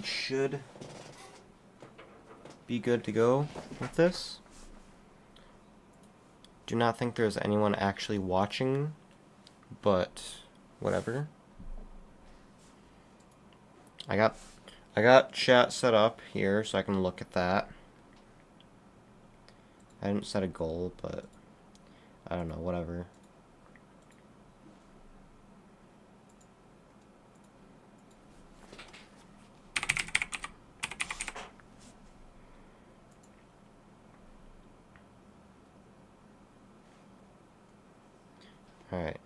we should be good to go with this. Do not think there's anyone actually watching, but whatever. I got chat set up here so I can look at that. I didn't set a goal, but I don't know, whatever. Alright.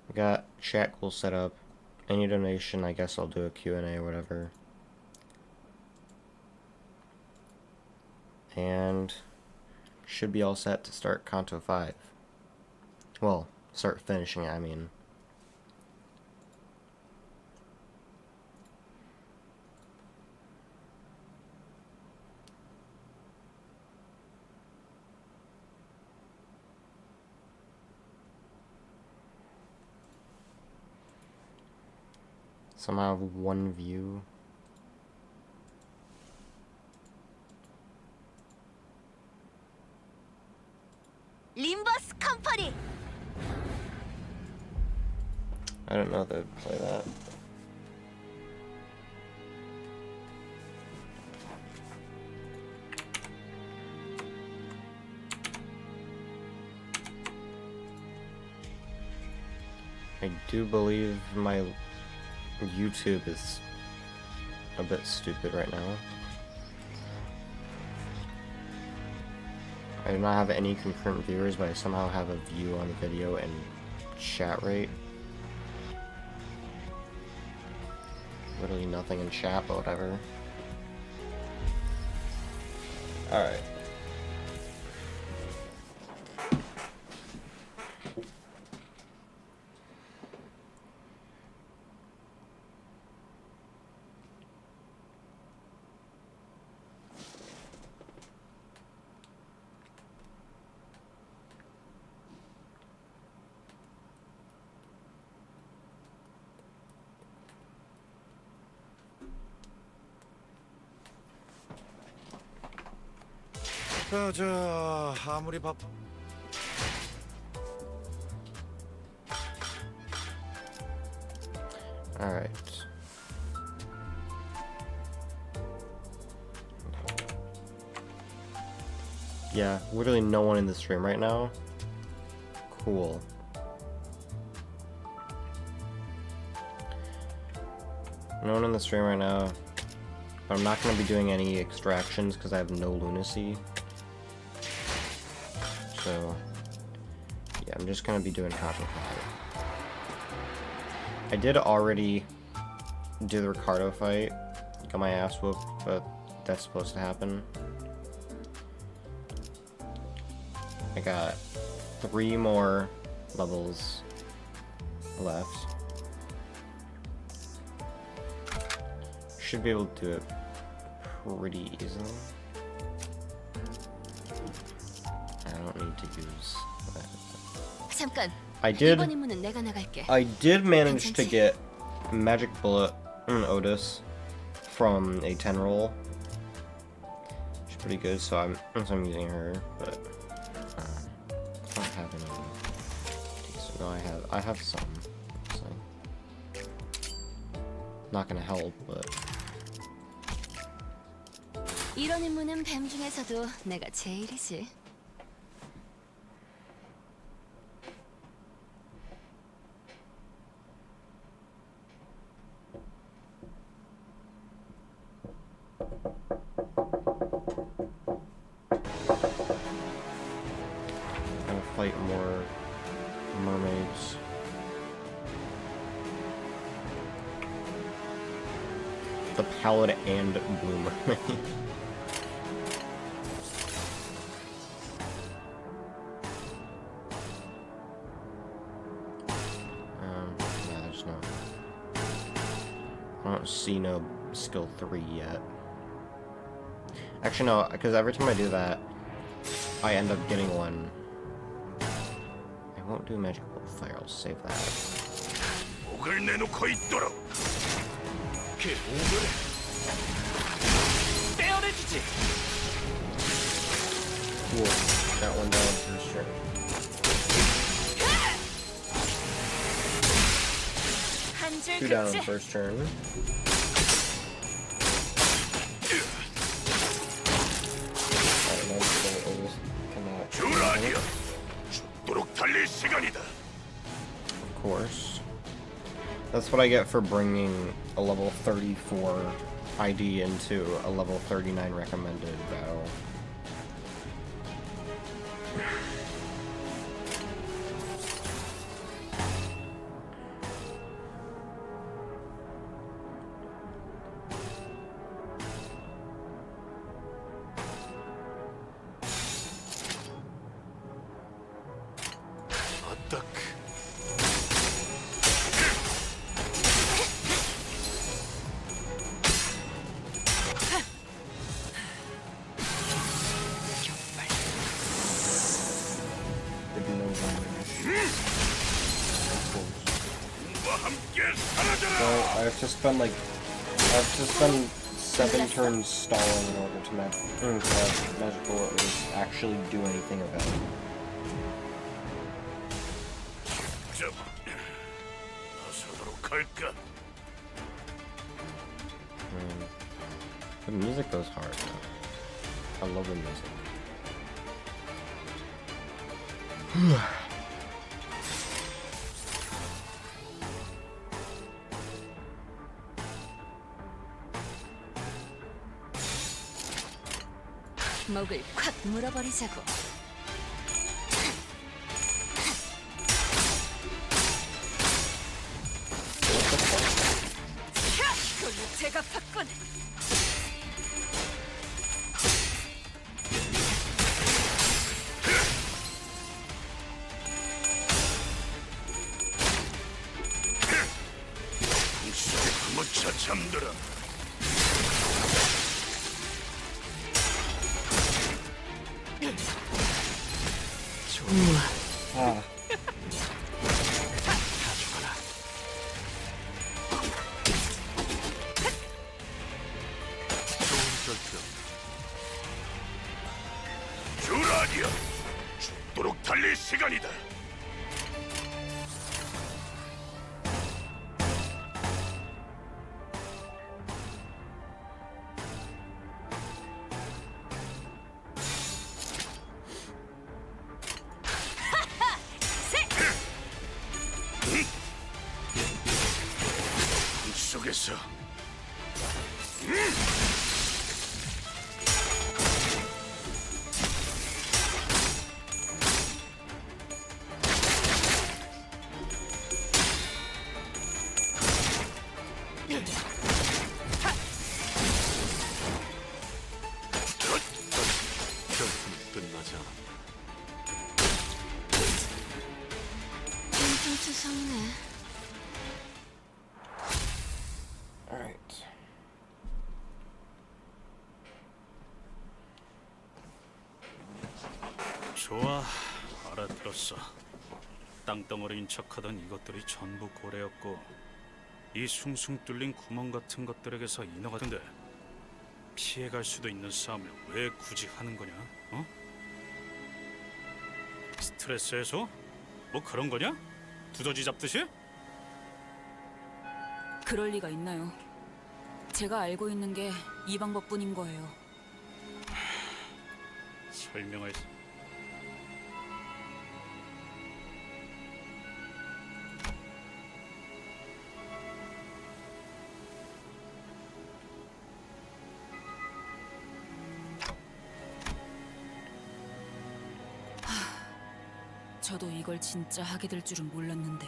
We got chat goal set up. Any donation, I guess I'll do a Q&A or whatever. And should be all set to start CANTO 5. Well, start finishing it, I mean. Somehow one view. Limbus company. I don't know if they'd play that. I do believe my YouTube is a bit stupid right now. I do not have any concurrent viewers, but I somehow have a view on the video and chat rate. Literally nothing in chat, but whatever. Alright. 자, 아무리 밥. Alright. Yeah, literally no one in the stream right now. Cool. No one in the stream right now. But I'm not going to be doing any extractions because I have no lunacy. So, yeah, I'm just going to be doing CANTO 5. I did already do the Ricardo fight. Got my ass whooped, but that's supposed to happen. I got 3 more levels left. Should be able to do it pretty easily. I don't need to use that. 잠깐. I 이번 임무는 내가 나갈게. did manage to get Magic Bullet and Otis from a 10 roll. She's pretty good, so I'm using her, but I don't have any decent. No, I have some. So not gonna help, but 이런 임무는 뱀 중에서도 내가 제일이지. I'll fight more mermaids. The Pallid and Blue Mermaid. Yeah, there's no... I don't see no skill 3 yet. Actually, no, because every time I do that, I end up getting one. I won't do Magic Bolt Fire, I'll save that. 그 오물을 떼어내주지. Cool. Got one down first turn. 한줄 Two down on 긋지. first turn. Alright, now the Otis cannot. 주라니야. 죽도록 달릴 시간이다. Of course. That's what I get for bringing a level 34 ID into a level 39 recommended battle. 어떡. Didn't know that. 과 함께 사라져라. So I have to spend like 7 turns stalling in order to have magical Otis actually do anything about it. 좀 나서도록 할까? The music goes hard though. I love the music. 목을 콱 물어버리자고. 그걸로 제가 봤군. 속에 구멍차 잠들어. Ah. 주라니야. 죽도록 달릴 시간이다. 속에서 결투는 끝나지 않았다. 엄청 추상네. Alright. 좋아, 알아들었어. 땅덩어리인 척하던 이것들이 전부 고래였고 이 숭숭 뚫린 구멍 같은 것들에게서 인어가 근데 피해갈 수도 있는 싸움을 왜 굳이 하는 거냐? 어? 스트레스 해소? 뭐 그런 거냐? 두더지 잡듯이? 그럴 리가 있나요? 제가 알고 있는 게 이 방법뿐인 거예요. 설명할 수... 저도 이걸 진짜 하게 될 줄은 몰랐는데.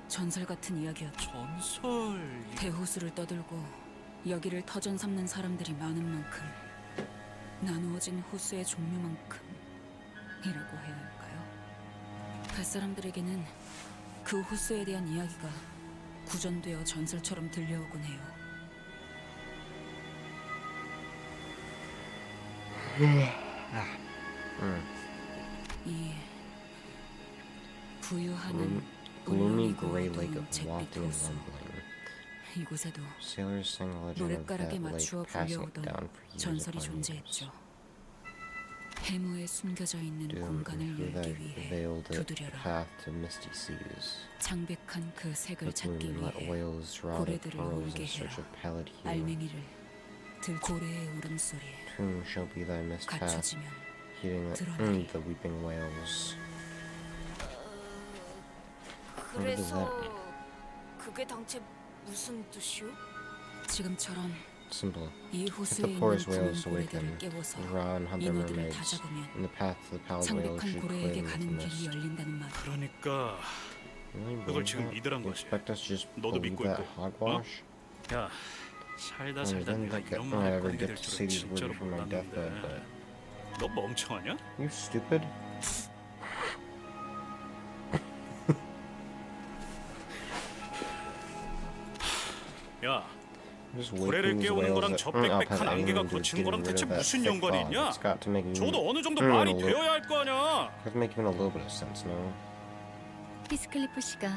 전설 같은 이야기였죠. 전설... 대호수를 떠들고 여기를 터전 삼는 사람들이 많은 만큼 나누어진 호수의 종류만큼이라고 해야 할까요? 뱃사람들에게는 그 호수에 대한 이야기가 구전되어 전설처럼 들려오곤 해요. 이 부유하는 Gloomy 울렁이고 gray lake 어두운 of 잿빛 wafting and 호수. rumbling. 이곳에도 Sailors sang the legend of 노랫가락에 that lake, 맞추어 passing it 불려오던 down for years 전설이 upon years. 존재했죠. 해무에 숨겨져 있는 Doomed 공간을 through 열기 thy 위해 veiled 두드려라. path to misty seas. 창백한 그 색을 Let 찾기 gloom, let 위해 whales draw their 고래들을 burrows 울게 in search 해라. of pallid hue. 알맹이를 들 고래의 울음소리에 Whom shall be thy mist path, 갖춰지면 heeding 드러나리. the weeping whales. 그래서 그게 당최 무슨 뜻이오? 지금처럼 Simple. 이 If 호수에 the 있는 poorest 구멍 whales awaken, 고래들을 깨워서 draw and hunt 이 their 너들을 다 mermaids, 잡으면 in the path to the pallid whales 창백한 should 고래에게 clear 가는 with the 길이 mist. 열린다는 말. 그러니까 Really 그걸 believe 지금 that? 믿으란 You 거지. expect us to just 너도 believe 믿고 that 있고, hogwash? 야, 살다 I 살다 didn't 내가 think 이런 I 말을 ever 꺼내게 get 될 to say 줄은 these words 진짜로 from my deathbed, 몰랐는데. but 너 멍청하냐? you stupid? 야, Just 고래를 waking these 깨우는 거랑 whales 저 up 빽빽한 had 안개가 anything to do with 거친 거랑 getting 대체 rid of that 무슨 thick 연관이 fog. 있냐? It's got to make even, 저도 어느 정도 a 말이 little, 되어야 할 거 아니야. it's make even a little bit of sense, no? 히스클리프 씨가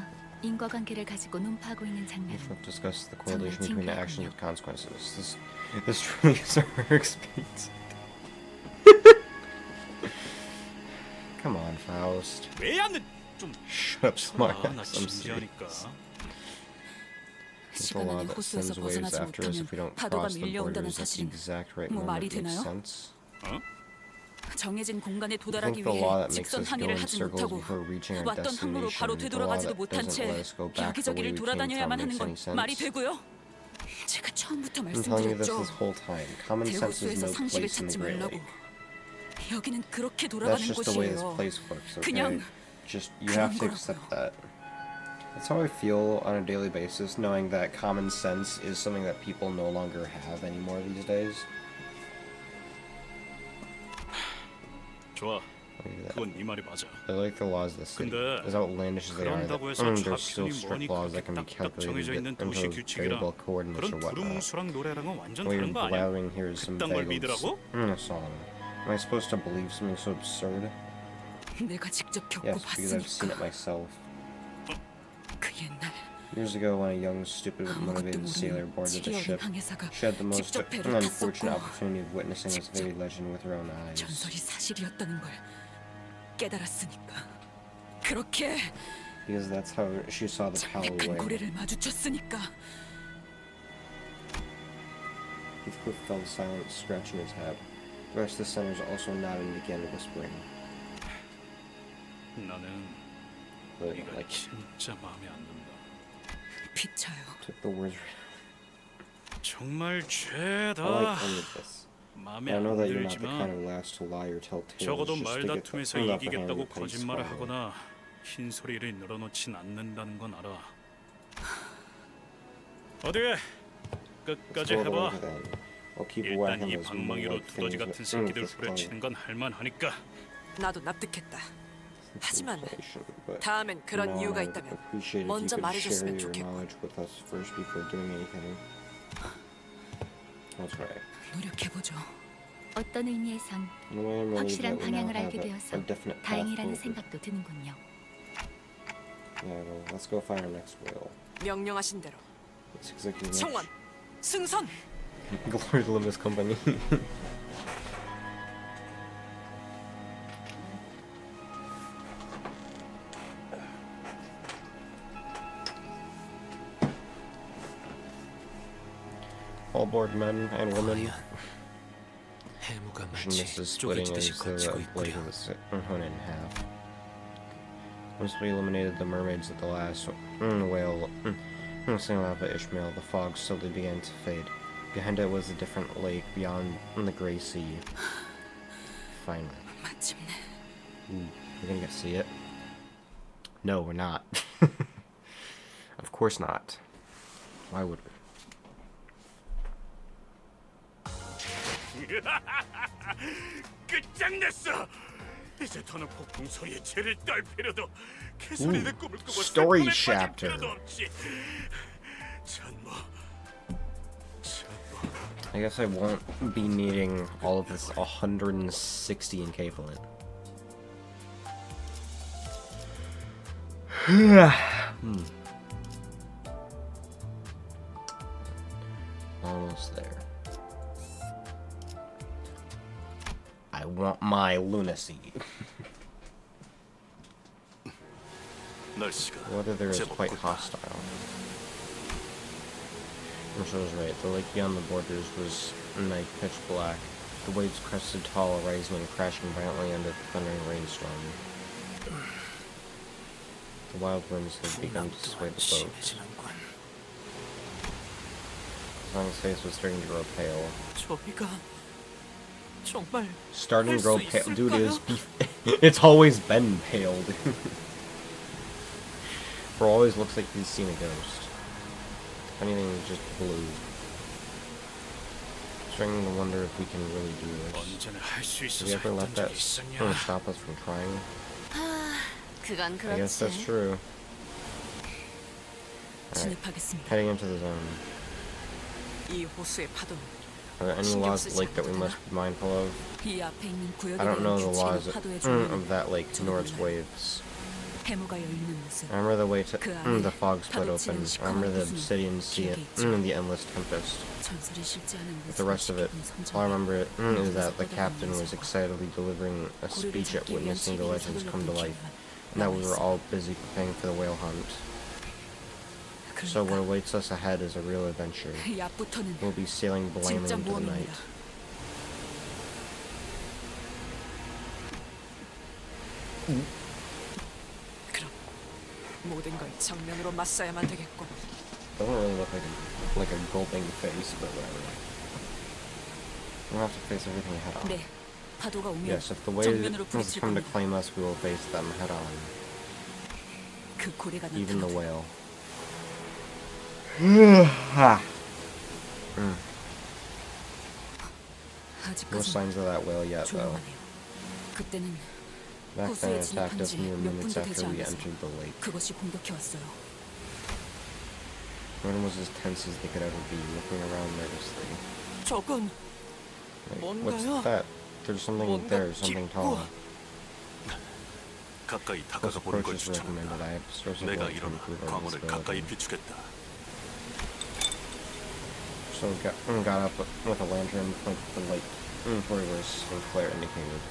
인과관계를 가지고 논파하고 있는 장면. Let's discuss the correlation 정말 between actions 징그럽군요. and consequences. This truly is our experience. Come on, Faust. 왜 안 좀 Shut up, smart 나 ass. I'm 진지하니까. serious. It's a 시간 law 안에 that 호수에서 sends waves 벗어나지 after us if we 못하면 don't 파도가 cross the 밀려온다는 borders at the 사실은 exact right 뭐 말이 moment. Makes 되나요? sense. 정해진 공간에 I 도달하기 think the law 위해 that makes 직선 us go 항해를 in 하지 circles 못하고 before reaching our 왔던 항로로 바로 destination, the law 되돌아가지도 that 못한 doesn't 채 let us go back the way 여기저기를 we came 돌아다녀야만 from 하는 makes 건 any sense. 말이 되고요? 제가 처음부터 I'm telling you this 말씀드렸죠. whole time. Common sense has 대호수에서 no 상식을 place in the 찾지 Great 말라고. Lake. 여기는 그렇게 That's 돌아가는 just the way this 곳이에요. place works, okay? 그냥 Just, you have to 그런 accept 거라고요. that. That's how I feel on a daily basis, knowing that common sense is something that people no longer have anymore these days. 좋아, Look at that. 그건 네 말이 맞아. I like the laws of the city. 근데 As outlandish as they are, 그런다고 해서 there's still 좌편이 strict 뭐니 laws that can be 그렇게 딱딱 정해져 calculated 있는 도시 into 규칙이랑 variable coordinates or 그런 whatnot. 두루뭉술한 노래랑은 완전 What 다른 you're 거 아니야? blathering here is some 그딴 걸 vague 믿으라고? song. Am I supposed to believe something so absurd? 내가 직접 겪고 Yes, because I've seen it 봤으니까. myself. 그 옛날 Years ago, when a young, stupid, 아무것도 motivated sailor 모르는 boarded the 지혜없는 ship, 항해사가 she had the most 직접 배를 unfortunate 탔었고 opportunity of witnessing this very legend with her own eyes. 전설이 사실이었다는 걸 깨달았으니까. 그렇게 Because that's how she saw the pallid 창백한 whale. 고래를 마주쳤으니까. Heathcliff fell silent, scratching his head. The rest of the senators also nodded and began whispering. 나는 But, 네가 like, 진짜 마음에 안 든다. 비차요. took the words. 정말 I 죄다. like any of this. 마음에 I 안 know that you're not the kind 들지만 of lass to lie or tell tales 적어도 just to get 말다툼에서 the upper hand 이기겠다고 of the place 거짓말을 finally. 하거나 흰 소리를 늘어놓진 않는다는 건 알아. 어디 끝까지 Let's go 해봐. over then. I'll keep 일단 whacking 이 those 방망이로 moonlight 두더지 things 같은 with 새끼들 this clown. 후려치는 건 할만하니까. 나도 납득했다. 하지만 Inflation, but 다음엔 그런 Mom, 이유가 I'd 있다면 appreciate if you 먼저 could 말해줬으면 share your 좋겠고. knowledge with us first before doing anything. That's right. 노력해보죠. 어떤 의미에선 In a way, I'm relieved 확실한 that we now 방향을 have 알게 되어서 a definite path 다행이라는 forward. 생각도 드는군요. Yeah, well, let's go find our next whale. 명령하신 대로 Let's execute 청원 승선. Glory to Limbus Company. All board men and women. 해무가 Ocean 마치 mist is splitting 쪼개지듯이 as 걷히고 the blade 있구려. is hewn in half. Once we eliminated the mermaids at the last whale, sailing out of Ishmael, the fog slowly began to fade. Behind it was a different lake beyond the gray sea. Finally. 마침내. Ooh, we're gonna get to see it? No, we're not. Of course not. Why would we? 끝장냈어. 이제 더는 폭풍 소리에 죄를 떨 필요도 개소리는 꿈을 꾸고 story 슬픔에 빠질 chapter. 필요도 없지. 전무. I guess I won't be needing all of this 160 in Capeland. Almost there. I want my lunacy. 날씨가 Weather is 제법 quite 굽다. hostile. Marshall was right. The lake beyond the borders was night pitch black. The waves crested tall, rising and crashing violently under the thundering rainstorm. The wild winds had begun to sway the boat. 심해지는군. Song's face was starting to grow pale. 저희가 정말 Starting to grow 수 pale. Dude, 있을까요? it's always been pale, dude. For always looks like he's seen a ghost. If anything, it's just blue. Starting to wonder if we can really do this. 언제나 할 수 Did 있어서 we ever let 했던 that 적이 있었냐? stop us from trying? 그건 I guess that's 그렇지. true. Alright, 진입하겠습니다. heading into the zone. 이 호수의 파도는 Are there any 신경 laws of the 쓰지 lake that we 않는구나. must be mindful of? 이 앞에 있는 구역에 I don't know 대한 the laws 규칙은 파도의 of 종류는 that lake 저도 nor its 몰라요. waves. 해무가 열리는 모습. I remember the way to 그 안에 the fog split 파도 open. 치는 I remember the 시커먼 obsidian sea 기억이 있죠. the endless tempest. 전설이 실제 않은 But the rest of it, all I remember is that the captain was excitedly delivering a speech at witnessing the legends come to life, and that we were all busy preparing for the whale hunt. So what awaits us ahead is a real adventure. 이 앞부터는 We'll be sailing blindly 진짜 into the night. 모험입니다. 그럼 모든 걸 정면으로 맞서야만 되겠고. Doesn't really look like a gulping face, but whatever. We'll have to face everything head on. 네, 파도가 오면 Yes, if the 정면으로 waves 부딪힐 come to 겁니다. claim us, we will face them head on. 그 고래가 Even the 나타나도 whale. No 아직까지 signs of that whale yet, though. 조용하네요. 그때는 Back then, 호수에 it attacked 진입한 us 지 mere 몇 minutes 분도 after 되지 we 않아서 entered the lake. 그것이 공격해 왔어요. Everyone was as tense as they could ever be, looking around nervously. 저건 Like, 뭔가요? what's that? There's something 뭔가 there, something tall. 깊고 가까이 Close 다가가 보는 걸 approach is recommended. 추천한다. I have sources of 내가 light to 일어나 improve our 광원을 가까이 visibility. 비추겠다. So got up with a lantern, pointed the light toward where Sinclair indicated.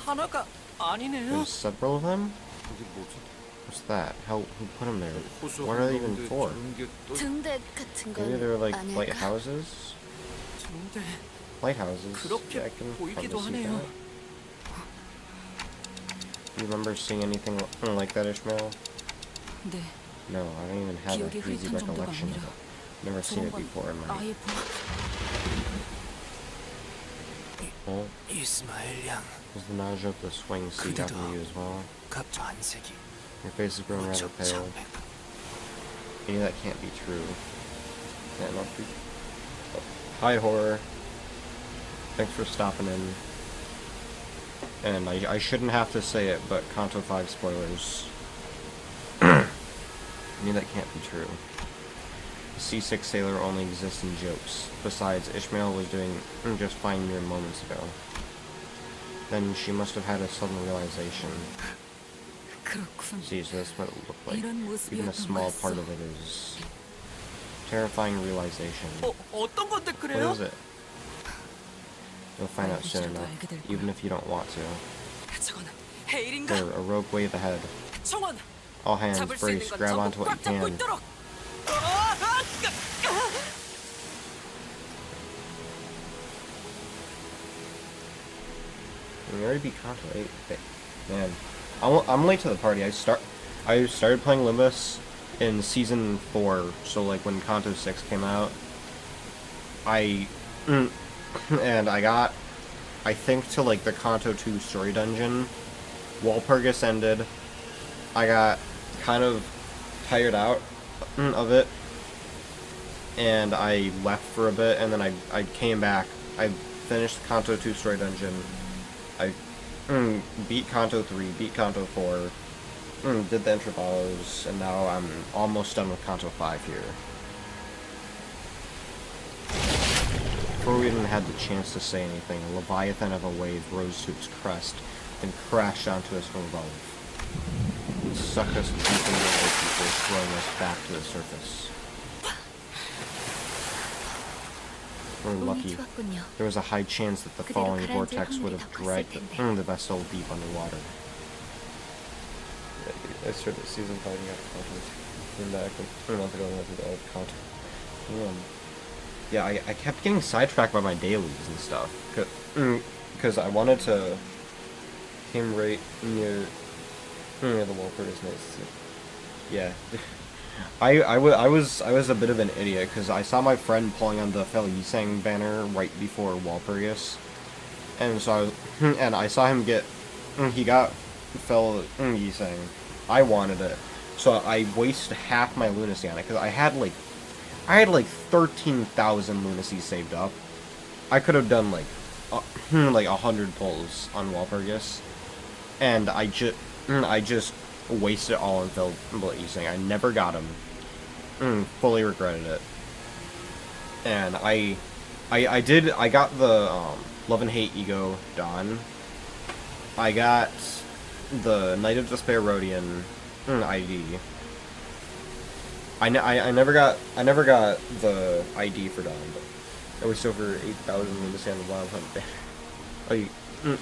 하나가 아니네요. There's several of them? What's that? Who put them there? What are they even for? 등대 같은 건 Maybe they're like 아닐까? lighthouses? 근데 Lighthouses? 그렇게 Yeah, I can 보이기도 probably see 하네요. that. You remember seeing anything like that, Ishmael? 네, No, I don't even have a 기억이 hazy 흐릿한 정도가 recollection of 아니라 it. Never seen it 저런 건 before in my 아예 본 Oh, 이스마엘 양, is the nausea of the swing sea 그대도 happening to you as well? 갑자 안색이 Your face has grown rather 무척 pale. 창백. Maybe that can't be true. That must be. Oh. Hi, horror. Thanks for stopping in. And I shouldn't have to say it, but Kanto 5 spoilers. Maybe that can't be true. The C6 sailor only exists in jokes. Besides, Ishmael was doing just fine mere moments ago. Then she must have had a sudden realization. 그렇군. See, so that's what it looked like. 이런 Even a 모습이었던 small part 거였어. of it is terrifying realization. 어떤 건데 What 그래요? is it? You'll find out soon 알고 enough, 알게 될 거야. even if you don't want to. 저거는 헤일인가? There, a rogue wave ahead. 청원 All hands, 잡을 수 brace, 있는 건 grab 전부 onto what 꽉 잡고 you can. 있도록. We already beat Kanto 8. Okay. Man, I'm late to the party. I started playing Limbus in season 4, so like when Kanto 6 came out. And I got, I think, to like the Kanto 2 story dungeon. Walpurgis ended. I got kind of tired out of it, and I left for a bit, and then I came back. I finished the Kanto 2 story dungeon. I beat Kanto 3, beat Kanto 4, did the intervals, and now I'm almost done with Kanto 5 here. Before we even had the chance to say anything, a leviathan of a wave rose to its crest, then crashed onto us from above. It sucked us deep into the lake before throwing us back to the surface. 운이 lucky. 좋았군요. There was a high chance that the 그대로 falling 가라앉을 vortex would 확률이 have 더 컸을 dragged 텐데. the vessel deep underwater. I started season 5 came back a month ago and went through the CANTO. Yeah, I kept getting sidetracked by my dailies and stuff. Because I wanted to came right near the Wolford is nice. Yeah. I was a bit of an idiot because I saw my friend pulling on the Fel Yisang banner right before Walpurgis, and so I was, and I saw him get he got Fel Yisang. I wanted it, so I wasted half my lunacy on it because I had like 13,000 lunacy saved up. I could have done like 100 pulls on Walpurgis, and I just wasted it all on Fel Yisang. I never got him. Fully regretted it. And I got the Love and Hate Ego done. I got the Knight of Despair Rodian ID. I never got the ID for Dawn, but I was over 8,000 in the Sand of Wild Hunt.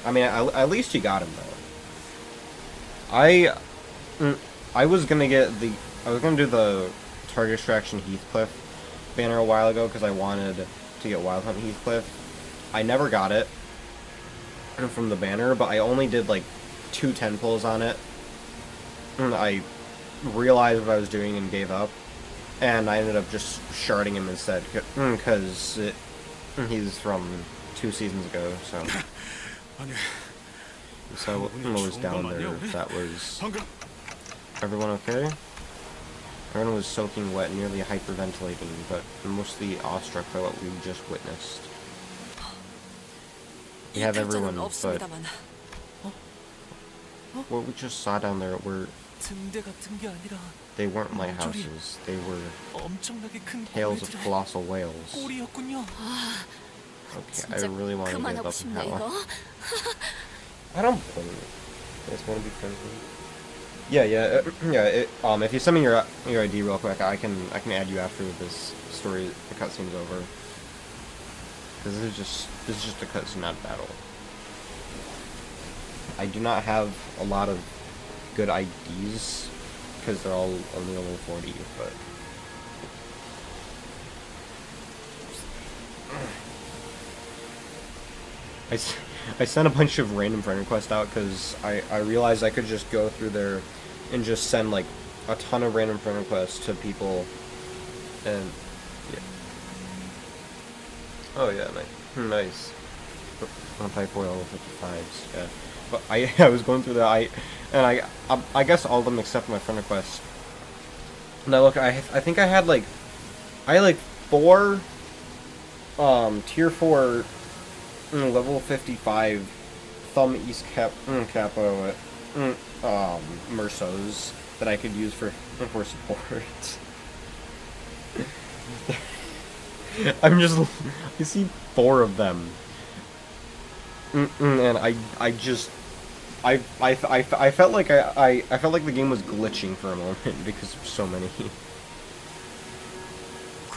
I mean, at least you got him though. I was gonna do the Target Extraction Heathcliff banner a while ago because I wanted to get Wild Hunt Heathcliff. I never got it from the banner, but I only did like 2 10 pulls on it. And I realized what I was doing and gave up, and I ended up just sharding him instead because he's from 2 seasons ago. So what was down there? That was everyone okay? Everyone was soaking wet, nearly hyperventilating, but mostly awestruck by what we just witnessed. We have everyone, but what we just saw down there they weren't lighthouses. They were tails of colossal whales. Okay, I really want to give up now. I don't blame you. I just want to be friends with you. Yeah. If you send me your ID real quick, I can add you after this story, the cutscene's over. Because this is just a cutscene, not a battle. I do not have a lot of good IDs because they're all only level 40, but. I sent a bunch of random friend requests out because I realized I could just go through there and just send like a ton of random friend requests to people, and yeah. Oh yeah, nice. Anti-foil 55s, yeah. But I was going through that, I guess all of them except my friend requests. Now look, I think I had like 4 tier 4 level 55 Thumb East Capo Mersos that I could use for support. I see 4 of them, and I felt like I felt like the game was glitching for a moment because of so many.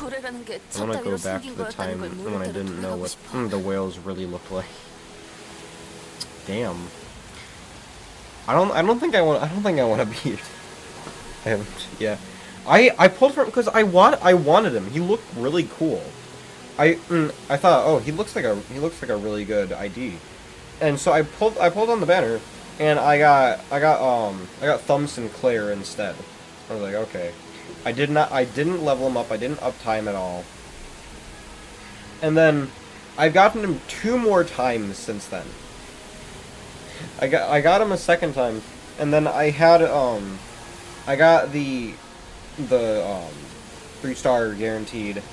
I want to go back to the time when I didn't know what the whales really looked like. Damn. I don't think I want to be. I haven't. Yeah. I pulled from because I wanted him. He looked really cool. I thought, oh, he looks like a really good ID, and so I pulled on the banner, and I got Thumb Sinclair instead. I was like, okay. I didn't level him up. I didn't uptime at all. And then I've gotten him 2 more times since then. I got him a second time, and then I got the 3-star guaranteed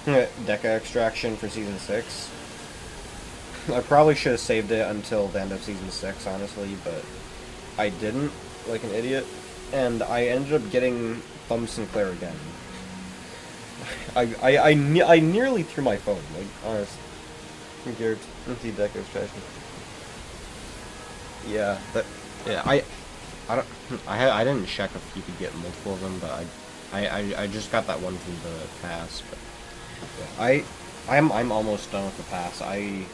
Deca extraction for season 6. I probably should have saved it until the end of season 6, honestly, but I didn't, like an idiot, and I ended up getting Thumb Sinclair again. I nearly threw my phone, like, honestly. Guaranteed Deca extraction. Yeah, I didn't check if you could get multiple of them, but I just got that one from the past. But yeah, I'm almost done with the pass. I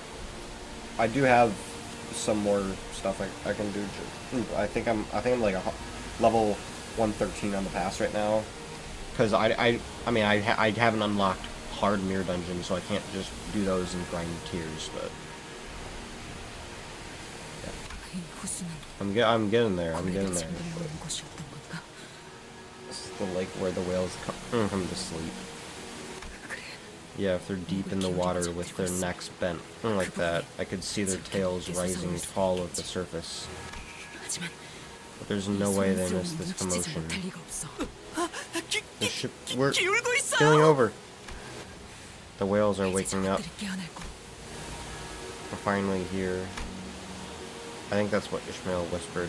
do have some more stuff I can do. I think I'm like a level 113 on the pass right now, because I mean I haven't unlocked hard mirror dungeons, so I can't just do those and grind tiers. But 이 호수는 I'm getting there. I'm 고래가 getting there. 잠들어 있는 곳이었던 건가? This is the lake where the whales come to sleep. 그래. Yeah, if they're deep in the water with their necks bent like that, I could see their tails rising tall of the surface. 하지만 But there's no way they missed this 눈치채지 commotion. 못할 리가 없어. The ship, we're 기울고 있어. spilling over. The whales are waking up. 저것들이 깨어날 거. We're finally here. I think that's what Ishmael whispered.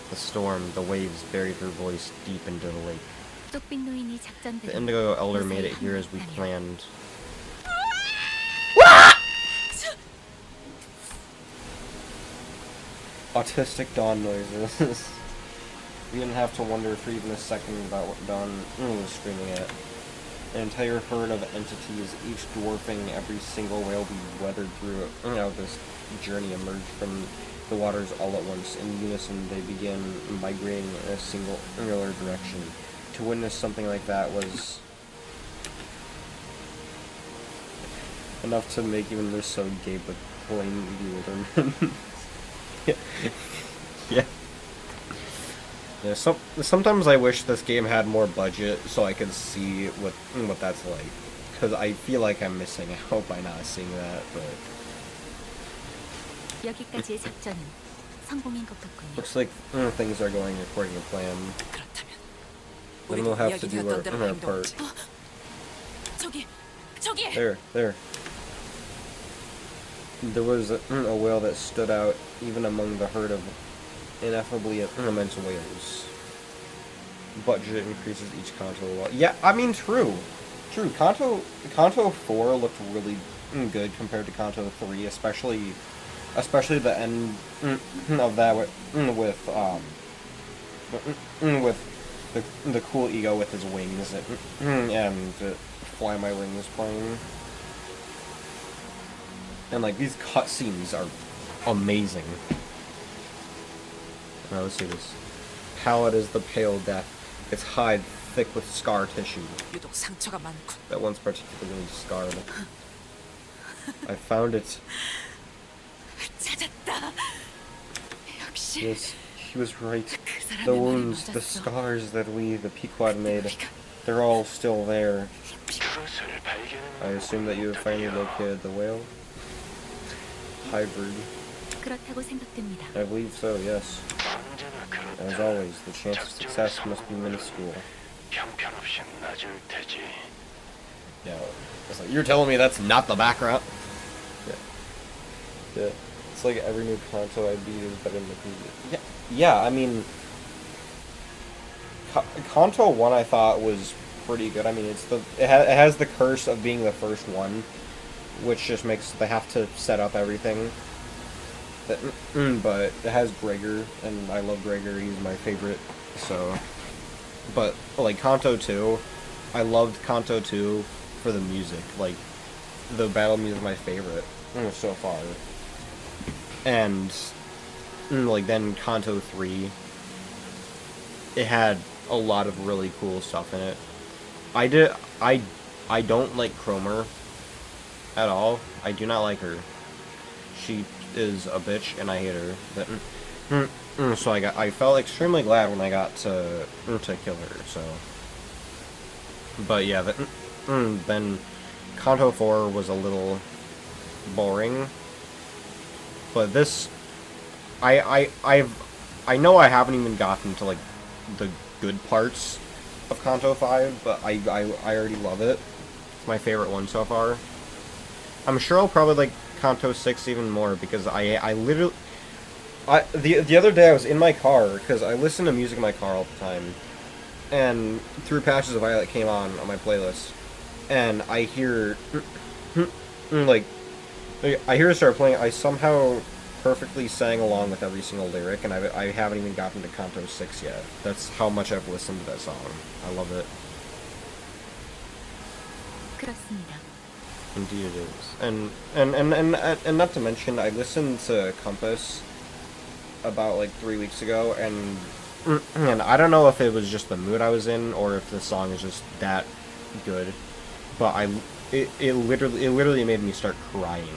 The storm, the waves buried her voice deep into the lake. 쪽빛 노인이 The 작전대로 Indigo Elder made it here as we planned. Autistic Dawn noises. We didn't have to wonder for even a second about what Dawn was screaming at. An entire herd of entities, each dwarfing every single whale we weathered through this journey, emerged from the waters all at once. In unison, they began migrating in a singular direction. To witness something like that was enough to make even their so gape with plain bewilderment. yeah. Yeah, sometimes I wish this game had more budget so I could see what that's like, because I feel like I'm missing out by not seeing that. But 여기까지의 작전은 성공인 것 같군요. looks like things are going according to plan. 그렇다면 Then we'll have to 우리도 do 이야기되었던 대로 our part. 행동하지. 저기. There. There was a whale that stood out even among the herd of ineffably immense whales. Budget increases each Kanto a lot. Yeah, I mean, true. Kanto 4 looked really good compared to Kanto 3, especially the end of that with the cool ego with his wings and Fly My Wings playing. And like these cutscenes are amazing. Now let's see this. Pallid is the pale death. Its hide thick with scar tissue. 유독 상처가 많군. That one's particularly scarred. I found it. 찾았다. 역시 Yes, he was right. 그 사람의 The 말이 wounds, the 맞았어. scars that we, the Pequod, made, they're all still there. I assume that you have finally located the whale? Hybrid. 그렇다고 생각됩니다. I believe so, yes. As always, the chance of success must be minuscule. Yeah, it's like, you're telling me that's not the background? Yeah. It's like every new Kanto I beat is better than the previous. Yeah, I mean... Kanto 1 I thought was pretty good. I mean, it has the curse of being the first one, which just makes they have to set up everything. But it has Gregor, and I love Gregor. He's my favorite. So, but like Kanto 2, I loved Kanto 2 for the music. Like the battle music is my favorite so far. And like then Kanto 3, it had a lot of really cool stuff in it. I don't like Cromer at all. I do not like her. She is a bitch, and I hate her. So I felt extremely glad when I got to kill her. So, but yeah, then Kanto 4 was a little boring. But this, I know I haven't even gotten to like the good parts of Kanto 5, but I already love it. It's my favorite one so far. I'm sure I'll probably like Kanto 6 even more, because I literally... the other day I was in my car, because I listen to music in my car all the time, and Through Patches of Violet came on my playlist, and I hear... like, I hear it start playing, I somehow perfectly sang along with every single lyric, and I haven't even gotten to Kanto 6 yet. That's how much I've listened to that song. I love it. 그렇습니다. Indeed it is. And not to mention, I listened to Compass about like 3 weeks ago, and I don't know if it was just the mood I was in or if the song is just that good, but it literally made me start crying.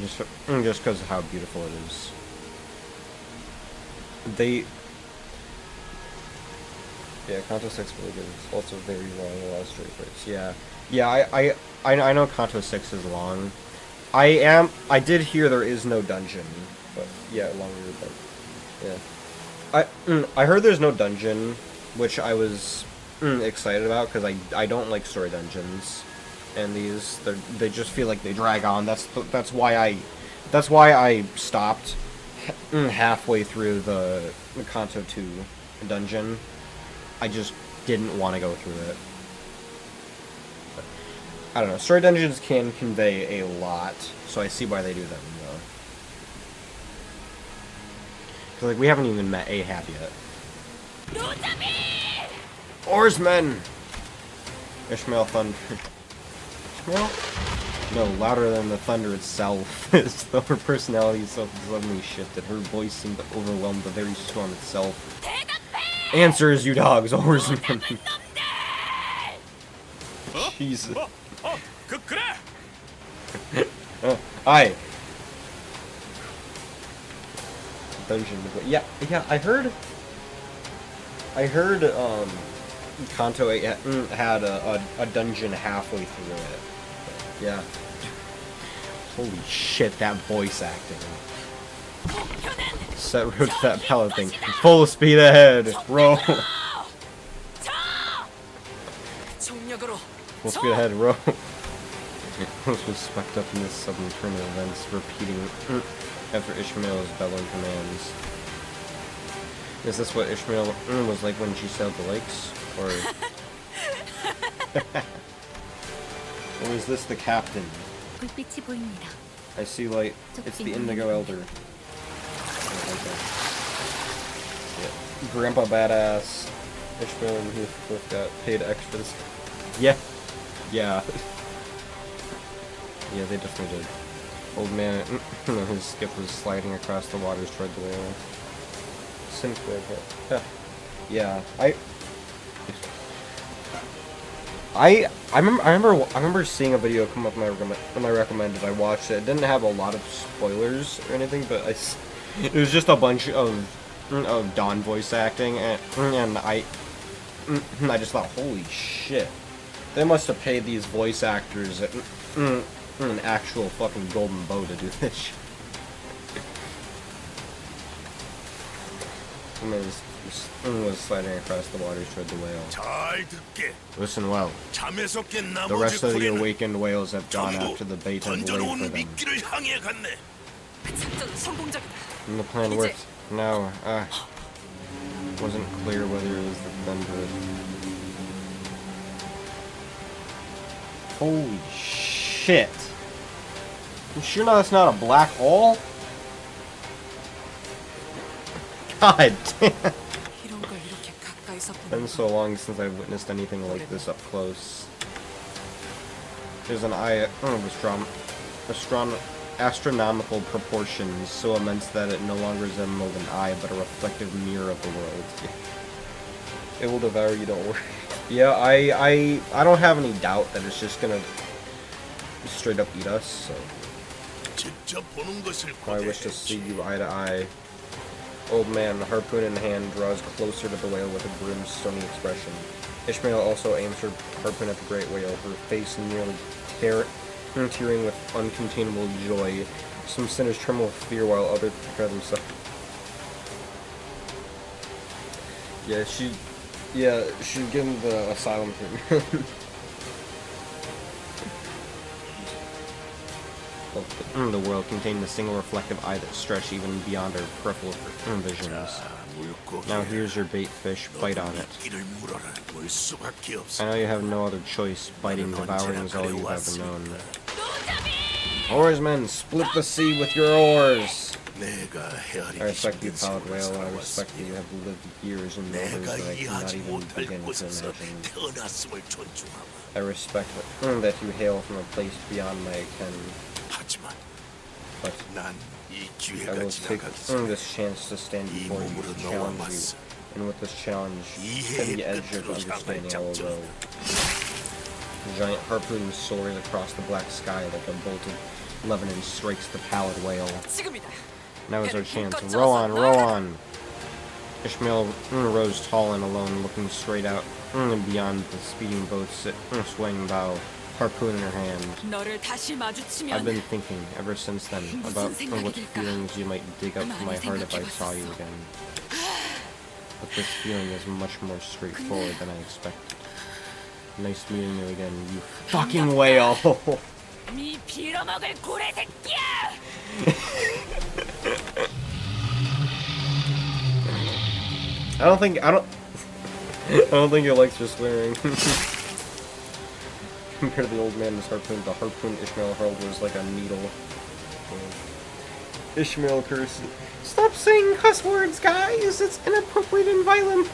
Just because of how beautiful it is. Yeah, Kanto 6 is really good. It's also very long, a lot of straight breaks. Yeah, I know Kanto 6 is long. I did hear there is no dungeon, but yeah, longer, but yeah. I heard there's no dungeon, which I was excited about because I don't like story dungeons, and they just feel like they drag on. That's why I stopped halfway through the Kanto 2 dungeon. I just didn't want to go through it. But, I don't know. Story dungeons can convey a lot, so I see why they do them, though. Because, like, we haven't even met Ahab yet. Oarsmen! Ishmael Thunder. Ishmael? No, louder than the thunder itself. As though her personality suddenly shifted. Her voice seemed to overwhelm the very storm itself. Answers, you dogs, oarsmen. Jesus. 그래. Aye. Dungeon. Yeah, I heard, Kanto 8 had a dungeon halfway through it. But, yeah. Holy shit, that voice acting. Set road to that pallet thing. Full speed ahead. Row. 정력으로. Full speed ahead. Row. This was swept up in this sudden turn of events, repeating after Ishmael's bellowing commands. Is this what Ishmael was like when she sailed the lakes? Or or is this the captain? 불빛이 보입니다. I see light. It's the Indigo Elder. Okay. Yeah. Grandpa Badass. Ishmael and Heathcliff got paid extra this. Yeah. Yeah. Yeah, they definitely did. Old man, his skip was sliding across the waters toward the whale. Synthwave hit. Yeah, I remember seeing a video come up when I recommended. I watched it. It didn't have a lot of spoilers or anything, but it was just a bunch of Dawn voice acting, and I just thought, holy shit, they must have paid these voice actors an actual fucking golden bow to do this shit. Was sliding across the waters toward the whale. 잘 듣게. Listen well. 잠에서 깬 The 나머지 rest of the 구리는 awakened whales have gone 전부 after the bait and laid for 던져놓은 them. 미끼를 향해 갔네. 그 작전은 성공적이다. And the plan worked. No, wasn't clear whether it was the thunder. Holy shit. You sure that's not a black hole? God damn. 이런 걸 이렇게 가까이서 It's been so long since I've witnessed anything like this up close. There's an eye of astronomical proportions, so immense that it no longer resembled an eye, but a reflective mirror of the world. It will devour you, don't worry. Yeah, I don't have any doubt that it's just gonna straight up eat us, so 직접 보는 것을 I wish to see you eye to eye. Old man, harpoon in hand, draws closer to the whale with a grim, stony expression. Ishmael also aims her harpoon at the great whale, her face nearly tearing with uncontainable joy. Some sinners tremble with fear while others prepare themselves. Yeah, she'd give him the asylum treatment. The world contained a single reflective eye that stretched even beyond our peripheral visions. Now here's your bait fish, bite on it. 미끼를 물어라. 물 수밖에 없어. I know you have no other choice, biting, devouring is all you've ever known. Oarsmen, split the sea with your oars! 내가 헤아리기 I respect you, 힘든 Pilot 세월을 Whale. I respect that 살아왔으며 you have lived years in numbers 내가 that I cannot 이해하지 even 못할 begin to 곳에서 imagine. 태어났음을 존중하마. I respect that you hail from a place beyond my ken, 하지만 but 난 이 I 기회가 will take 지나가기 전에 this chance to stand 이 before you 몸으로 to 너와 challenge you. 맞서 And with this challenge, to 이해의 the edge of 끝으로 향할 understanding, I will go. 작전이다. The giant harpoon soars across the black sky like a bolt of Lebanon strikes the pallid whale. 지금이다. Now is our chance. Row on, row on! Ishmael rose tall and alone, looking straight out and beyond the speeding boat's swaying bow, harpoon in her hand. 너를 다시 I've 마주치면 been thinking, ever since then, about what feelings you might dig up from my heart if I saw you again. But this feeling is much more straightforward than I expected. Nice meeting you again, you fucking whale! 네 빌어먹을 고래 새끼야! I don't think it likes your swearing. Compared to the old man's harpoon, the harpoon Ishmael hurled was like a needle. Ishmael cursed. Stop saying cuss words, guys! It's inappropriate and violent!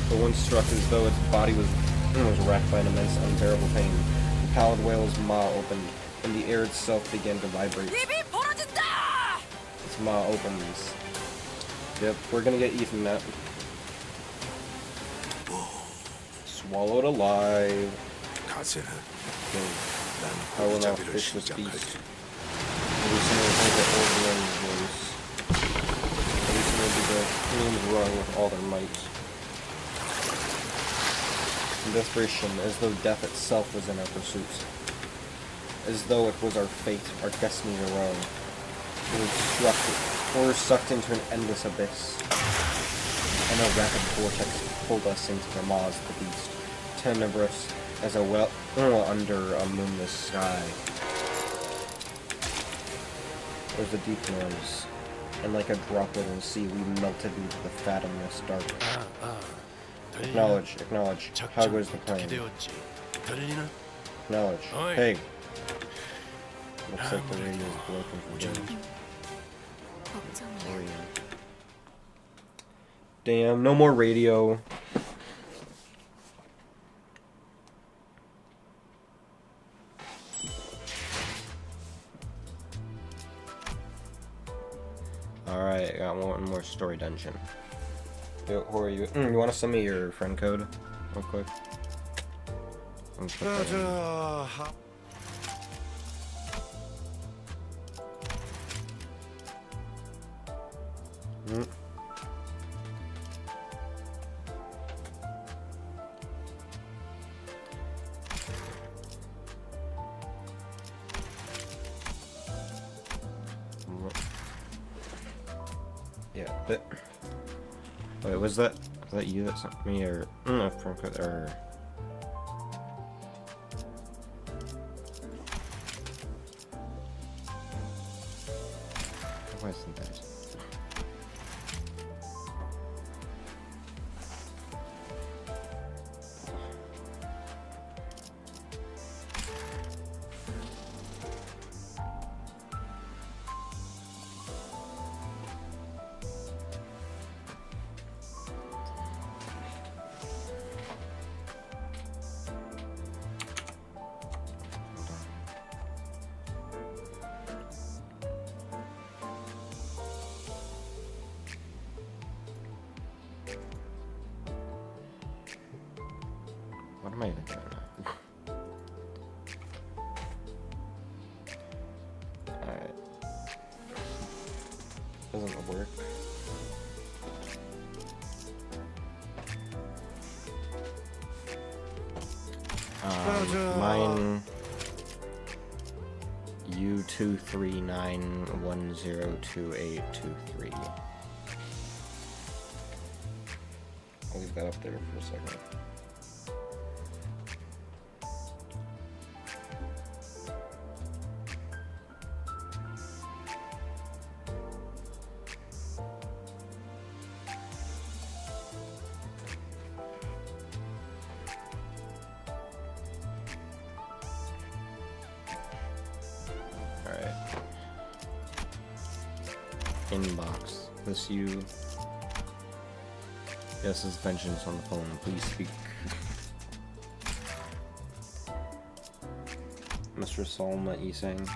The one struck as though its body was racked by an immense, unbearable pain. The pallid whale's maw opened, and the air itself began to vibrate. 입이 벌어진다! Its maw opens. Yep, we're gonna get eaten now. Swallowed alive. 가세는 I will 난 now 고기잡이를 fish this 시작할게. beast. Every single heard the old man's voice. Every single did the humans run with all their might. In desperation, as though death itself was in our pursuit. As though it was our fate, our destiny to row. We were sucked into an endless abyss. And a rapid vortex pulled us into the maws of the beast, tenebrous as a well under a moonless sky. There was a deep noise, and like a droplet in the sea, we melted into the fathomless dark. Acknowledge. How goes the plan? Acknowledge. Hey. Looks like the radio is broken from damage. 걱정이야. Damn, no more radio. Alright, I got one more story dungeon. Yo, who are you? You wanna send me your friend code real quick? Let me put that in. 자, Yeah, but wait, was that you that sent me, or friend code, or why isn't that? What am I even doing now? Alright. Doesn't work. Mine U239102823. I'll leave that up there for a second. Alright. Inbox. This you. Yes, it's vengeance on the phone. Please speak. Mr. Solma Isang.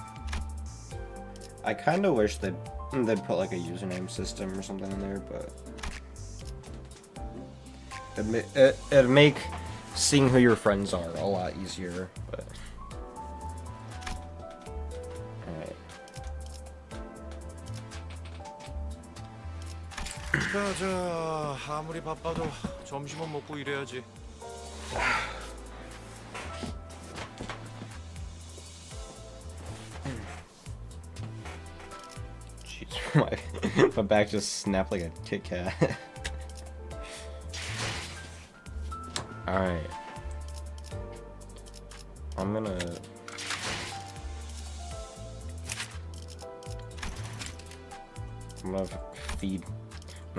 I kind of wish they'd put like a username system or something in there, but it'd make seeing who your friends are a lot easier. But alright. 자, 아무리 바빠도 점심은 먹고 일해야지. Jeez, my back just snapped like a Kit Kat. Alright. I'm gonna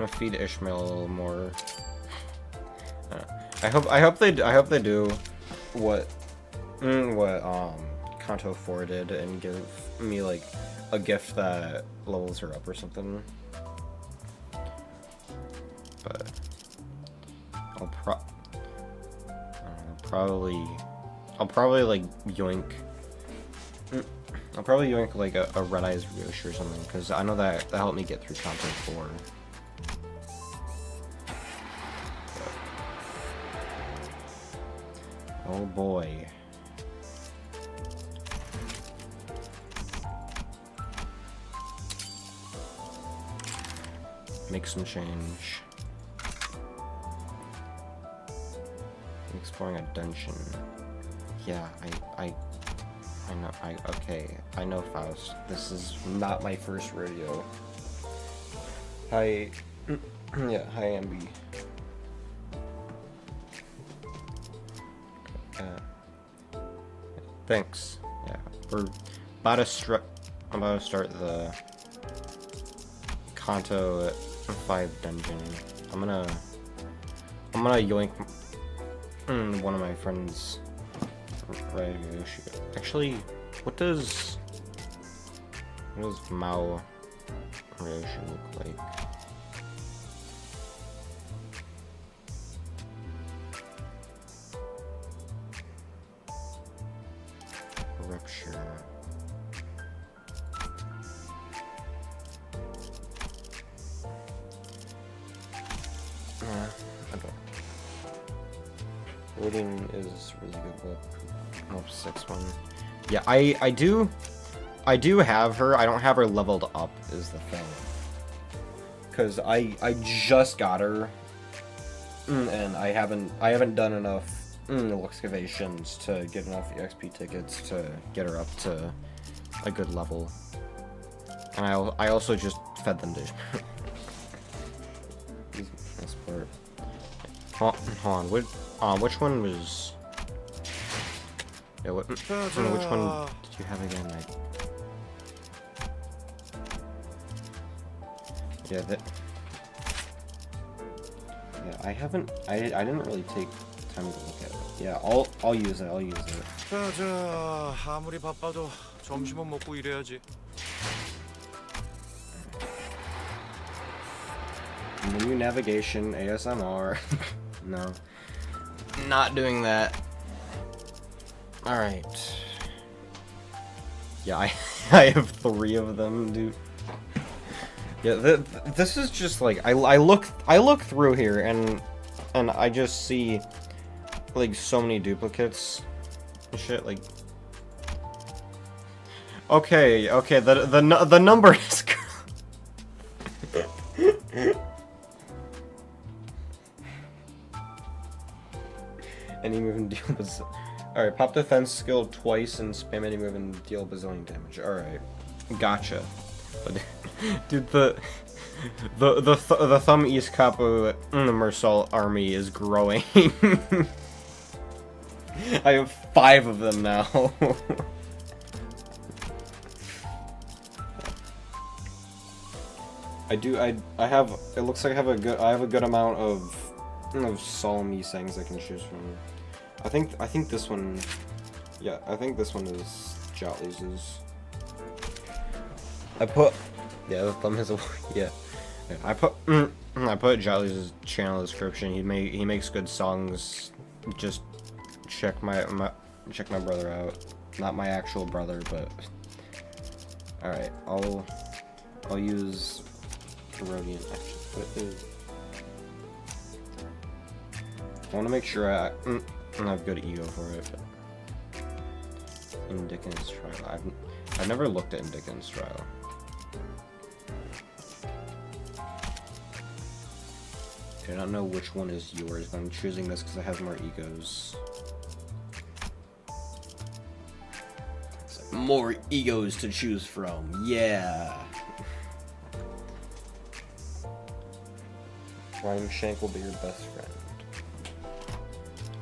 feed Ishmael a little more. I hope they do what Kanto 4 did and give me like a gift that levels her up or something. But I'll probably like yoink. I'll probably yoink like a Red Eyes Ryoshi or something, because I know that helped me get through Kanto 4. Oh boy. Make some change. Exploring a dungeon. Yeah, I know, okay, I know Faust. This is not my first rodeo. Hi, yeah, hi Ambi. Thanks. Yeah, we're about to I'm about to start the Kanto 5 dungeon. I'm gonna yoink one of my friends. Right. Actually, what does Mao Ryoshi look like? Rupture. I don't. Reading is really good book. Oh, 6-1. Yeah, I do have her. I don't have her leveled up is the thing. Cause I just got her, and I haven't done enough excavations to get enough EXP tickets to get her up to a good level. And I also just fed them to. This part. Hold on. Which one was? Yeah, which one did you have again? Yeah, I haven't. I didn't really take time to look at it. Yeah, I'll use it. I'll use it. 자, 아무리 바빠도 점심은 먹고 일해야지. Menu navigation ASMR. No, not doing that. All right. Yeah, I have 3 of them, dude. Yeah, this is just like I look through here and I just see like so many duplicates and shit. Like, okay, the number is. Any move and deal Alright, pop defense skill twice and spam any move and deal bazillion damage. Alright. Gotcha. But, dude, the Thumb East Kapu Mersal army is growing. I have 5 of them now. I have, it looks like I have a good amount of solemn Isangs I can choose from. I think this one, yeah, I think this one is Jotly's. I put, yeah, the thumb is a, yeah. I put Jolly's channel description. He makes good songs. Just check my brother out. Not my actual brother, but all right. I'll use Herodian. Actually, what is? I want to make sure I have good ego for it. Indican's trial. I've never looked at Indican's trial. I don't know which one is yours, but I'm choosing this because I have more egos. More egos to choose from, yeah! Rhyme Shank will be your best friend.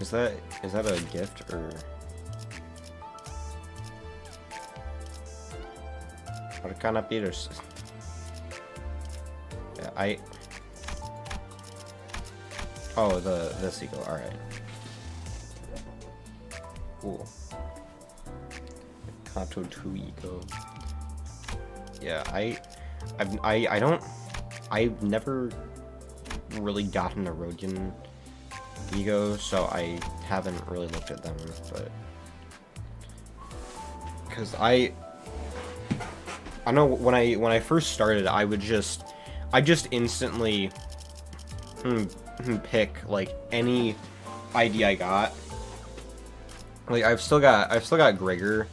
Is that a gift, or... Arcana Peters. Yeah, oh, this ego, alright. Cool. Kanto 2 ego. Yeah, I've never really gotten a Rodian ego, so I haven't really looked at them, but... Because I know when I first started, I just instantly pick like any ID I got. Like I've still got Gregor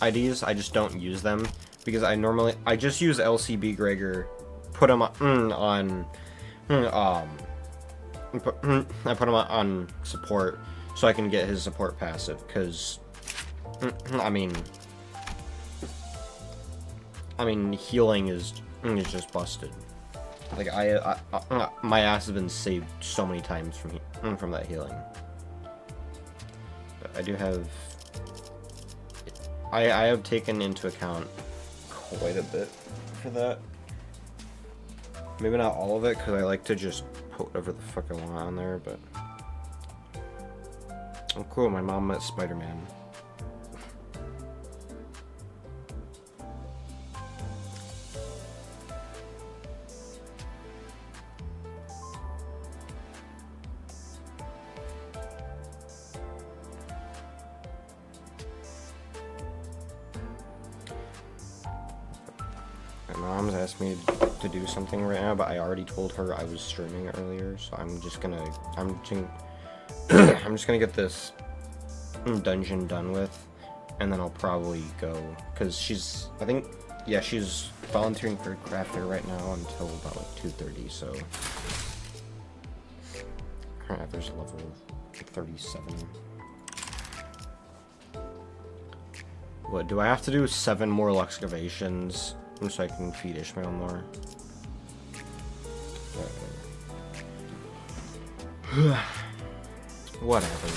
IDs. I just don't use them because I just use LCB Gregor, put him on I put him on support so I can get his support passive, because I mean healing is just busted. Like my ass has been saved so many times from that healing. But I do have I have taken into account quite a bit for that. Maybe not all of it, because I like to just put whatever the fuck I want on there, but... Oh cool, my mom met Spider-Man. My mom's asked me to do something right now, but I already told her I was streaming earlier, so I'm just gonna get this dungeon done with, and then I'll probably go, because she's volunteering for a crafter right now until about like 2:30, so crafter's level 37. What, do I have to do 7 more excavations so I can feed Ishmael more? Whatever.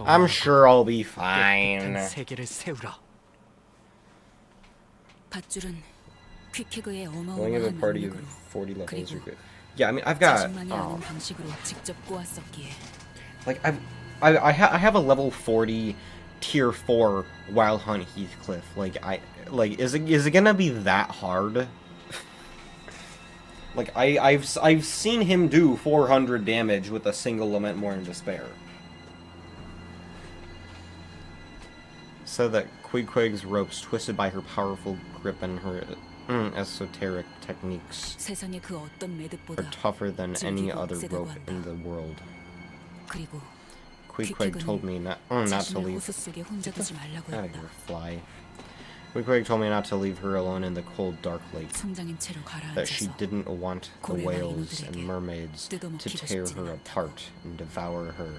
I'm sure I'll be fine. 밧줄은 퀵해그의 Going 어마어마한 to a party of 능력으로 40 levels are 그리고 good. Yeah, I mean I've got 자신만이 아는 방식으로 직접 꼬았었기에 like I have a level 40 tier 4 Wild Hunt Heathcliff. Is it gonna be that hard? Like I've seen him do 400 damage with a single Lament Mourn Despair. So that Quig's ropes, twisted by her powerful grip and her esoteric techniques, 세상의 그 어떤 are 매듭보다 tougher than any 질기고 other 세다고 rope 한다. in the world. 그리고 Quig told me not to 자신을 leave. 호수 속에 혼자 두지 말라고 Out of 했다. here, fly. Quig told me not to leave her alone in the cold, dark lake. 성장인 채로 That she 가라앉아서 didn't want the 고래와 whales and 인어들에게 mermaids to 뜯어먹히고 tear 싶지는 her 않다고. apart and devour her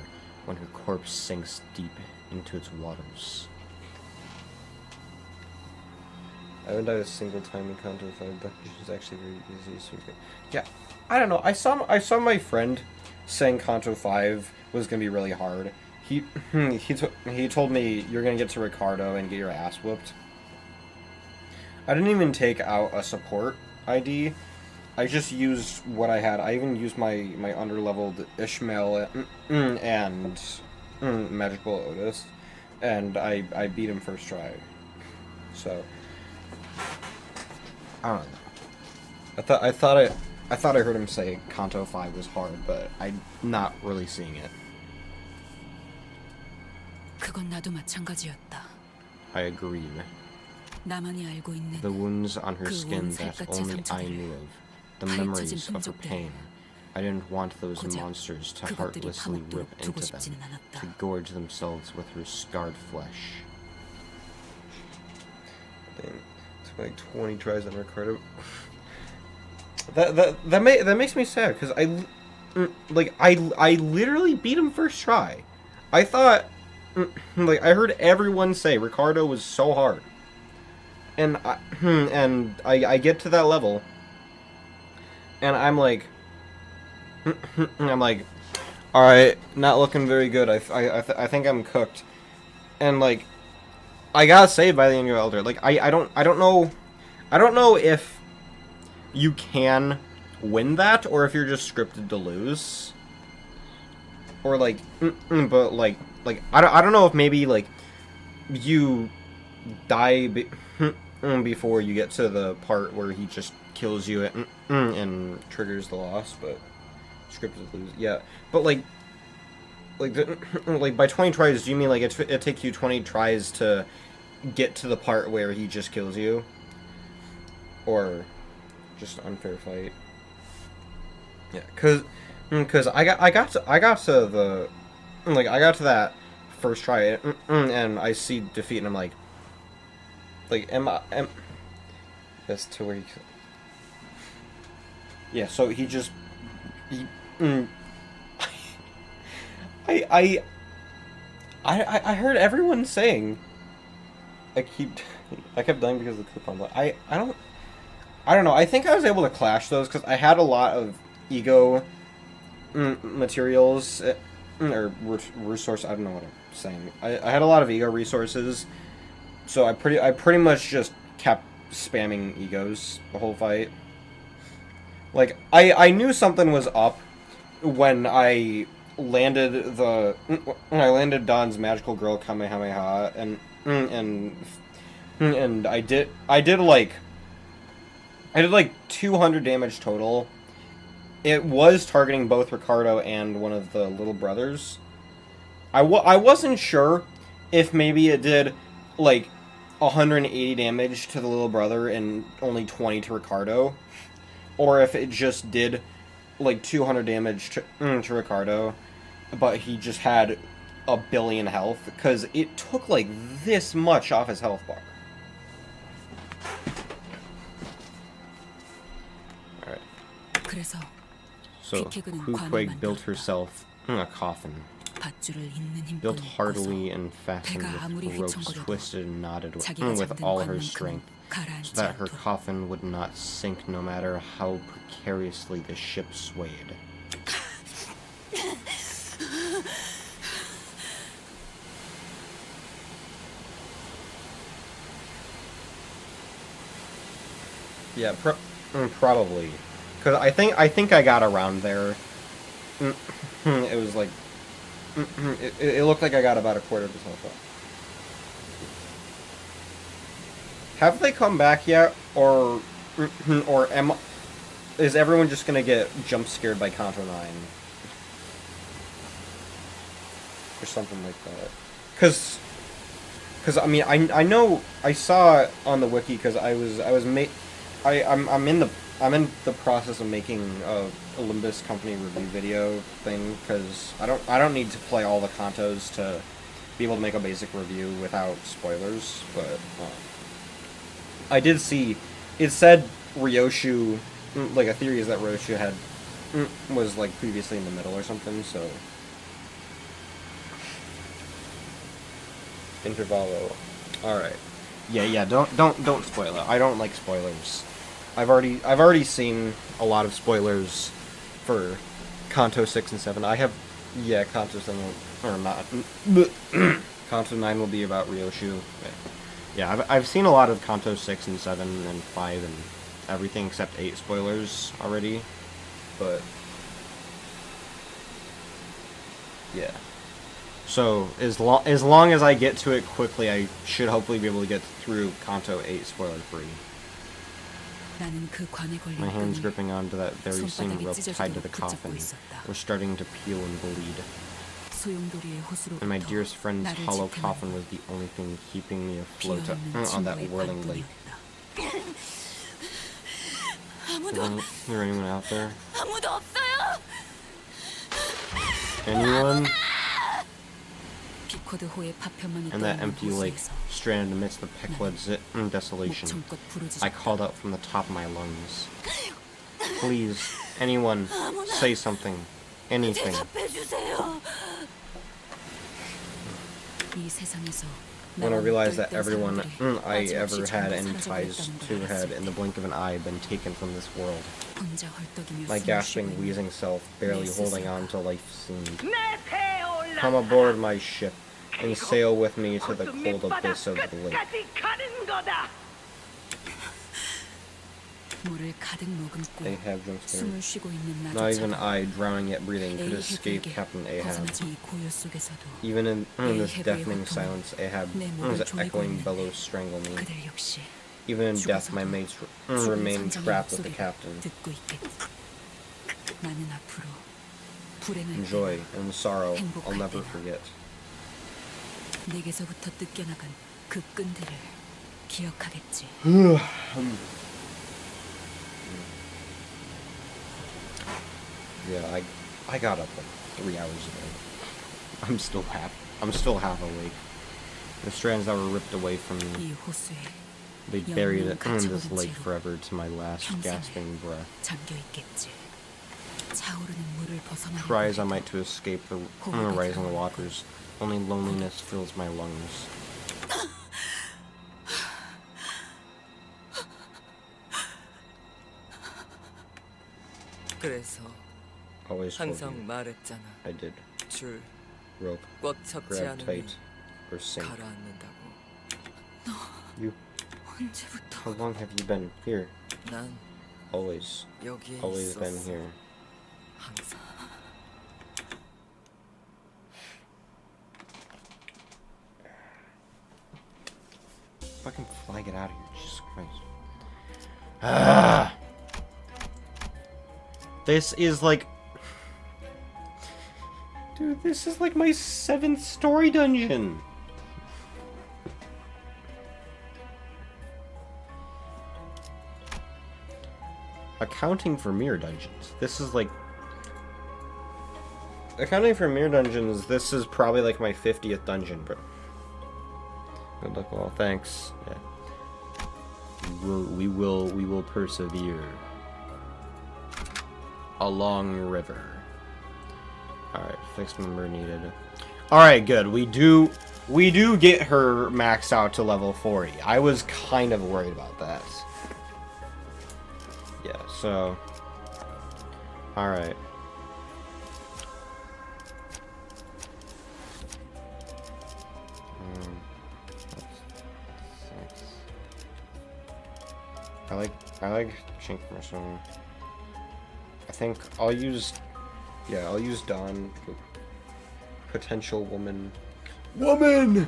when her corpse sinks deep into its waters. I haven't died a single time in CANTO 5, but she's actually very easy, so good. Yeah, I don't know. I saw my friend saying CANTO 5 was gonna be really hard. He told me you're gonna get to Ricardo and get your ass whooped. I didn't even take out a support ID. I just used what I had. I even used my underleveled Ishmael and Magical Otis, and I beat him first try. So I don't know. I thought I heard him say Kanto 5 was hard, but I'm not really seeing it. 그건 나도 마찬가지였다. I agreed. 나만이 알고 있는 The wounds on her 그 skin 온 that 살갗의 only I 상처들을, knew of. The 파헤쳐진 memories of her 흔적들을 pain. I didn't want those 고작 monsters to 그것들이 heartlessly rip 파묻도록 두고 into them, 싶지는 않았다. to gorge themselves with her scarred flesh. Dang, took like 20 tries on Ricardo. That makes me sad because I literally beat him first try. I thought like I heard everyone say Ricardo was so hard, and I get to that level, and I'm like, all right, not looking very good. I think I'm cooked, and like, I got saved by the Angel Elder. Like I don't know if you can win that or if you're just scripted to lose, or like, but like I don't know if maybe like you die before you get to the part where he just kills you and triggers the loss, but scripted to lose, yeah. But like by 20 tries, do you mean like it takes you 20 tries to get to the part where he just kills you, or just an unfair fight? Yeah, cause I got to the I got to that first try and I see defeat and I'm like am that's to where he, yeah, so he just I heard everyone saying I kept dying because of the coupon, but I don't know. I think I was able to clash those because I had a lot of ego materials or resource. I don't know what I'm saying. I had a lot of ego resources, so I pretty much just kept spamming egos the whole fight. Like I knew something was up when I landed Don's magical girl Kamehameha and I did like 200 damage total. It was targeting both Ricardo and one of the little brothers. I wasn't sure if maybe it did like 180 damage to the little brother and only 20 to Ricardo, or if it just did like 200 damage to Ricardo, but he just had a billion health, because it took like this much off his health bar. Alright. 그래서 So, Queequeg built herself a coffin, 밧줄을 잇는 built 힘껏 heartily and fastened 배가 아무리 with ropes 휘청거려도 twisted and knotted 자기가 with 잠든 all her 관만큼은 strength, so 가라앉지 that her 않도록. coffin would not sink no matter how precariously the ship swayed. Yeah, probably, because I think I got around there. It was like it looked like I got about a quarter of his health up. Have they come back yet, or is everyone just gonna get jump scared by Canto 9 or something like that? Because I mean I know I saw on the wiki, because I'm in the process of making a Limbus company review video thing, because I don't need to play all the Kantos to be able to make a basic review without spoilers, but I did see it said Ryoshu, like a theory is that Ryoshu was like previously in the middle or something, so Intervallo. Alright. Yeah, don't spoil it. I don't like spoilers. I've already seen a lot of spoilers for Kanto 6 and 7. Kanto 7 or not. Kanto 9 will be about Ryoshu. Yeah, I've seen a lot of Kanto 6 and 7 and 5 and everything except 8 spoilers already. But yeah. So as long as I get to it quickly, I should hopefully be able to get through Kanto 8 spoiler free. 나는 그 관에 걸린 My hands 끈이 gripping onto that very same 손바닥이 rope tied to the 찢어지도록 붙잡고 coffin 있었다. were starting to peel and bleed. 소용돌이의 And my 호수로부터 dearest friend's 나를 hollow 지키는 coffin was the only thing keeping me afloat 비어있는 on that 친구의 whirling lake. 발뿐이었다. Is there anyone out there? 아무도 없어요. Anyone? 비코드호의 파편만 In 있던 that empty lake, 호수에서 stranded amidst the Pequod desolation, 목청껏 I 부르짖었다. called out from the top of my lungs. Please, anyone, say something. Anything. 대답해주세요. 이 세상에서 When I 나와 realized that 묻어있던 everyone 사람들이 I 빠짐없이 ever had 전부 any ties 사라져버렸다는 to 걸 had, 알았을 in the 때 blink of an eye, been taken from this world. 혼자 헐떡이며 My 숨을 gasping, 쉬고 있는 wheezing self, barely 내 holding 스스로가 on to life seemed. Come aboard my ship and sail with me to the cold abyss of the lake. 물을 가득 머금고 They have drinks there. 숨을 쉬고 있는 Not even 나조차도 I, drowning yet breathing, could escape 에이헤브에게 Captain Ahab. 벗어나지 이 고요 속에서도 Even in this 에이헤브의 deafening 고통은 silence, Ahab, 내 목을 his 조이고 echoing 있는 bellows strangle me. 그들 역시 Even in death, my 죽어서도 mates 죽은 remain 선장의 trapped with the 목소리를 captain. 듣고 있겠지. 나는 앞으로 불행할 In joy 때나 and sorrow, 행복할 I'll never 때나 forget. 내게서부터 뜯겨나간 그 끈들을 기억하겠지. Yeah, I got up like 3 hours ago. I'm still half awake. The strands that were ripped away from me, 이 호수에 they buried it in this 갇혀버린 lake 채로 forever to my last 평생을 gasping breath. 잠겨 있겠지. 차오르는 물을 벗어나려고 Try as I 해도 might to escape the rising waters, only loneliness fills my lungs. 그래서 Always told 항상 you. 말했잖아. I did. 줄 Rope, 꽉 잡지 grab 않으면 tight, or sink. 가라앉는다고. You, 언제부터 how long have you been here? 난 Always, 여기에 always 있었어. been here. 항상. Fucking flag it out of here, Jesus Christ. Ah! This is like... Dude, this is like my 7th story dungeon! Accounting for mirror dungeons. This is like... Accounting for mirror dungeons, this is probably like my 50th dungeon, but... Good luck, all. Thanks. Yeah. We will persevere. A long river. Alright, fixed member needed. Alright, good. We do get her maxed out to level 40. I was kind of worried about that. Yeah, so... Alright. I like Chink Merson. I think I'll use Dawn. Potential woman. Yeah.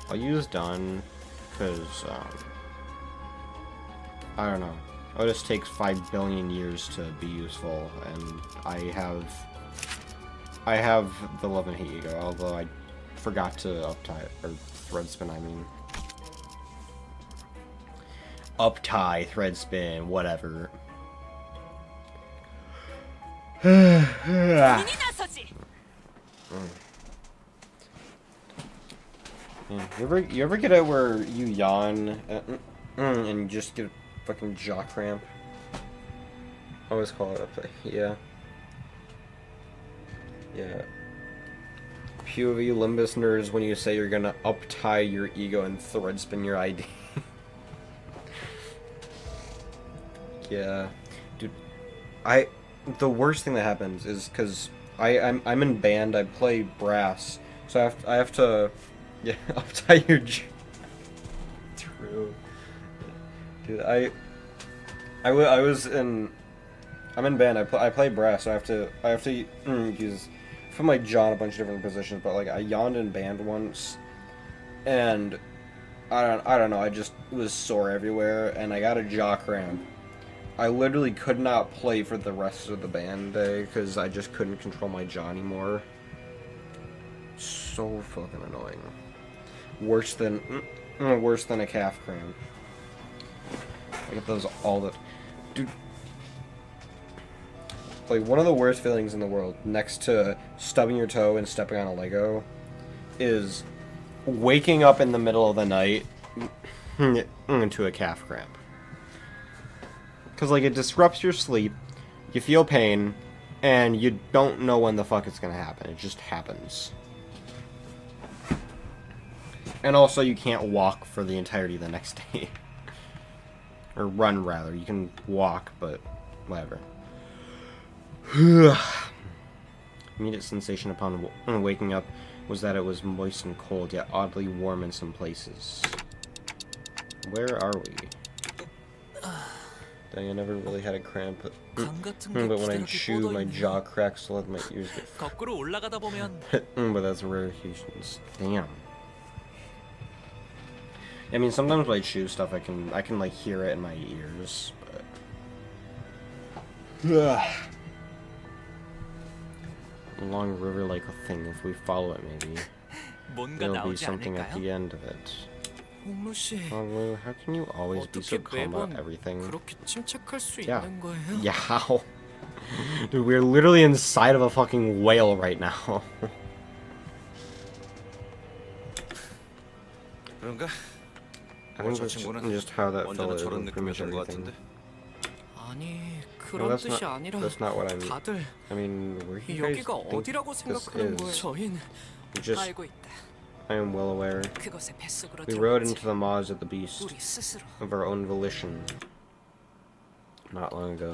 I'll use Dawn because I don't know. Otis takes 5 billion years to be useful, and I have the Love and Hate ego, although I forgot to up-tie or thread spin, I mean. Up-tie, thread spin, whatever. Yeah, you ever get it where you yawn and you just get a fucking jaw cramp? I always call it up. Yeah. Yeah. POV Limbus nerds when you say you're gonna up-tie your ego and thread spin your ID. Yeah. Dude, the worst thing that happens is because I'm in band, I play brass, so I have to yeah, up-tie your True. Dude, I was in I'm in band. I play brass, so I have to use put my jaw in a bunch of different positions. But like I yawned in band once, and I don't know. I just was sore everywhere, and I got a jaw cramp. I literally could not play for the rest of the band day because I just couldn't control my jaw anymore. So fucking annoying. Worse than a calf cramp. I get those all the... Dude. Like, one of the worst feelings in the world, next to stubbing your toe and stepping on a Lego, is waking up in the middle of the night into a calf cramp. Because, like, it disrupts your sleep, you feel pain, and you don't know when the fuck it's gonna happen. It just happens. And also, you can't walk for the entirety of the next day. Or run, rather. You can walk, but whatever. Immediate sensation upon waking up was that it was moist and cold, yet oddly warm in some places. Where are we? Dang, I never really had a cramp. But when I chew, my jaw cracks so that my ears get... But that's rare occasions. Damn. I mean, sometimes when I chew stuff, I can like hear it in my ears, but a long river-like thing. If we follow it, maybe there'll be something at the end of it. Oh, how can you always be so calm about everything? Yeah. Yeah, how? Dude, we're literally inside of a fucking whale right now. I think that's just how that fella is with pretty much everything. No, that's not what I mean. I mean, where do you guys think this is? Just, I am well aware. We rode into the maws of the beast of our own volition not long ago,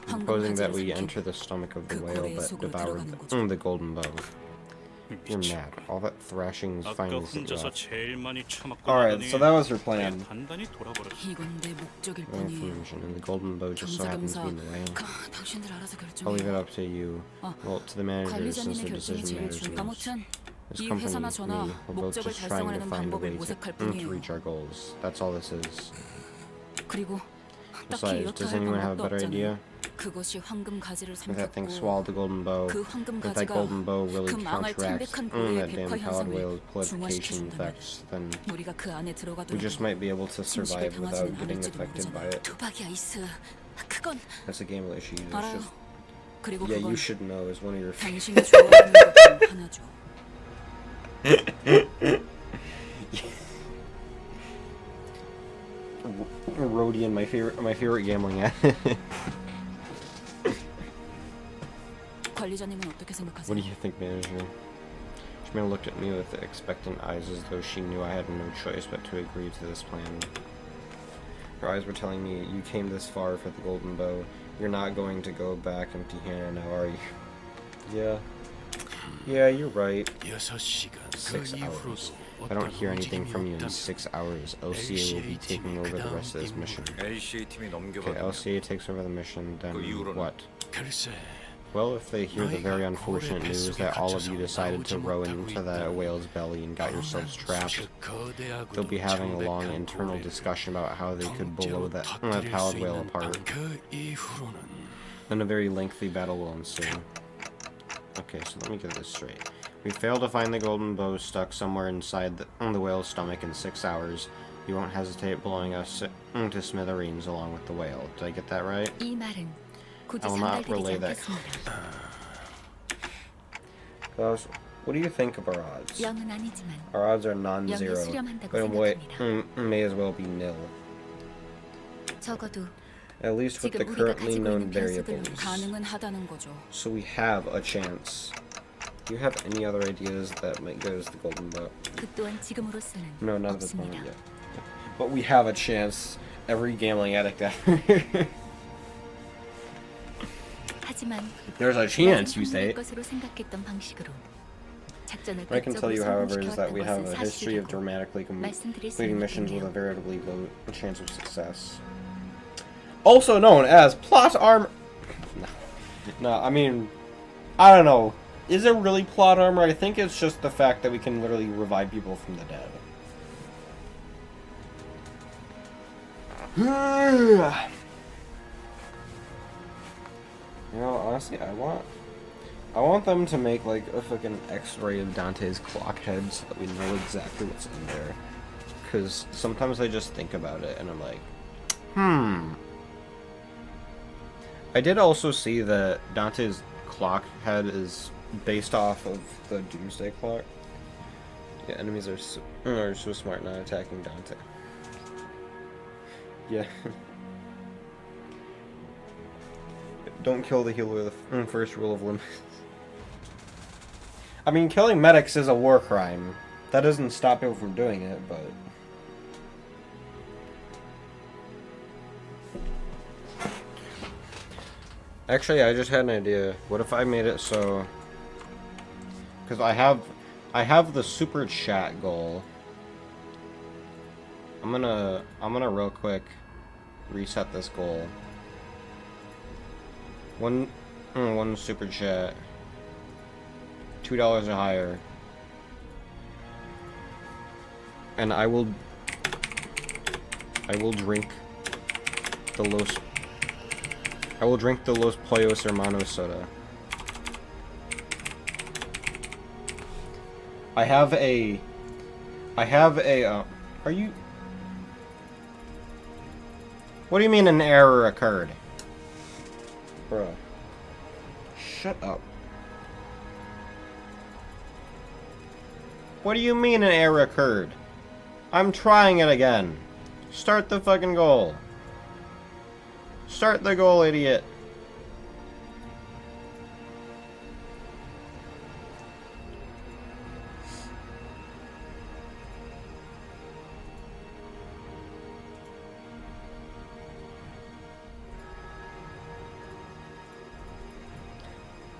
proposing that we enter the stomach of the whale that devoured the golden bow. You're mad. All that thrashing is finally left. Alright, so that was her plan. Information, and the golden bow just so happens to be in the way. I'll leave it up to you. Well, to the managers, since their decision matters most. This company, me, we're both just trying to find a way to reach our goals. That's all this is. Besides, does anyone have a better idea? If that thing swallowed the golden bow, if that golden bow really counteracts that damn pallid whale's purification effects, then we just might be able to survive without getting affected by it. That's a gameplay issue. It's just... Yeah, you should know as one of your... Rodian, my favorite gambling app. What do you think, manager? She looked at me with expectant eyes as though she knew I had no choice but to agree to this plan. Her eyes were telling me, you came this far for the golden bow. You're not going to go back empty-handed now, are you? Yeah. Yeah, you're right. 6 hours. If I don't hear anything from you in 6 hours, LCA will be taking over the rest of this mission. Okay, LCA takes over the mission, then what? Well, if they hear the very unfortunate news that all of you decided to row into that whale's belly and got yourselves trapped, they'll be having a long internal discussion about how they could blow that pallid whale apart. Then a very lengthy battle will ensue. Okay, so let me get this straight. We failed to find the golden bow stuck somewhere inside the whale's stomach in 6 hours. You won't hesitate blowing us to smithereens along with the whale. Did I get that right? I will not relay that. Klaus, what do you think of our odds? Our odds are non-zero, but may as well be nil. At least with the currently known variables. So we have a chance. Do you have any other ideas that might go as the golden bow? No, not at this moment yet. But we have a chance. Every gambling addict ever. There's a chance, you say. What I can tell you, however, is that we have a history of dramatically completing missions with a veritably low chance of success. Also known as plot armor. No, I mean, I don't know. Is it really plot armor? I think it's just the fact that we can literally revive people from the dead. You know, honestly, I want them to make like a fucking X-ray of Dante's clock head so that we know exactly what's in there. Because sometimes I just think about it and I'm like, I did also see that Dante's clock head is based off of the Doomsday Clock. Yeah, enemies are so smart not attacking Dante. Yeah. Don't kill the healer, the first rule of Limbus. I mean, killing medics is a war crime. That doesn't stop people from doing it, but... Actually, I just had an idea. What if I made it so... Because I have the super chat goal. I'm gonna real quick reset this goal. One super chat. $2 or higher. And I will drink the Los Pollos Hermanos soda. I have a are you... What do you mean an error occurred? Bruh. Shut up. What do you mean an error occurred? I'm trying it again. Start the fucking goal. Start the goal, idiot.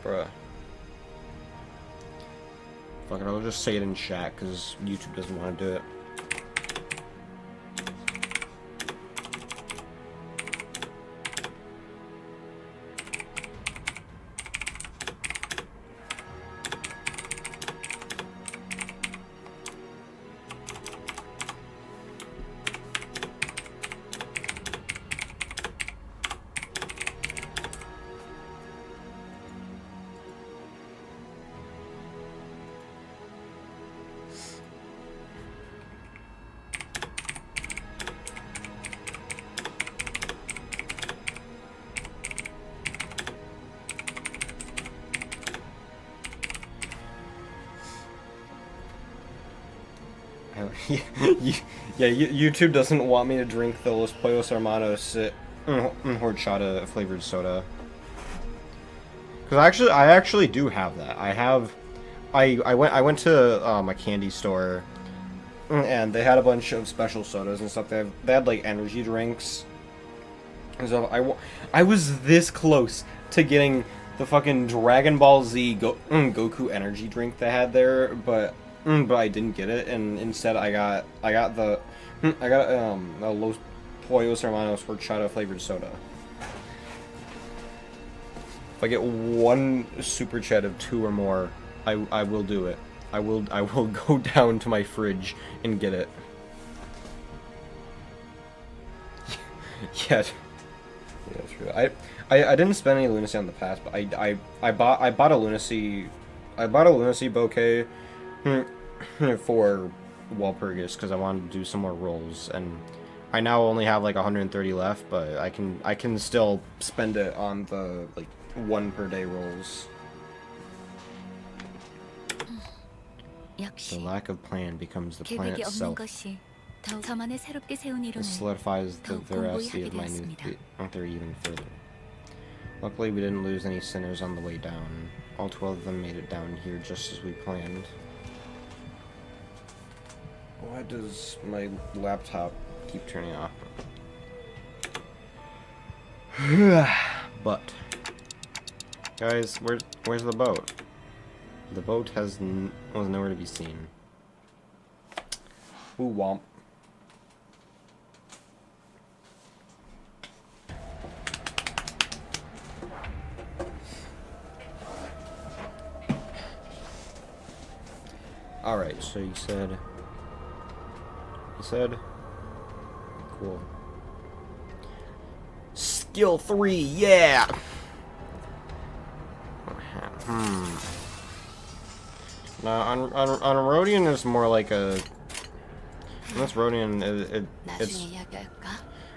Bruh. Fuck it, I'll just say it in chat, because YouTube doesn't want to do it. Yeah, YouTube doesn't want me to drink the Los Pollos Hermanos horchata flavored soda. Because I actually do have that. I went to a candy store, and they had a bunch of special sodas and stuff. They had like energy drinks. And so I was this close to getting the fucking Dragon Ball Z Goku energy drink they had there, but I didn't get it, and instead I got a Los Pollos Hermanos horchata flavored soda. If I get one super chat of 2 or more, I will do it. I will go down to my fridge and get it. Yeah, true. I didn't spend any lunacy on the pass, but I bought a lunacy bouquet for Walpurgis because I wanted to do some more rolls, and I now only have like 130 left, but I can still spend it on the like 1 per day rolls. The lack of plan becomes the plan 계획이 없는 itself. 것이 더욱 저만의 새롭게 세운 It 이론을 solidifies the 더욱 veracity 공고히 of 하게 my new 되었습니다. theory even further. Luckily, we didn't lose any sinners on the way down. All 12 of them made it down here just as we planned. Why does my laptop keep turning off? But guys, where's the boat? The boat was nowhere to be seen. Ooh, womp. Alright, so you said... Cool. Skill 3, yeah! Now, on Rodian, it's more like a... This Rodian,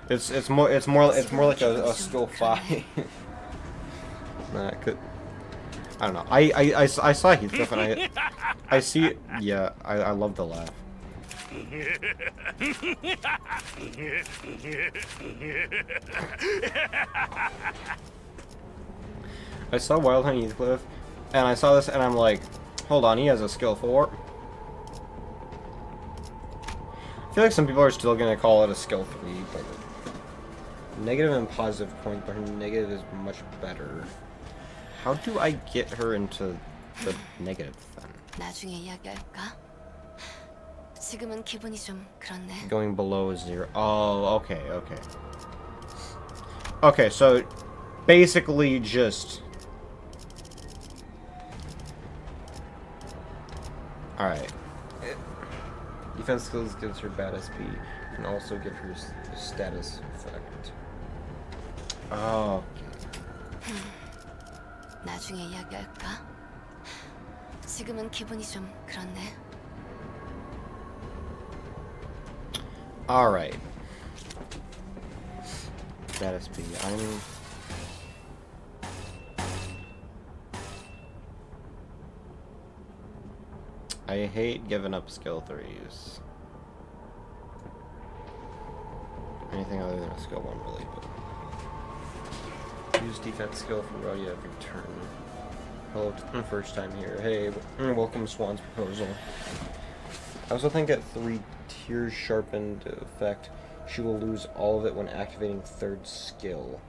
it's more like a skill 5. Nah, I don't know. I saw Heathcliff and I see. Yeah, I love the laugh. I saw Wild Hunt Heathcliff, and I saw this, and I'm like, hold on, he has a skill 4. I feel like some people are still gonna call it a skill 3, but negative and positive point, but her negative is much better. How do I get her into the negative then? 나중에 이야기할까? 지금은 기분이 좀 그렇네. Going below is 0. Oh, okay, okay. Okay, so basically just... Alright. Defense skills gives her bad SP. Can also give her status effect. Oh. 나중에 이야기할까? 지금은 기분이 좀 그렇네. Alright. Status B. I hate giving up skill 3s. Anything other than a skill 1 really, but use defense skill for Rodia every turn. Hello, first time here. Hey, welcome Swan's proposal. I also think at 3 tiers sharpened effect, she will lose all of it when activating 3rd skill.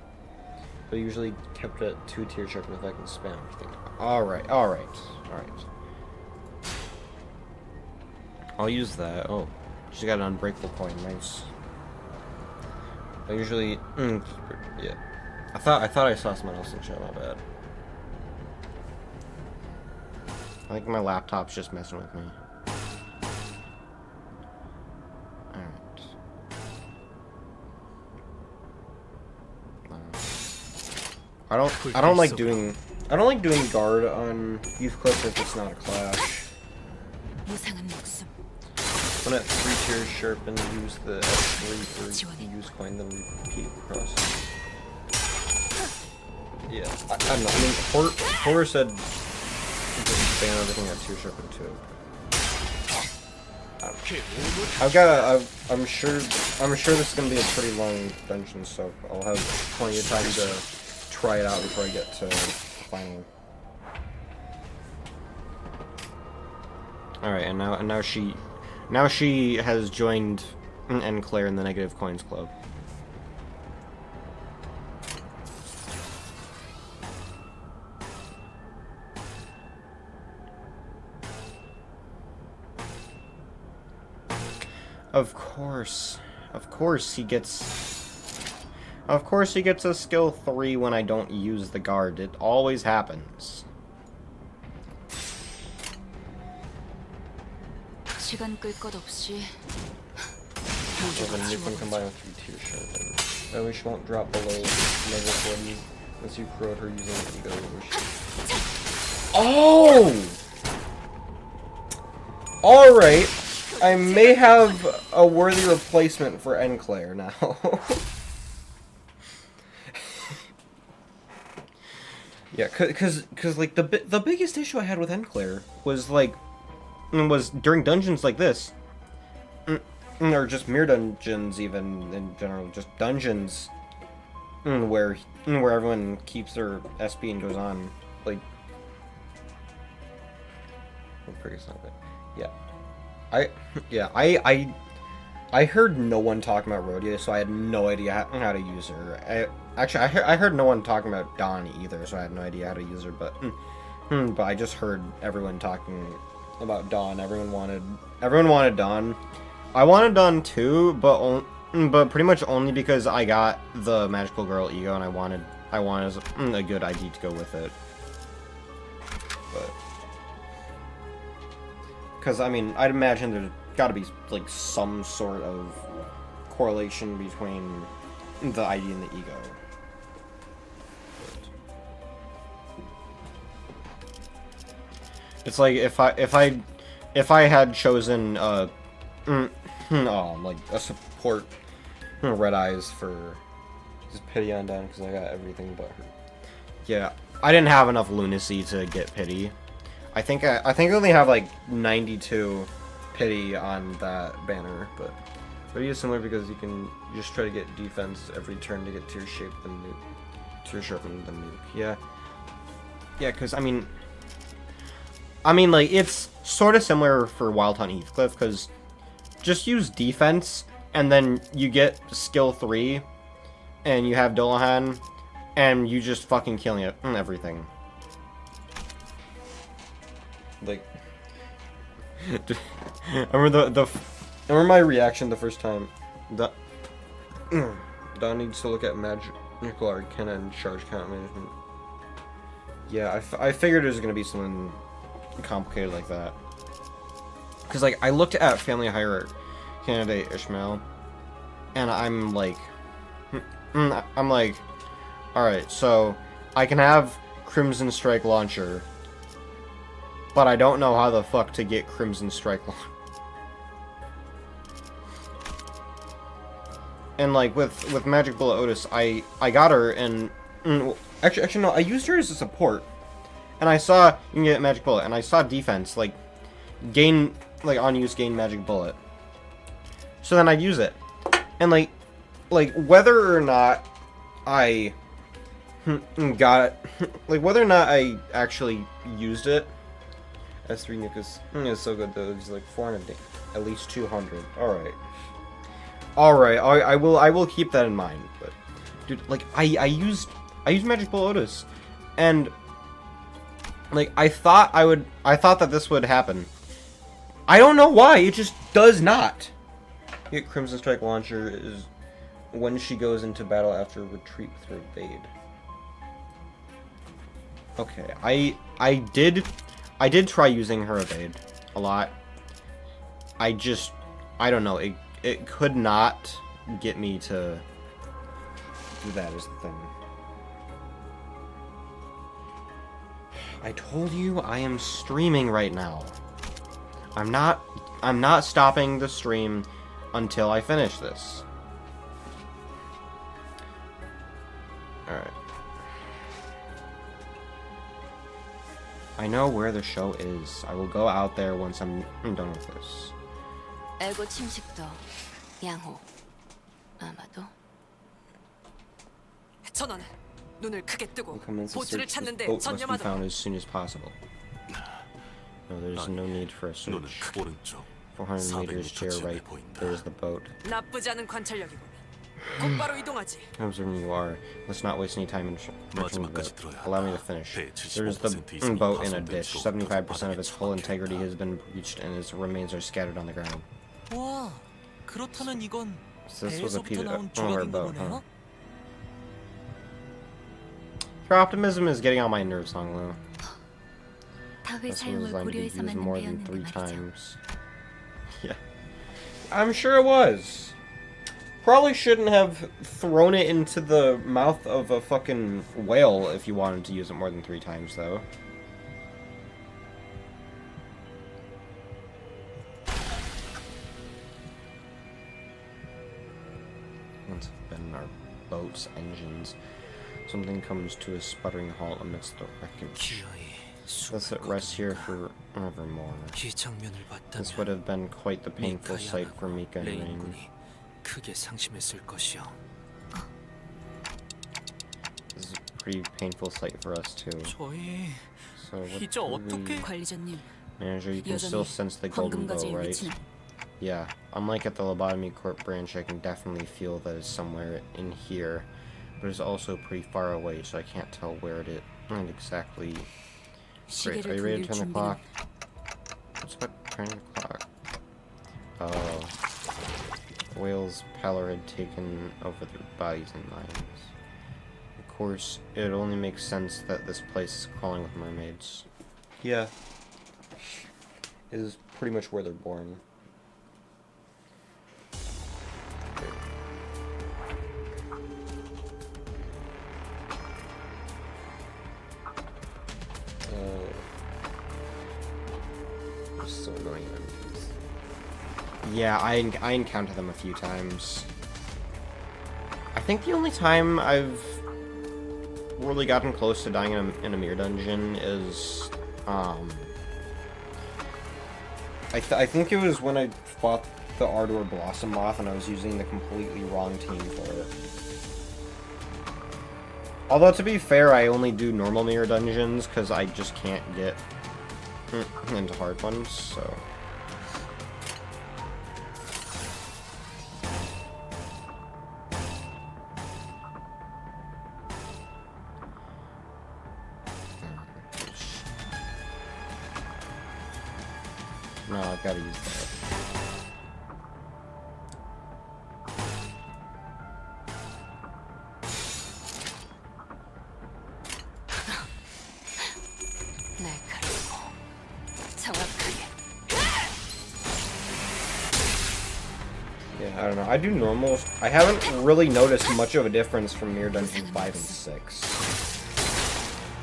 But usually kept at 2 tiers sharpened effect and spam everything. Alright, alright, alright. I'll use that. Oh, she's got an unbreakable point. Nice. I usually keep her. Yeah. I thought I saw someone else in chat. My bad. I think my laptop's just messing with me. Alright. I don't like doing guard on Heathcliff if it's not a clash. 무상한 목숨. When at 3 tiers sharpen, use the F3 for use coin, then repeat across. Yeah, I don't know. I mean, Horror said just ban everything at tier sharpen too. I'm sure this is gonna be a pretty long dungeon, so I'll have plenty of time to try it out before I get to the final. All right, and now she has joined Claire in the Negative Coins Club. Of course he gets a skill 3 when I don't use the guard. It always happens. 시간 끌 것 없이 Then you can combine with 3 tier sharpen. That way she won't drop below level 40 unless you corrode her using ego. Oh! Alright. I may have a worthy replacement for Enclair now. Yeah, cause like the biggest issue I had with Enclair was during dungeons like this, or just mere dungeons even in general, just dungeons where everyone keeps their SP and goes on, like. Oh, pretty good. Yeah. I heard no one talking about Rhodia, so I had no idea how to use her. I heard no one talking about Dawn either, so I had no idea how to use her. But I just heard everyone talking about Dawn. Everyone wanted Dawn. I wanted Dawn too, but pretty much only because I got the Magical Girl ego, and I wanted a good ID to go with it. But Because, I mean, I'd imagine there's gotta be, like, some sort of correlation between the ID and the ego. It's like if I had chosen like a support Red Eyes for just pity on down because I got everything but her. Yeah, I didn't have enough lunacy to get pity. I think I only have like 92 pity on that banner, but it is similar because you can just try to get defense every turn to get tier shape the nuke, tier sharpen the nuke. Yeah, because I mean, like, it's sort of similar for Wild Hunt Heathcliff, because just use defense, and then you get skill 3, and you have Dullahan, and you just fucking killing it and everything. Like, I remember I remember my reaction the first time. Don needs to look at magical arcana and charge count management. Yeah, I figured it was gonna be something complicated like that, because like I looked at family hierarchy candidate Ishmael, and I'm like, all right, so I can have Crimson Strike launcher, but I don't know how the fuck to get Crimson Strike launcher. And like with Magic Bullet Otis, I got her, and actually no, I used her as a support. And I saw you can get Magic Bullet, and I saw defense, like, gain, like, on use, gain Magic Bullet. So then I'd use it. And, like, whether or not I got it, like, whether or not I actually used it, S3 nuke is so good, though. It's like 400, at least 200. Alright, I will keep that in mind. But, dude, like, I used Magic Bullet Otis, and like, I thought that this would happen. I don't know why, it just does not. Get Crimson Strike launcher is when she goes into battle after retreat with her evade. Okay, I did try using her evade a lot. I don't know, it could not get me to do that is the thing. I told you I am streaming right now. I'm not stopping the stream until I finish this. Alright. I know where the show is. I will go out there once I'm done with this. 알고 침식도 양호. 아마도. 전원, 눈을 크게 뜨고 We'll commence the 보트를 search. This 찾는데 boat must be 전념하도록. found as soon as possible. No, there's no need for a 눈은 search. 오른쪽 400 meters to your right, there's the boat. 나쁘지 않은 관찰력이군. 곧바로 이동하지. Observing you are. Let's not waste any time in searching the boat. Allow me to finish. There's the boat in a ditch. 75% of its hull integrity has been breached, and its remains are scattered on the ground. 와, 그렇다면 이건 So this was a piece 배에서부터 of 나온 our 조각인가 boat, huh? 보네요. Your optimism is getting on my nerves, Honglu. 다회 This was 사용을 designed to be 고려해서만 used more than 배웠는데 3 말이죠. times. Yeah. I'm sure it was. Probably shouldn't have thrown it into the mouth of a fucking whale if you wanted to use it more than 3 times, though. Once been our boat's engines, something comes to a sputtering halt amidst the wreckage. 기어이 Let's it rest here forevermore. 이 장면을 This would 봤다면 have been quite the painful sight for Mika and Rain. 레인군이 크게 상심했을 것이요. This is a pretty painful sight for us too. 저희 So what 이제 do we... 어떻게 관리자님, Manager, you can still sense the golden bow, 황금가지의 right? 위치는 Yeah, unlike at the Lobotomy Corp branch, I can definitely feel that it's somewhere in here, but it's also pretty far away, so I can't tell where it is exactly. Great, are you 시계를 ready 돌릴 to turn the 준비는 clock? What's about turning the clock? Oh. Whale's pallor had taken over their bodies and minds. Of course, it only makes sense that this place is crawling with mermaids. Yeah. It is pretty much where they're born. So annoying. Yeah, I encountered them a few times. I think the only time I've really gotten close to dying in a mirror dungeon is, I think it was when I fought the Ardor Blossom Moth and I was using the completely wrong team for it. Although, to be fair, I only do normal mirror dungeons because I just can't get into hard ones, so... No, I've got to use that. Yeah, I don't know. I do normals. I haven't really noticed much of a difference from Mirror Dungeon 5 and 6.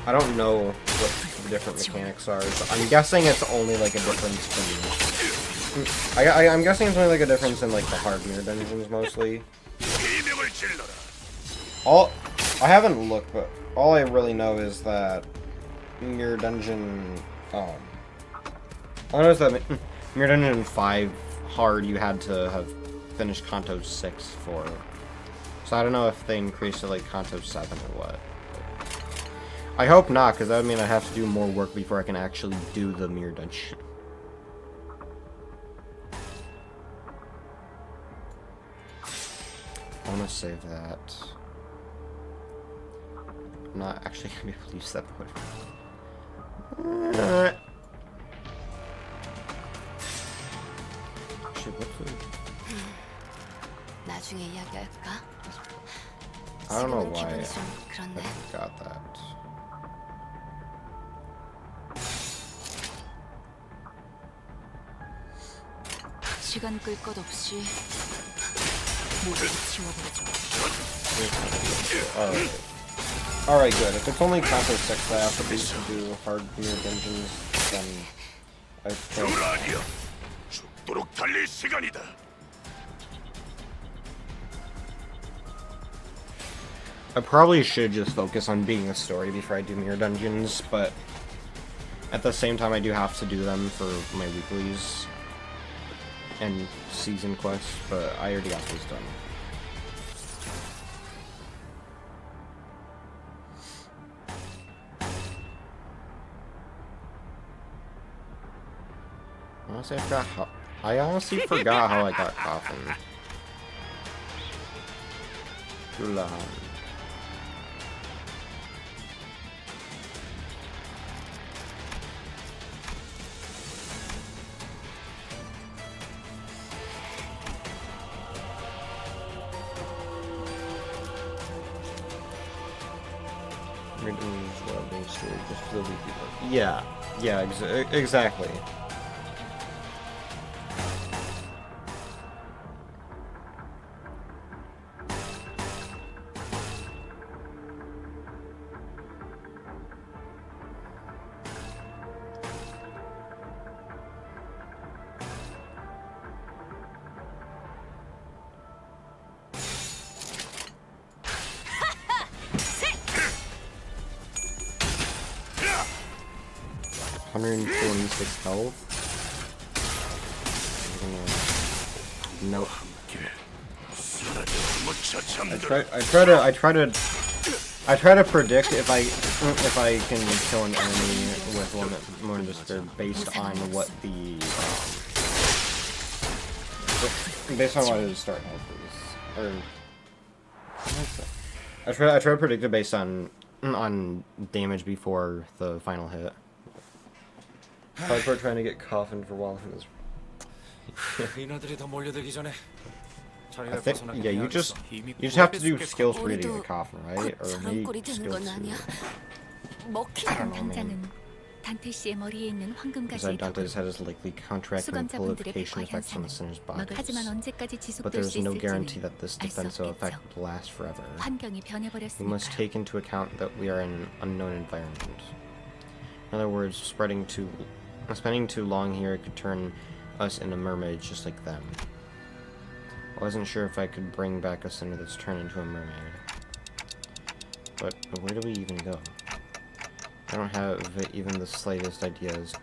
I don't know what the different mechanics are. So I'm guessing it's only like a difference from... I'm guessing it's only like a difference in like the hard Mirror Dungeons mostly. I haven't looked, but all I really know is that Mirror Dungeon... I know is that Mirror Dungeon 5 hard you had to have finished Kanto 6 for. So I don't know if they increased to like Kanto 7 or what. I hope not, because that would mean I have to do more work before I can actually do the Mirror Dungeon. I want to save that. I'm not actually going to be able to use that mode. Shit, what's the... I don't know why I forgot that. 시간 끌 것 없이 모두를 지워버리죠. Alright, good. If it's only Kanto 6 that I have to do hard mirror dungeons, then I feel... 죽도록 달릴 시간이다. I probably should just focus on beating the story before I do mirror dungeons, but at the same time I do have to do them for my weeklies and season quests, but I already got those done. I honestly forgot how I got Coffin. Ulan. Just for the weekly work. Yeah, exactly. Health. Nope. I try to predict if I can kill an enemy with one despair based on what the based on what his start health is. I try to predict it based on damage before the final hit. Probably for trying to get Coffin for while he was. I think, yeah, you just have to do skills 3 to get Coffin, right? Or maybe skills 2. I don't know, man. 단테 씨의 머리에 있는 Because 황금가시의 that Dante's 덕으로 head is likely counteracting the 수감자분들의 purification 백화 effects on the 현상은 sinner's 하지만 bodies. 언제까지 But 지속될 there is 수 no 있을지는 guarantee that this 알 수 defensive effect 없겠죠. will last forever. 환경이 We must 변해버렸으니까요. take into account that we are in an unknown environment. In other words, spending too long here could turn us into mermaids just like them. I wasn't sure if I could bring back a sinner that's turned into a mermaid. But where do we even go? I don't have even the slightest ideas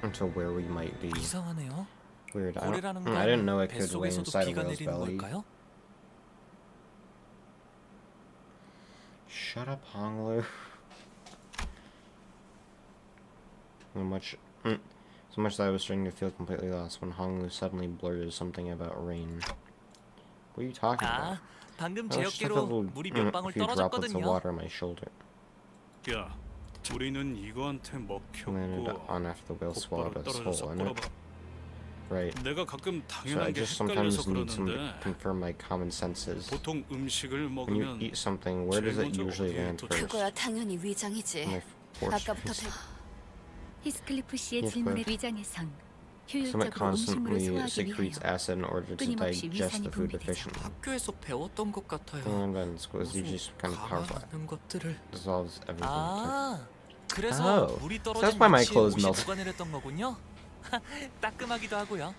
into where we might be. 이상하네요. Weird. 고래라는 건 I didn't know I could wait 뱃속에서도 inside a 비가 whale's 내리는 belly. 걸까요? Shut up, Honglu. So much that I was starting to feel completely lost when Honglu suddenly blurted something about rain. What are you talking about? 아, 방금 I 제 was just a 어깨로 little, 물이 몇 방울 few droplets of 떨어졌거든요. water on my shoulder. 야, 우리는 이거한테 Landed 먹혔고 on after the whale swallowed 곧바로 a 떨어져서 hole in it. 꼬라봐. Right. 내가 가끔 So I 당연한 게 just 헷갈려서 sometimes need some to 그러는데 confirm my common senses. 보통 음식을 When you 먹으면 eat something, where does it 제일 먼저 usually 어디에 land first? 그거야 당연히 위장이지. My force 아까부터 face. 히스클리프 씨의 Heathcliff. 질문에 위장에선 Stomach 효율적으로 음식물을 constantly 소화하기 secretes 위하여 acid in order to 끊임없이 digest the 위산이 food 분비되죠. efficiently. 학교에서 배웠던 것 같아요. And school is usually 무슨 kind of powerful. 감아하는 것들을. Dissolves everything. 아, 그래서 Oh, 물이 so 떨어진 that's why my 위치에 clothes 옷이 melted. 녹아내렸던 거군요. 따끔하기도 하고요.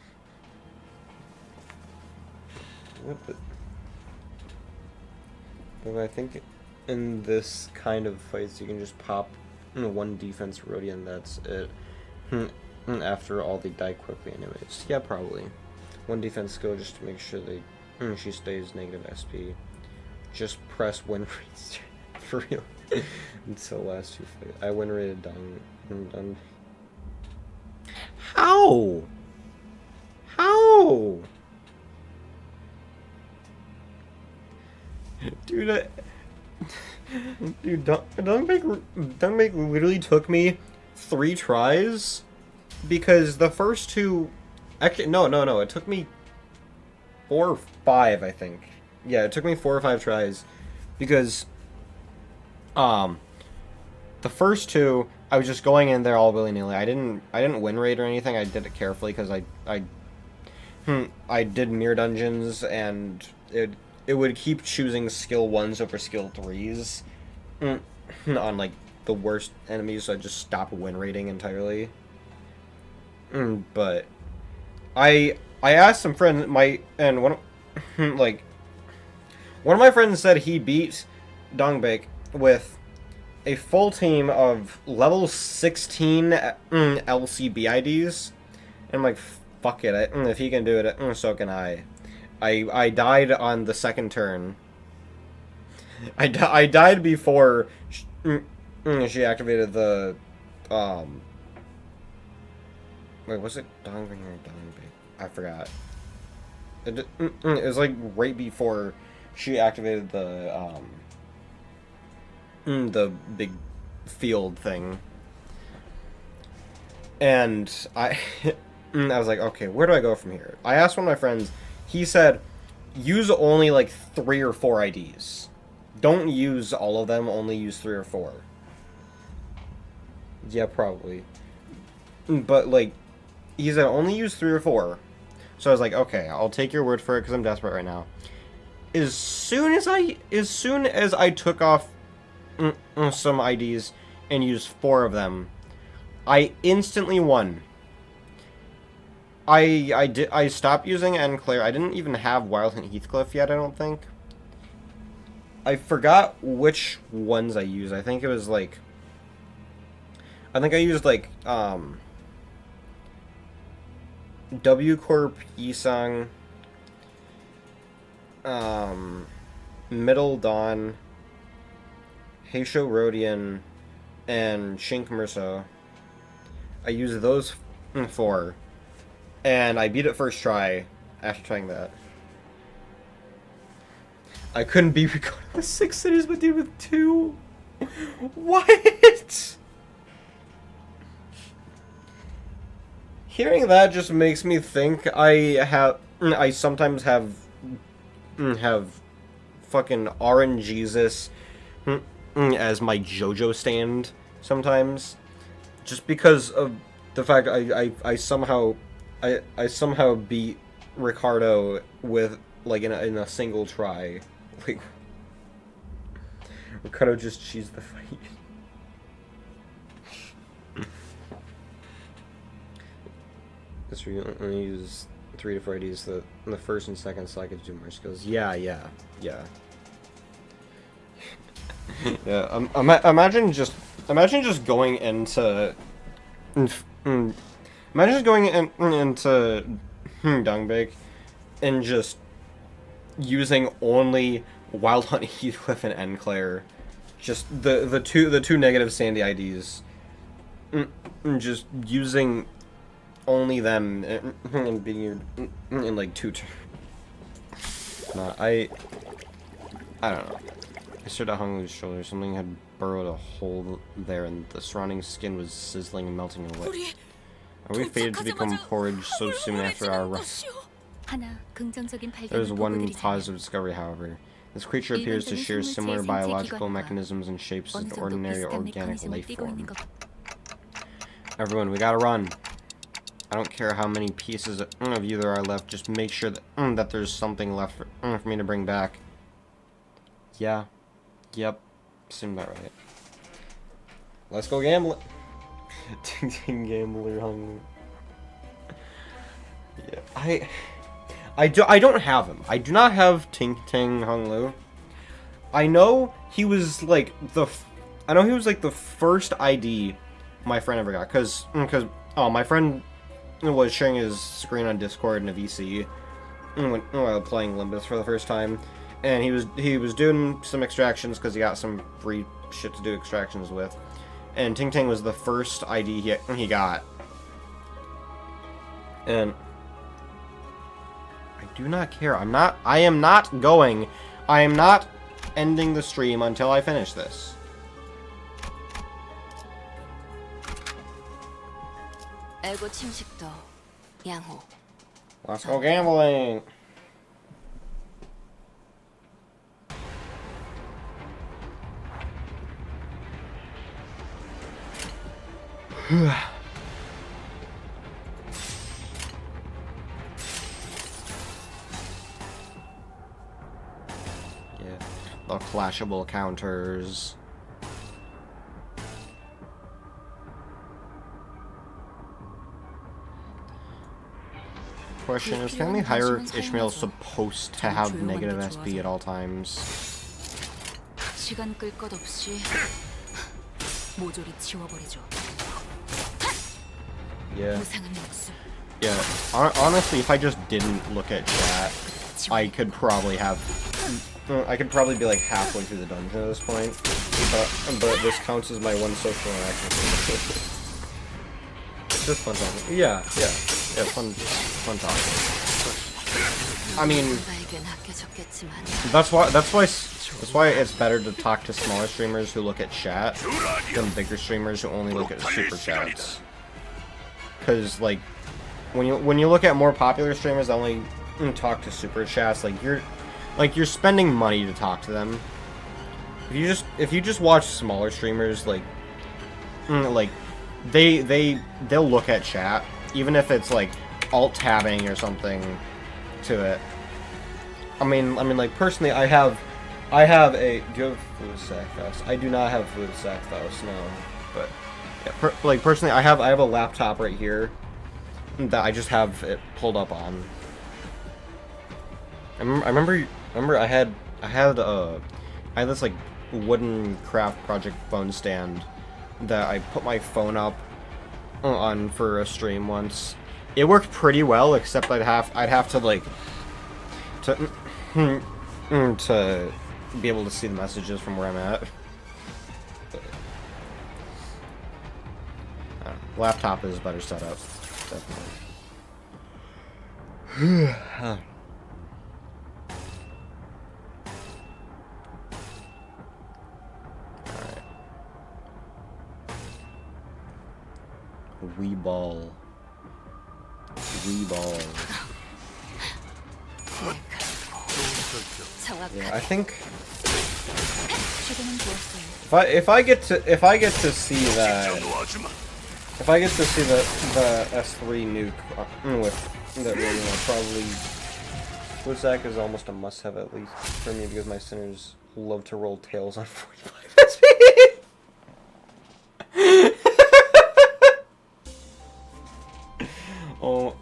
But I think in this kind of fights, you can just pop one defense Rodian, that's it. After all, they die quickly anyways. Yeah, probably. One defense skill just to make sure they she stays negative SP. Just press win rates for real until last two fights. I win rated done. How? How? Dude, dude, Dungbake literally took me 3 tries because the first 2, actually no, it took me 4 or 5, I think. Yeah, it took me 4 or 5 tries because the first 2 I was just going in there all willy-nilly. I didn't win rate or anything. I did it carefully because I did mirror dungeons and it would keep choosing skill 1s over skill 3s on like the worst enemies, so I just stopped win rating entirely. But I asked some friends, one of my friends said he beat Dongbake with a full team of level 16 LCB IDs. And I'm like, fuck it, if he can do it, so can I. I died on the second turn. I died before she activated the wait, was it Dongring or Dongbake? I forgot. It was like right before she activated the big field thing. And I was like, okay, where do I go from here? I asked one of my friends. He said, use only like 3 or 4 IDs. Don't use all of them, only use 3 or 4. Yeah, probably. But like, he said only use 3 or 4. So I was like, okay, I'll take your word for it because I'm desperate right now. As soon as I took off some IDs and used 4 of them, I instantly won. I stopped using Enclair. I didn't even have Wild Hunt Heathcliff yet, I don't think. I forgot which ones I used. I think it was like, I think I used like W Corp Yisung, Middle Dawn, Heisho Rodian, and Shink Murso. I used those 4. And I beat it first try after trying that. I couldn't beat Ricotta with 6 cities, but dude with 2. What? Hearing that just makes me think I sometimes have fucking RNGesus as my JoJo stand sometimes. just because of the fact I somehow beat Ricardo with like in a single try. Like Ricardo just cheesed the fight. This only use 3 to 4 IDs the first and second, so I could do more skills. Yeah. Yeah. Imagine just going into Dungbake and just using only Wild Hunt, Heathcliff, and Enclair. Just the two negative Sandy IDs. And just using only them and being in like 2 turns. Nah, I don't know. I stared at Hung Lu's shoulder. Something had burrowed a hole there, and the surrounding skin was sizzling and melting away. And we fated to become porridge so soon after our rest. 하나 긍정적인 There is 발견을 one 보고드리자면 positive discovery, however. This creature appears to share similar biological mechanisms and shapes as 어느 the 정도 ordinary 비슷한 organic 메커니즘을 life 띠고 있는 form. 것 같- Everyone, we gotta run. I don't care how many pieces of you there are left. Just make sure that there's something left for me to bring back. Yeah. Yep. Seemed about right. Let's go gamble. Ting Ting Gambler Hung. Yeah, I don't have him. I do not have Ting Ting Hung Lu. I know he was like the first ID my friend ever got, cause my friend was sharing his screen on Discord in a VC while playing Limbus for the first time, and he was doing some extractions because he got some free shit to do extractions with, and Ting Ting was the first ID he got, and I do not care. I am not ending the stream until I finish this. 알고 침식도 양호. Let's go gambling. Yeah, the clashable counters. Question is, can we hire Ishmael supposed to have negative SB at all times? 시간 끌 것 없이 모조리 치워버리죠. Yeah. 무상한 목숨. Yeah. Honestly, if I just didn't look at chat, I could probably be like halfway through the dungeon at this point. But this counts as my one social interaction. Just fun talking. Yeah, fun talking. I mean, 누가에겐 아껴졌겠지만 that's why it's better to talk to smaller streamers who look at chat than bigger streamers who only look at super chats. Because like, when you look at more popular streamers that only talk to super chats, like you're spending money to talk to them. If you just watch smaller streamers, like they'll look at chat, even if it's like alt tabbing or something to it. I mean, like personally, I have a. Do you have Fluid Sack Faust? I do not have Fluid Sack Faust, no. But yeah, like personally, I have a laptop right here that I just have it pulled up on. I remember I had this like wooden craft project phone stand that I put my phone up on for a stream once. It worked pretty well, except I'd have to like to be able to see the messages from where I'm at. Laptop is better setup, definitely. Alright. Wee ball. Yeah, I think 최근은 좋았어요. if I get to see that If I get to see the S3 nuke with that rating, I'll probably. Woodsack is almost a must-have at least for me because my sinners love to roll tails on 45 SP. Oh,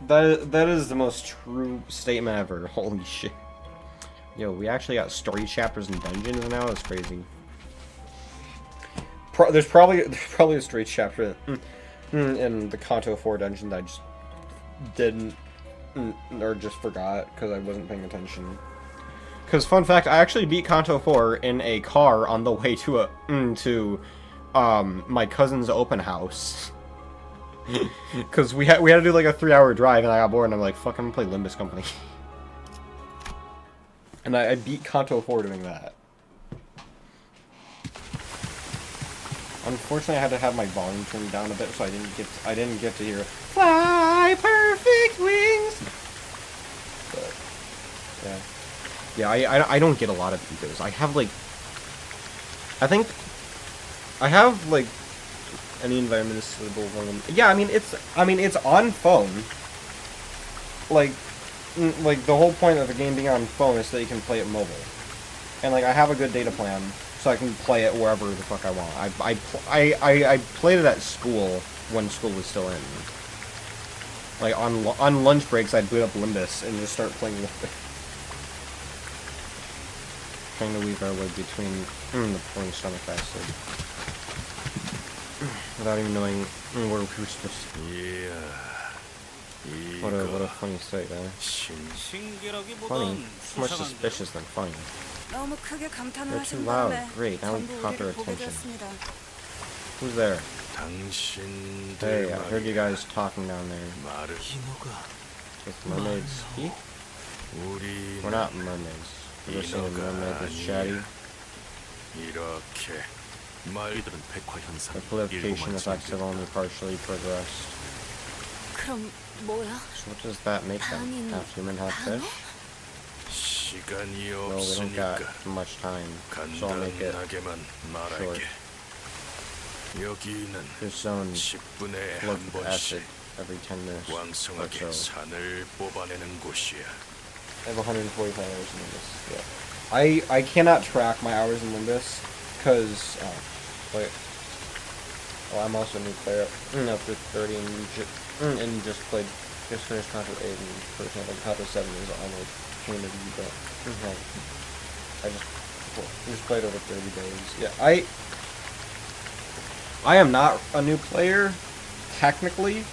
that is the most true statement ever. Holy shit. Yo, we actually got story chapters and dungeons now. That's crazy. There's probably a story chapter in the CANTO 4 dungeon that I just didn't or just forgot because I wasn't paying attention. Because fun fact, I actually beat CANTO 4 in a car on the way to my cousin's open house. Because we had to do like a 3-hour drive and I got bored and I'm like, fuck, I'm gonna play Limbus Company. And I beat CANTO 4 doing that. Unfortunately, I had to have my volume turned down a bit, so I didn't get to hear "Fly Perfect Wings." But yeah, I don't get a lot of ecos. I have like, I think I have like any environment is suitable for them. Yeah, I mean it's on phone. Like the whole point of the game being on phone is so that you can play it mobile, and like I have a good data plan. So I can play it wherever the fuck I want. I played it at school when school was still in. Like on lunch breaks, I'd boot up Limbus and just start playing with it. Trying to weave our way between the pouring stomach acid without even knowing where we were supposed to. Yeah. What a funny sight, man. Funny, more suspicious than funny. 너무 크게 감탄을 They're too 하신 loud. 바람에 Great, now we 전부 caught their 우리를 보게 attention. 되었습니다. Who's there? 당신들 Hey, I heard you guys talking down there. 말을 Does mermaids speak? 우리 We're not mermaids. We're just saying a mermaid that's chatty. 이렇게 말들은 백화 현상 The purification effects have only partially progressed. 그럼 뭐야? So what does that make them? Half human, half fish? 시간이 Well, we don't got 없으니까 much time, so I'll make it 간단하게만 short. 말할게. 여기는 This zone 10분에 한 floods with acid 번씩 every 10 minutes or 왕성하게 so. 산을 뽑아내는 곳이야. I have 145 hours in Limbus. Yeah. I cannot track my hours in Limbus because wait. Oh, I'm also a new player. After 30 and just finished CANTO 8 and for example CANTO 7 is on like kind of but I just played over 30 days. Yeah, I am not a new player technically.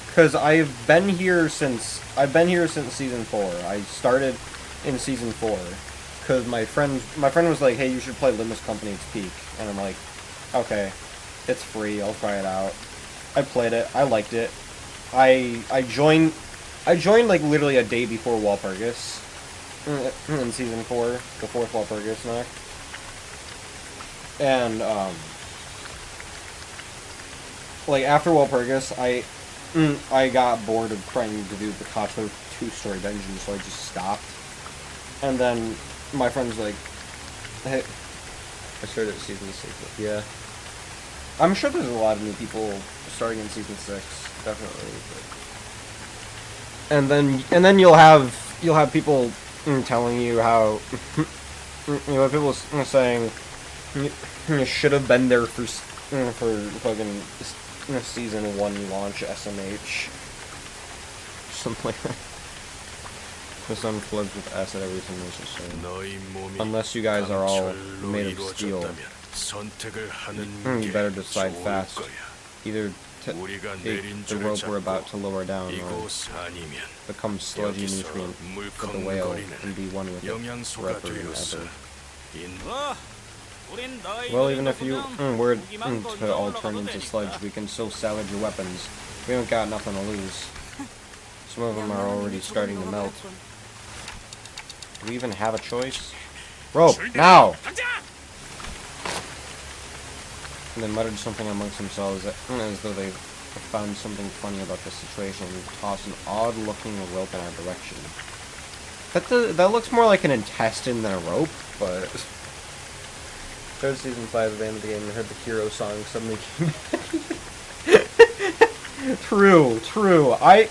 Because I've been here since season 4. I started in season 4 because my friend was like, "Hey, you should play Limbus Company. It's peak," and I'm like, "Okay, it's free. I'll try it out." I played it. I liked it. I joined like literally a day before Walpurgis in season 4, the 4th Walpurgis knock, and like after Walpurgis, I got bored of trying to do the CANTO 2 story dungeon, so I just stopped. And then my friend's like, "Hey, I started at season 6." Yeah, I'm sure there's a lot of new people starting in season 6, definitely. But... And then you'll have people telling you how people saying you should have been there for fucking season 1 launch SMH. Something like that. The sun floods with acid every 10 minutes or so. Unless you guys are all made of steel. You better decide fast. Either take the rope we're about to lower down or become sludgy nutrient for the whale and be one with it forever and ever. Well, even if you were to all turn into sludge, we can still salvage your weapons. We don't got nothing to lose. Some of them are already starting to melt. Do we even have a choice? Rope, now! And they muttered something amongst themselves as though they found something funny about the situation and tossed an odd-looking rope in our direction. That looks more like an intestine than a rope, but... started season 5 of the end of the game and heard the hero song suddenly came back. True. I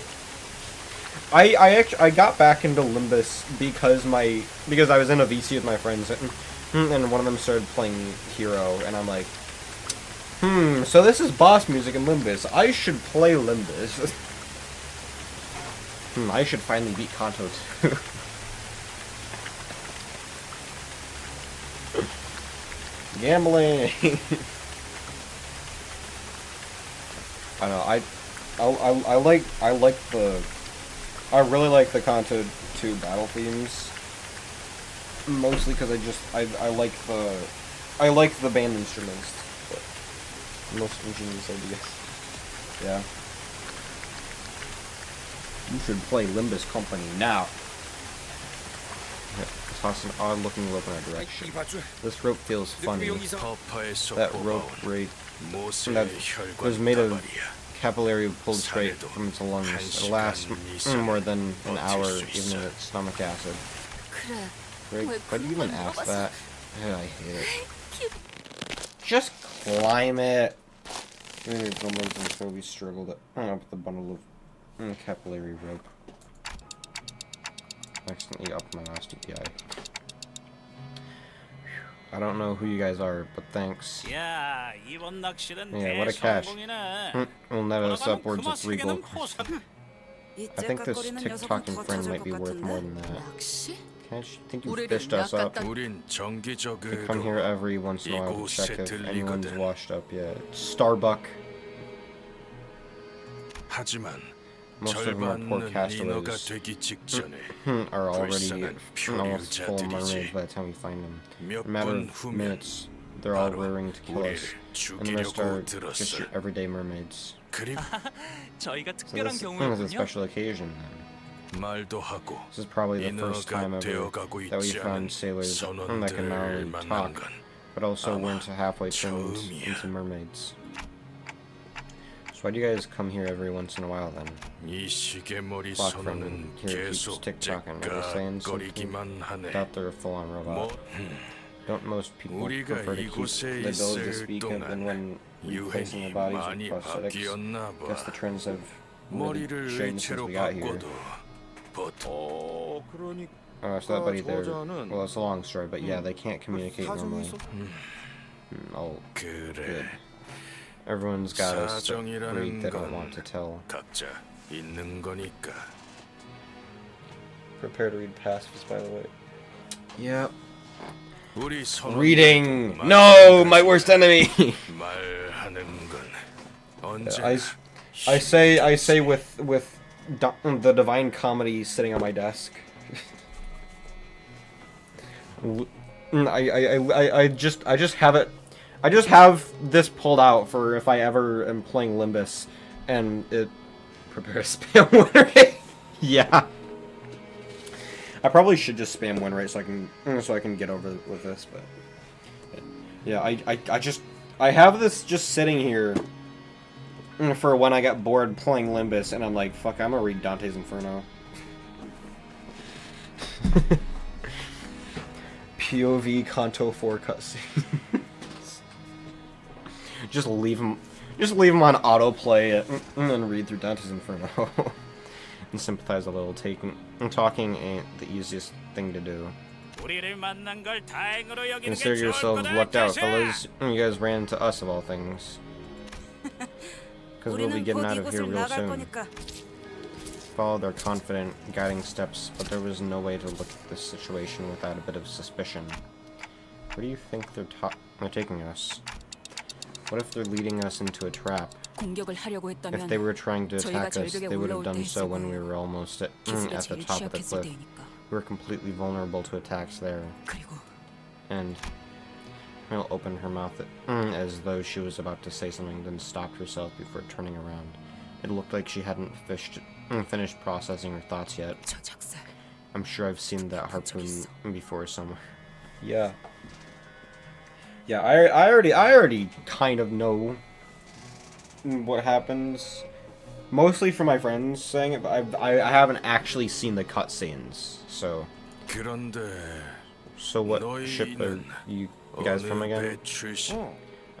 got back into Limbus because I was in a VC with my friends and one of them started playing Hero and I'm like, so this is boss music in Limbus. I should play Limbus. I should finally beat Kanto too. Gambling. I know. I really like the Kanto 2 battle themes. Mostly because I like the band instruments. But most ingenious ideas. Yeah. You should play Limbus Company now. Toss an odd-looking rope in our direction. This rope feels funny. That rope that was made of capillary pulled straight from its lungs. It'll last more than an hour, even in its stomach acid. Great. Why do you even ask that? I hate it. Just climb it. Before we struggled up with the bundle of capillary rope. Accidentally up my last DPI. I don't know who you guys are, but thanks. Yeah, what a catch. We'll net us upwards of 3 gold. I think this TikToking friend might be worth more than that. I think you fished us up. We come here every once in a while to check if anyone's washed up yet. Starbuck. Most of them are poor castaways. Are already almost full mermaids by the time we find them. In a matter of minutes, they're all rearing to kill us. And the rest are just your everyday mermaids. So this is a special occasion then. This is probably the first time ever that we found sailors that can not only talk, but also weren't halfway turned into mermaids. So why do you guys come here every once in a while then? Clock friend here keeps tick-tocking. Are they saying something? Doubt they're a full-on robot. Don't most people prefer to keep the ability to speak of than when replacing their bodies with prosthetics? Guess the trends have really changed since we got here. So that buddy there, well, it's a long story, but yeah, they can't communicate normally. Oh, good. Everyone's got a story they don't want to tell. Prepare to read pacifists, by the way. Yep. Reading! No! My worst enemy! I say with the Divine Comedy sitting on my desk. I just have it. I just have this pulled out for if I ever am playing Limbus, and it prepares spam win rate. Yeah. I probably should just spam win rate so I can get over with this, but yeah, I have this just sitting here for when I get bored playing Limbus, and I'm like, fuck, I'm gonna read Dante's Inferno. POV Kanto 4 cutscene. Just leave them on autoplay and then read through Dante's Inferno. And sympathize a little. Talking ain't the easiest thing to do. Consider yourselves lucked out, fellas. You guys ran into us of all things. Because we'll be getting out of here real soon. Followed their confident, guiding steps, but there was no way to look at this situation without a bit of suspicion. Where do you think they're taking us? What if they're leading us into a trap? If they were trying to attack us, they would have done so when we were almost at the top of the cliff. We were completely vulnerable to attacks there. And Mel opened her mouth as though she was about to say something, then stopped herself before turning around. It looked like she hadn't finished processing her thoughts yet. I'm sure I've seen that harpoon before somewhere. Yeah. Yeah, I already kind of know what happens. Mostly from my friends saying it, but I haven't actually seen the cutscenes, so. So what ship are you you guys from 어느 again? 배 출신?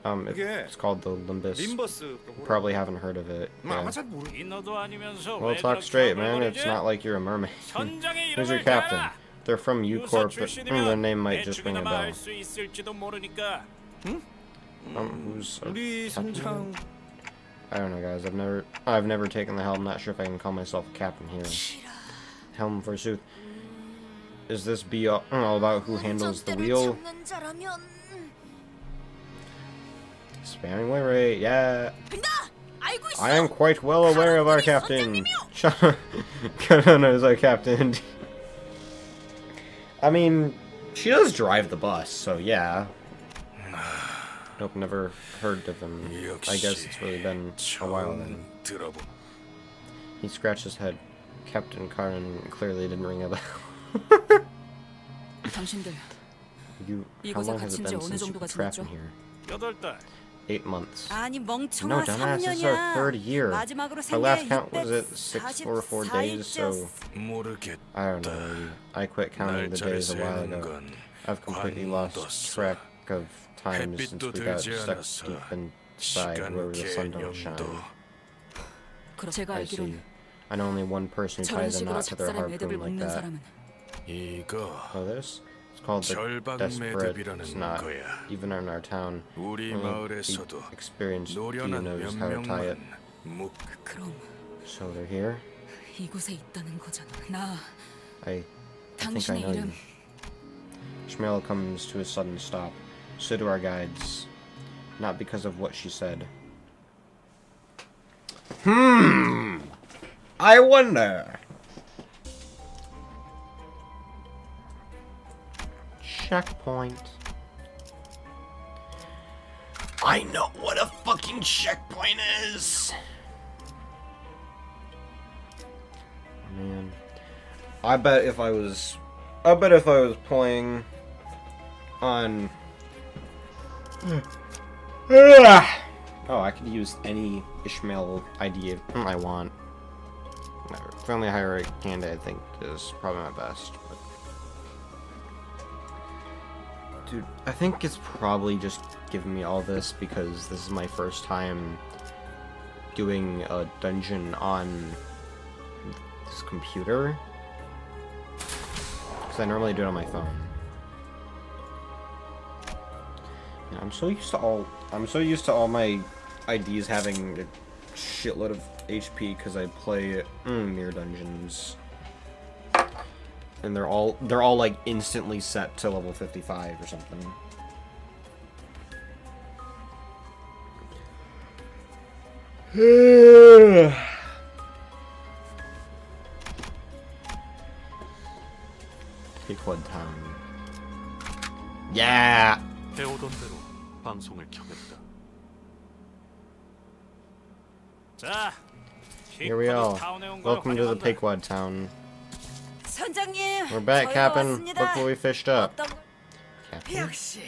It's called the Limbus. 림버스. Probably haven't heard of it. 아마 Yeah. 잘 모르. 인어도 아니면서 Well, 왜 talk 그렇게 straight, man. 허물거리지? It's not like you're a mermaid. 선장의 Who's your 이름을 captain? 대라. They're from U 유서 Corp, but 출신이면 their name might just ring a 대충이나마 bell. 알 수 있을지도 모르니까. Who's our 우리 captain? 선장. I don't know, guys. I've never taken the helm. Not sure if I can call myself a captain here. Helm forsooth. Is this be all about who handles the wheel? Spamming wing rate, yeah. I am quite well aware of our captain. Kanana is our captain. I mean, she does drive the bus, so yeah. Nope, never heard of him. I guess it's really been a while then. 들어보. He scratched his head. Captain Karin clearly didn't ring a bell. 당신들 How 이곳에 long has it 갇힌 지 been 어느 since you've 정도가 been trapped in 지났죠? here? 8달. 8 months. 아니 No, 멍청아 dumbass, this is our 3년이야. third year. 마지막으로 Our last 생애 count was at 644 days, so 모르겠. I don't know. I quit counting the days a while 날짜를 ago. 세는 건 I've completely lost track of time since 햇빛도 we got 들지 stuck 않았어. deep inside where the sun don't shine. 개념도. 그럼 제가 I see. 알기론 I know only one person who 저런 ties a 식으로 knot to their 작살의 매듭을 harpoon like 묶는 that. 사람은 이거 Oh, this? It's called the 절박 Desperate. 매듭이라는 It's not. 거야. Even in our town, 우리 only 마을에서도 the experienced few 노련한 knows 몇 how to tie it. 명만 묵. 그럼 So they're here? 이곳에 있다는 거잖아. 나 I think I 당신의 know you. 이름 Shmuel comes to a sudden stop. So do our guides. Not because of what she said. I wonder. Checkpoint. I know what a fucking checkpoint is. Man, I bet if I was playing on. Oh, I could use any Ishmael ID I want. Friendly higher candidate, I think, is probably my best. But... Dude, I think it's probably just giving me all this because this is my first time doing a dungeon on this computer. Because I normally do it on my phone. Yeah, I'm so used to all my IDs having a shitload of HP because I play mirror dungeons, and they're all like instantly set to level 55 or something. Pequod Town. Yeah. 배우던 대로 방송을 켜겠다. 자, Here we are. Welcome to the Pequod Town. 선장님. We're back, 저희가 Captain. 왔습니다. Look what we fished up. 어떤- Captain? 역시.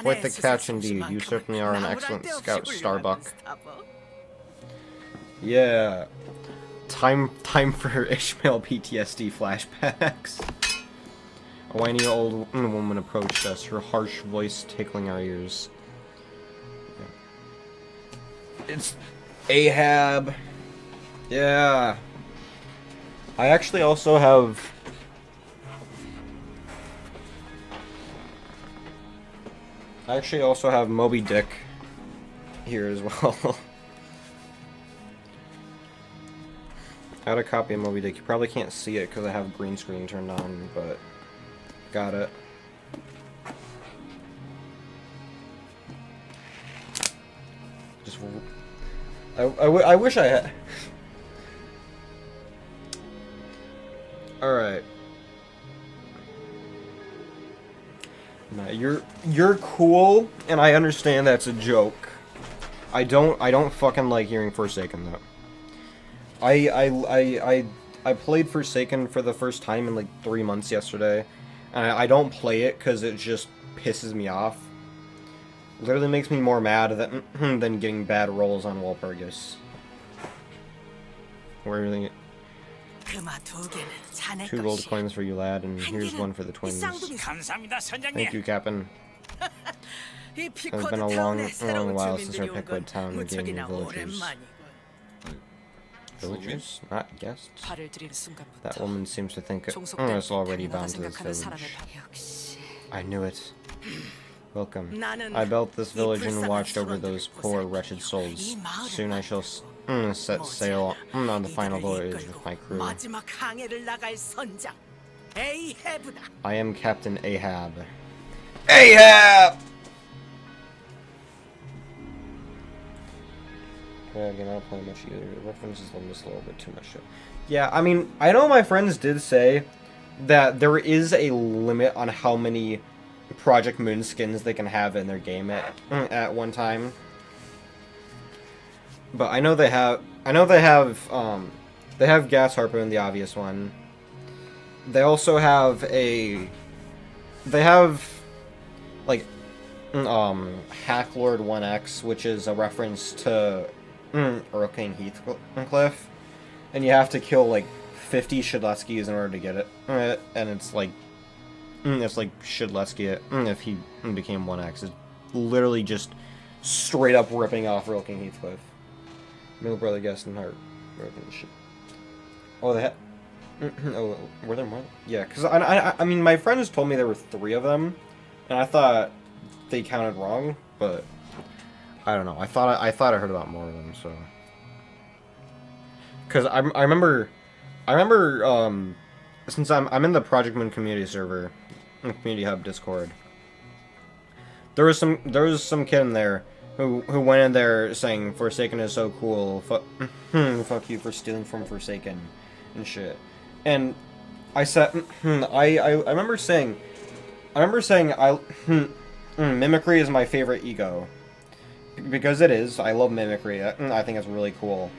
Quite the catch indeed. You certainly are an excellent scout, Starbuck. Yeah. Time for Ishmael PTSD flashbacks. A whiny old woman approached us, her harsh voice tickling our ears. It's Ahab. Yeah. I actually also have... Moby Dick here as well. I got a copy of Moby Dick. You probably can't see it because I have green screen turned on, but got it. Just... I wish I had... Alright. Nah, you're cool, and I understand that's a joke. I don't fucking like hearing Forsaken though. I played Forsaken for the first time in like 3 months yesterday, and I don't play it because it just pisses me off. Literally makes me more mad than getting bad rolls on Walpurgis. We're really... 금화 두 개는 자네 2 gold 것이야. coins for you, lad, and here's one for the twins. 쌍둥이 감사합니다, 선장님. Thank you, Captain. 이 It's 피코드 been a 타운에 long 새로운 while since 주민들이 our 온 Pickwood 건 town gained 무척이나 new villagers. 오랜만이군. Villagers? Not guests. 발을 들이는 순간부터 That woman seems to think 종속된 us already 당연하다 bound to this 생각하는 사람의 village. 발. 역시 I knew it. Welcome. 나는 I built this 이 village and 불쌍한 watched over 사람들을 those poor, 보살피며 wretched souls. 이 마을을 Soon I shall 만들고 set sail on the final voyage 이들을 with my 이끌고 crew. 마지막 항해를 나갈 선장 에이헤브다. I am Captain Ahab. Ahab! Yeah, again, I don't play much either. The references Limbus a little bit too much. Yeah, I mean, I know my friends did say that there is a limit on how many Project Moon skins they can have in their game at one time. But I know they have Gas Harpoon, the obvious one. They also have like Hack Lord 1X, which is a reference to Hurricane Heathcliff, and you have to kill like 50 Shidletskis in order to get it, and it's like Shidletsky if he became 1X. It's literally just straight up ripping off Hurricane Heathcliff. Middle brother guest and heart. Oh, they had. Oh, were there more? Yeah, because I mean, my friends told me there were 3 of them, and I thought they counted wrong, but I don't know. I thought I heard about more of them, so. Because I remember, since I'm in the Project Moon community server, community hub Discord. There was some kid in there who went in there saying Forsaken is so cool. Fuck you for stealing from Forsaken and shit. And I said I remember saying mimicry is my favorite ego, because it is. I love mimicry. I think it's really cool.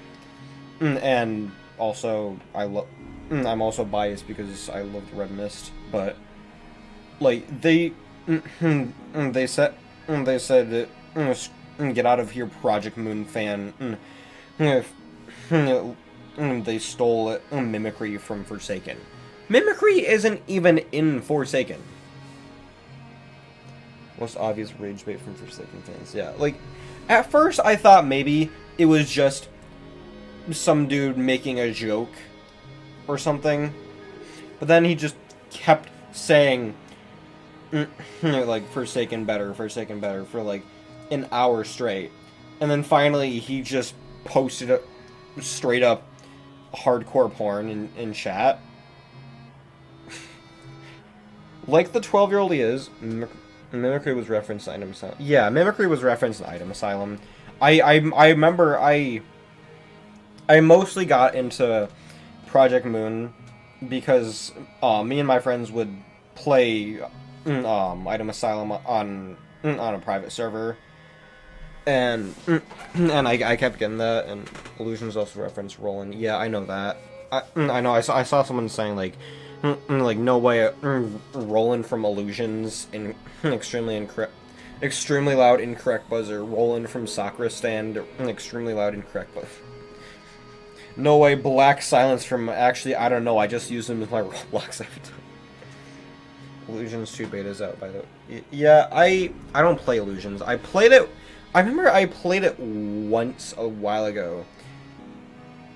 And also I'm also biased because I loved Red Mist, but like they said that get out of here, Project Moon fan. They stole mimicry from Forsaken. Mimicry isn't even in Forsaken. Most obvious rage bait from Forsaken fans. Yeah, like at first I thought maybe it was just some dude making a joke or something, but then he just kept saying like Forsaken better for like an hour straight, and then finally he just posted a straight up hardcore porn in chat. Like the 12-year-old he is, mimicry was referenced in Item Asylum. Yeah, mimicry was referenced in Item Asylum. I remember I mostly got into Project Moon because me and my friends would play Item Asylum on a private server, and I kept getting that. And Illusions also referenced Roland. Yeah, I know that. I know. I saw someone saying like no way, Roland from Illusions in extremely loud incorrect buzzer. Roland from Sakura Stand, extremely loud incorrect buzzer. No way, Black Silence from, actually, I don't know, I just used them as my Roblox avatar. Illusions 2 beta's out, by the way. Yeah, I don't play Illusions. I remember I played it once a while ago,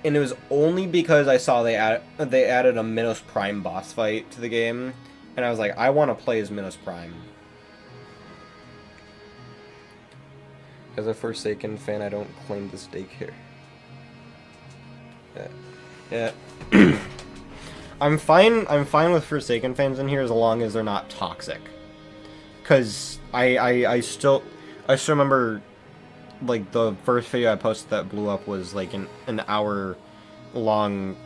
and it was only because I saw they added a Minos Prime boss fight to the game, and I was like, I want to play as Minos Prime. As a Forsaken fan, I don't claim this daycare. Yeah. I'm fine with Forsaken fans in here as long as they're not toxic. Cause I still remember, like, the first video I posted that blew up was like an hour long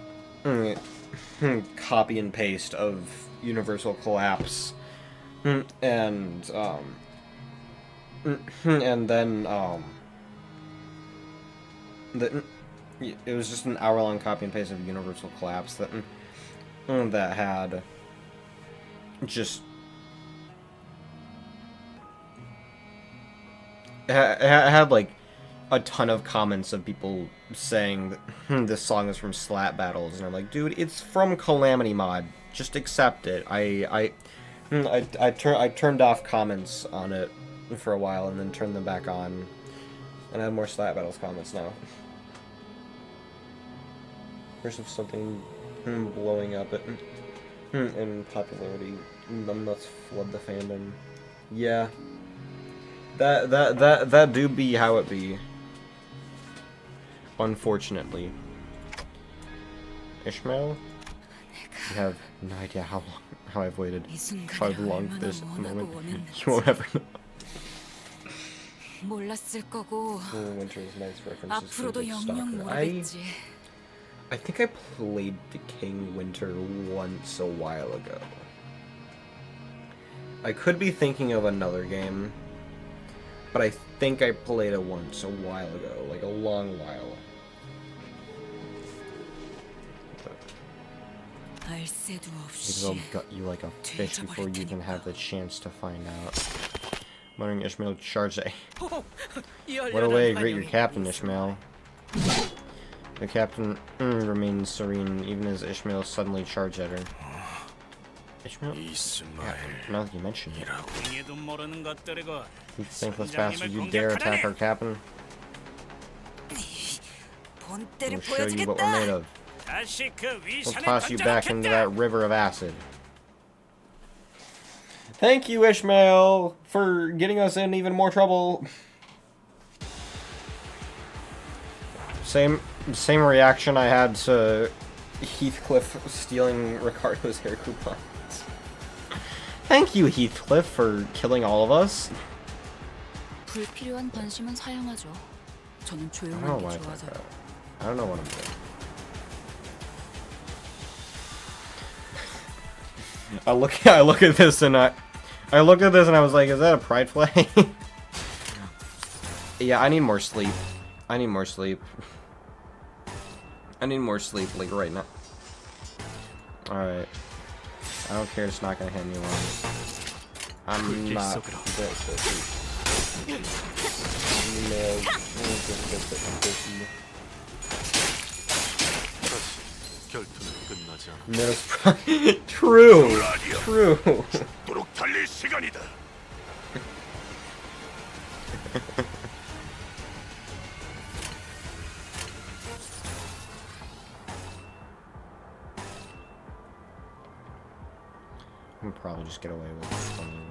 copy and paste of Universal Collapse, and then it was just an hour-long copy and paste of Universal Collapse that had just it had like a ton of comments of people saying that this song is from Slap Battles, and I'm like, dude, it's from Calamity Mod. Just accept it. I turned off comments on it for a while and then turned them back on, and I have more Slat Battles comments now. There's something blowing up in popularity. Numbnuts flood the fandom. Yeah. That do be how it be. Unfortunately. Ishmael? You have no idea how I've waited. 이 순간이 How I've longed for 얼마나 this 원하고 moment. 원했는지 You won't ever know. 몰랐을 거고 Winter's Night's references to 앞으로도 the 영영 Stalker. 모르겠지. I think I played the King Winter once a while ago. I could be thinking of another game, but I think I played it once a while ago, like a long while. 알 새도 Maybe 없이 they'll gut you like a fish before you even have the chance to find out. Wondering Ishmael charge A. What a way to greet your captain, Ishmael. The captain remains serene even as Ishmael suddenly charged at her. Ishmael? Yeah, now that you mention it. 이해도 모르는 것들이고 You thankless bastard, you dare attack our captain? 본때를 We'll show you what we're made 보여주겠다. of. 다시 그 We'll 위산에 toss you back into 던져놓겠다. that river of acid. Thank you, Ishmael, for getting us in even more trouble. Same reaction I had to Heathcliff stealing Ricardo's hair coupons. Thank you, Heathcliff, for killing all of us. 불필요한 관심은 사양하죠. 저는 I don't know 조용한 why 게 I thought 좋아서요. that. I don't know what I'm doing. I look at this and I looked at this and I was like, is that a pride flag? Yeah, I need more sleep. I need more sleep. I need more sleep, like right now. Alright. I don't care, it's not gonna hit anyone. I'm not 결투는 끝나지 않아. True. True. 도록 달릴 시간이다. I'll probably just get away with 21.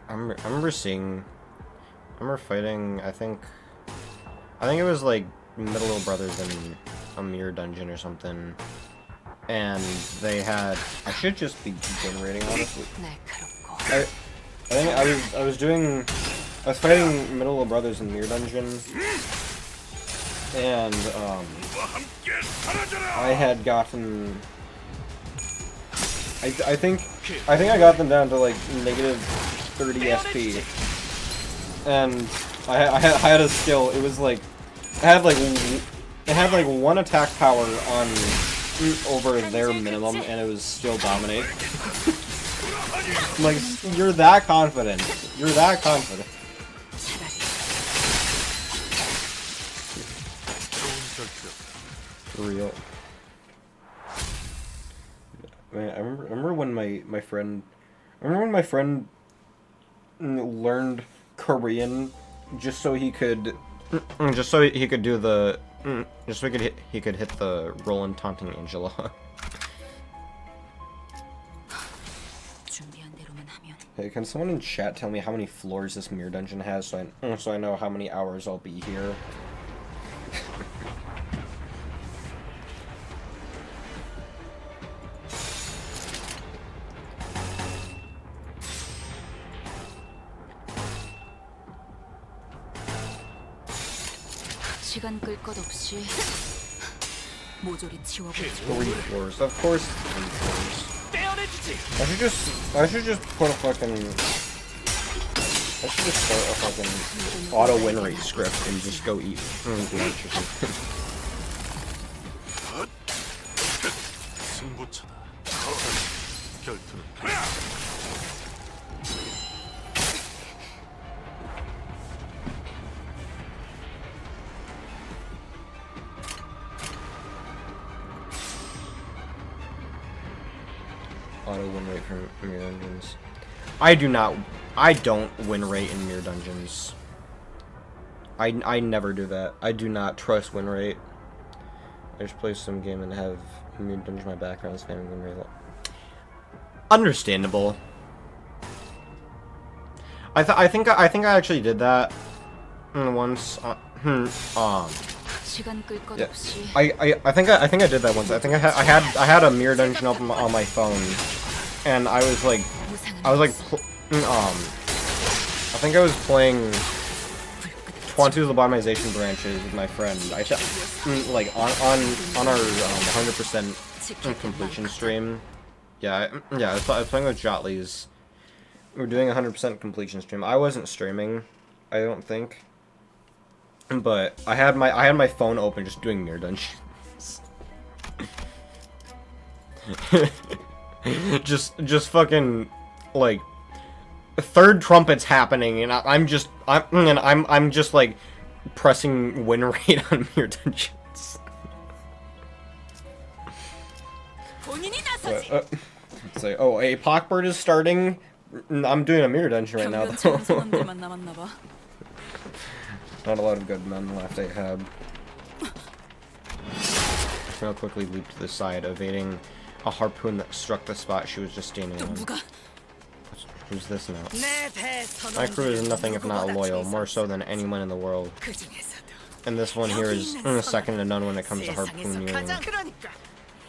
I remember fighting, I think it was like Middle Brothers in a mirror dungeon or something. And they had, I should just be generating honestly. I think I was fighting Middle Brothers in mirror dungeon. And I had gotten I think I got them down to like negative 30 SP, and I had a skill. It was like it had like one attack power on over their minimum, and it was still dominate. Like, you're that confident. You're that confident. For real. Man, I remember when my friend learned Korean just so he could do the just so he could hit the Roland taunting Angela. Hey, can someone in chat tell me how many floors this mirror dungeon has so I know how many hours I'll be here? 시간 끌 것 없이 모조리 치워버리죠. 3 floors, of course 3 floors. I should just put a fucking start a fucking auto win rate script and just go eat lunch or something. 승부차다. 결투는 Auto win rate for mirror dungeons. I don't win rate in mirror dungeons. I never do that. I do not trust win rate. I just play some game and have mirror dungeon in my background spamming win rate. Understandable. I think I actually did that once. 시간 끌 것 Yeah. 없이 I think I did that once. I think I had a mirror dungeon up on my phone, and I was like I think I was playing 22 Lobotomization branches with my friend. Like on our 100% completion stream. Yeah, I was playing with Jotleys. We were doing 100% completion stream. I wasn't streaming, I don't think. But I had my phone open just doing mirror dungeons. just fucking like third trumpet's happening and I'm just like pressing win rate on mirror dungeons. It's like, oh, a Pockbird is starting. I'm doing a mirror dungeon right now though. 변변찮은 소원들만 남았나 봐. Not a lot of good men left, Ahab. Real quickly leaped to the side, evading a harpoon that struck the spot she was just standing on. Who's this now? My crew is nothing if not loyal, more so than anyone in the world. And this one here is second to none when it comes to harpooning.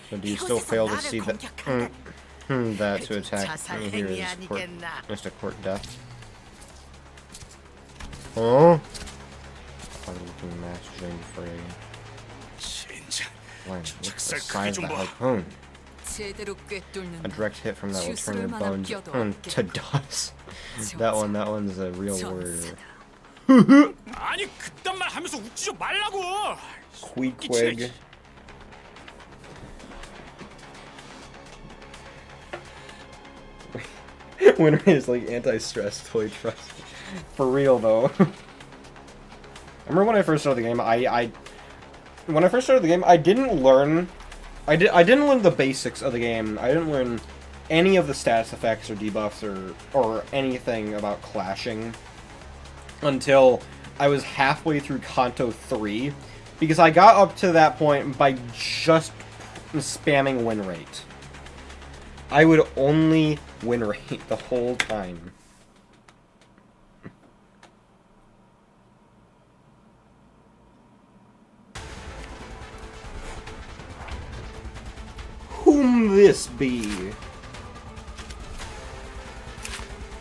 So do you still fail to see that that to attack me here is to court death? Oh? Looking match drain fray. Look at the size of that harpoon. 제대로 꿰뚫는 A direct hit from that will turn your bones to dust. That one's a real word. 아니 그딴 말 하면서 웃지 좀 말라고. Squeakwig. Winner is like anti-stress toy trust. For real though. I remember when I first started the game, when I first started the game, I didn't learn the basics of the game. I didn't learn any of the status effects or debuffs or anything about clashing until I was halfway through CANTO 3, because I got up to that point by just spamming win rate. I would only win rate the whole time. Whom this be?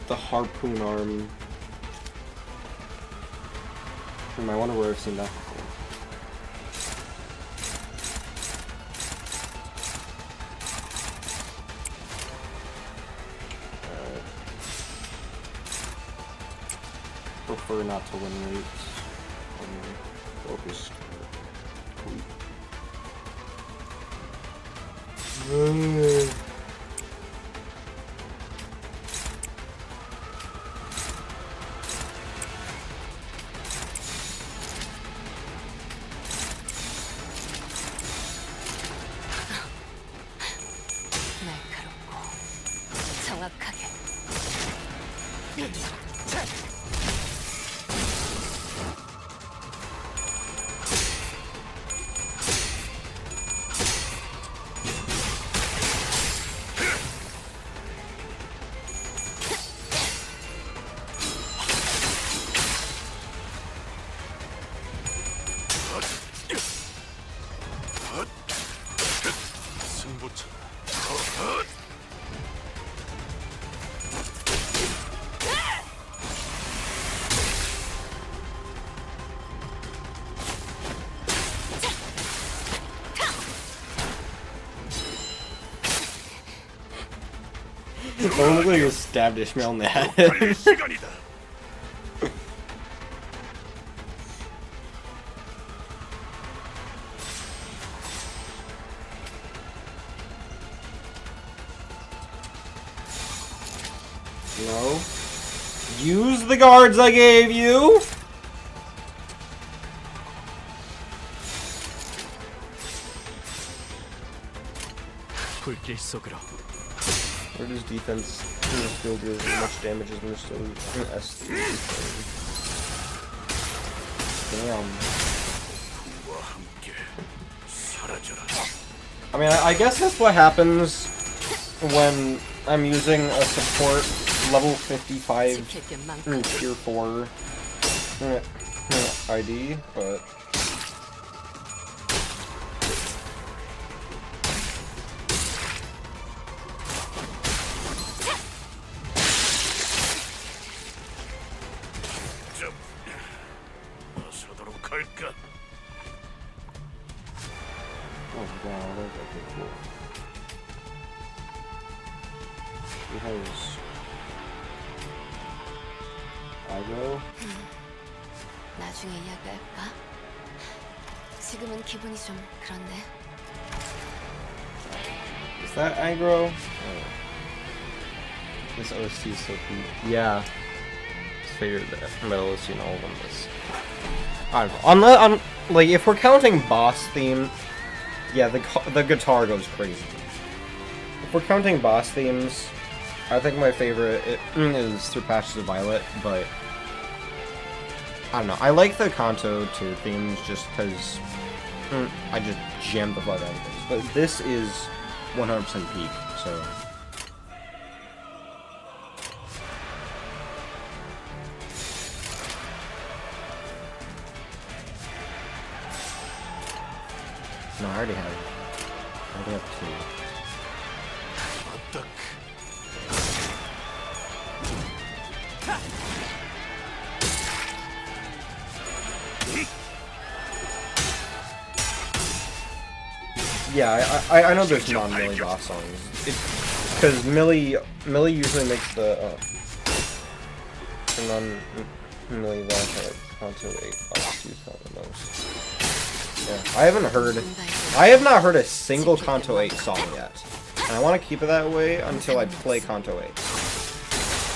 The harpoon arm. I wonder where I've seen that before. Prefer not to win rates. Focus. 날카롭고 정확하게. 승부처. Don't look like you stabbed Ishmael in the head. 빨리 시간이다. No. Use the guards I gave you! 불길 속으로 Where does defense still do as much damage as Mr. S? Damn. I mean, I guess that's what happens when I'm using a support level 55 지킬 게 많고. tier 4 ID, but 어서도록 할까? oh wow, that's okay, cool. He has aggro. 나중에 이야기할까? 지금은 기분이 좀 그런데. Is that aggro? Oh. This OC is so cool. Yeah. It's figured that metal OC in all of them is. I don't know. On like, if we're counting boss theme, yeah, the guitar goes crazy. If we're counting boss themes, I think my favorite is Through Patches of Violet, but I don't know. I like the CANTO 2 themes just because I just jammed the fuck out of those. But this is 100% peak, so. No, I already have 2. Yeah, I know there's non-Millie boss songs. Because Millie usually makes the non-Millie boss like CANTO 8 boss use that the most. Yeah, I have not heard a single CANTO 8 song yet. And I want to keep it that way until I play CANTO 8.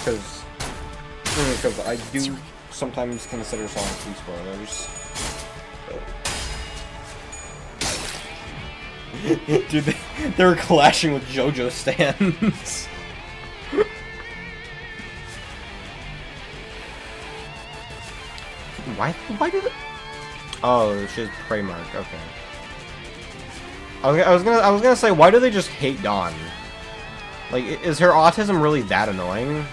Because I do sometimes consider songs to be spoilers. Dude, they were clashing with JoJo stands. Why did it? Oh, she's prey mark. Okay. I was gonna say, why do they just hate Dawn? Like, is her autism really that annoying?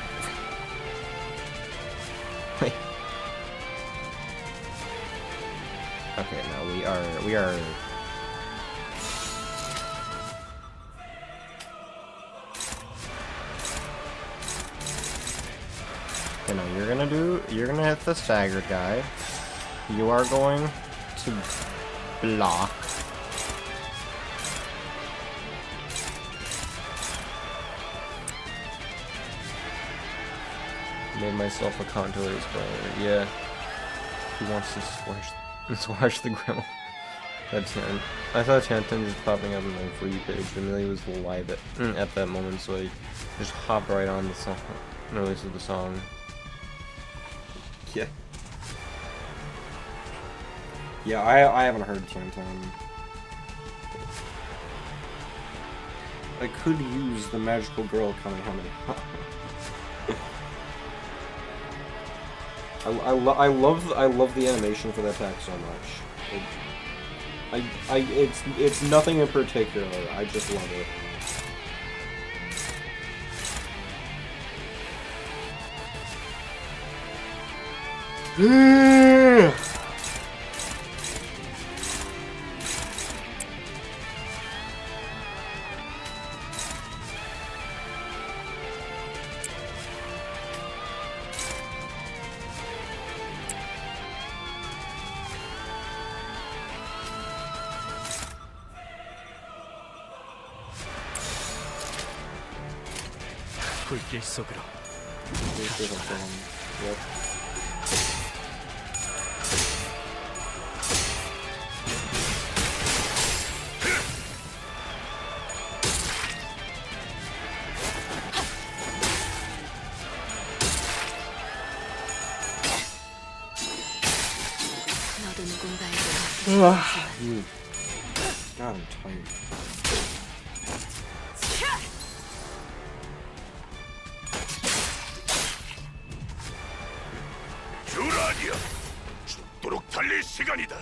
Okay, no, we are. You know, you're gonna hit the staggered guy. You are going to block. Made myself a CANTO 8 spoiler. Yeah. He wants to swash the grill. That's not. I saw Chanton just popping up on my free page. Amelia was live at that moment, so I just hopped right on the song, release of the song. Yeah. Yeah, I haven't heard Chanton. I could use the magical girl Kamehameha. I love the animation for that attack so much. It's nothing in particular. I just love it. 불길 속으로. Yep. 너도 누군가에게 God, I'm tired. 마칠 시간이다.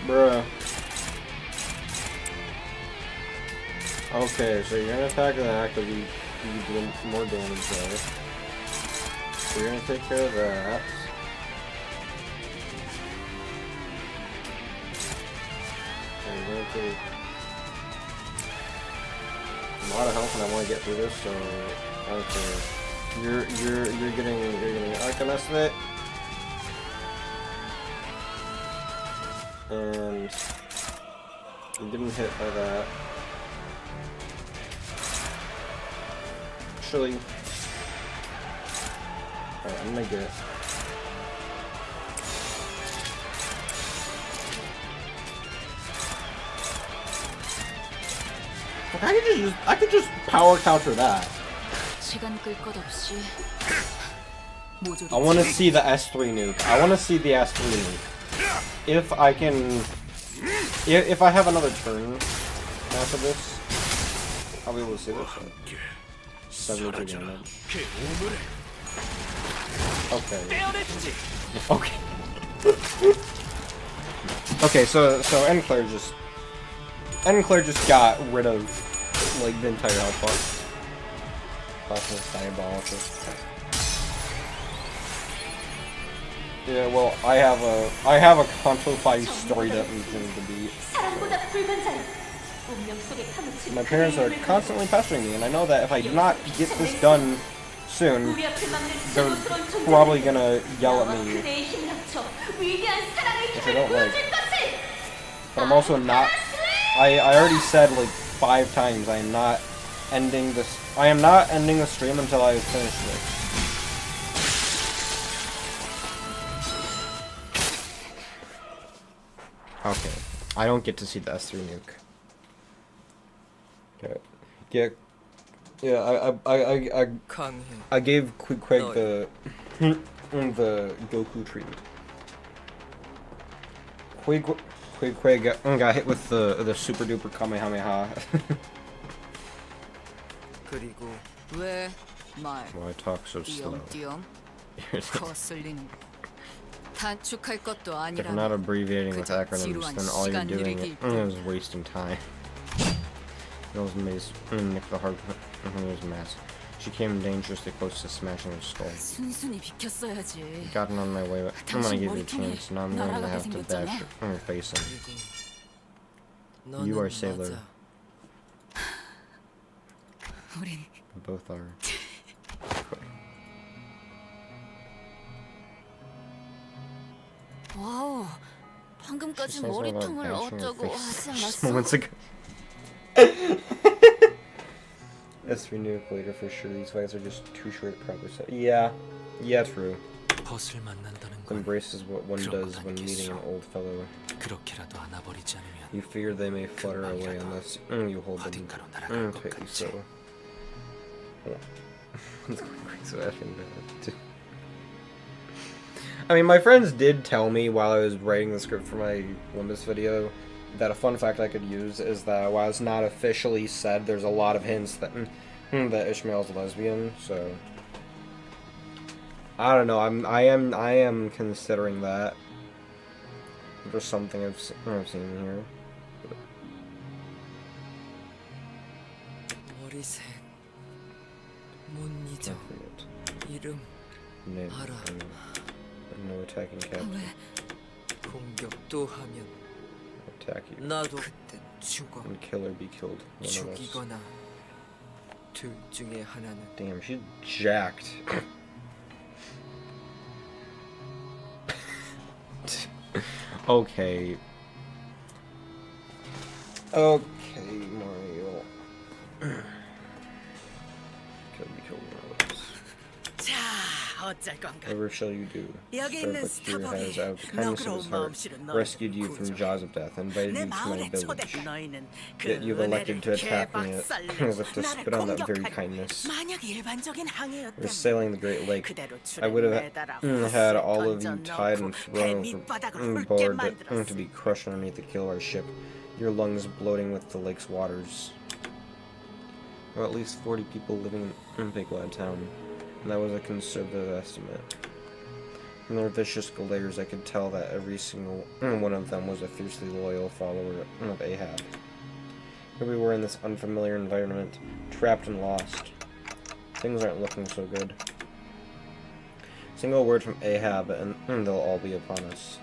Bruh. Okay, so you're gonna attack that because you do more damage there. So you're gonna take care of that. And you're gonna take a lot of health, and I want to get through this. So okay, you're getting Arcanist, and you didn't hit by that. Actually, alright, I'm gonna get it. I could just power counter that. 시간 끌 것 없이 I want to see the S3 nuke. I want to see the S3 nuke. If I can, if I have another turn after this, I'll be able to see this. 72 damage. Okay. Okay. Okay, so Enclair just got rid of like the entire health bar. That's diabolical. Yeah, well, I have a CANTO 5 story that I'm going to beat. My parents are constantly pestering me, and I know that if I do not get this done soon, they're probably gonna yell at me, which I don't like. But I'm also not. I already said like 5 times I am not ending this. I am not ending the stream until I finish this. Okay, I don't get to see the S3 nuke. Okay. Yeah. I gave Quig the Goku treatment. Quig got hit with the super duper Kamehameha. 왜 말? Why I talk so slow? 띄엄띄엄 거슬리는 거. 단축할 것도 If 아니라. you're not abbreviating with acronyms, then all you're doing is wasting time. It was Maze. Nick the hard. It was Mass. She came dangerously close to smashing her skull. 순순히 비켰어야지. Gotten on my way, but I'm gonna give you a chance. Now I'm going to have to bash your face in. You are Sailor. 우린 Both are. 와우. 방금까지 She says something about 머리통을 bashing her 어쩌고 face 하지 just 않았어? moments ago. S3 nuke later for sure. These fights are just too short to properly set. Yeah, true. 벗을 만난다는 건 Embrace is what one 그런 does 건 when meeting an 아니겠어. old fellow. 그렇게라도 안아버리지 않으면 You fear they may flutter away unless you hold them 어딘가로 날아갈 것 tightly. 같지. So, yeah. It's going crazy so effing bad. Too. I mean, my friends did tell me while I was writing the script for my Limbus video that a fun fact I could use is that while it's not officially said, there's a lot of hints that that Ishmael's lesbian. So I don't know. I am considering that. There's something I've seen here. 머리색 못 잊어. 이름 알아. No attacking captain. 공격도 하면 Attack you. 나도 그땐 죽어. And kill or be killed. One of us. 죽이거나 둘 중에 하나는. Damn, she's jacked. Okay. Okay, Mario. Could be killed one of us. 자, 어쩔 건가? Whatever shall you do? 여기 Starbuck 있는 Steer has, out of the 스타벅이 kindness of 너그러운 his heart, 마음씨로 너를 rescued you from 구조해. jaws of death and invited 내 you to my 마을에 village. 초대된 너희는 그 Yet you've elected 은혜를 to attack me 개박살내고 as if to 나를 spit on that very 공격하니 kindness. 만약 일반적인 We're 항해였다면 sailing the Great Lake. 그대로 I would have 매달아 had 호스에 all of you 던져 tied and 넣고 배 thrown 밑바닥을 overboard 훑게 to be 만들었어. crushed underneath the keel of our ship, your lungs bloating with the lake's waters. There were at least 40 people living in Big Lad Town, and that was a conservative estimate. From their vicious glares, I could tell that every single one of them was a fiercely loyal follower of Ahab. Here we were in this unfamiliar environment, trapped and lost. Things aren't looking so good. Single word from Ahab, and they'll all be upon us.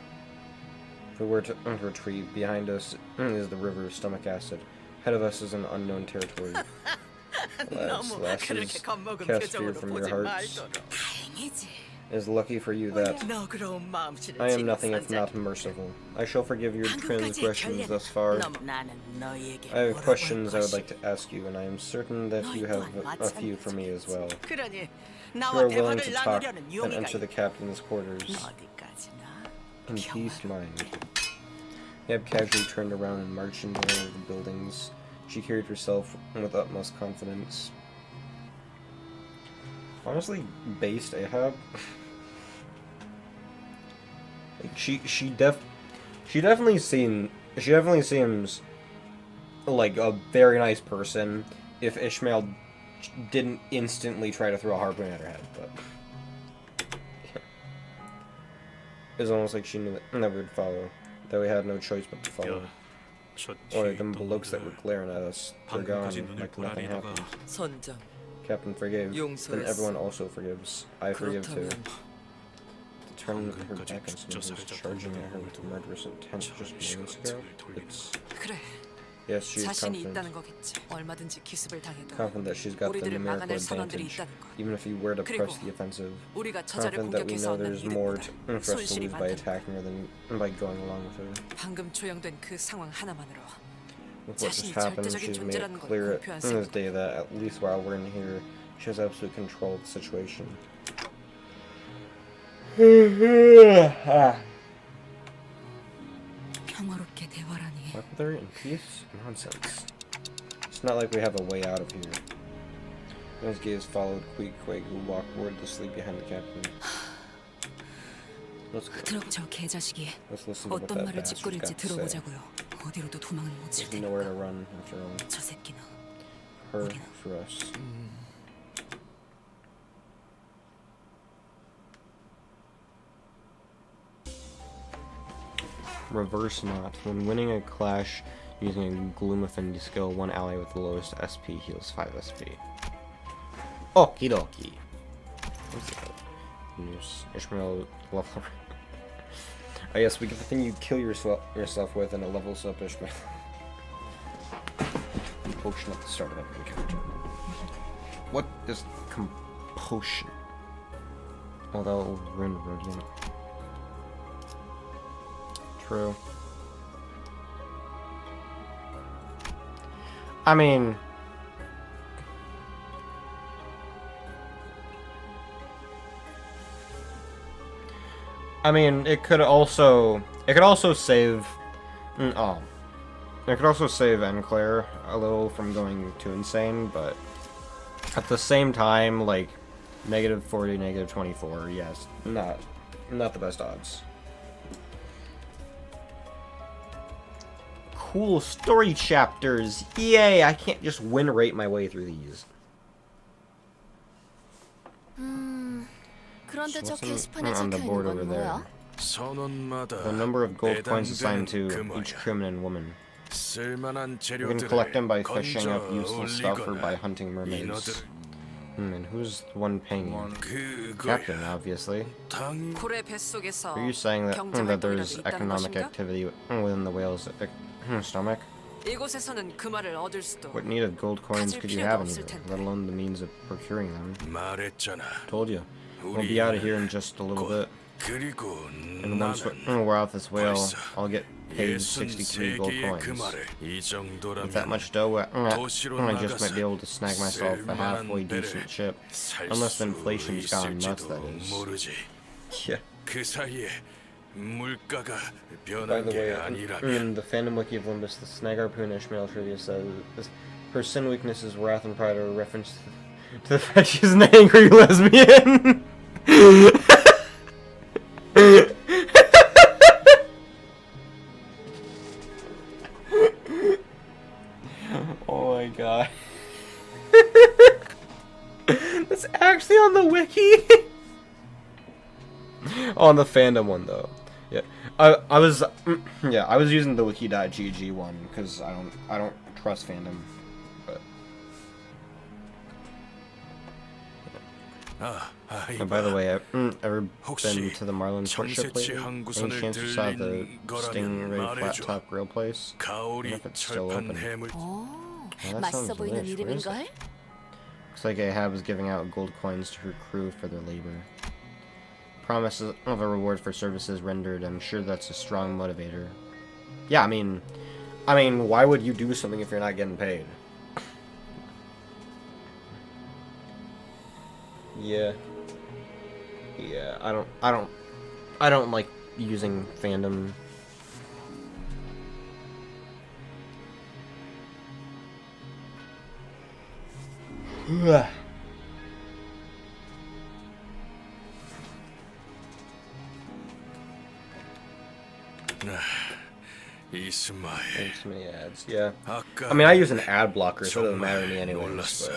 If we were to retreat, behind us is the river of stomach acid. Ahead of us is an unknown territory. Lads, 너무 lasses, 그렇게 겁먹은 cast fear 표정으로 from your 보지 hearts. 말도록. 다행이지. It is lucky for you that 너그러운 마음씨를 I am 지닌 nothing if 선장. not merciful. I shall forgive your 방금까지의 transgressions 결례는 thus far. 나는 너희에게 I have 물어볼 questions I would like 것이. to ask you, and I am certain that you have a few for me as well. 그러니 You 나와 are willing 대화를 to talk 나누려는 and 용의가 enter the captain's quarters. 어디까지나 In peace, mind. Neb casually turned around and marched into one of the buildings. She carried herself with utmost confidence. Honestly, based Ahab. Like she definitely seems like a very nice person. If Ishmael didn't instantly try to throw a harpoon at her head, but it's almost like she knew that we would follow. That we had no choice but to follow. 야, 저 Or 뒤에 them 있던 blokes that were 놈들 glaring at us. They're gone, 방금까지 눈을 like nothing 보라리다가 happened. 선장, Captain forgave, then 용서했어. everyone also forgives. I forgive too. 그렇다면 To turn her back on someone who was charging at her with murderous intent just moments ago? It's... 그래, Yes, she is 자신이 confident. 있다는 거겠지. 얼마든지 기습을 당해도 Confident that she's got the 우리들을 numerical 막아낼 선원들이 advantage, 있다는 것. even if you were to 그리고 press the offensive. 우리가 저자를 Confident that we 공격해서 know 얻는 there's more 이득보다 for us to 손실이 lose by 많다는 것. attacking her than by going along with her. 방금 조형된 그 상황 하나만으로 With what just 자신이 happened, 절대적인 she's made 존재라는 it 걸 clear 공표한 in this day that at least while we're in here, she has absolute control of the situation. 평화롭게 대화라니. Talk with her in peace? Nonsense. It's not like we have a way out of here. His gaze followed Queequeg, who walked wordlessly behind the captain. Let's go. 들어 저 개자식이 Let's listen to what 어떤 that 말을 bastard's 짓거릴지 got to say. 들어보자고요. 어디로도 도망을 못 칠 There's nowhere to 테니까. run after all. 저 새끼는 Her 우리는 for us. Reverse knot. When winning a clash using a Gloom Affinity skill, one ally with the lowest SP heals 5 SP. Okie dokie. News. Ishmael level. Oh yes, we get the thing you kill yourself with, and it levels up Ishmael. Potion at the start of every encounter. What is compulsion? Oh, that will ruin Radiant. True. I mean... it could also save... It could also save Enclair a little from going too insane, but at the same time, like, -40, -24, yes, not the best odds. Cool story chapters! Yay! I can't just win rate my way through these. 그런데 저 What's 게시판에 on the 적혀 board 있는 over 건 there? 뭐야? 선원마다 The number of gold coins assigned to 해당되는 each crewman and woman. 쓸만한 You can 재료들을 collect them by fishing 건져 up useless stuff or by 올리거나 hunting mermaids. 인어들 And who's the one paying you? Captain, 그거야. obviously. 당 고래 뱃속에서 Are you saying that, 경제 that 활동이라도 there's 있다는 economic 것인가? activity within the whale's stomach? 이곳에서는 그 말을 얻을 수도. What need of gold coins 가질 could you 필요도 have in 없을 here, 텐데. let alone the means of procuring them? 말했잖아. Told you. We'll be out of here in just a little bit. 그리고 And once 나는 we're off this whale, 벌써 I'll get paid 63 gold 63개의 그 coins. 말을 이 With that 정도라면 much dough, I 도시로 just might be able to snag myself a halfway 쓸만한 배를 decent ship. 살 Unless the 수 inflation's gone nuts, 있을지도 that is. 모르지. Yeah. 그 사이에 물가가 By 변한 the way, 게 아니라면 in the fandom wiki of Limbus, the Snag Harpoon Ishmael trivia says her sin weaknesses, wrath and pride, are a reference to the fact she's an angry lesbian. Oh my god. That's actually on the wiki. On the fandom one though. Yeah. I was using the wiki.gg one because I don't trust fandom. But and by the way, ever been to the Marlin Port ship lately? Any chance you saw the Stingray flat top grill place? I wonder if it's still open. 오, Yeah, that sounds 맛있어 보이는 delish. Where is 이름인걸? it? Looks like Ahab is giving out gold coins to her crew for their labor. Promises of a reward for services rendered. I'm sure that's a strong motivator. Yeah, I mean, why would you do something if you're not getting paid? Yeah. Yeah, I don't like using fandom. 이스마엘. Thanks, many ads. Yeah. 아까 I mean, I use an ad blocker, so it doesn't matter to me anyways. 놀랐어.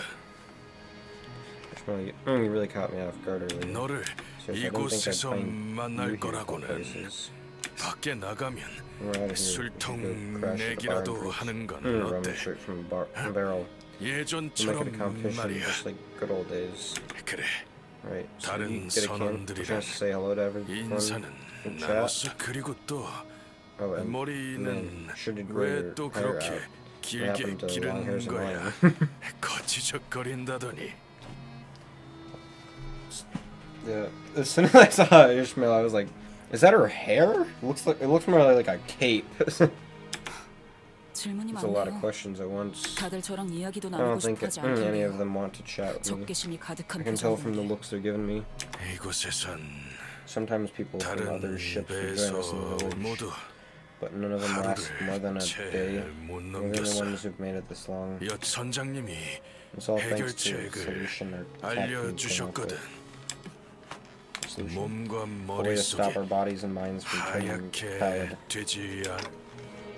But you really caught me off guard earlier. 너를 Seriously, I don't think I'd 이곳에서 find 만날 you here 거라고는 places. 밖에 나가면 We're out of here. We should 술통 go crash at the bar and 내기라도 drink. 하는 건 Rum 어때? straight from a barrel. We'll make it a 예전처럼 competition 말이야. just like good old days. 그래. Right. So 다른 you get a 선원들이랑 chance to say hello to everyone 인사는 in chat. 나눴어. 그리고 또 Oh, and 머리는 then should it grow your 왜 또 hair 그렇게 out? What 길게 happened to long hairs 기르는 and 거야? mine? 거치적거린다더니. Yeah. As soon as I saw Ishmael, I was like, "Is that her hair? It looks more like a cape." 질문이 There's a lot of 많네요. questions at once. 다들 저랑 이야기도 I 나누고 don't think 싶어하지 any of 않겠네요. them want to chat with me. 적개심이 가득한 I can tell from the 표정인데 looks they're giving me. 이곳에선 Sometimes people from 다른 other ships will join us in the 배에서 village, 모두 but none of them last more than a day. 채 못 We're the only 넘겼어. ones who've made it this long. 여 선장님이 It's all thanks to the 해결책을 solution our captain came up 알려주셨거든. with. Solution. 몸과 A way to stop our 머릿속에 bodies and minds from turning 하얗게 pallid. 되지 않.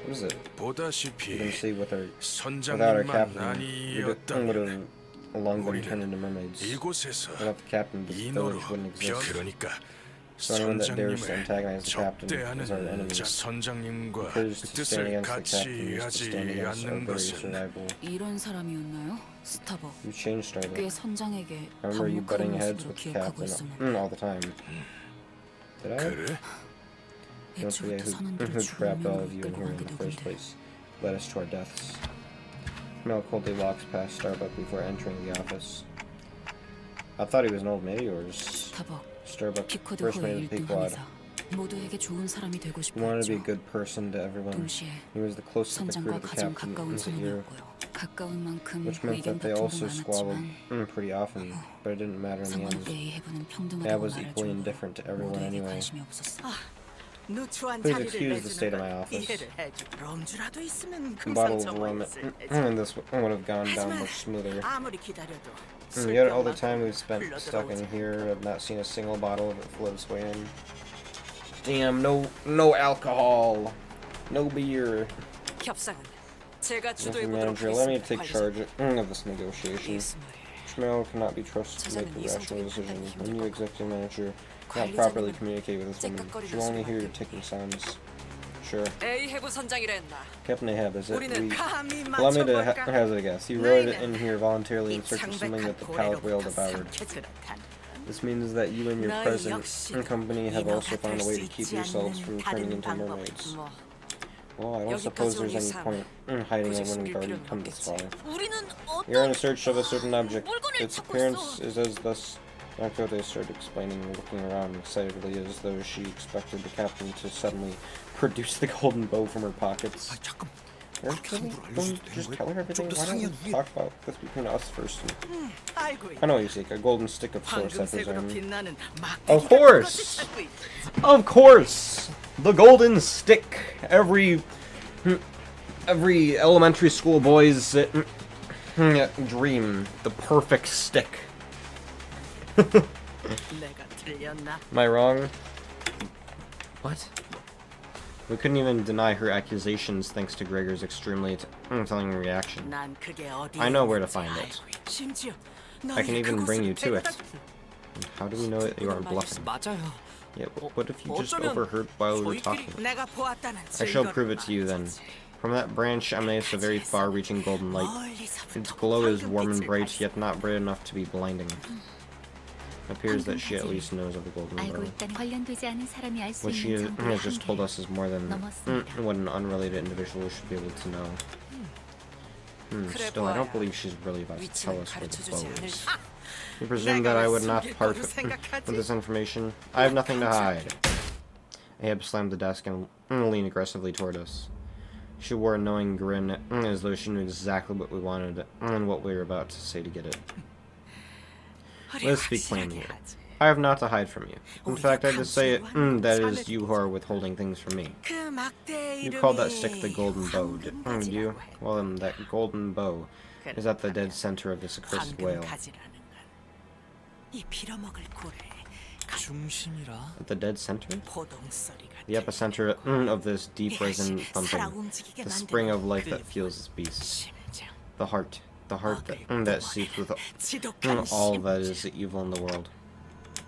What is it? You can 보다시피 see without our 선장님만 captain, we would 아니었다면 have long been turned into mermaids. 이곳에서 Without the captain, this 인어로 village wouldn't exist. 그러니까 So anyone that dares to 선장님을 antagonize the captain 적대하는 is our enemy. 자 선장님과 Encouraged to stand 뜻을 against the 같이 captain is to 하지 stand against our 않는 very 것은 survival. 이런 사람이었나요? 스타벅. You changed, 꽤 Starbuck. 선장에게 Remember you 당혹한 butting heads 모습으로 with the 기억하고 captain 있었는데 all the time. Did I? 그래? Don't forget 애초부터 선원들을 who trapped all 죽음으로 of you in 이끌고 here 간 in 게 the first 누군데 place. Led us to our deaths. Mel coldly walks past Starbuck before entering the office. I thought he was an old maid of yours. 스타벅. Starbuck 피코드 first 후의 made the 1등 people out. 항해사. 모두에게 좋은 사람이 되고 He wanted to be a 싶었죠. good person to everyone. 동시에 He was the closest of the crew 선장과 to the 가장 captain 가까운 and secure, 손님이었고요. 가까운 만큼 which meant 의견 that they 다툼도 also squabbled 많았지만 pretty often, but it didn't matter in the 상관없게 end. 에이헤브는 Dad 평등하다고 was 말할 equally 정도로 indifferent to everyone 모두에게 anyway. 관심이 없었어. 누추한 Please 자리를 excuse the state of 내주는 my 건 office. 이해를 해주. 럼주라도 있으면 A bottle of rum, 금상첨화였을 테지. and this would have gone down 하지만 much smoother. 아무리 기다려도 Yet all the 술병만큼 time we've spent 흘러 stuck in 들어오지. here, I've not seen a single bottle of it float its way in. Damn, no alcohol, no beer. 협상은 제가 Mr. 주도해 보도록 Manager, allow me to take 하겠습니다. charge of this negotiation. 이스마엘. Ishmael cannot be trusted to make a rational decision. When you executive manager cannot properly communicate with this woman, she will only hear your ticking sounds. Sure. 에이헤브 선장이랬나? Captain Ahab, is it 우리는 we? 감히 Allow me to 맞춰볼까? hazard a guess. He rode 너희는 in here voluntarily 이 in search of something 창백한 that the pallid whale 고래로부터 devoured. 삼켜들었다는 This means that you and your 너희 present 역시도 company have 인어가 also found a 될 way 수 to keep 있지 yourselves 않는 from turning 다른 into 방법은 mermaids. 뭐 Well, I don't 여기까지 suppose 온 there's any 이상 point in hiding 굳이 it when we've 숨길 already 필요는 come this far. 없겠지. 우리는 You're in 어떤 search of a certain object. 물건을 Its 찾고 appearance 있어. is as thus. Don Quixote started explaining, looking around excitedly as though she expected the captain to suddenly produce the golden bow from her pockets. 아 잠깐. Or 그렇게 can we 함부로 알릴 don't 수도 되는 just 거야? tell her everything? 좀더 Why don't we 상의한 후에. talk about this between us first? 알고 I know what you say. A golden stick, of course, I 황금색으로 presume. 빛나는 Of 막대기가 course! 그것을 찾고 있지. Of course! The golden stick! Every elementary school boy's dream. The perfect stick. 내가 틀렸나? Am I wrong? What? We couldn't even deny her accusations thanks to Gregor's extremely telling reaction. 난 그게 어디에 I know where to 있는지 find 알고 it. 있- 심지어 I can 너희를 even bring 그곳으로 you to it. 데려다- How do we know that you aren't bluffing? 맞아요. Yeah, what if you just 어쩌면 overheard while we were 저희끼리- talking? 내가 보았다는 I shall 증거를 prove it to you then. 말해주지. From that branch emanates a very far-reaching golden light. 멀리서부터 Its glow is warm and 황금빛을 bright, 발사. yet not bright enough to be blinding. Appears that she at least knows of the golden 알고 bow. 있다는 관련되지 않은 사람이 알 수 What she 있는 정도의 has just told 한계. us is more than 넘었습니다. what an unrelated individual should be able to know. 그래 Still, I don't 보아야. believe she's really about to tell 위치는 us where the 가르쳐주지 bow 않을 is. 수. You presume that I would not part with this information? I have nothing to hide. Ahab slammed the desk and leaned aggressively toward us. She wore a knowing grin, as though she knew exactly what we wanted and what we were about to say to get it. Let's speak plainly here. I have not to hide from you. In fact, I just say it, that it is you who are withholding things from me. 그 막대 You 이름이 called that stick the golden bow, didn't you? 황금가지라고 해. Well, then, that golden bow is at the dead center of this accursed whale. 황금가지라는 건 이 빌어먹을 고래 중심이라. At the dead center? 포동소리가 The epicenter of this deep risen thumping. The spring of life that fuels this beast. 심장 The heart that seeps with 지독한 all that 심장. is evil in the world.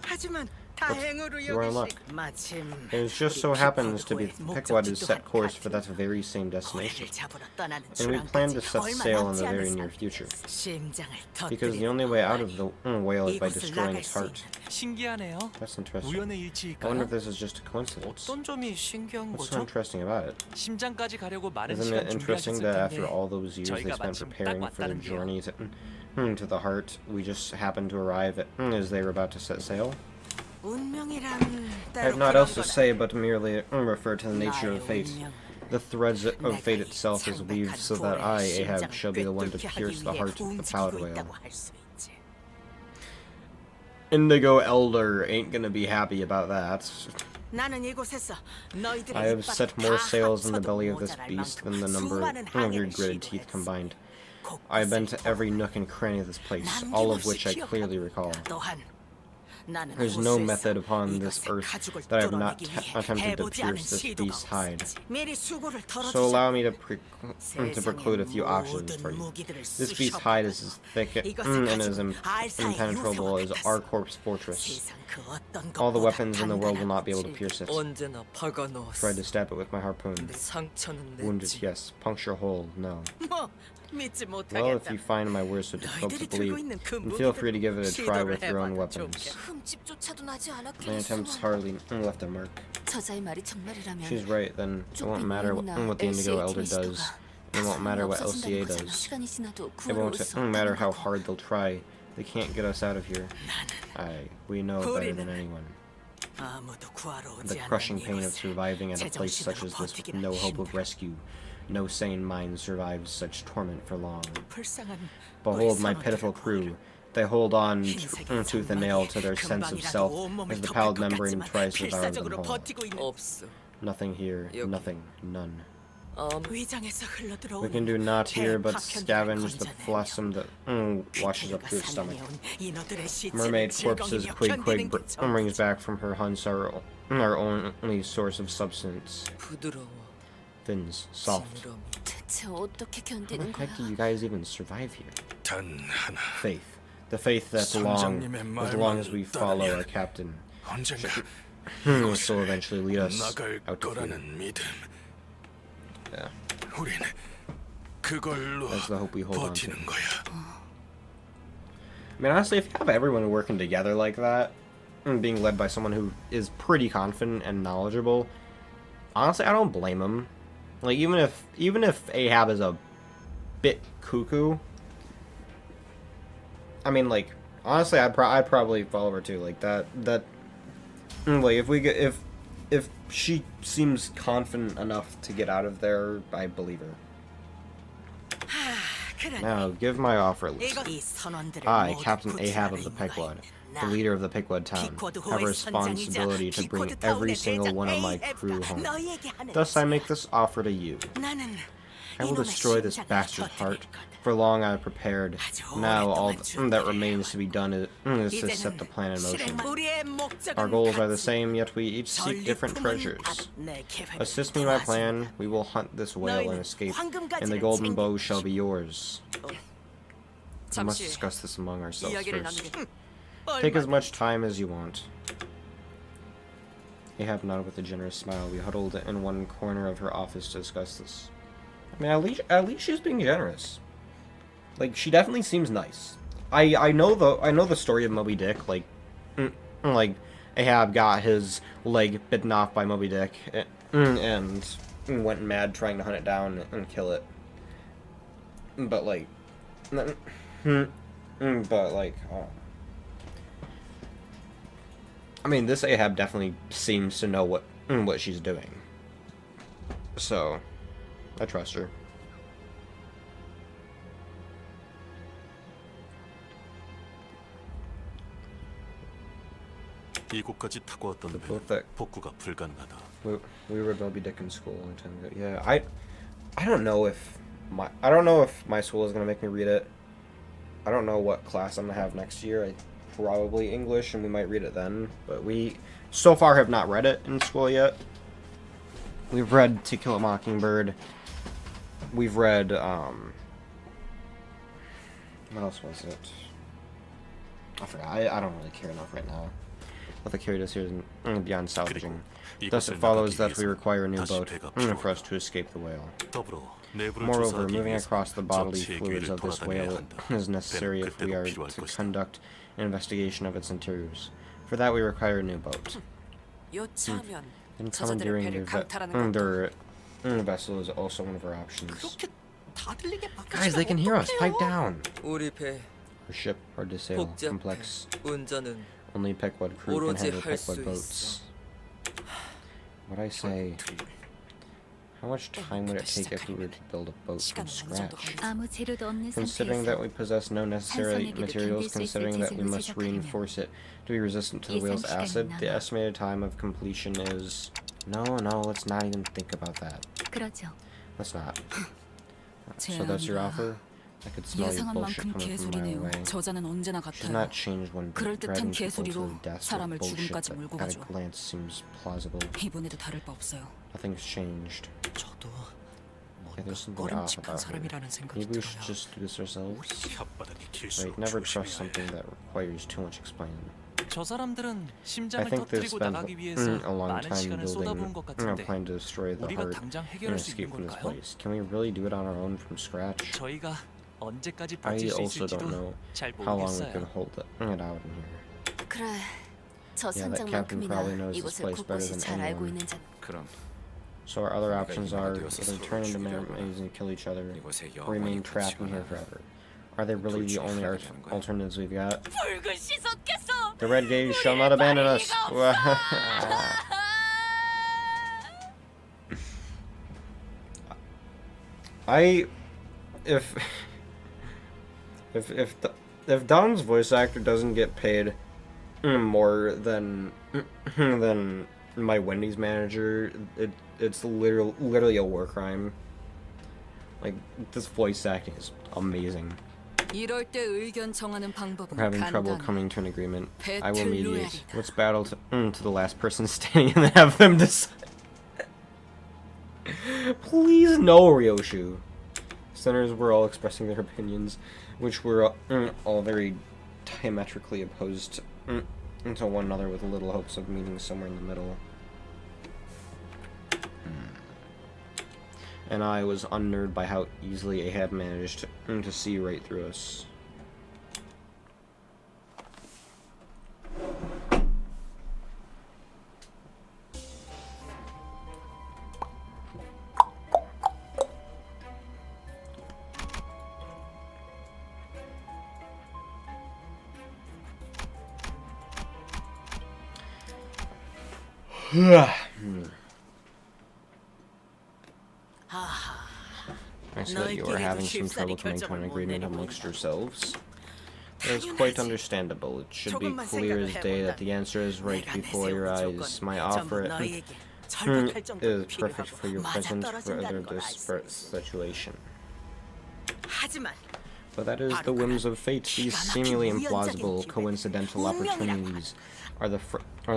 하지만 다행으로 you are in luck. 여기시 마침 It just so happens to be Pequod is set course for that very same destination. 고래를 잡으러 떠나는 And we plan to 출항까지 set 얼마 sail in 남지 the very 않은 near 상태였어. future. 심장을 Because the 터뜨리는 only way out of the whale is by 이곳을 destroying 나갈 its 수 heart. 있는 신기하네요. That's interesting. 우연의 I wonder 일치일까요? if this is just a coincidence. 어떤 점이 신기한 What's so 거죠? interesting about it? 심장까지 가려고 많은 Isn't 시간 it interesting 준비하셨을 that after 텐데 all those years they 저희가 spent 마침 딱 preparing for the 왔다는 게요. journey to the heart, we just happened to arrive as they were about to set sail? 운명이란 I have 때로 not 그런 else to 거다. say but merely refer to the nature 나의 of fate. 운명. The threads of 내가 fate 이 itself is weaved so that I, Ahab, shall be the one to pierce the heart of the pallid whale. 있다고 할 수 있지. Indigo Elder ain't gonna be happy about that. 나는 이곳에서 너희들의 I have 이빨을 set more 다 sails in the 합쳐도 belly of this 모자랄 beast 만큼 than the number 수많은 of your 항해를 gritted teeth 시도했어. combined. I have been to every nook and cranny of this place, all of which I clearly recall. 또한 나는 There's no 호수에서 method upon this 이것의 earth 가죽을 that I have not 뚫어내기 위해 attempted to 해보지 않은 pierce this 시도가 beast's hide. 없었지. 미리 수고를 So allow me to, 세상의 preclude a few options 모든 for you. 무기들을 This beast's hide is as thick 이것을 and as 가지고 알사의 impenetrable as 유성을 our 같았어. corpse fortress. 세상 그 어떤 All the 것보다 weapons in the world will not be able to 단단한 pierce it. 언제나 박아 넣었어. Tried to stab it with my harpoon. 상처는 Wounded, 냈지. yes. Puncture hole, no. 뭐 믿지 Well, if 못하겠다. you find my words so difficult to 너희들이 believe, 들고 있는 그 then feel free to give it a try 시도를 with your own 해봐도 weapons. 좋겠다. 흠집조차도 나지 My 않았기를 attempts 소원. hardly left a mark. 저자의 말이 정말이라면 She's right, then it won't matter what the Indigo Elder does. It won't matter what LCA does. 시간이 지나도 It 구하러 won't 올 수 matter 없다는 how 거고. hard they'll try. They can't get us out of here. We know better than anyone. 아무도 구하러 The 오지 않는 crushing pain of 이곳을 surviving at a place such as this with no hope of rescue. No sane mind survives such torment for long. 불쌍한 Behold 우리 my 선원들을 pitiful 보아라. crew. They hold on 흰색의 tooth and nail to their sense of self as the pallid membrane tries to devour them 필사적으로 whole. 버티고 있는 없어. Nothing here, 여기. nothing, none. 위장에서 흘러들어오는 We can do naught here but 폐 scavenge the 파편들을 phlegm that washes up 건져내며 through its stomach. 살려내온 인어들의 시체를 Mermaid 즐거이 corpses 견디는 Quig 게 brings back from her hunts our only source of substance. 부드러워. Fins, soft. 지느러미. 대체 어떻게 How the 견디는 heck do 거야? you guys even survive here? 단 하나 Faith. The faith that long, 선장님의 as long as 말만 we follow our 따르면 captain, 언젠가 will still eventually lead us 나갈 out to freedom. 거라는 믿음. Yeah, 우린 그걸로 that's the hope we hold on to. 버티는 거야. I mean, honestly, if you have everyone working together like that, and being led by someone who is pretty confident and knowledgeable, honestly, I don't blame him. Like, even if Ahab is a bit cuckoo, I mean, like, honestly, I'd probably follow her too. Like that, like if if she seems confident enough to get out of there, I believe her. Now, give my offer, Lisa. 이 선원들을 I, 모두 Captain Ahab 구출하러 of the 임무가 Pickwood, 있는 the 나. leader of the Pickwood town, have a responsibility to bring every single one of my crew home. Thus I make this offer to you. 나는 I will 이놈의 destroy this 심장을 bastard's heart. 터뜨릴 For long I have prepared. Now all that remains to be done is to 이제는 set the plan in motion. 실행만. 우리의 목적은 Our goals are the 같으니 same, yet we each seek different treasures. Assist me in my plan, we will hunt this whale and escape, and the golden bow shall be yours. We must discuss this among ourselves 이야기를 first. 나누겠다. Take as much time as you want. Ahab nodded with a generous smile. We huddled in one corner of her office to discuss this. I mean, at least she's being generous. Like, she definitely seems nice. I know the story of Moby Dick. Like Ahab got his leg bitten off by Moby Dick and went mad trying to hunt it down and kill it. But like, oh. I mean, this Ahab definitely seems to know what she's doing. So, I trust her. 이곳까지 타고 왔던 The 배 book that 복구가 불가능하다. we read Moby Dick in school a long time ago. Yeah, I don't know if my school is gonna make me read it. I don't know what class I'm gonna have next year. Probably English, and we might read it then. But we so far have not read it in school yet. We've read To Kill a Mockingbird. We've read what else was it? I forgot. I don't really care enough right now. What the carried us here is beyond salvaging. Thus it follows that we require a new boat for us to escape the whale. Moreover, moving across the bodily fluids of this whale is necessary if we are to conduct an investigation of its interiors. For that we require a new boat. 요차하면 And 저자들의 commandeering 배를 강탈하는 것도 their vessel is also one of our options. 그렇게 다 들리게 Guys, they can hear us. Pipe down. 우리 배 Our ship, hard to sail, 복잡해. complex. 운전은 Only Pickwood crew can 오로지 handle 할 수 Pickwood boats. What I say? How much time would it take if we were to build a boat from scratch? 아무 재료도 없는 Considering that we possess no necessary materials, considering that we must reinforce it to be resistant to the whale's acid, the estimated time of completion is... No, let's not even think about that. 그러죠. Let's not. So that's your offer? I could smell your 예상한 bullshit 만큼 coming from my 개소리네요. way. 저자는 언제나 She's 같아요. not changed one bit. 그럴듯한 Dragging people to 개소리로 the deaths 사람을 with bullshit 죽음까지 that 몰고 at a 가죠. glance seems plausible. 이번에도 다를 바 없어요. Nothing's changed. 저도 Yeah, there's something off 꺼림칙한 about her. 사람이라는 생각이 Maybe we should 들어요. just do this ourselves. 혓바닥이 Right, 길수록 never trust 조심해야 something 해. that requires too much explaining. 저 사람들은 I 심장을 think they've 터뜨리고 spent 나가기 위해서 a long 많은 time 시간을 쏟아부은 building 것 a 같은데 plan to destroy the 우리가 heart 당장 and 해결할 수 escape 있는 from this 걸까요? place. Can we really do it on our own from scratch? 저희가 언제까지 I 버틸 수 also don't 있을지도 know 잘 how long we can 모르겠어요. hold it out in here. 그래. 저 Yeah, that captain 선장만큼이나 probably knows this 이곳을 place better 곳곳이 than 잘 알고 anyone. 있는 자. 그럼 So our other options 이마가 are 되어서 either 서로를 turn into 죽이려고 enemies and kill each other, 이곳에 or remain 영원히 trapped in here 갇히거나 forever. Are they really the only 하게 되는 거야. alternatives we've got? 붉은 시속께서 The Red Gauge shall not abandon us. If Don's voice actor doesn't get paid more than my Wendy's manager, it's literally a war crime. Like, this voice acting is amazing. 이럴 때 의견 정하는 방법은 We're having trouble 간단해. coming to an agreement. I will 배틀 mediate. 로얄이다. Let's battle to the last person standing and have them decide. Please no, Ryoshu. Senators were all expressing their opinions, which were all very diametrically opposed to one another, with little hopes of meeting somewhere in the middle. And I was unnerved by how easily Ahab managed to see right through us. hints that you are having some trouble coming to an agreement amongst yourselves. It is quite understandable. It should be clear as day that the answer is right before your eyes. My offer is perfect for your present rather disparate situation. But that is the whims of fate. These seemingly implausible, coincidental opportunities are the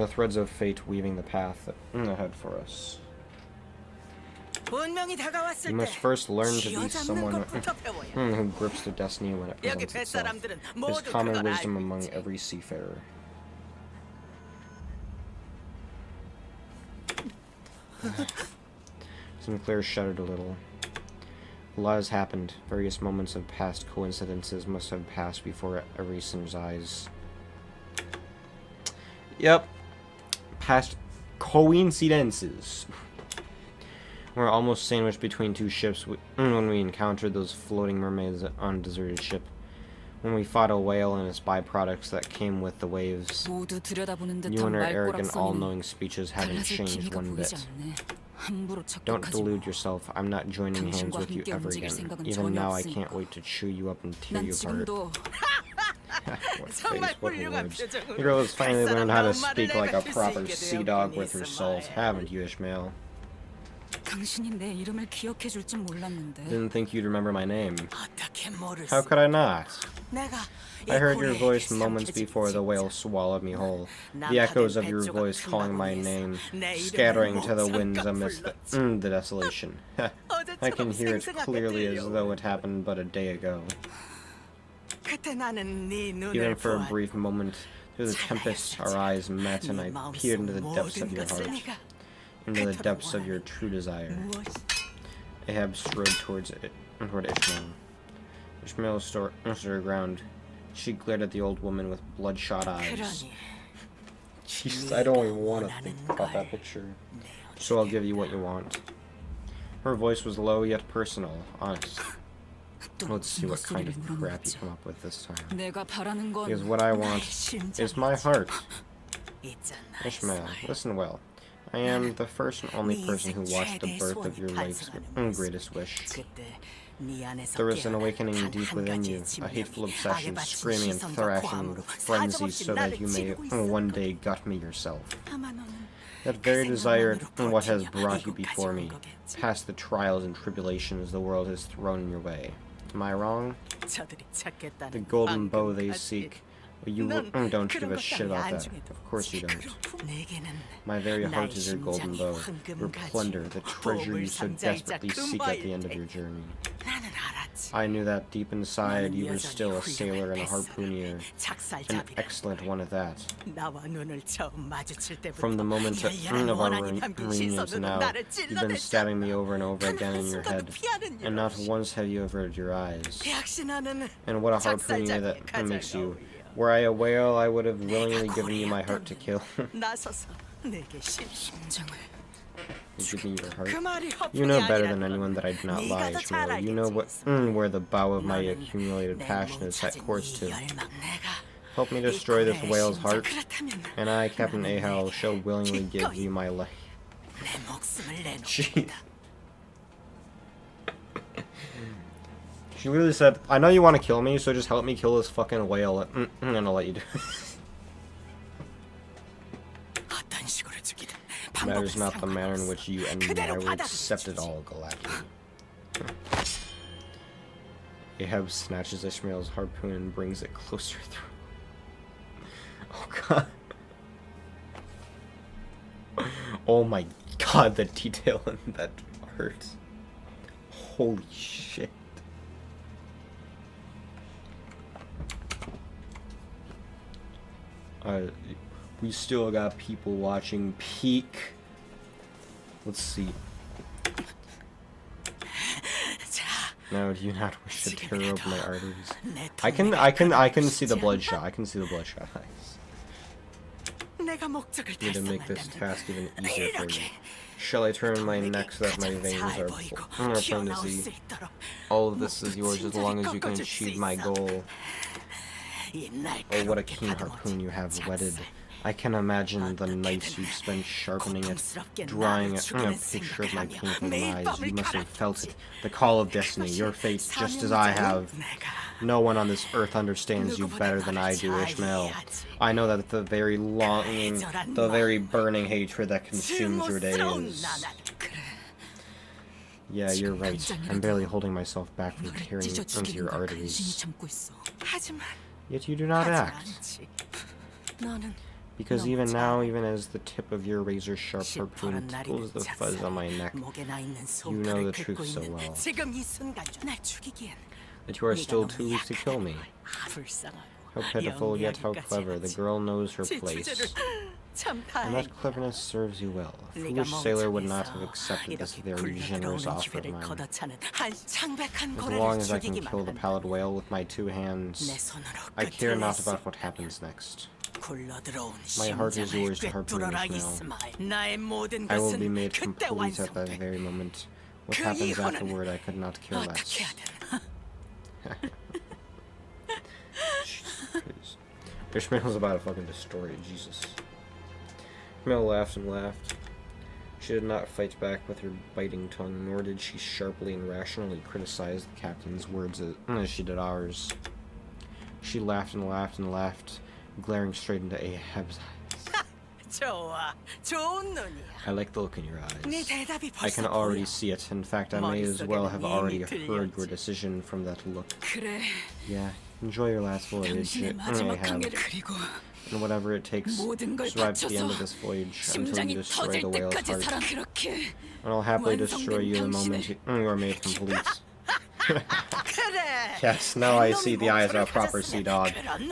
threads of fate weaving the path ahead for us. You must first learn to be someone who grips their destiny when it presents itself. It is common wisdom among every seafarer. Sinclair shuddered a little. A lot has happened. Various moments of past coincidences must have passed before Erice's eyes. Yep. Past coincidences. We're almost sandwiched between two ships when we encountered those floating mermaids on a deserted ship. When we fought a whale and its byproducts that came with the waves. You and your arrogant, all-knowing speeches haven't changed one bit. Don't delude yourself. I'm not joining hands with you ever again. Even now, I can't wait to chew you up and tear you apart. What face, what words. The girl has finally learned how to speak like a proper sea dog with her salt, haven't you, Ishmael? Didn't think you'd remember my name. How could I not? I heard your voice moments before the whale swallowed me whole. The echoes of your voice calling my name, scattering to the winds amidst the desolation. I can hear it clearly as though it happened but a day ago. Even for a brief moment, through the tempest, our eyes met and I peered into the depths of your heart. Into the depths of your true desire. Ahab strode toward Ishmael. Ishmael stood her ground. She glared at the old woman with bloodshot eyes. Jeez, I don't even want to think about that picture. So I'll give you what you want. Her voice was low yet personal, honest. Let's see what kind of crap you come up with this time. Because what I want is my heart. Ishmael, listen well. I am the first and only person who watched the birth of your life's greatest wish. There is an awakening deep within you, a hateful obsession, screaming and thrashing with frenzy so that you may one day gut me yourself. That very desire and what has brought you before me, past the trials and tribulations the world has thrown in your way. Am I wrong? The golden bow they seek. Well, you don't give a shit about that. Of course you don't. My very heart is your golden bow, your plunder, the treasure you so desperately seek at the end of your journey. I knew that deep inside you were still a sailor and a harpooner, an excellent one at that. From the moment of our reunion to now, you've been stabbing me over and over again in your head, and not once have you averted your eyes. And what a harpooner that makes you. Were I a whale, I would have willingly given you my heart to kill. You give me your heart. You know better than anyone that I do not lie, Ishmael. You know where the bow of my accumulated passion is set course to. Help me destroy this whale's heart, and I, Captain Ahab, shall willingly give you my life. Jeez. She literally said, I know you want to kill me, so just help me kill this fucking whale, and I'll let you do it. Matters not the manner in which you and me, I will accept it all, Galacti. Ahab snatches Ishmael's harpoon and brings it closer through. Oh god. Oh my god, the detail in that art. Holy shit. We still got people watching peak. Let's see. No, do you not wish to tear open my arteries? I can see the bloodshot. I can see the bloodshot eyes. Need to make this task even easier for you. Shall I turn my neck so that my veins are prone to see? All of this is yours as long as you can achieve my goal. Oh, what a keen harpoon you have whetted. I can imagine the nights you've spent sharpening it, drawing a picture of my painful eyes. You must have felt it, the call of destiny, your fate, just as I have. No one on this earth understands you better than I do, Ishmael. I know that the very longing, the very burning hatred that consumes your days. Yeah, you're right. I'm barely holding myself back from tearing into your arteries. Yet you do not act. Because even now, even as the tip of your razor-sharp harpoon tickles the fuzz on my neck, you know the truth so well. That you are still too weak to kill me. How pitiful, yet how clever. The girl knows her place. And that cleverness serves you well. A foolish sailor would not have accepted this very generous offer of mine. As long as I can kill the pallid whale with my 2 hands, I care not about what happens next. My heart is yours to harpoon now. I will be made complete at that very moment. What happens afterward, I could not care less. Ishmael's about to fucking destroy it, Jesus. Ishmael laughed and laughed. She did not fight back with her biting tongue, nor did she sharply and rationally criticize the captain's words as she did ours. She laughed and laughed and laughed, glaring straight into Ahab's eyes. I like the look in your eyes. I can already see it. In fact, I may as well have already heard your decision from that look. Yeah, enjoy your last voyage, Ahab. And whatever it takes, survive to the end of this voyage until you destroy the whale's heart. And I'll happily destroy you the moment you are made complete. Yes, now I see the eyes of a proper sea dog.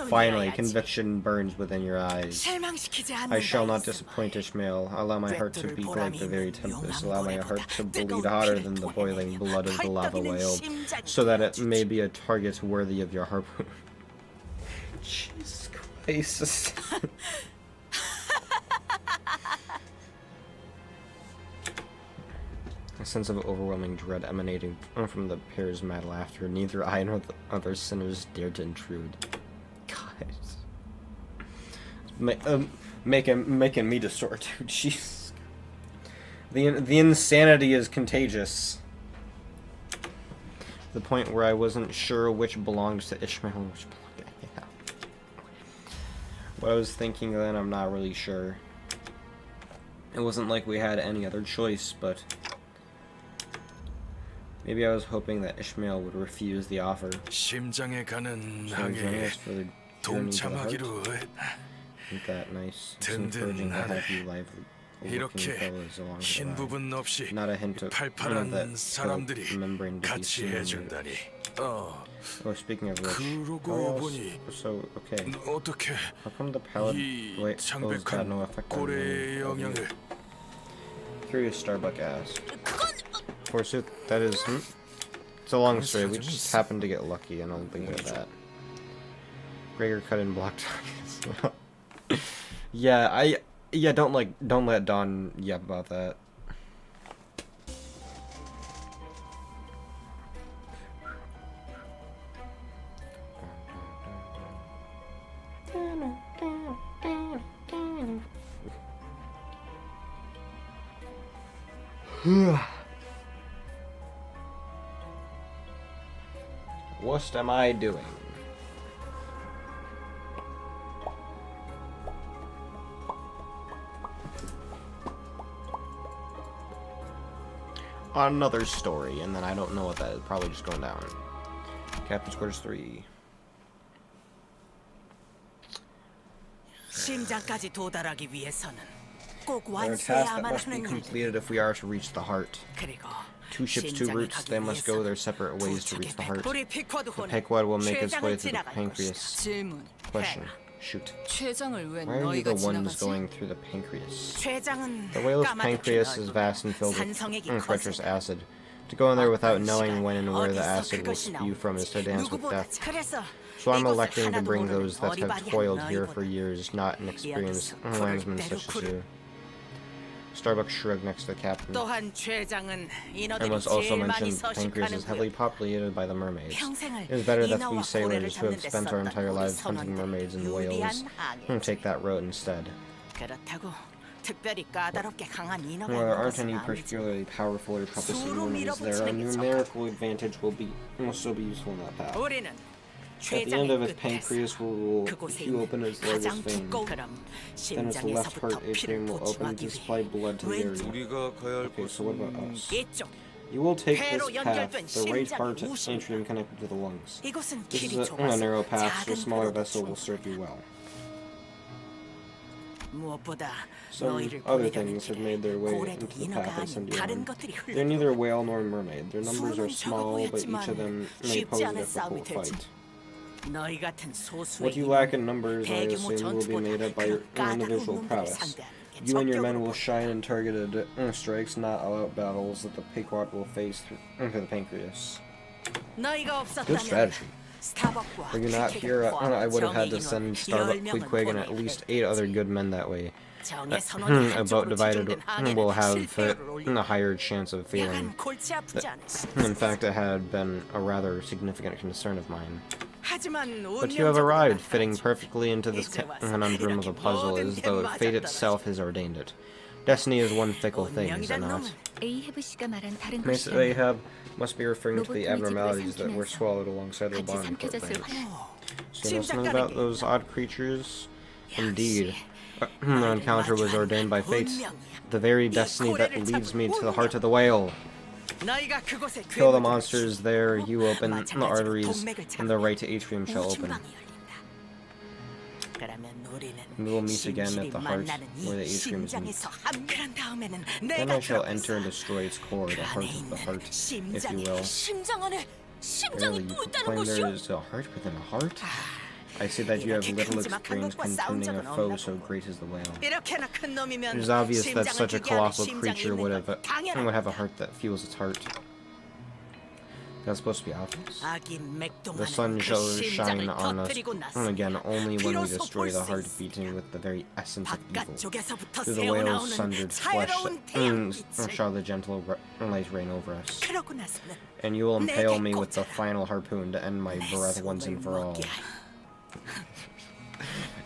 Finally, conviction burns within your eyes. I shall not disappoint, Ishmael. Allow my heart to beat like the very tempest. Allow my heart to bleed hotter than the boiling blood of the lava whale, so that it may be a target worthy of your harpoon. Jesus Christ. A sense of overwhelming dread emanating from the pair's mad laughter. Neither I nor the other sinners dared to intrude. God. Making me distort, dude. Jeez. The insanity is contagious. The point where I wasn't sure which belonged to Ishmael and which belonged to Ahab. What I was thinking then, I'm not really sure. It wasn't like we had any other choice, but maybe I was hoping that Ishmael would refuse the offer. 심장에 가는 Join 항해에 us for the journey to the heart. 동참하기로 해. Isn't that nice? It's encouraging to have you lively looking fellows along 흰 the 부분 없이 ride. Not a hint of 팔팔한 that 사람들이 membrane to be 같이 seen. 해준다니. Oh, speaking of which, 그러고 보니 so okay. 어떻게 How come the palette 이 wait got no 창백한 effect on 고래의 영향을 Curious Starbuck asked. Forsooth, that is it's a long story. We just happened to get lucky, and I'll leave it at that. Gregor cut in block targets. Yeah, don't let Dawn yap about that. What am I doing? Another story, and then I don't know what that is. Probably just going down. Captain's Quarters 3. 심장까지 도달하기 위해서는 꼭 There are tasks that 완수해야만 must be 하는 일. completed if we are to reach the heart. 그리고 2 ships, 2 routes, they must go their separate ways to reach the heart. The Pequod will make its way through the pancreas. 질문. Question. Shoot. 췌장을 왜 Why are you the 너희가 ones 지나가지? going through the pancreas? 췌장은 The whale's 까마득히 pancreas is 넓고 vast and filled with 산성액이 treacherous 거세다. acid. To go in there without 어떤 knowing when and where the 어디서 acid will 그것이 spew from is to dance with 누구보다 death. 그래서 So I'm 이곳을 electing to 하나도 bring 모르는 those that have 어리바리한 toiled here for 너희보다 years, not inexperienced 여기서 landsmen 불을 such as 패고 you. Starbucks shrug next to the captain. 또한 최장은 I 인어들이 must also 제일 많이 mention the pancreas is 서식하는 heavily 구역. populated by the mermaids. 평생을 It is better that we 인어와 고래를 sailors who have 잡는 데 spent our 썼던 entire 우리 lives hunting mermaids and 선원들의 whales 유리한 take 항해지. that road instead. 그렇다고 특별히 까다롭게 강한 인어가 While there 있는 aren't 것은 any 아니지. particularly powerful or troublesome 수로 mermaids, there a 밀어붙이는 게 numerical advantage will still be useful in that path. 우리는 At the end of 쇠장의 his 끝에서 pancreas will 그곳에 hew open 있는 its largest 가장 vein. 두꺼운 그럼 Then its left 심장에서부터 heart 피를 atrium will open to 보충하기 supply 위해 blood to the area. 왼쪽 우리가 가야 할 Okay, so what about 곳은 us? 이쪽 You will take this 배로 path, 연결된 the right 심장의 heart 우심. atrium connected to the lungs. 이곳은 This 길이 is a 좁아서 narrow path, so a 작은 smaller 배로도 vessel will serve you 충분하다. well. 무엇보다 Some 너희를 other 보내려는 things have 길에 made their way 고래도 into the 인어가 path I 아닌 send you 다른 on. 것들이 They're 흘러들어. neither whale nor mermaid. Their numbers are 수는 적어 small, but each 보였지만 of them may 쉽지 pose a 않은 싸움이 difficult 될지. fight. 너희 같은 소수의 What you lack in numbers, I 대규모 assume, will be made up by your 전투보다 까다로운 individual 놈들을 prowess. 상대하는 게 You and your men 적격으로 will shine in targeted strikes, not all-out battles that the Pequot will face through the pancreas. 너희가 Good 없었다면 strategy. 스타벅과 Were you not here, I would have had to send Starbuck, 10명을 Queequeg, and at 보내야 least 8 other good men that way. 정의 선언이 A boat 한쪽으로 divided 지정된 will 항해는 have 실패를 a 올린다. higher chance of failing. 약간 골치 아프지 In 않으시. fact, it had been a rather significant concern of mine. 하지만 But you have arrived, 운명적으로 fitting 나타나지. perfectly into this 이제 와서 conundrum of a 이렇게 puzzle, 모든 as 게 though fate 맞아떨어져. itself has ordained it. Destiny is one fickle thing, is it 운명이란 not? 놈은 에이헤브 씨가 말한 다른 Mace 곳이라면 Ahab must be referring to the 로봇 abnormalities that were 동지들을 swallowed alongside their 같이 bond 삼켜졌을 programs. 확률. So you know something about those odd creatures? Indeed. 역시 The encounter was ordained by fate. The very destiny that leads me to the heart of the whale. 너희가 그곳에 Kill the 괴물들을 monsters there, you open the 마찬가지로 arteries, 동맥을 and the 차고 right atrium shall open. 우중방이 열린다. 그러면 우리는 We will meet again at 심실이 the heart, 만나는 이 where the atriums meet. 심장에서 한 그런 다음에는 Then 내가 I shall 들어가서 enter and destroy its core, the 그 heart 안에 of the 있는 heart, if you 심장이 will. 심장 안에 Really, 심장이 you 또 있다는 claim there 것이오? is a heart within a heart? I see that you have 이렇게 little 큼지막한 experience 것과 싸운 contending a 적은 foe 없나 so 보고. great as the whale. 이렇게나 큰 놈이면 It is obvious that 심장을 such a 주게 하는 colossal 심장이 creature 있는 would 건 have a 당연하다. heart that feels its heart. That's supposed to be obvious. 악이 The sun 맥동하는 그 shall 심장을 shine on us, 터뜨리고 and again 나서 only when we 비로소 destroy 볼 the 수 heart 있으리라. beating with the very essence of evil. 바깥쪽에서부터 Through the whale's 새어나오는 sundered flesh 자유로운 태양빛을 shall the gentle light reign over us. 그러고 나서는 And you will impale me with the 꽂아라. final harpoon to end my 내 breath once 숨을 and for all. 먹게 하리.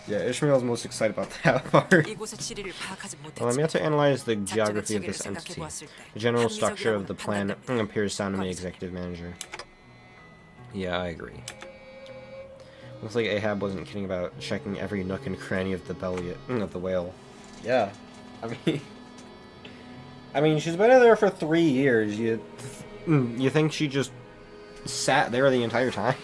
Yeah, Ishmael's most excited about that part. 이곳의 지리를 파악하지 Well, I'm 못했지. yet to analyze the 작전의 geography of 체계를 this entity. 생각해보았을 때 The general structure of the 합리적이라고는 planet appears sound to me, 꽝이지. executive manager. Yeah, I agree. Looks like Ahab wasn't kidding about checking every nook and cranny of the belly of the whale. Yeah, I mean, she's been in there for 3 years. You think she just sat there the entire time?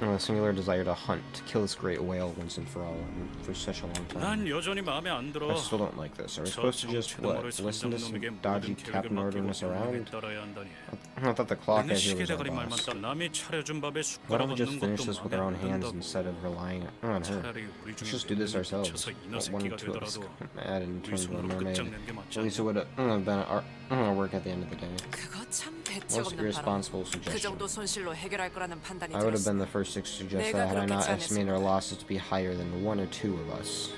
With a singular desire to hunt, to kill this great whale once and for all, and for such a long time. 난 여전히 마음에 안 들어. I still don't like this. Are we 저 supposed to just, 정체도 what, 모를 listen to some 선장놈에게 dodgy 모든 계획을 captain 맡기고 ordering us 명령에 around? 따라야 한다니. I thought the clock 맨날 had here was our 시계대가리 말만 boss. 따 남이 차려준 밥에 Why 숟가락 don't we just 얹는 finish 것도 this with 마음에 our own 안 hands 든다고. insteed of relying on her? 차라리 우리 Let's 중에 just do this 몇 명이 ourselves. 미쳐서 Let one or 이너새끼가 two of us 되더라도 come mad and 우리 turn into a 손으로 mermaid. 끝장낸 게 맞지 At least it 않나? would have been our work at the end of the day. 그거 참 대책 Most 없는 바람. irresponsible 그 suggestion. 정도 손실로 해결할 거라는 판단이 I would have 들었어. been the first to suggest 내가 that had I not 그렇게 estimated our losses to be higher than 1 or 2 of us.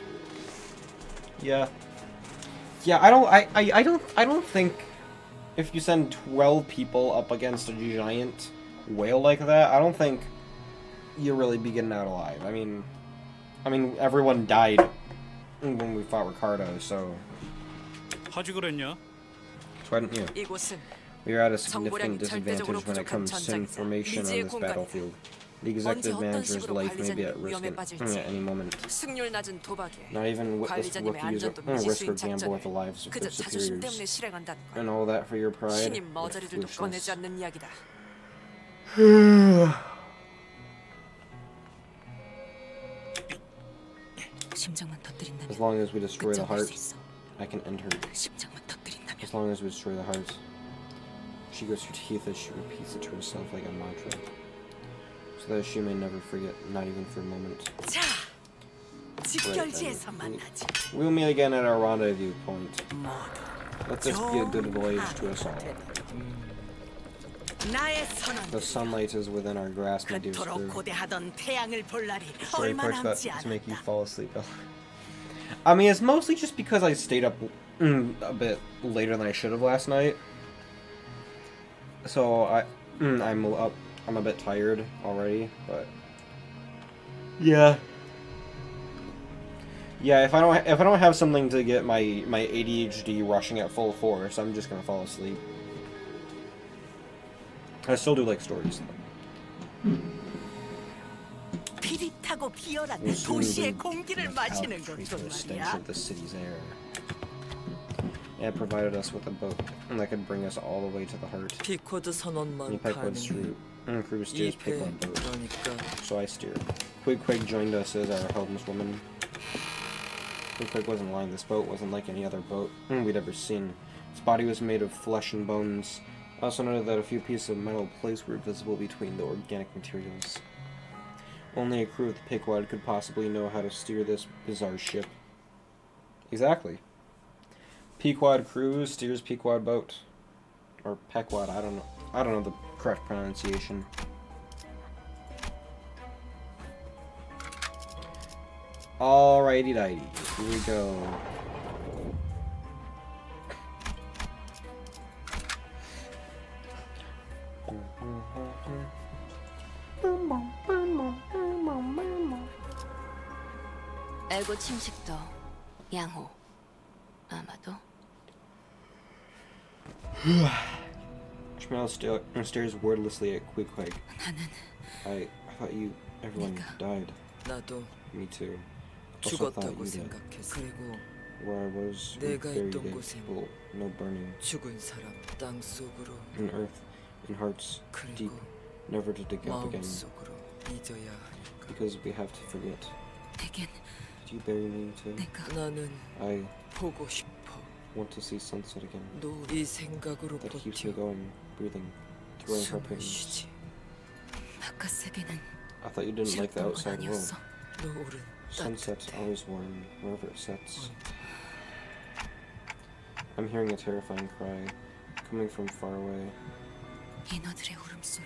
Yeah. Yeah, I don't think if you send 12 people up against a giant whale like that, I don't think you really be getting out alive. I mean everyone died when we fought Ricardo, so 하지 그랬냐? why didn't you? 이곳은 We are at a 정보량이 significant disadvantage when it comes to information on this battlefield. The executive manager's life may be at risk at any moment. 승률 낮은 도박에 Not even this 관리자님의 rookies 안전도 risk or 미지수인 gamble with the 작전을 lives of 그저 their 자존심 때문에 superiors. 실행한다는 거야. And all that for your pride? 신임 What 머저리들도 꺼내지 foolishness. 않는 이야기다. 심장만 터뜨린다면 As long as we destroy the 끝장날 수 heart, 있어. I can end her. 심장만 터뜨린다면 As long as we destroy the heart. She grits her teeth as she repeats it to herself like a mantra. So that she may never forget, not even for a moment. 자, 직결지에서 만나지. We'll meet again at our rendezvous point. 모두 Let this be a good voyage to us all. 되도록. 나의 The 선원들이여. sunlight is within our grasp, my dear 그토록 screw. 고대하던 태양을 볼 날이 Story 얼마 parts about 남지 to make you 않았다. fall asleep. I mean, it's mostly just because I stayed up a bit later than I should have last night. So I'm up. I'm a bit tired already, but yeah. Yeah, if I don't have something to get my ADHD rushing at full force, I'm just gonna fall asleep. I still do like stories though. 비릿하고 비열한 We'll soon 도시의 be 공기를 in the 마시는 palpable 것뿐 stench 말이야. of the city's air. It provided us with a boat that could bring us all the way to the heart. 피코드 선원만 Pequod's 가능해. crew steers 이 배 Pequod boat, 그러니까 so I steer. Quig joined us as our helmswoman. Quig wasn't lying. This boat wasn't like any other boat we'd ever seen. Its body was made of flesh and bones. I also noted that a few pieces of metal plates were visible between the organic materials. Only a crew of the Pequod could possibly know how to steer this bizarre ship. Exactly. Pequod crew steers Pequod boat. Or Pequod, I don't know. I don't know the correct pronunciation. Alrighty dighty. Here we go. 알고 침식도 양호. 아마도 Ishmael stares wordlessly at Quig. 나는 I thought everyone died. 나도 Me too. Also thought 죽었다고 you did. 생각했어. 그리고 Where I was, we 내가 buried 있던 dead 곳엔 people, no burning. 죽은 사람 땅 속으로 In earth, in hearts, deep, 그리고 never to dig up 마음 again. 속으로 잊어야 하니까. Because we have to forget. 내겐 Did you bury me too? 내가 나는 I 보고 싶어. want to see sunset again. 이 생각으로 That keeps me 버텨. going, breathing, throwing 숨을 harpoons. 쉬지. 바깥 세계는 I thought you didn't like the 싫었던 건 outside world. 아니었어. 노을은 Sunset's 따뜻해. always warm, wherever it sets. I'm hearing a terrifying cry, coming from far away. 인어들의 울음소리.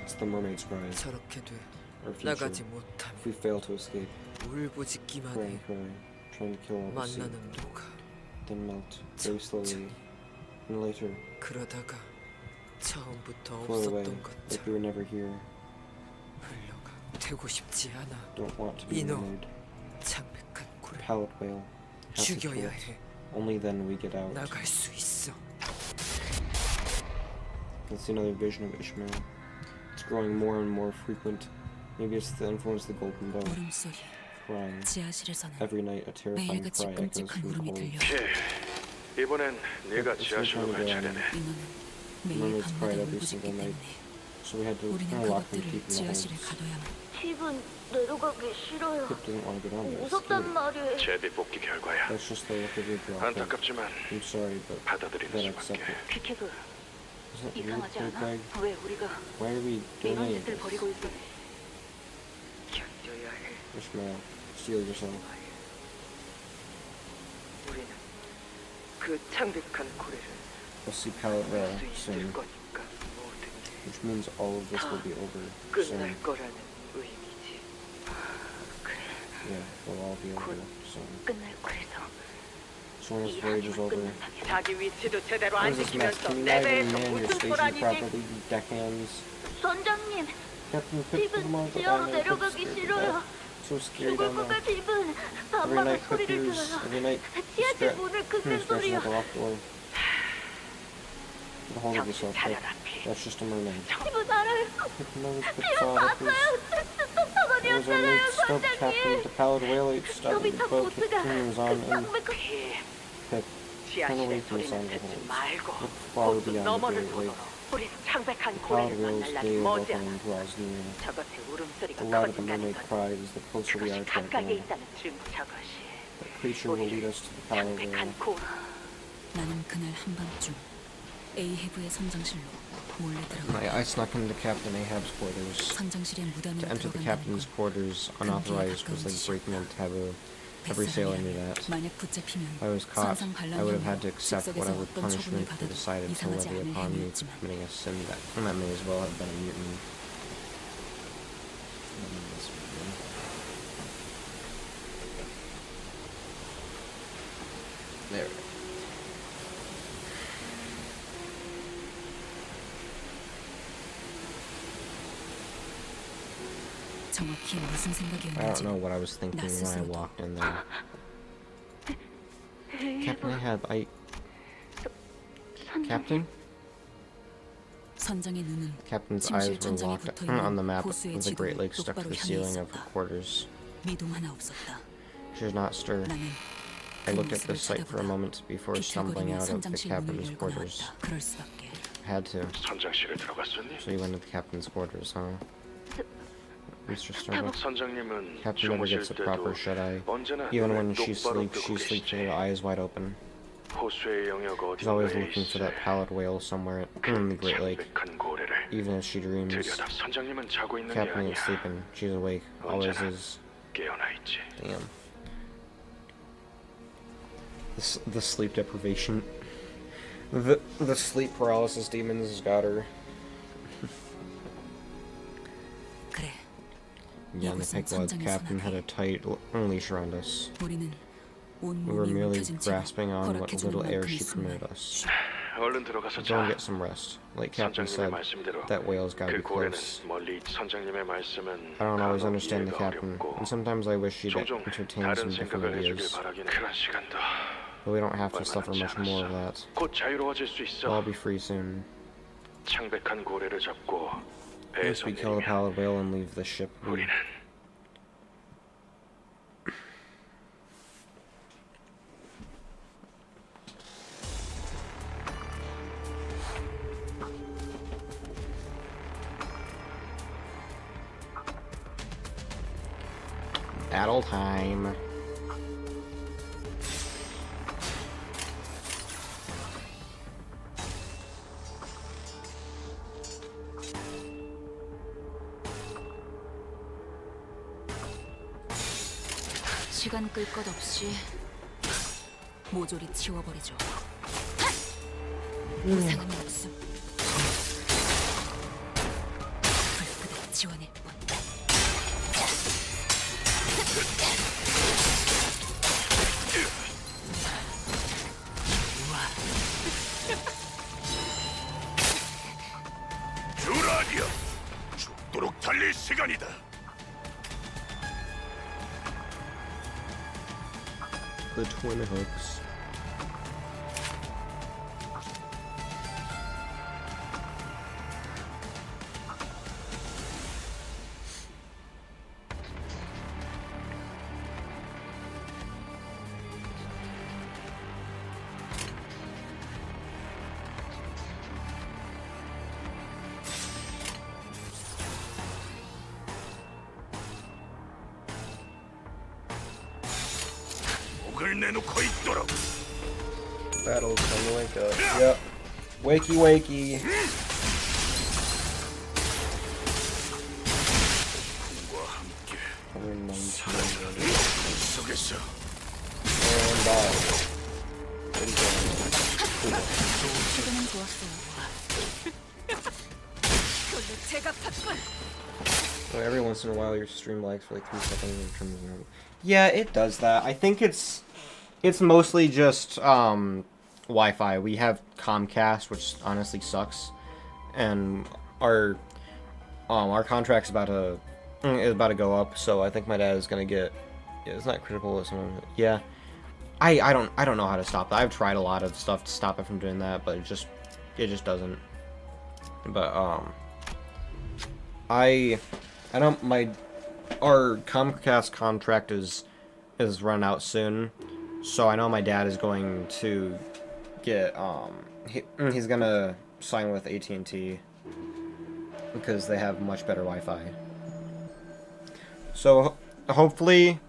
It's the mermaid's cry. 저렇게 돼 Our future. 나가지 못하면 If we fail to escape, 울부짖기만 cry 해. and cry, trying to kill all the sea, 만나는 녹아. then melt very slowly, and later 그러다가 처음부터 float away 없었던 like we 것처럼 were never here. 흘러가. 되고 싶지 않아. Don't want to be a 이놈. mermaid. 창백한 굴 Pallet whale. Have to kill 죽여야 it. 해. Only then we get out. 나갈 수 있어. That's another vision of Ishmael. It's growing more and more frequent. Maybe it's the influence of the golden bow. 울음소리. Crying. 지하실에서는 Every night a terrifying 매일같이 cry echoes 끔찍한 through the 울음이 halls. 들려. 이번엔 네가 It's 지하실로 갈 returning to 차례네. 인어는 매일 Mermaids cry 밤마다 every 울부짖기 single night. 때문에 So we had to 우리는 lock them 그것들을 deep in the 지하실에 halls. 가둬야만. 집은 내려가기 싫어요. Pip doesn't want to go down there. It's 무섭단 scary. 말이에요. 제비 뽑기 결과야. That's just the look of your drop. 안타깝지만 I'm sorry, but 받아들이는 gotta 수밖에. accept it. 빅해그 Isn't it weird, 이상하지 않아? Craig? 왜 우리가 Why are we doing 이런 any of 짓을 this? 벌이고 있어? 견뎌야 해. Ishmael, steel yourself. 우리는 그 창백한 고래를 We'll see Pallet Whale 수 있을 soon, 거니까 모든 게 which means all of this will be over 끝날 soon. 거라는 의미지. 그래. Yeah, we'll all be over soon. 끝날 거래서 So when this voyage is over, 자기 위치도 제대로 what 안 is this mess? 지키면서 Can you 내 not even 배에서 man your 무슨 station 소란이지? properly, you deckhands? 선장님, Captain Pip 집은 Pokemon, but 지하로 I'm 내려가기 scared to 싫어요. death. So scary 죽을 down 것 there. 같은 집은 Every 밤마다 night 소리를 Pip 들어요. every night 지하실 문을 긁는 scratching 소리요. at the locked door. Get a hold of yourself, Pip. 차려라, 피. That's just a mermaid. 집은 알아요. Pip knows Pip 지금 saw that 봤어요. it was a mid stub captain, the pallid whale ate stub the 노비타 boat 보트가 was on, and 피. Pip, turn away 지하실의 from the 소리는 sound of the 듣지 holes. 말고 Look far 곧 beyond the 너머를 great 보도록 lake. 우리 창백한 The pallid 고래를 whale's 만날 날이 day of 머지않아. welcoming draws near. 저것의 울음소리가 The louder the 커진다는 mermaid 건 cries, the closer we 그것이 are to that 가까이에 whale. 있다는 증거 저것이. That creature will lead us to the pallid whale. 창백한 고래. 나는 그날 한밤중 에이헤브의 선장실로 몰래 들어가. I snuck into Captain Ahab's quarters. 선장실에 무단으로 To enter the 들어간다는 captain's 건 quarters unauthorized was like breaking a taboo. Every sailor knew that. 만약 붙잡히면 If I was caught, 선상 I would have had to 반란형으로 accept 직석에서 whatever 어떤 punishment 처분을 they 받아도 decided to 이상하지 levy 않을 upon me for 행위였지만 committing a sin that may as well have been a mutiny. There we go. 정확히 무슨 I don't 생각이었는지 know what I was thinking when I walked in there. Captain Ahab, Captain? 선장의 눈은 Captain's eyes were 침실 locked 천장에 on the 붙어있는 map 호수의 of the Great 지도를 Lakes stuck to 똑바로 the 향해 ceiling of her 있었다. quarters. 미동 하나 없었다. She did not stir. 나는 I 그 looked at the 모습을 site for a 쳐다보다 moment before stumbling 비틀거리며 out of the 선장실 문을 captain's 열고 quarters. 나왔다. 그럴 수밖에. Had to. 선장실에 들어갔었니? So you went to the captain's quarters, huh? Mr. Starbuck? 선장님은 Captain never 주무실 gets a proper 때도 shut-eye. 언제나 Even 눈을 when she 똑바로 sleeps, 뜨고 she sleeps 계시지. with her eyes wide open. 호수의 영역 She's always 어딘가에 looking for 있을 that pallid whale somewhere in the Great Lake. 창백한 고래를 Even as she dreams, 들여다 선장님은 자고 있는 게 Captain 아니야. is sleeping. She's awake. Always 언제나 is. 깨어나 있지. Damn. The sleep deprivation. The sleep paralysis demons has got her. 그래. Yeah, the Pegwad captain had a tight leash around us. 우리는 온 We were 몸이 merely 움켜쥔 채 grasping on what 허락해주는 little air 만큼 she 있음을 permitted us. 얼른 들어가서 Go and 자. get some rest. Like Captain said, 선장님의 말씀대로 that whale's gotta 그 be 고래는 close. 멀리 선장님의 말씀은 I don't always 간혹 understand the 이해가 captain, 어렵고 and sometimes I wish she'd 종종 entertain 다른 some different 생각을 해주길 ideas. 바라기는 그런 시간도 But we don't have to 얼마 suffer 남지 much more of 않았어. that. 곧 자유로워질 수 있어. I'll be free soon. 창백한 고래를 잡고 Once 배에서 we kill the 내리면 pallid whale and leave the ship, 우리는 battle time. 시간 끌 것 없이 모조리 치워버리죠. 부상은 없음. 불끄덕 지원일 뿐. 주라니야. 죽도록 달릴 시간이다. The twin hooks. 목을 내놓고 있도록. Battle's time to wake up. Yep. Wakey, wakey. 과 함께 119. 속에서 And die. 시간은 좋았어요. 그걸로 제가 탔군. So every once in a while your stream lags for like 3 seconds and turns around. Yeah, it does that. I think it's mostly just Wi-Fi. We have Comcast, which honestly sucks, and our contract's about to go up. So I think my dad is gonna get. It's not critical. It's yeah. I don't know how to stop that. I've tried a lot of stuff to stop it from doing that, but it just doesn't. But I don't our Comcast contract is run out soon, so I know my dad is going to get he's gonna sign with AT&T because they have much better Wi-Fi. So hopefully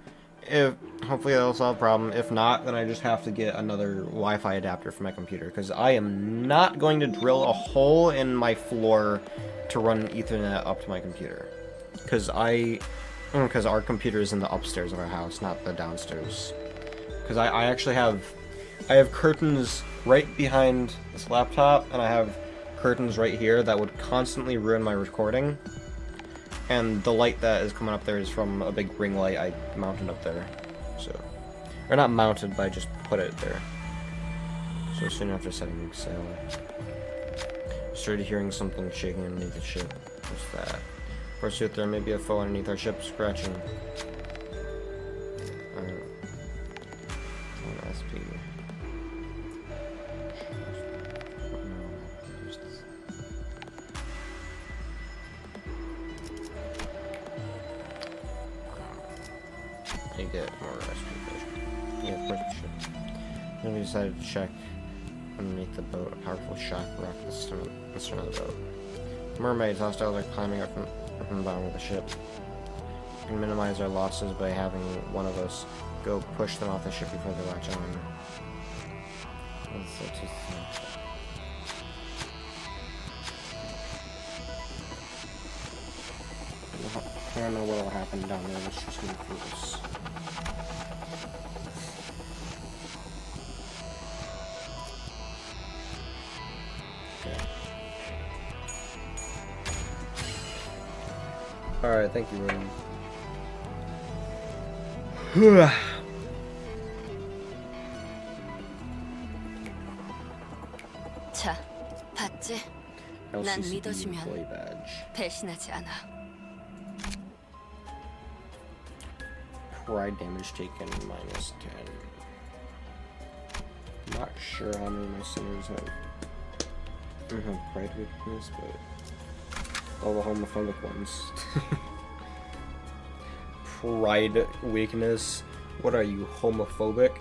that'll solve the problem. If not, then I just have to get another Wi-Fi adapter for my computer, because I am not going to drill a hole in my floor to run Ethernet up to my computer. Because Because our computer is in the upstairs of our house, not the downstairs. Because I actually have curtains right behind this laptop, and I have curtains right here that would constantly ruin my recording. And the light that is coming up there is from a big ring light I mounted up there. So, or not mounted, but I just put it there. So soon after setting sail, I started hearing something shaking underneath the ship. What's that? Pursuit, there may be a foe underneath our ship scratching. An SP. I get more SP. Yeah, of course we should. Then we decided to check underneath the boat. A powerful shock rocked the stern of the boat. Mermaids, hostiles are climbing up from the bottom of the ship. We can minimize our losses by having one of us go push them off the ship before they latch on. I don't know what will happen down there. Let's just move through this. Alright, thank you, William. 자, 봤지? 난 믿어주면 배신하지 않아. Pride damage taken -10. Not sure how many of my sinners have pride weakness, but all the homophobic ones. Pride weakness? What are you, homophobic?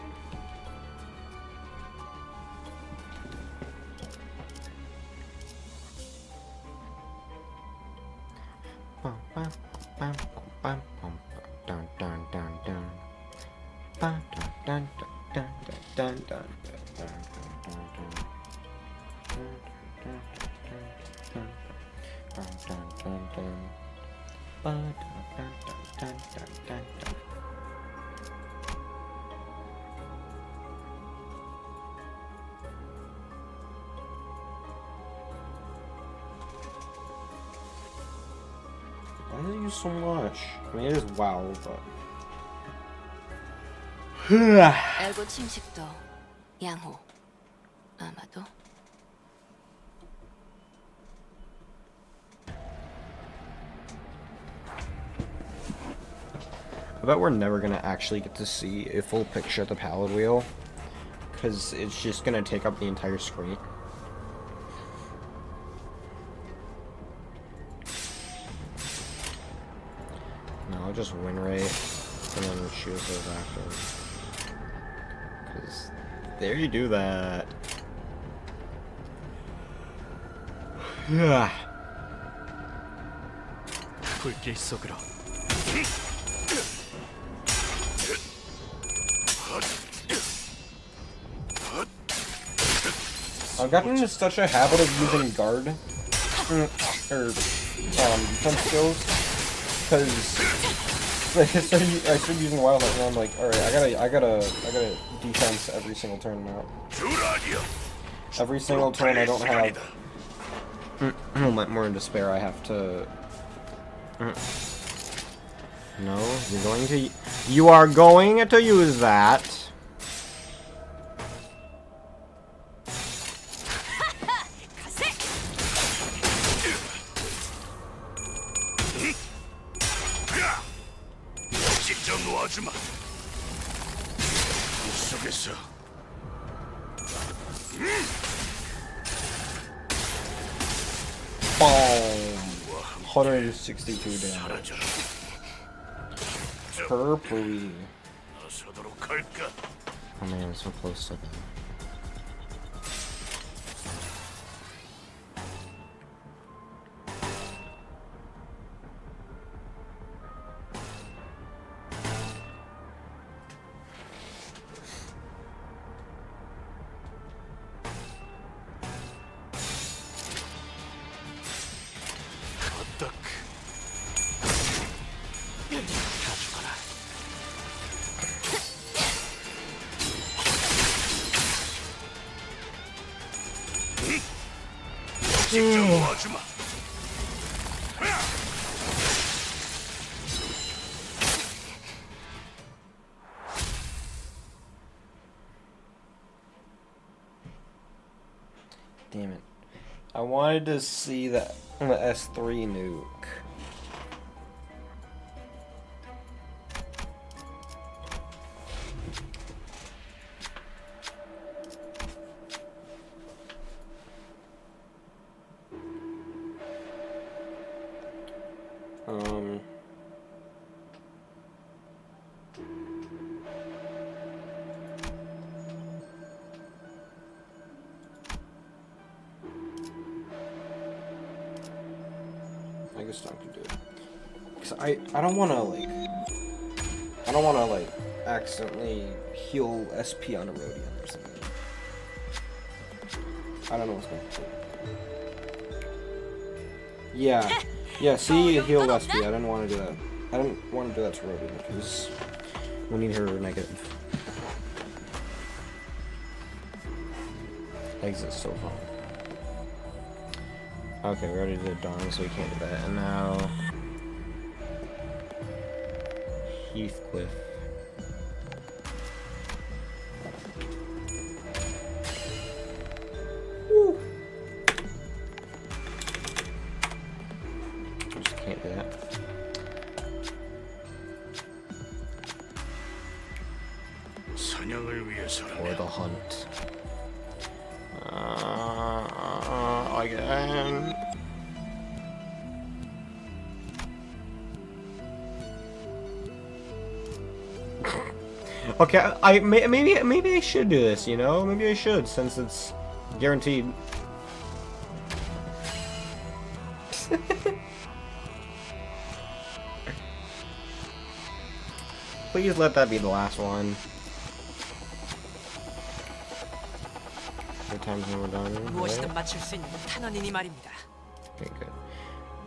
Why do they use so much? I mean, it is WoW, but... 알고 침식도 양호. 아마도. I bet we're never gonna actually get to see a full picture of the palette wheel, because it's just gonna take up the entire screen. No, I'll just win rate and then choose those after. Because there you do that. Yeah. 불길 속으로. I've gotten into such a habit of using guard or defense skills because I started using wild and I'm like, all right, I gotta defense every single turn now. Every single turn I don't have moment more in despair. I have to. No, you are going to use that. Boom! 162 damage. Purpley. Oh man, so close to that. 어떡 직접 모아주마. Damn it. I wanted to see the S3 nuke. I guess Tom can do it. Cause I don't wanna like accidentally heal SP on a Rodion or something. I don't know what's going on. Yeah. Yeah, see, heal SP. I didn't want to do that. I didn't want to do that to Rodion because we need her negative. Exit so far. Okay, we already did Dawn, so we can't do that. And now Heathcliff. Woo. Just can't do that. 사냥을 위해서라면 Or the hunt. Again. Okay, maybe I should do this, you know? Maybe I should, since it's guaranteed. Please let that be the last one. Times when we're done. 무엇이든 맞출 수 있는 탄원이니 말입니다. Okay, good.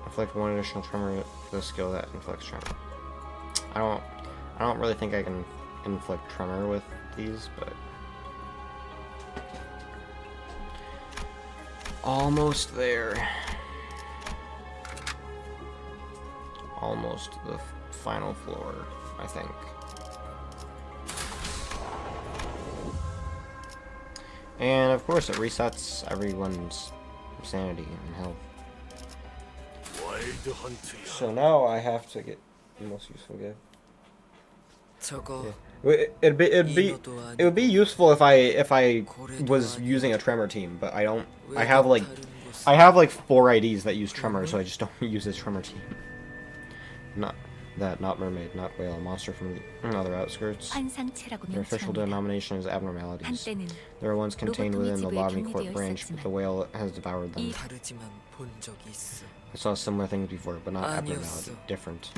Inflict one additional tremor for the skill that inflicts tremor. I don't really think I can inflict tremor with these, but almost there. Almost the final floor, I think. And of course it resets everyone's sanity and health. 와일드 헌트야. So now I have to get the most useful gift. 저거 It would be useful if I was using a tremor team, but I don't. I have like 4 IDs that use tremor, so I just don't use this tremor team. Not mermaid, not whale, monster from the other outskirts. Their official denomination is abnormalities. There are ones contained within the Lavani Court branch, but the whale has devoured them. I saw similar things before, but not abnormality. Different.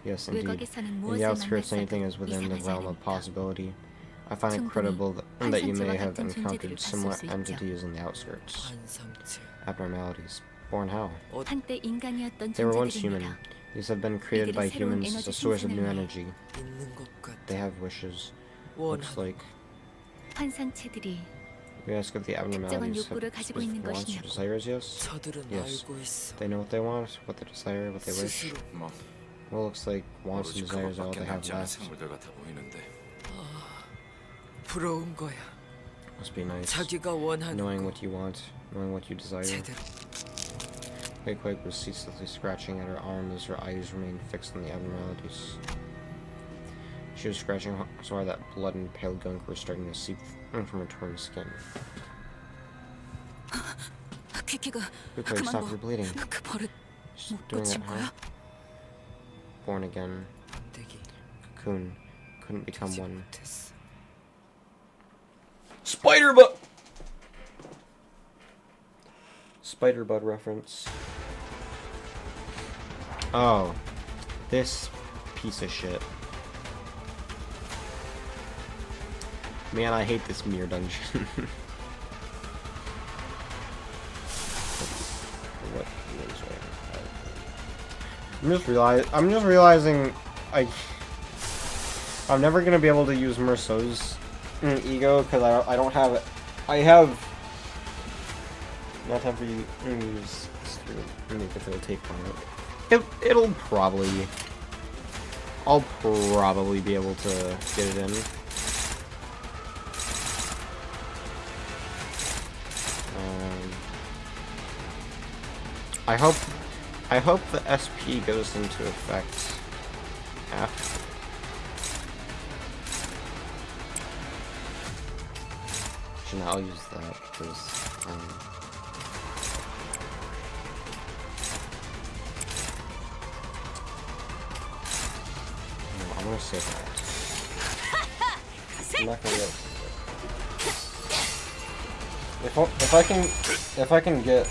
Yes, indeed. In the outskirts, anything is within the realm of possibility. I find it credible that you may have encountered similar entities in the outskirts. Abnormalities. Born how? They were once human. These have been created by humans as a source of new energy. They have wishes. Looks like. We ask if the abnormalities have specific wants or desires, yes? Yes. They know what they want, what they desire, what they wish. Well, looks like wants and desires are all they have left. 부러운 거야. Must be nice. 자기가 원하는 Knowing what you want, knowing what you desire. Quake was ceaselessly scratching at her arm as her eyes remained fixed on the abnormalities. She was scratching so hard that blood and pale gunk were starting to seep from her torn skin. Quake, stop your bleeding. Just doing that, huh? Born again. Cocoon. Couldn't become one. Spider-Bud! Spider-Bud reference. Oh. This piece of shit. Man, I hate this mirror dungeon. What is right? I'm just realizing I'm never gonna be able to use Merceau's ego because I don't have it. I have Not time for you to use make if it'll take long. It'll probably. I'll probably be able to get it in. I hope the SP goes into effect after. Actually, no, I'll use that because no, I'm gonna save that. I'm not gonna get. If I can get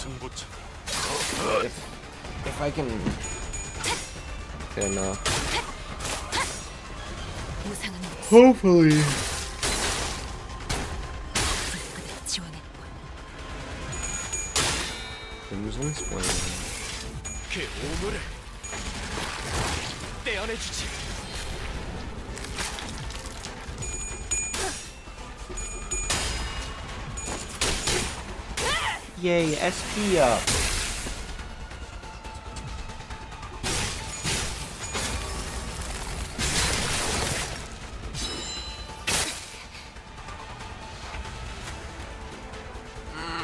승부처. if I can get enough. 무상은 Hopefully. 불끈에 지원했고. Crimson Spring. 그 오물을 떼어내주지. Yay, SP up.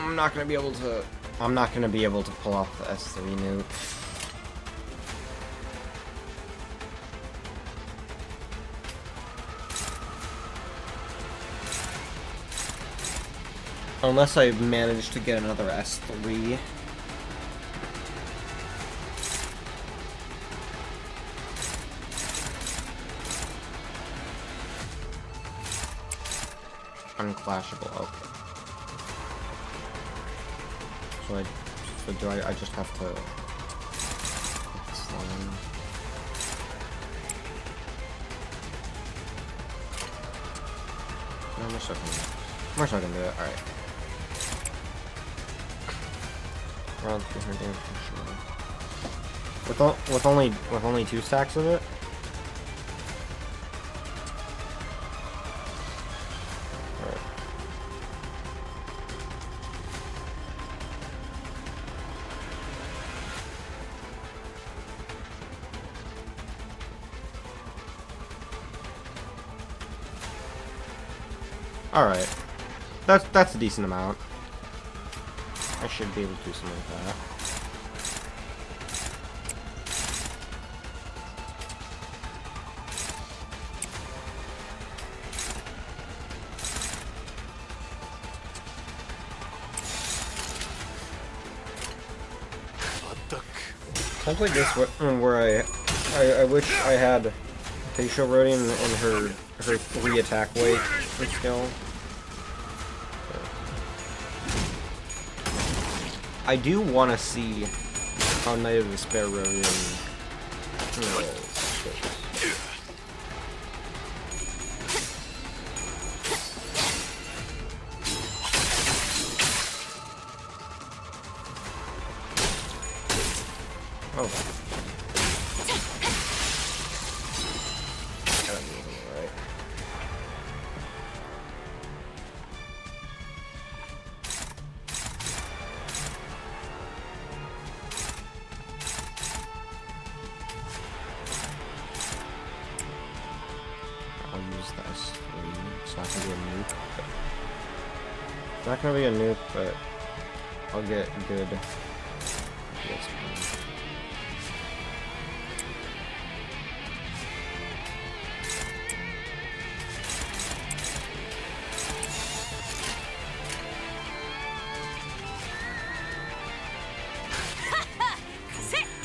I'm not gonna be able to. I'm not gonna be able to pull off the S3 nuke. Unless I manage to get another S3. Unclashable, okay. So do I just have to hit this line? No, I'm still gonna do it, alright. Around 300 damage per shot. With only 2 stacks of it? Alright. Alright. That's a decent amount. I should be able to do something like that. Sounds like this where I wish I had facial Rodian and her 3 attack weight skill. I do want to see how Knight of Despair Rodian goes. Oh. Gotta move him, right? I'll use this. It's not gonna be a nuke. It's not gonna be a nuke, but I'll get good.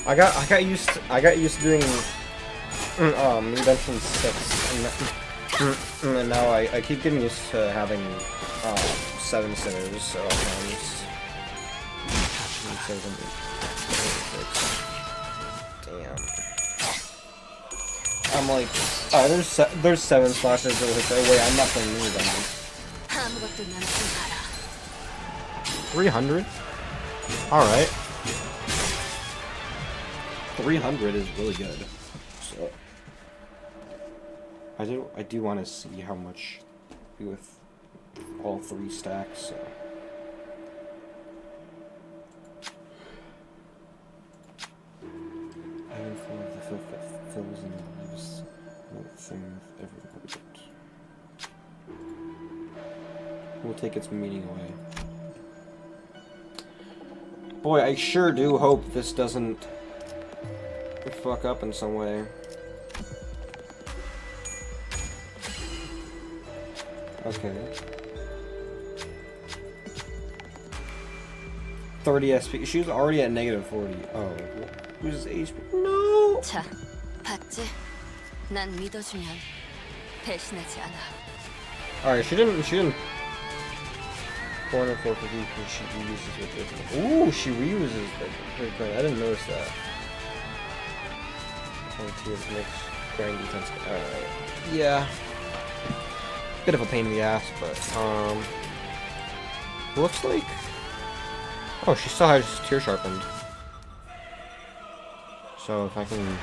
I got used to doing Redemption 6 and now I keep getting used to having 7 sinners, so damn. I'm like, there's 7 splashes that like, oh wait, I'm not gonna need them. 300? Alright. 300 is really good. So I do want to see how much be with all 3 stacks, so. Handful of the filth that fills and leaves no thing with every movement. Will take its meaning away. Boy, I sure do hope this doesn't fuck up in some way. Okay. 30 SP. She was already at -40. Oh, who's HP? No! 자, 봤지? 난 믿어주면 배신하지 않아. Alright, she didn't 450 because she reuses with it. Ooh, she reuses her credit. I didn't notice that. Tears makes grand defense. Alright. Yeah. Bit of a pain in the ass, but looks like, oh, she still has tear sharpened. So if I can,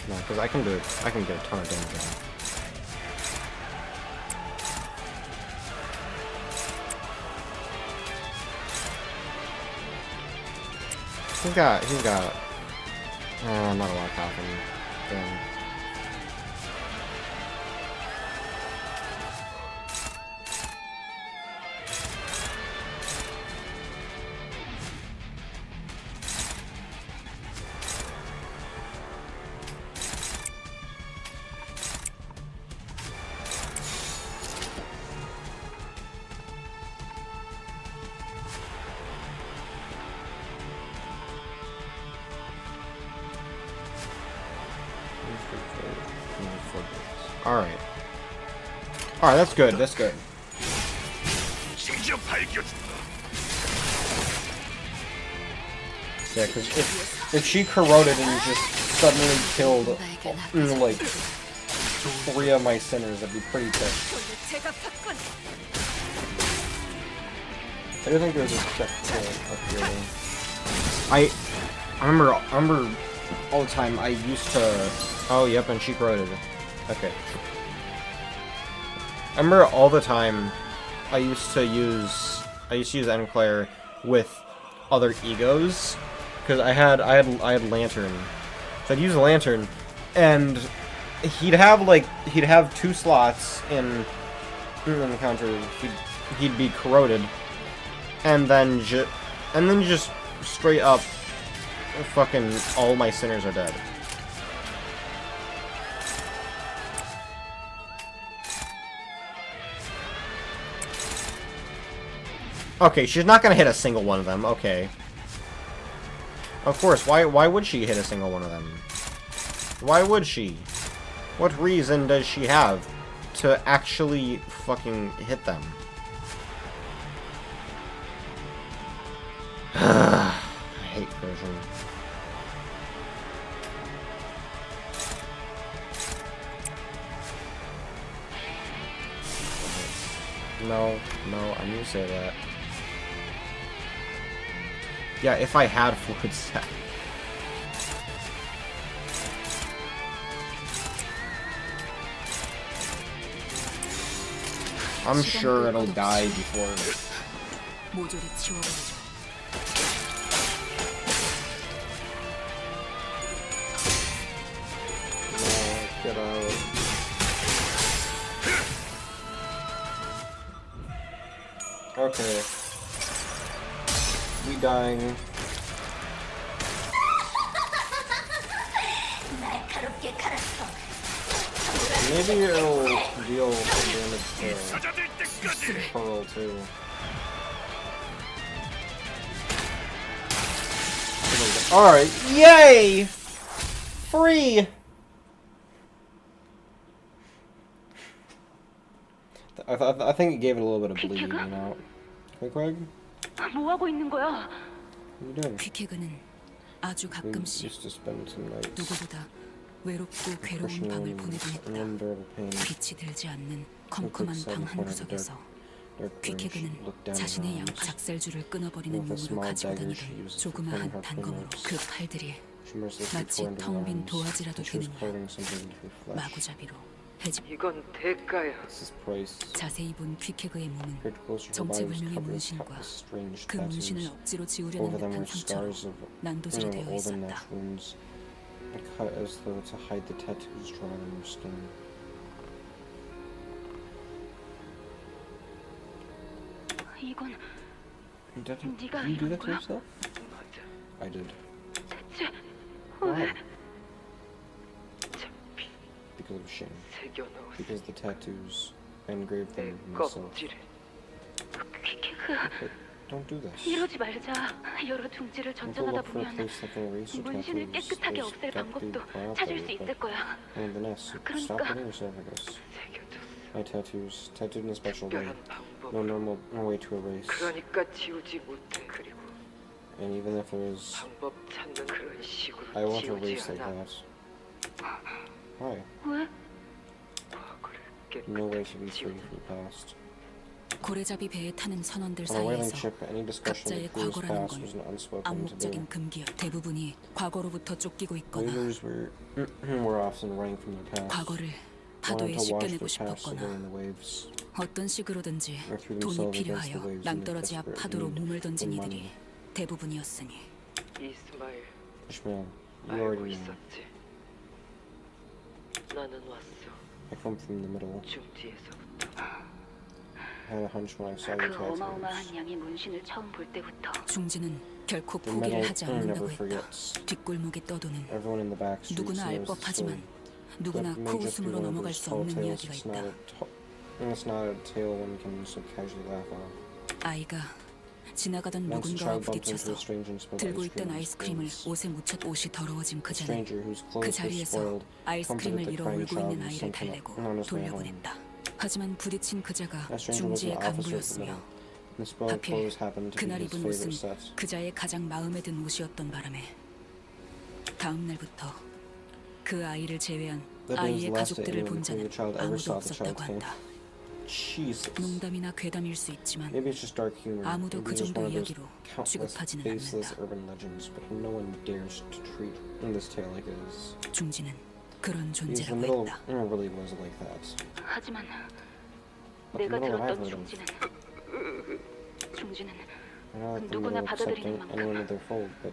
no, because I can get a ton of damage out. He's got not a lot of confidence. Damn. Alright. Alright, that's good, that's good. Yeah, because if she corroded and just suddenly killed, like, 3 of my sinners, that'd be pretty pissed. I do think there's a checkpoint up here, though. I remember all the time I used to... Oh, yep, and she corroded. Okay. I remember all the time I used to use Enclair with other egos because I had Lantern. So I'd use a Lantern and he'd have 2 slots in the encounter. He'd be corroded and then just straight up fucking all my sinners are dead. Okay, she's not gonna hit a single one of them. Okay. Of course. Why would she hit a single one of them? Why would she? What reason does she have to actually fucking hit them? I hate Persian. No, I knew to say that. Yeah, if I had fluid set. I'm sure it'll die before. 모조리 지워버리죠. No, get out. Okay. We dying. Maybe it'll deal damage to Pearl too. Alright, yay! Free! I think it gave it a little bit of bleed, you know. Craig? 뭐 하고 있는 거야? What are you doing? 퀵해그는 아주 We 가끔씩 used to spend some nights 누구보다 외롭고 괴로운 밤을 보내곤 했다. unbearable pain. 빛이 들지 않는 컴컴한 방 한 구석에서 퀵해그는 자신의 양팔 작살줄을 끊어버리는 몸으로 가지고 다니던 조그마한 단검으로 그 팔들이 마치 텅 빈 도화지라도 되는 양 마구잡이로 해지. 이건 대가야. This is price. 자세히 본 퀴케그의 몸은 Peered closer, her body was 정체불명의 covered with 문신과 strange 그 문신을 tattoos. 억지로 Over 지우려는 them 듯한 were 상처로 scars of 난도질되어 older 있었다. match wounds, cut as though to hide the tattoos drawn on her skin. 이건 Did you do that to yourself? 맞아. I did. 대체 Why? 왜? 잡히 Because of shame. 새겨넣었어. Because the tattoos. I engraved 내 them myself. 껍질에. 퀴케크, But don't do this. 이러지 말자. 여러 둥지를 We'll go 전전하다 look for a 보면 place that can erase your 문신을 tattoos. 깨끗하게 There's 없앨 got to be 방법도 a 찾을 수 way, 있을 but 거야. nonetheless, stop 그러니까 hitting yourself, I guess. 새겨뒀어. My tattoos, tattooed in a special way. 특별한 방법. No normal way to erase. 그러니까 지우지 못해. 그리고 And even if there is, 방법 찾는 그런 식으로 I won't 지우지 erase like 않아. that. Why? 왜? 과거를 No way 깨끗하게 to be free 지우는 from the past. 고래잡이 배에 타는 선원들 On a whaling 사이에서 ship, any discussion 각자의 of the crew's 과거라는 past was an 건 unspoken taboo. 암묵적인 금기였. 대부분이 과거로부터 쫓기고 있거나 Whalers were often running from their past, 과거를 wanted 파도에 to wash 씻겨내고 their past away 싶었거나 in the waves. 어떤 식으로든지 Or threw 돈이 themselves against the 필요하여 waves in 낭떠러지 their 앞 desperate 파도로 need 몸을 던진 for 이들이 money. 대부분이었으니 이스마엘 Ishmael, you 알고 already know. 있었지. 나는 왔어. I come from the middle. 중지에서부터. I had a hunch when I saw your 그 어마어마한 tattoos. 양의 문신을 처음 볼 때부터 중지는 결코 The 포기를 metal 하지 never 않는다고 했다. forgets. 뒷골목에 떠도는 Everyone in the back streets 누구나 알 knows the 법하지만 story. 누구나 But it may just be 코웃음으로 one of 넘어갈 those 수 tall 없는 tales. 이야기가 It's not 있다. it's not a tale one can so casually laugh off. 아이가 지나가던 Once a 누군가와 child bumped into 부딪혀서 a stranger and spilled 들고 ice 있던 cream on his 아이스크림을 clothes. 옷에 묻혀 옷이 더러워진 그 A 전에 stranger whose 그 clothes were 자리에서 spoiled 아이스크림을 comforted the 잃어 crying 울고 child 있는 and 아이를 sent him 달래고 on his way home. 돌려보냈다. 하지만 부딪힌 그자가 That stranger was 중지의 an officer of the 간부였으며 middle. The spoiled 하필 clothes happened to be 그날 his 입은 favorite 옷은 set. 그자의 가장 마음에 든 옷이었던 바람에 다음 날부터 그 아이를 제외한 That was 아이의 the last day 가족들을 anyone, 본 including 자는 the child, ever 아무도 saw the 없었다고 child's hand. 한다. Jesus. 농담이나 괴담일 수 있지만 Maybe it's just dark humor. 아무도 Maybe 그 it's just 정도 one of those 이야기로 countless 취급하지는 faceless 않는다. urban legends, but no one dares to treat this tale like it is. 중지는 그런 Because the 존재라고 middle 했다. really was like that. 하지만 But the 내가 middle I've 들었던 heard of. 중지는 I know that the 누구나 middle 받아들이는 accepting anyone with their fold, but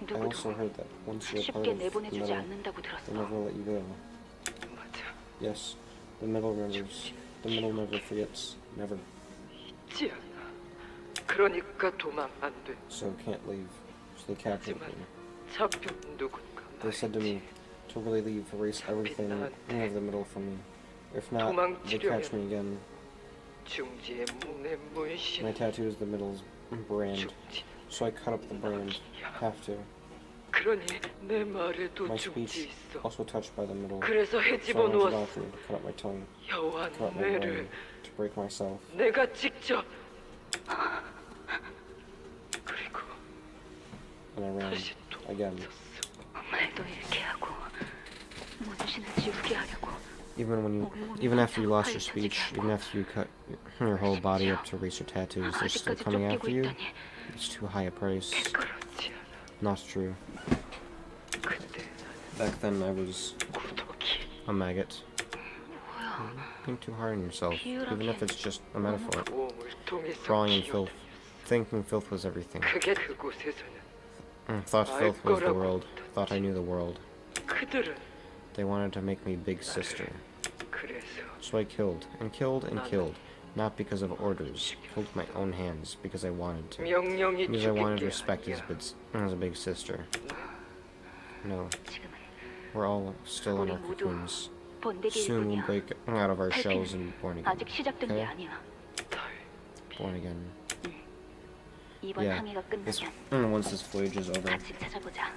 I also 누구도 heard that once you're part 쉽게 of the 내보내주지 middle, 않는다고 they'll 들었어. never let you go. 맞아. Yes, the middle remembers. The middle never forgets. Never. 있지 않아. 그러니까 도망 안 돼. So can't leave. So they captured 하지만 me. 잡힌 누군가 They said to me to really leave, erase everything of the middle from me. If not, they catch me again. 중지의 내 문신. My tattoo is the middle's brand, 중지. so I cut up the brand. Have to. 그러니 내 말에도 My 중지 speech 있어. also touched by the middle. 그래서 So I 헤집어 went to the 놓았어. doctor to cut up my tongue, 여호와 cut up my 내를 brain, to break myself. 내가 직접. 그리고 And I ran 다시 again. 도망쳤어. 말도 잃게 하고 문신을 지우게 하려고. Even after you lost your speech, even after you cut your whole body up to erase your tattoos, they're still 아직까지 coming 쫓기고 after you. 있다니. It's too high a price. 그렇지 않아. Not true. 그때 Back then I was 구독이. a maggot. Being too hard on yourself, even if it's just a metaphor. 몸을 통해서 Drawing in 기억해. filth, thinking filth was everything. 그게 그곳에서는 Thought filth was the world. Thought I knew the world. 그들은 They wanted to make me big sister. 그래서 So I killed, and killed, and killed. Not because of orders. Killed with my own hands, because I wanted to. 명령이 Because I wanted 죽이게 respect as, 아니야. as a big sister. No, 지금은 we're all still in our cocoons. 번데기일 Soon we'll 뿐이야. break out of our shells and born again. 아직 시작된 게 Okay? 아니야. Born again. 이번 Yeah. 항해가 This, 끝나면 once this voyage is over, 같이 찾아보자.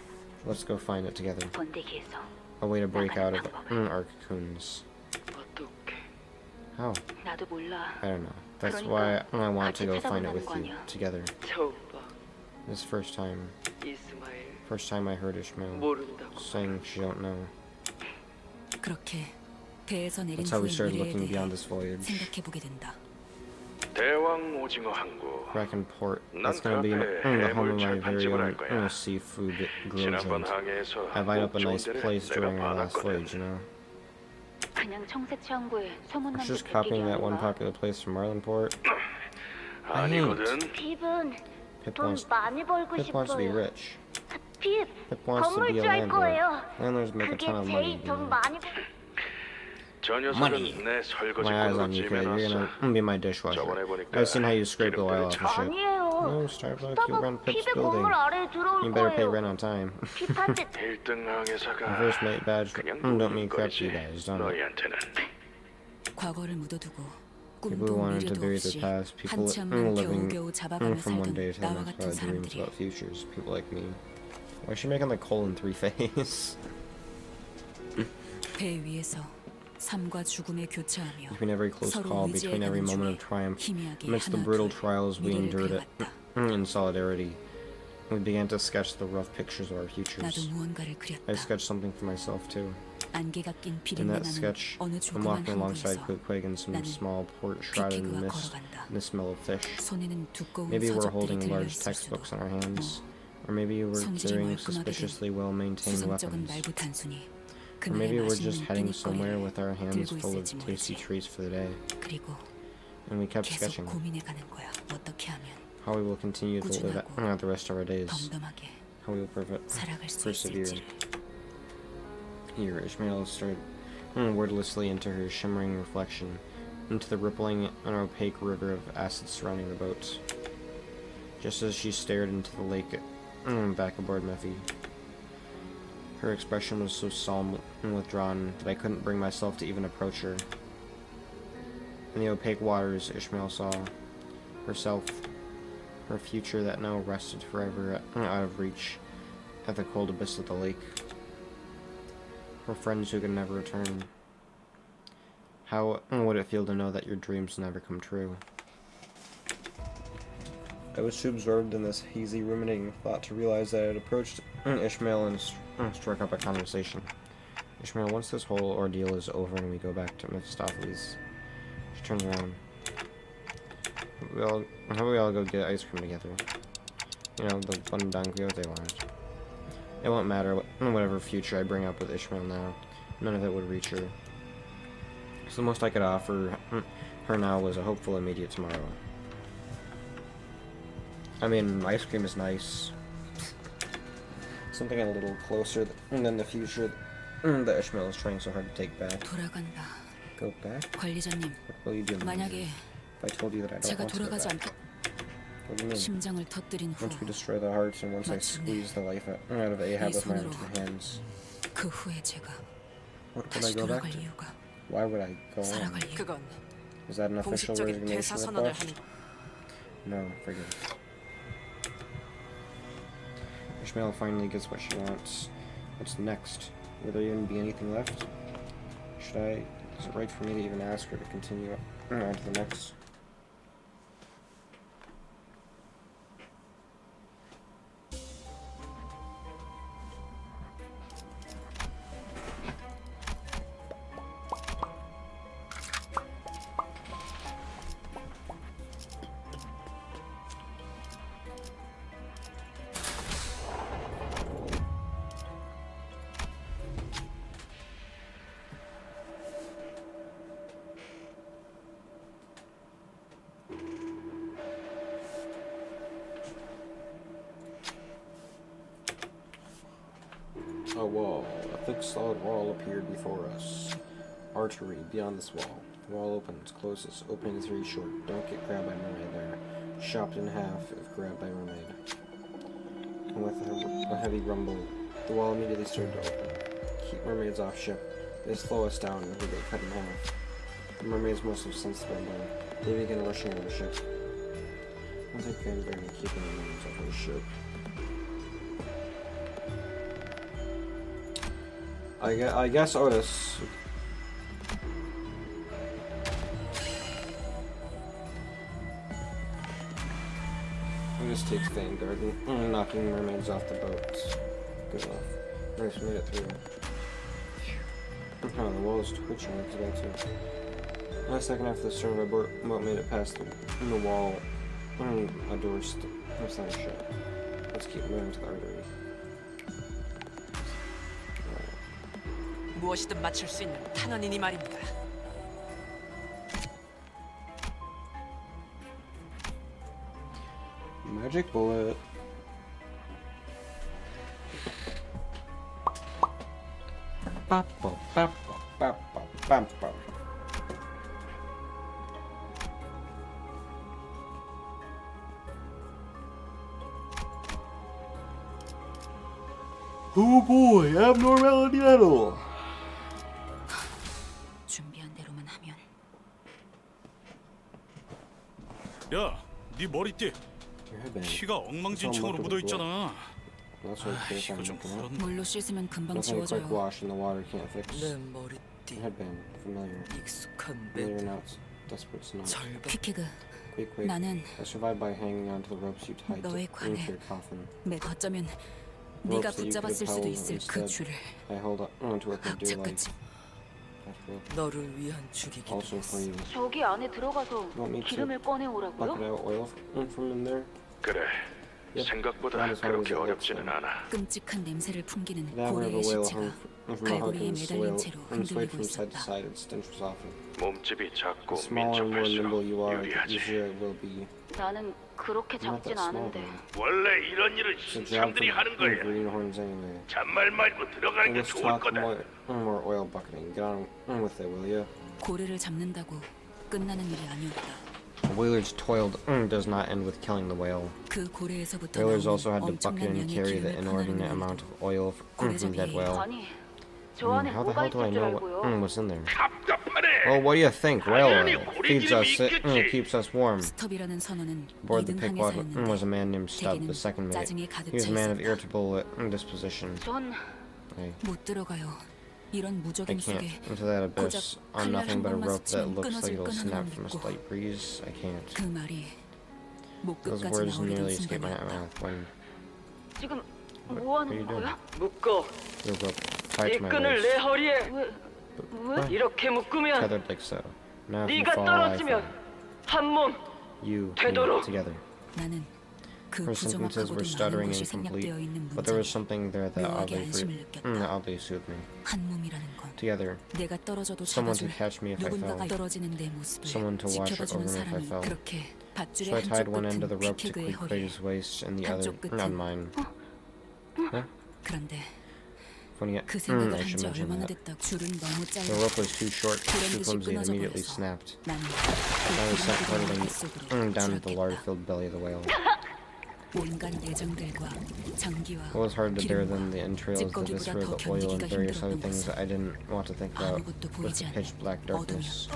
let's go find it together. 번데기에서 A way to break out of our cocoons. 어떻게 How? 나도 몰라. I don't know. That's why I want to go 같이 find it 찾아본다는 with 거 you 아니야. together. 처음 봐. This first time 이스마엘 I heard Ishmael 모른다고. saying she don't know. 그렇게 배에서 내린 That's how we 후의 started 미래에 looking 대해 beyond this voyage. 생각해보게 된다. 대왕 오징어 항구. Bracken Port. 난 That's gonna be 그 the 앞에 home of my 해물 very 철판집을 own 할 거야. seafood grill 지난번 joint. 항해에서 I lined up a 목 좋은 nice 데를 place 내가 during our last 봐놨거든. voyage, you know. 그냥 청색 창고에 소문난 It's just 듯 copying that one 아닌가? popular place from Marlinport. 아니거든. 핍은 Pip 돈 wants, 많이 벌고 Pip wants to be 싶어요. rich. 핍, Pip wants to be a 건물주 할 landlord. 거예요. Landlords make a 그게 ton of money. 제일 돈 많이 저 Money. 녀석은 내 설거지 My eyes 꾼으로 on you, kid. You're 찜해놨어. gonna be my dishwasher. 저번에 보니까 I've seen how you scrape the oil off the ship. 아니에요. No, Starbucks, you run 스타벅 Pip's 핍의 building. 건물 아래에 들어올 You better pay 거예요. rent on time. 핍한테 1등 항해사가 The first mate badge 그냥 don't mean crap to you 거지. guys, don't it? 너희한테는. 과거를 묻어두고 People who 꿈도 wanted to 미래도 bury 없이 their past, people 한참만 living 겨우겨우 잡아가며 from one day 살던 to the 나와 next 같은 without dreams 사람들이 about futures. People like me. Why is she making like colon 3 face? 배 위에서 삶과 죽음의 교차하며 Between every close 서로 call, between every 의지해가는 moment 중에 of triumph, 희미하게 amidst the 하나 brutal 둘 trials we 미래를 endured it 그려왔다. in solidarity, we began to sketch the rough pictures of our 나도 futures. 무언가를 I 그렸다. sketched something for myself too. 안개가 낀 In 비린내 that 나는 sketch, 어느 I'm 조그만 walking alongside 항구에서 Quig in some 나는 small port shrouded in 귀키그와 mist 걸어간다. and the smell of fish. 손에는 두꺼운 Maybe we're 서적들이 holding large 들려있을 수도. textbooks in our hands, or maybe we're 성질이 carrying 멀끔하게 된 suspiciously well-maintained 수성적인 weapons. 말부 단순히 Or 그날의 maybe we're 맛있는 just heading somewhere 끼니거리를 with our hands 들고 full of 있을지 tasty 모르지. treats for the day. 그리고 And we kept 계속 sketching 고민해가는 거야. 어떻게 하면 how we will continue to live 꾸준하고 out the rest of our days, 덤덤하게 how we will 살아갈 수 persevere. 있을지를. Here, Ishmael stared wordlessly into her shimmering reflection, into the rippling and opaque river of acid surrounding the boat. Just as she stared into the lake back aboard Mephi, her expression was so solemn and withdrawn that I couldn't bring myself to even approach her. In the opaque waters, Ishmael saw herself, her future that now rested forever out of reach at the cold abyss of the lake. Her friends who could never return. How would it feel to know that your dreams never come true? I was too absorbed in this hazy, ruminating thought to realize that I had approached Ishmael and struck up a conversation. Ishmael, once this whole ordeal is over and we go back to Mephistopheles, she turns around. How about we all go get ice cream together? You know, the one Don Quixote wanted. It won't matter whatever future I bring up with Ishmael now. None of it would reach her. So the most I could offer her now was a hopeful immediate tomorrow. I mean, ice cream is nice. Something a little closer than the future that Ishmael is trying so hard to take back. 돌아간다. Go back? 관리자님, What will you do 만약에 if I told you that I don't 제가 want to go 돌아가지 back? 않고 What do you mean? 심장을 터뜨린 후 Once we destroy the hearts and once I 마침내 squeeze the life out of Ahab with my own 손으로 two hands, 그 후에 제가 what would I 다시 go back 돌아갈 to? 이유가 Why would I go on? 살아갈 이유. 그건 Is that an official 공식적인 resignation 퇴사선언을 request? 하는 거. No, forget it. Ishmael finally gets what she wants. What's next? Will there even be anything left? Should I? Is it right for me to even ask her to continue on to the next? A wall. A thick, solid wall appeared before us. Artery beyond this wall. The wall opens, closes. Opening is very short. Don't get grabbed by mermaid there. Chopped in half if grabbed by mermaid. And with a heavy rumble, the wall immediately started to open. Keep mermaids off ship. They slow us down and we get cut in half. The mermaids must have sensed the rumbling. They begin rushing on the ship. I think Vanguard and keeping the mermaids off the ship. I guess Otis. Otis takes Vanguard and knocking mermaids off the boat. Good enough. Nice, we made it through. Oh, the wall is twitching. It's about to. Last second after the stern of our boat made it past the wall. A door was not shut. Let's keep moving to the artery. 무엇이든 맞출 수 있는 탄원이니 말입니다. Magic bullet. Bop, bop, bop, bop, bop, bop, bop. Oh boy, abnormality level. 준비한 대로만 하면 야, 네 머리띠 Your headband. 피가 엉망진창으로 묻어 있잖아. That's what it's 이거 좀 based on. 그런. 물로 씻으면 금방 Nothing a quick 지워져요. wash in the water can't fix. 내 머리띠 Headband, familiar. 익숙한 Familiar 내 now, it's desperate to know. 절반 퀴케그, Quick, quick. 나는 I survived by hanging onto the ropes you tied 너에 into 관해 your coffin. 어쩌면 The 네가 ropes that you could 붙잡았을 have 수도 held 있을 그 instead. 줄을 I held on to it for dear life. 악착같이 That rope, 너를 위한 죽이기도 also for 했어. you. 저기 안에 들어가서 Want me to 기름을 꺼내 bucket 오라고요? out oil from in there? 그래. Yep. 생각보다 Not as hard as 그렇게 it looks, 어렵지는 though. 않아. 끔찍한 냄새를 풍기는 The average of 고래의 a whale 시체가 hung from a 갈고리에 harpoon 매달린 soil 채로 and swayed 흔들리고 from side to 있었다. side. Its stench was awful. 몸집이 The 작고 smaller and more nimble 민첩할수록 you are, the 유리하지. easier it will be. 나는 그렇게 I'm not 작진 that small, 않은데. though. 원래 이런 일은 It's a job 신참들이 하는 for 거야. greenhorns anyway. 잔말 말고 들어가는 게 Let's 좋을 talk 거다. more oil bucketing. Get on with it, will you? 고래를 잡는다고 끝나는 일이 아니었다. The whalers toiled does not end with killing the whale. 그 고래에서부터 Whalers 나오는 also had to bucket 엄청난 and 양의 carry the 기름을 inordinate 퍼나르는 amount 일도 of oil from dead whale. 아니, 저 안에 How the 뭐가 hell do I 있을 줄 know 알고요? what's in there? 답답하네. Well, what do you think? Whale oil feeds us, it 있겠지. keeps us warm. 스톱이라는 선언은 Aboard the 2등 Pequod was 항해사였는데 a man named Stubb, the second mate. 짜증에 가득 He was a 차 man of 있었다. irritable disposition. 전 못 들어가요. 이런 I 무적임 can't 속에 into that abyss on nothing but a rope that looks like it'll 끊어질 snap from a 뻔한 slight breeze. I can't. 그 말이 목 Those 끝까지 words 나오려던 nearly escaped my 순간이었다. mouth when 지금 What 뭐 are you 하는 doing? 거야? 묶어. the rope tied 이 to my 끈을 waist, 내 허리에 왜? 이렇게 묶으면 tethered like so. Now if you 네가 fall, I 떨어지면 fall. 한 몸 You, me, 되도록. together. 나는 그 Her sentences 부정확하고도 were 많은 stuttering 것이 and incomplete, 생략되어 있는 but there was 문장에 something there that 묘하게 oddly, 안심을 느꼈다. oddly soothed me. 한 몸이라는 건 Together, 내가 떨어져도 someone to 잡아줄 catch me if I 누군가가 fell. 떨어지는 내 모습을 Someone to watch 지켜봐주는 over me if I 사람이 fell. 그렇게 밧줄의 So I tied 한쪽 one end of the 끝은 rope to 퀴케그의 허리에 Quig's waist and the other 한쪽 끝은 on mine. Huh? 그런데 Funny, 그 생각을 I 한 should 지 mention 얼마나 that. 됐다. 줄은 너무 The 짧아. rope was too short, too 그런 듯이 clumsy, and 끊어져 immediately 버려서 snapped. 나는 I was sent 그 hurtling 뱃속으로 down to the 추락했다. lard-filled belly of the whale. 온갖 내장들과 장기와 What was harder to bear than 기름과 the entrails, the 찌꺼기보다 viscera, 더 the oil, and 견디기가 various other 힘들었던 things 것은 I didn't want to think about 아무것도 was 보이지 the 않는 pitch black darkness.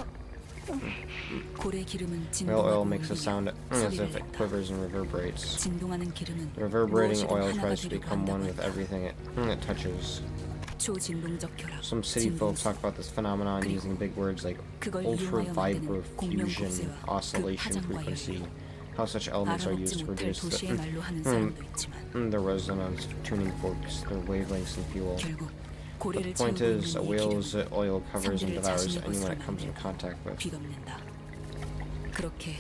고래 기름은 Whale oil 진동하고 makes a sound 울리며 as 소리를 if it 냈다. quivers and reverberates. 진동하는 기름은 The reverberating 무엇이든 oil 하나가 tries to 되려고 become one 한다고 with 했다. everything it touches. 초진동적 결합, Some city folk 진동수. talk about this phenomenon 그리고 using big words like 그걸 ultra 이용하여 만드는 vibrofusion 공명곡쇠와 그 oscillation 파장과 frequency. 연료. How such elements are 알아먹지 used to 못할 reduce 도시의 말로 하는 the, 사람도 있지만 the resonance of tuning forks, their wavelengths and fuel. 결국 The 고래를 point 채우고 is, a 있는 이 whale's 기름은 oil covers and 상대를 devours 자신의 anyone 것으로 it comes in 만들고 contact with. 뒤덮는다. 그렇게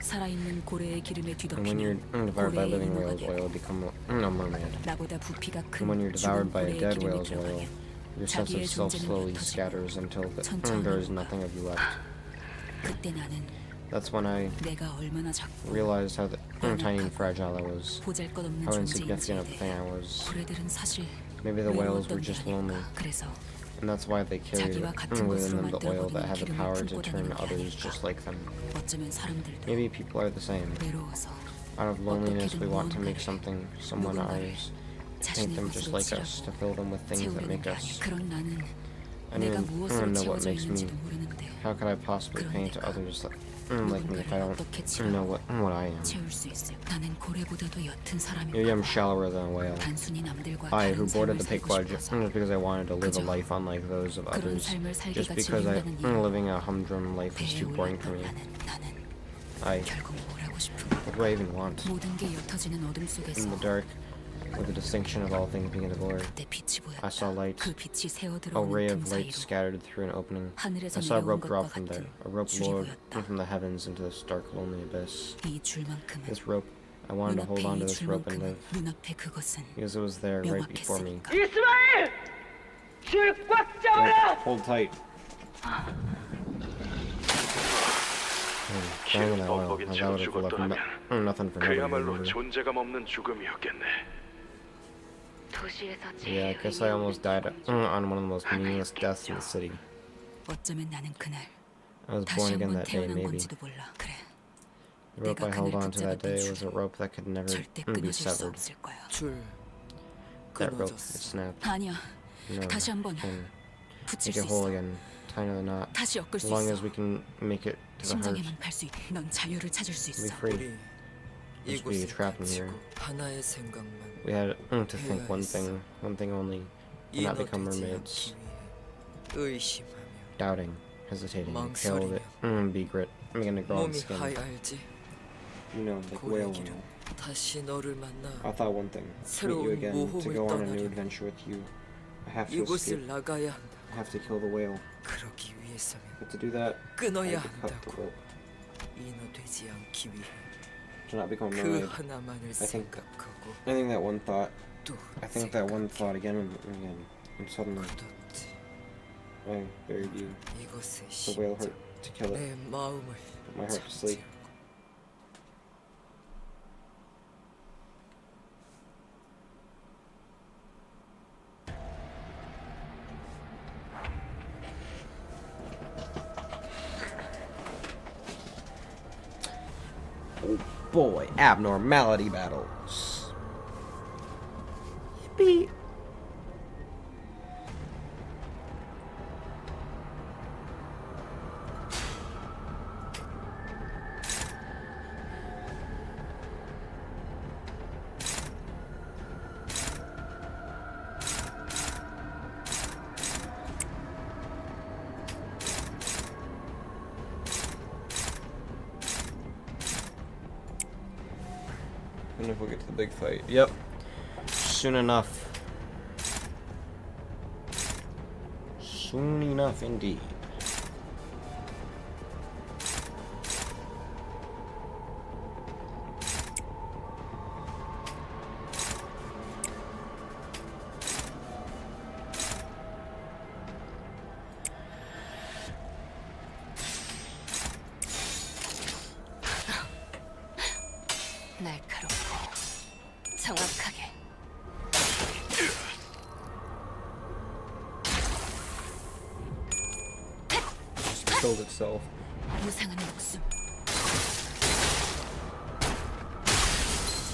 살아있는 고래의 기름에 And when you're 뒤덮이면 devoured by 고래의 living 의무가 whales' 되고 oil, become a mermaid. 나보다 부피가 And 큰 when you're devoured 죽은 by a 고래의 dead 기름에 whale's oil, 들어가면 your sense of 자기의 self 존재는 slowly 흩어지고 scatters until 천천히 there is 녹아. nothing of you left. 그때 나는 That's when I 내가 얼마나 작고 realized how tiny and 연약하고 fragile I was, 보잘것없는 how 존재인지에 insignificant of a thing 대해 I was. 고래들은 사실 Maybe the whales were 외로웠던 게 just lonely, 아닐까. 그래서 and that's why they carried 자기와 같은 within them 것으로 the oil that 만들어버린 had the 기름을 power to 품고 turn 다니는 게 others 아닐까. just like them. 어쩌면 사람들도 Maybe people are the same. 외로워서 Out of loneliness, we 어떻게든 want to make 무언가를, something, someone 누군가를 ours, paint 자신의 them just 것으로 like us, to fill them with things that 채우려는 make 게 us. 아니야. 그런 나는 I 내가 don't 무엇으로 know what 채워져 makes me. 있는지도 모르는데 How could I possibly 그런 paint 내가 others like me if I 누군가를 어떻게 don't know what I am? 채울 수 있을까? 나는 고래보다도 옅은 Maybe I'm 사람인가 봐. shallower than a whale. 단순히 남들과 I, who 다른 boarded 삶을 the 살고 Pequod 싶어서 just because I wanted to live a 그저 life unlike those of 그런 others. 삶을 Just 살기가 because 질린다는 이유로 living a humdrum life was 배에 too boring for 올랐던 me. 나는 I, 결국 뭘 하고 싶은 what do I even want? 모든 게 옅어지는 어둠 속에서 In the dark, with the distinction of all things being a blur, 그때 빛이 I saw 보였다. light, 그 빛이 새어 a 들어오는 ray 틈 of light 사이로 scattered through an opening. 하늘에서 I saw a 내려온 rope 것과 drop from there, 같은 a rope 줄이 lowered 보였다. from the heavens into this dark, lonely abyss. 이 줄만큼은 This rope, I wanted to hold on 눈앞에 to 이 this rope and 줄만큼은 live, 눈앞에 그것은 because it was there right before me. 이스마엘! Yeah, hold tight. Dang that oil. 뻥뻥인 That 채로 would have left 죽었더라면 nothing for nobody. 그야말로 Remember. 존재감 없는 죽음이었겠네. 도시에서 Yeah, I guess I almost died on one of the most meaningless deaths in the city. 어쩌면 나는 그날 I was 다시 born again 한번 that day, 태어난 maybe. 건지도 몰라. 그래, The rope I 내가 held 그날 on to that 붙잡았던 day was a 줄은 rope that could never 절대 be 끊어질 수 severed. 없을 거야. 줄 That rope, it 끊어졌어. snapped. 아니야, No, 다시 한번 can 붙일 make 수 it whole 있어. again. Tie another knot. 다시 엮을 As 수 long 있어. as we can make it to the heart, 심장에만 갈 수 있. 넌 자유를 찾을 수 we'll be 있어. free. 우리 Just be 이곳에 trapped in 갇히고 here. 하나의 생각만 We had to think one thing only. Do not become 인어되지 mermaids. 않기 위해 의심하며 Doubting, hesitating, pale of it. Be grit. I'm gonna grow on 몸이 skin. 하얄지. You know, like whale 고래기름 oil. 다시 너를 만나 I thought one thing. To meet you 새로운 again, to 모험을 go on a new 떠나려면 adventure with you. I have to 이곳을 escape. 나가야 한다. I have to kill the whale. 그러기 위해서면 But to do that, I 끊어야 have to cut the 한다고. rope. 인어되지 않기 위해 To not become a 그 mermaid. 하나만을 think- 생각하고 I think that one thought. 또 I think that one thought again and again. And suddenly, 굳었지. I buried you. 이것의 The whale 심장, hurt to kill it. 내 마음을 Put my heart to sleep. 잠재우고. Oh boy, abnormality battles. Yippee. And if we get to the big fight. Yep. Soon enough. Soon enough indeed. 날카롭고 정확하게. Killed itself. 무상한 목숨.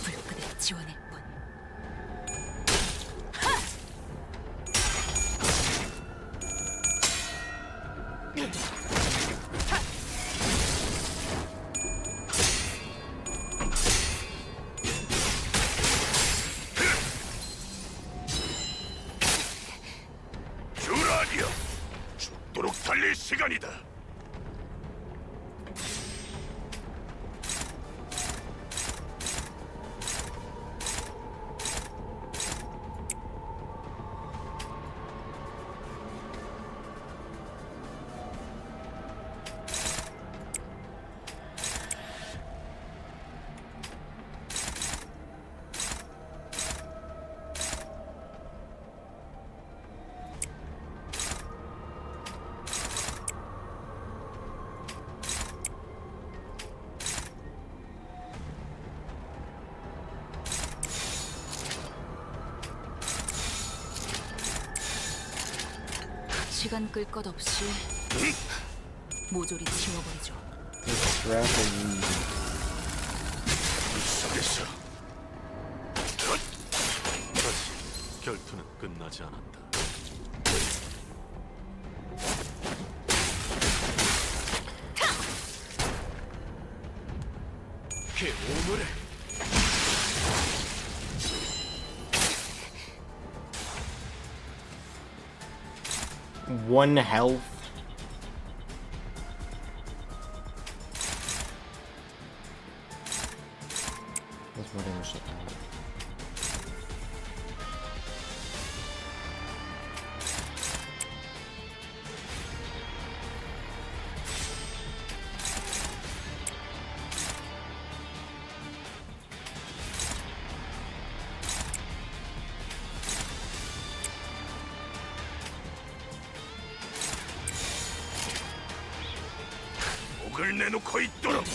불끝에 지원할 뿐. 듀라니아, 죽도록 달릴 시간이다. 시간 끌 것 없이 모조리 지워버리죠. Rapidly. 속에서 아직 결투는 끝나지 않았다. 그 오물을 One health. That's what I was looking at. 목을 내놓고 있도록.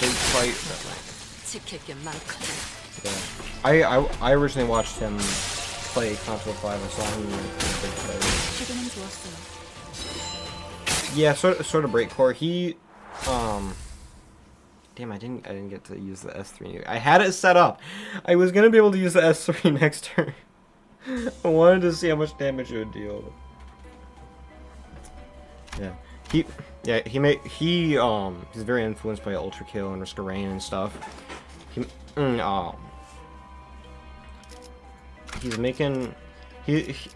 Big fight. 지킬 게 많거든. Yeah. I originally watched him play CANTO 5. I saw him in a big fight. 지금은 좋았어요. Yeah, sort of breakcore. He damn, I didn't get to use the S3. I had it set up. I was gonna be able to use the S3 next turn. I wanted to see how much damage it would deal. Yeah. He's very influenced by Ultra Kill and Risk of Rain and stuff. He's making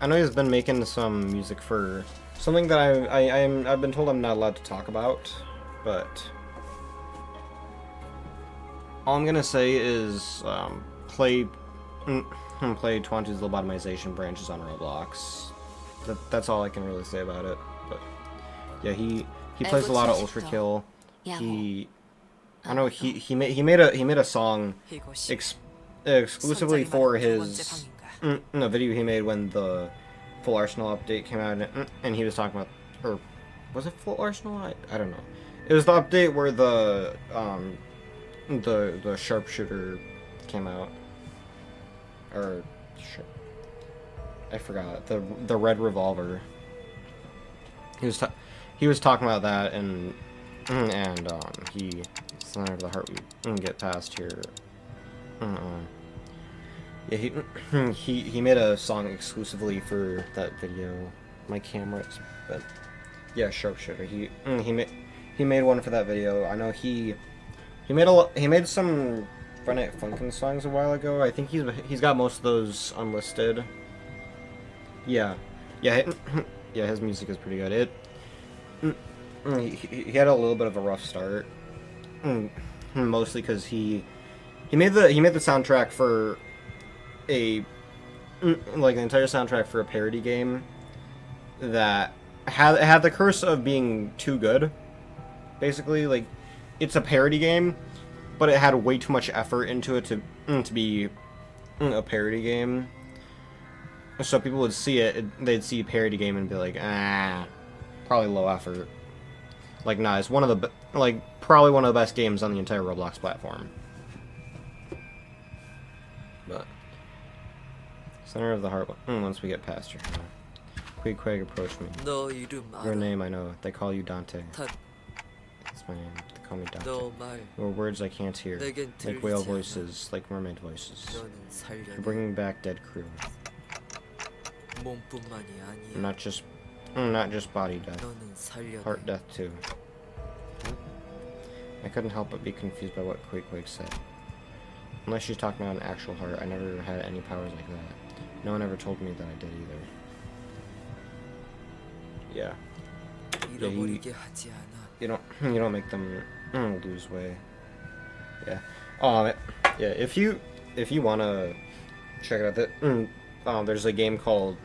I know he's been making some music for something that I've been told I'm not allowed to talk about, but all I'm gonna say is play Twantu's lobotomization branches on Roblox. That's all I can really say about it. But yeah, he plays a lot of Ultra Kill. He made a song exclusively for his video he made when the Full Arsenal update came out, and he was talking about, or was it Full Arsenal? I don't know. It was the update where the sharpshooter came out, or I forgot, the red revolver. He was talking about that, and he Center of the Heart we didn't get past here. Yeah, he made a song exclusively for that video. My camera's, but yeah, sharpshooter. He made one for that video. I know he made some Friday Night Funkin' songs a while ago. I think he's got most of those unlisted. Yeah, his music is pretty good. He had a little bit of a rough start, mostly because he made the soundtrack for the entire soundtrack for a parody game that had the curse of being too good. Basically, like, it's a parody game, but it had way too much effort into it to be a parody game. So people would see it, they'd see a parody game and be like, probably low effort. Like, nah, it's probably one of the best games on the entire Roblox platform. But Center of the Heart, once we get past your Queeg approached me. Your name, I know. They call you Dante. That's my name. They call me Dante. Your words I can't hear. Like whale voices, like mermaid voices. You're bringing back dead crew. Not just body death. Heart death too. I couldn't help but be confused by what Queeg said. Unless she's talking about an actual heart, I never had any powers like that. No one ever told me that I did either. Yeah. You don't make them lose way. Yeah. Yeah. If you wanna check it out, there's a game called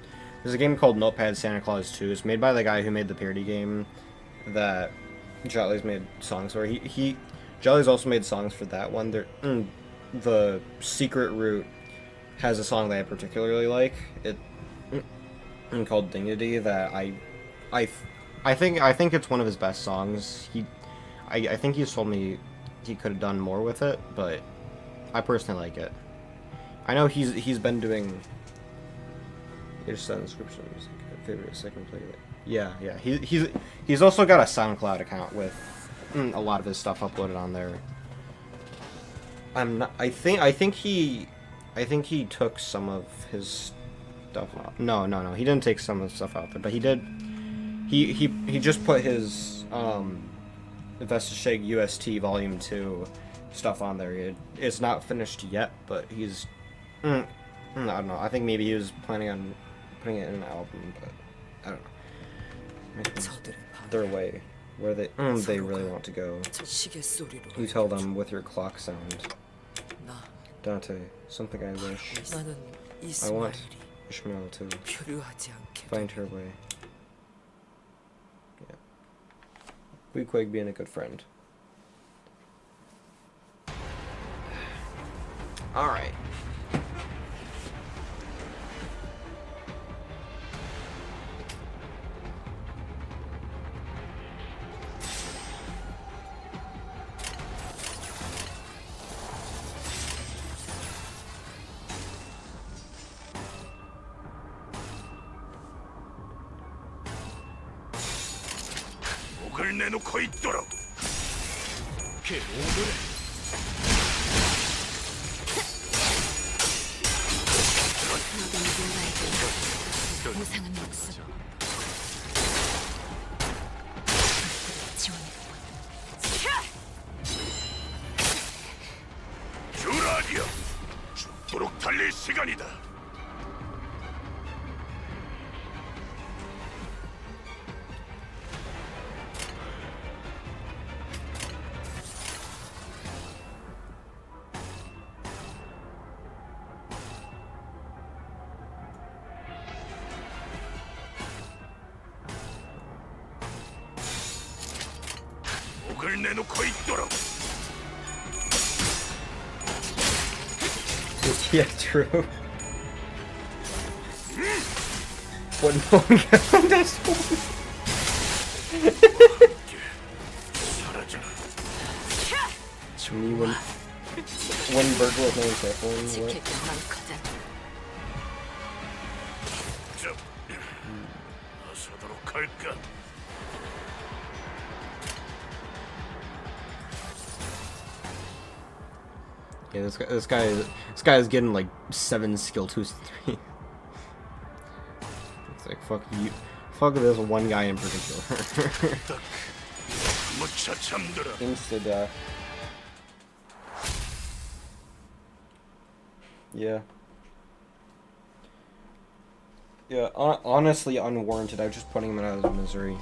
Notepad Santa Claus 2. It's made by the guy who made the parody game that Jolly's made songs for. Jolly's also made songs for that one. The Secret Route has a song that I particularly like. It called Dignity that I think it's one of his best songs. I think he's told me he could have done more with it, but I personally like it. I know he's been doing. Here's the inscription music. Favorite second play. Yeah. He's also got a SoundCloud account with a lot of his stuff uploaded on there. I think he took some of his stuff out. No. He didn't take some of the stuff out there, but he did. He just put his Vestasheg UST Volume 2 stuff on there. It's not finished yet, but he's. I don't know. I think maybe he was planning on putting it in an album, but I don't know. Their way, where they really want to go. You tell them with your clock sound. Dante, something I wish. I want Ishmael to find her way. Yeah. Queeg being a good friend. Alright. 목을 내놓고 있도록. 그 오늘의 너도 누군가에게 무상한 목숨 지원했군. 주라디오, 죽도록 달릴 시간이다. 목을 내놓고 있도록. Yeah, true. What no that's 사라져. to me when Virgil was no careful and 지킬 what? 게 많거든. 좀 어서도록 할까? Yeah, this guy is getting like 7 skill 2s 3. It's like fuck you, fuck this one guy in particular. 무차 잠들어. Insta death. Yeah. Yeah, honestly unwarranted. I was just putting him out of his misery.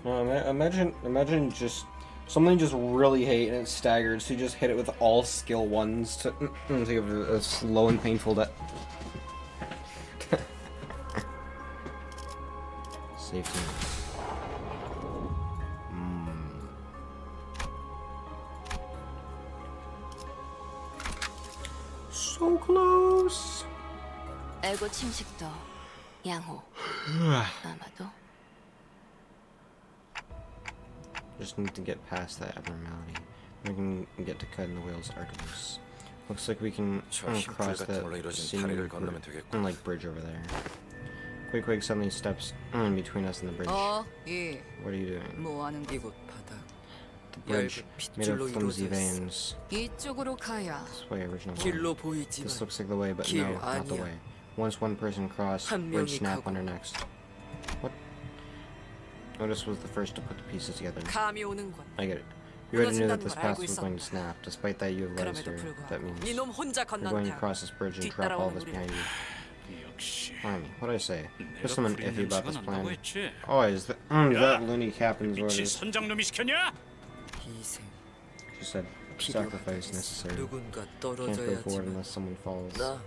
No, imagine just something just really hate and it's staggered, so you just hit it with all skill 1s to give it a slow and painful death. Safety. So close. 에고 침식도 양호. 아마도 Just need to get past that abnormality. We can get to cutting the whale's Artemis. Looks like we can cross that scene like bridge over there. Quick suddenly steps in between us and the bridge. 예. What are you doing? 뭐 하는 이곳 바닥. The bridge made of flimsy veins. 이쪽으로 가야 This way, original 길로 one. 보이지만 This looks like the way, but 길 no, not the 아니야. way. Once one person crossed, 한 bridge 명이 snap 가고. on her next. What? Otis was the first to put the pieces together. 감이 오는군. I get it. You already knew that 무너진다는 this 걸 path 알고 was going to 있었다. snap. Despite that, you have led us 그럼에도 here. That 불구하고 means 네놈 혼자 you're going to 건넌다. cross this bridge and trap all of us behind you. 역시 Army, what'd I say? 내가 There's something 부린 iffy about this 냄새가 plan. 난다고 했지. Oh, is that loony captain's 미친 orders? 선장놈이 시켰냐? 희생. She said, sacrifice necessary. 누군가 Can't go forward 떨어져야지만 unless someone falls. 나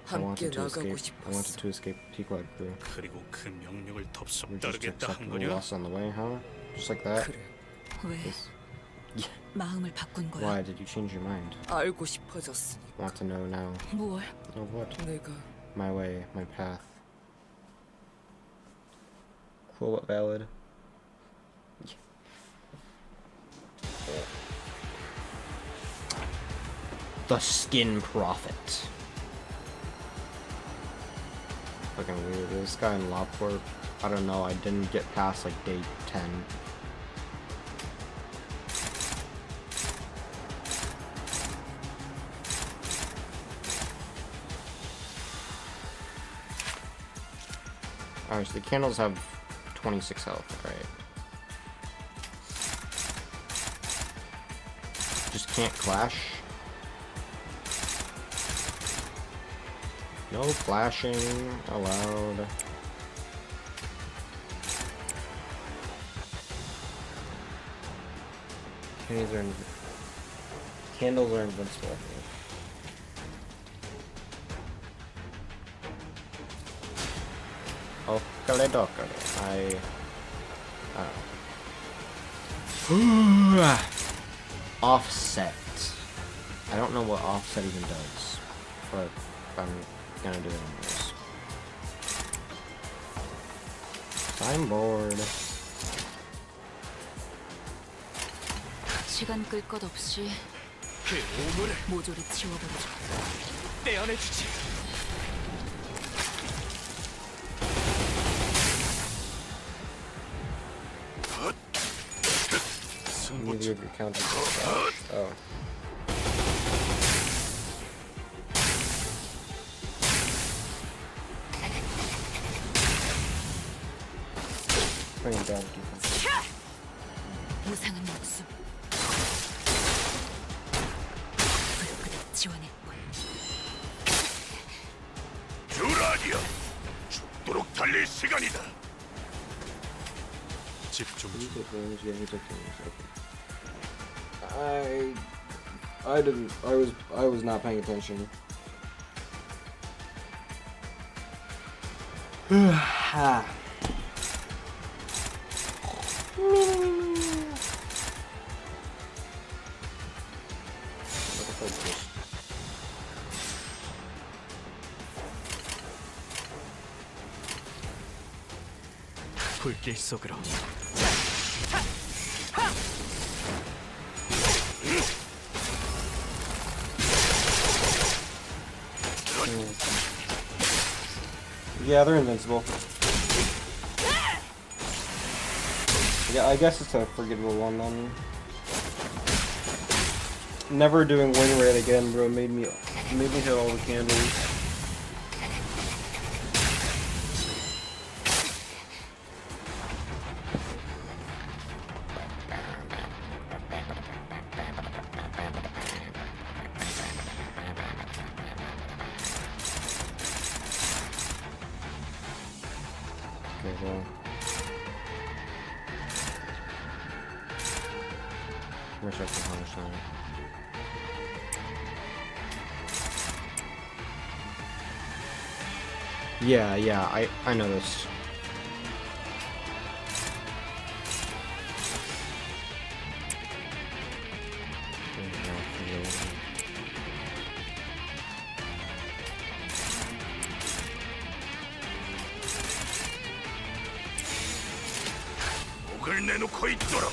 I 함께 wanted to 나가고 escape. I wanted 싶었어. to escape Pequod crew. 그리고 그 명령을 덥석 We're just to 따르겠다 accept 한 the 거냐? loss on the way, huh? Just like that? 그래. 왜 Yes. 마음을 바꾼 거야? Why did you change your mind? 알고 싶어졌으니까. Want to know now? 뭘? Know what? 내가 My way, my path. Cool but valid. The Skin Prophet. Fucking weird. This guy in Lopcorp, I don't know, I didn't get past like day 10. Alright, so the candles have 26 health, right? Just can't clash. No flashing allowed. Candles are invincible. Oh, offset. I don't know what offset even does, but I'm gonna do it anyways. I'm bored. 시간 끌 것 없이 모조리 치워버리자. 떼어내주지. Neither of your counters are fast. Oh. Bring down defense. 무상한 목숨. 불끈 지원했군. 주라디야, 죽도록 달릴 시간이다. 집중 중. I was not paying attention. 불길 속으로. Yeah, they're invincible. Yeah, I guess it's a forgettable one then. Never doing wing raid again, bro. Made me hit all the candles. Okay, well. Wish I could punish that. Yeah, I noticed. 목을 내놓고 있도록.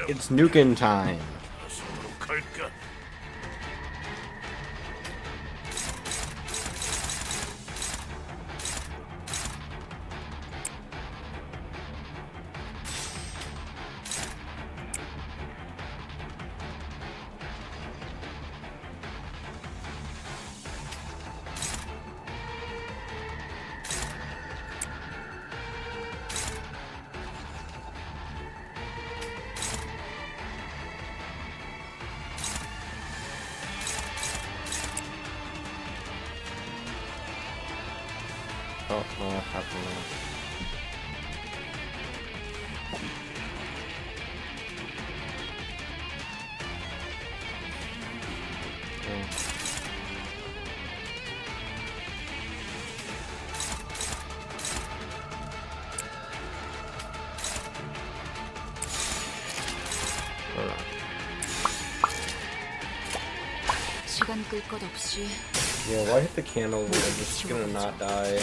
It's nuking time. 어디로 갈까? Oh, well, that happened now. 시간 끌 것 없이 Yeah, why hit the candle? I'm just gonna not die.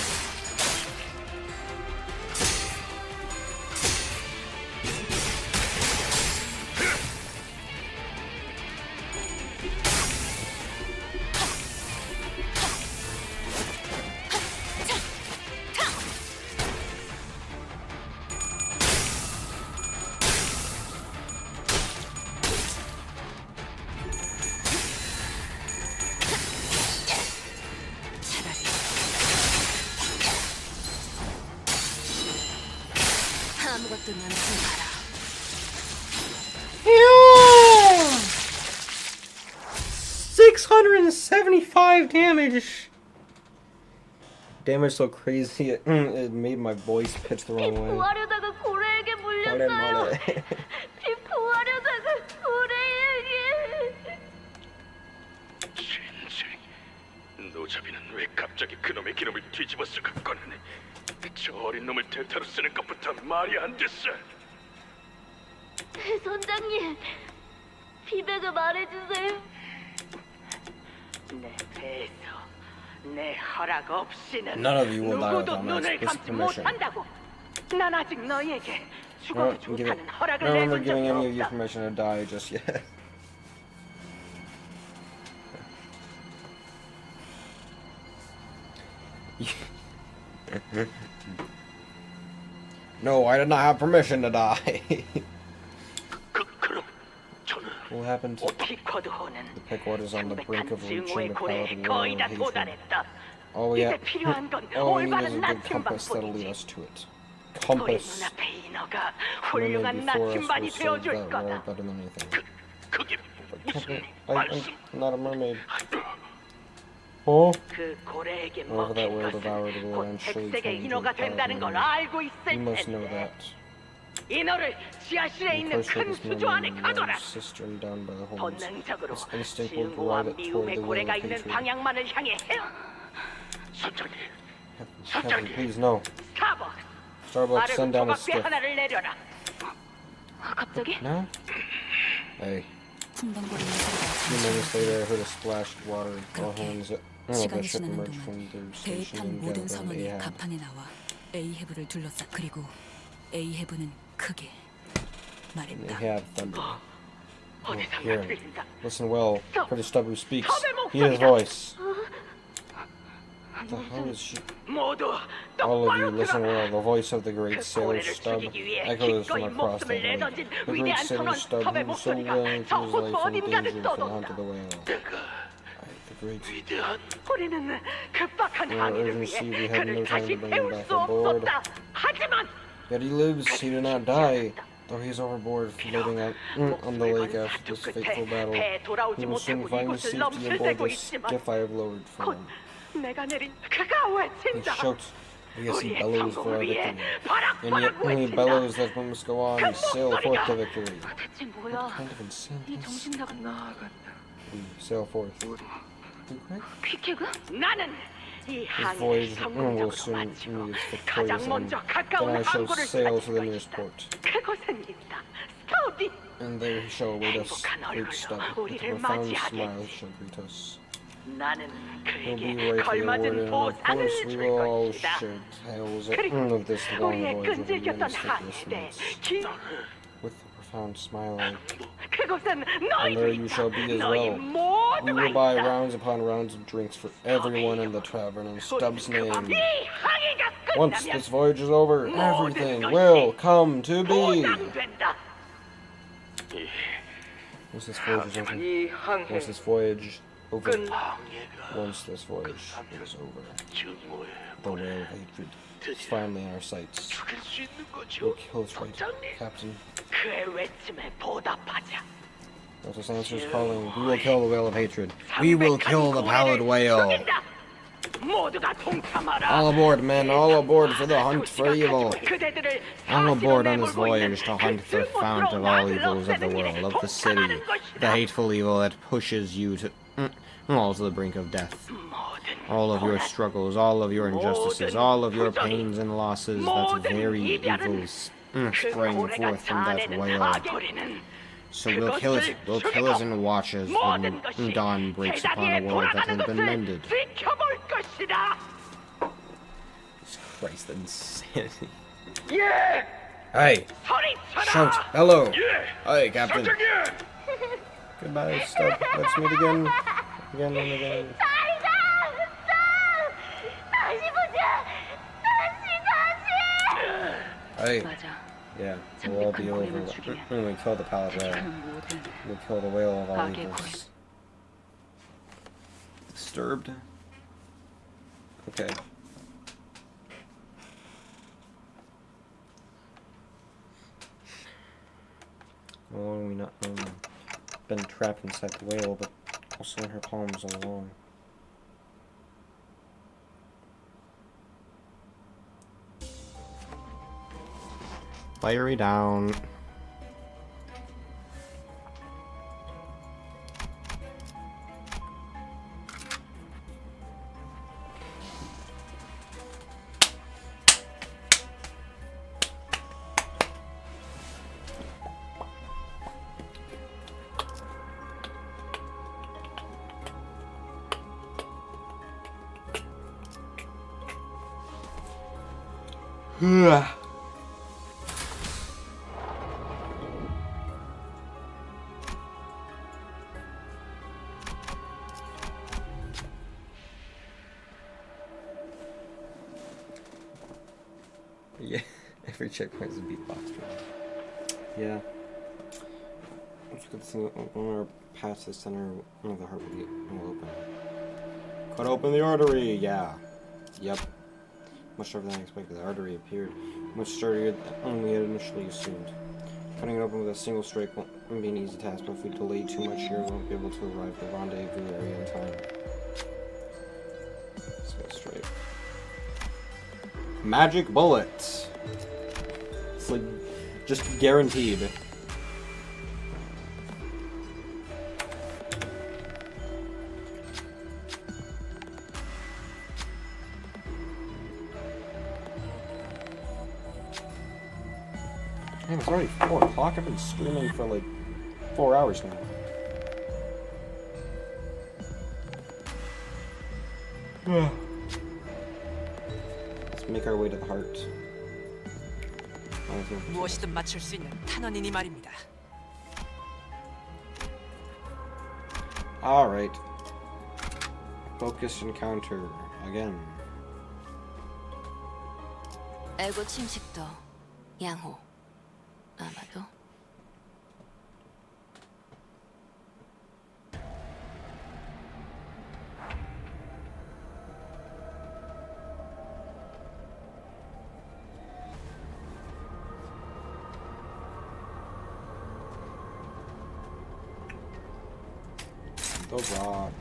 아무것도 남지 마라. 675 damage! Damage so crazy, it made my voice pitch the wrong way. 구하려다가 고래에게 물렸어요. 집 구하려다가 고래. 대타로 쓰는 것부터 말이 안 됐어. 선장님, 피백을 말해주세요. 내 배에서 내 허락 없이는 None of you will die 누구도 without my 눈을 explicit 감지 permission. 못한다고. 난 아직 너희에게 I 죽어도 don't, give it, 좋다는 I 허락을 don't remember 내준 giving any of 적이 you 없다. permission to die just yet. No, I did not have permission to die. 그럼 저는 What happened to 피코드호는 the Pickwood is on the brink of reaching the 고래에 palatable 거의 다 hatred. 도달했다. All we, 이제 필요한 건 all we need is 올바른 a good compass that'll lead 나침반뿐이지. us to it. 우리 Compass. 눈앞에 이 너가 Remain 훌륭한 before us 나침반이 will serve 되어줄 that well 거다. better than anything. 그게 무슨 I'm not a mermaid. Oh? 그 고래에게 Wherever that 먹힌 whale 것은 devoured will 곧 eventually 백색의 turn into 인어가 a 된다는 걸 palatable. 알고 있을 You must know 텐데 that. 인어를 지하실에 You 있는 first let 큰 this 수조 안에 mermaid 가둬라. cistern down by the holds. 본능적으로 Its instinct will 증오와 drive it toward 미움의 the whale 고래가 of 있는 hatred. 방향만을 향해 헤어. 선장님, Heaven, please no. 스타벅, Starbucks, send down a 조각배 stiff. 하나를 내려라. 갑자기? No? Hey. 풍덩거리는 A few 소리가 minutes later, I heard a splashed water. All hands of the 시간이 ship 지나는 emerged from 동안 their 배에 station 탄 and 모든 gathered around 선원이 Ahab. 갑판에 나와 에이헤브를 둘러싸. 그리고 에이헤브는 크게 말했다. Ahab thundered. 어디선가 Hear him. 들린다. Listen well, Stop. for the stub who speaks. Stop. Hear his voice. What the hell is she? 모두 All of you, 똑바로 listen 들어라. well. The voice of the great 그 sailor 고래를 Stubb 죽이기 위해 echoes from 기꺼이 across the 목숨을 lake. 내던진 The great 위대한 sailor 선원 Stubb, 스톱의 who was so 목소리가 willing to 저 put his 호수 life in 어딘가를 danger for the hunt 떠돈다. of the whale. 내가 The great. 위대한 우리는 급박한 In our 항해를 urgency, 위해 we had 그를 no time 다시 to bring him 태울 back 수 aboard. 없었다. 하지만 Yet he lives, he did not die. Though he is overboard, floating out on the lake after this fateful battle, 배에 돌아오지 he will soon 못하고 find 이곳을 safety aboard 넘실대고 the 있지만 skiff I have lowered for 곧 him. 내가 내린 그가 He 외친다. shouts, I guess he 우리의 bellows for 성공을 our 위해 victory. And yet 바락바락 when he 외친다. bellows that we must go on, sail forth to victory. 대체 뭐야? Kind of insane. 이 정신 나간 We sail forth. 퀴케그? 나는 이 This 항해를 voyage will 성공적으로 soon 마치고 meet its 가장 victorious 먼저 end. 가까운 Then I shall 항구를 sail to 찾을 the nearest 것이다. port. 그곳은 있다. 스토비. And there he shall await us, 행복한 great 얼굴로 Stubb. With a 우리를 profound 맞이하겠지. smile he shall greet us. 나는 We'll be 그에게 right here, 걸맞은 Warden, and of 보상을 course we 줄 will all 것이다. share tales 그리고 of this long 우리의 voyage of 끈질겼던 many sleepless 항해대 nights. With a profound smile, 그곳은 and there 너희도 you 있다. shall be as 너희 well. We 모두가 will buy 있다. rounds upon rounds of drinks for everyone in the tavern in Stubb's name. 이 항해가 Once 끝나면 this voyage is over, everything will come to be. 보상된다. Once this voyage is over. 이 항해 Once this voyage over. 항해가 Once this voyage is over. 증오의 The whale of hatred is finally in our sights. 죽일 수 있는 거죠, We'll kill its right, 선장님. Captain. 그의 외침에 보답하자. Let us answer his calling. We will kill the whale of hatred. We will kill the pallid whale. 죽인다. 모두가 동참하라. All aboard, men. All aboard for the hunt for evil. 그대들을 All aboard on this 사실로 내몰고 voyage to 있는 hunt the 그 fount of all evils of the 없애는 world, 일에 of the city, 동참하는 the 것이다. hateful evil that pushes you to all to the brink of death. All of your struggles, all of your injustices, all of your pains and losses, that very evils sprang forth from that whale. So we'll kill it. We'll kill it in watches when dawn breaks upon a world that has been mended. Christ, insanity. Hey! Shout! Hello! Hey, Captain! Goodbye, Stubb. Let's meet again. Again and again. Hey. Yeah, we'll all be over when we kill the pallid whale. We'll kill the whale of all evils. Disturbed? Okay. How long have we not been trapped inside the whale, but also in her palms all along? Fiery down. Yeah, every checkpoint is a beatbox drum. Yeah. Let's get this thing. When we're past the center, the heart will open. Cut open the artery! Yeah. Yep. Much stronger than I expected. The artery appeared much sturdier than we had initially assumed. Cutting it open with a single strike won't be an easy task, but if we delay too much here, we won't be able to arrive at the rendezvous area in time. Let's go straight. Magic bullet! It's like, just guaranteed. Damn, it's already 4 o'clock. I've been streaming for like 4 hours now. Let's make our way to the heart. 무엇이든 맞출 수 있는 탄원이니 말입니다. Alright. Focused encounter again. 에고 침식도 양호. 아마도 The rock.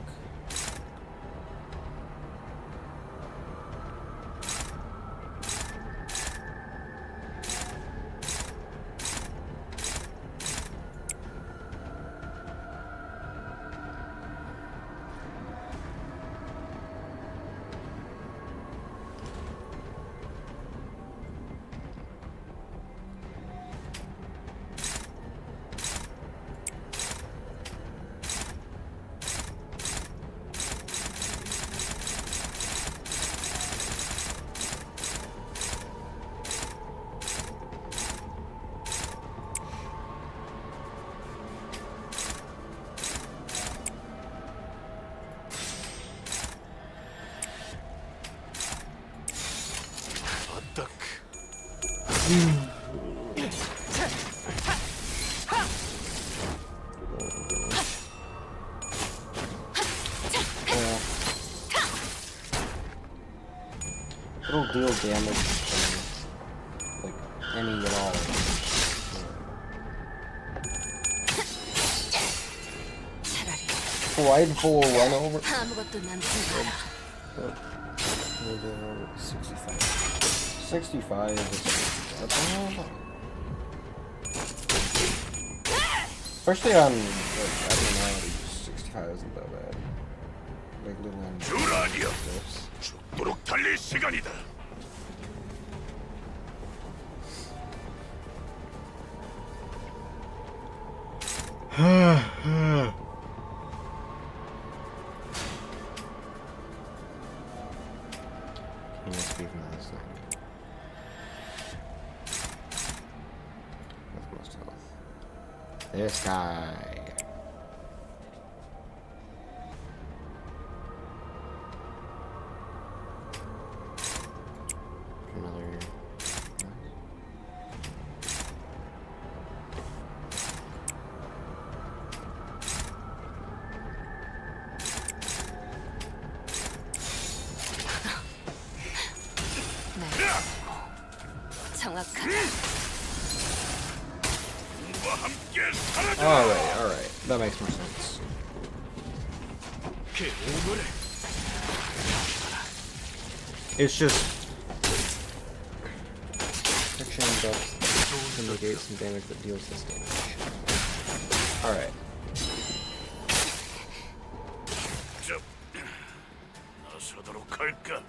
It'll deal damage from, like, any at all. Prideful run over. 아무것도 남지 마라. 65. 65 is especially on, like, I don't know, 65 isn't that bad. Like, little on this. 죽도록 달릴 시간이다. He must be from this thing. That's most health. This guy. Another. 정확하다. 누구와 함께 사라져. Alright. That makes more sense. It's just protection buffs to negate some damage but deals this damage. Alright. 나서도록 할까?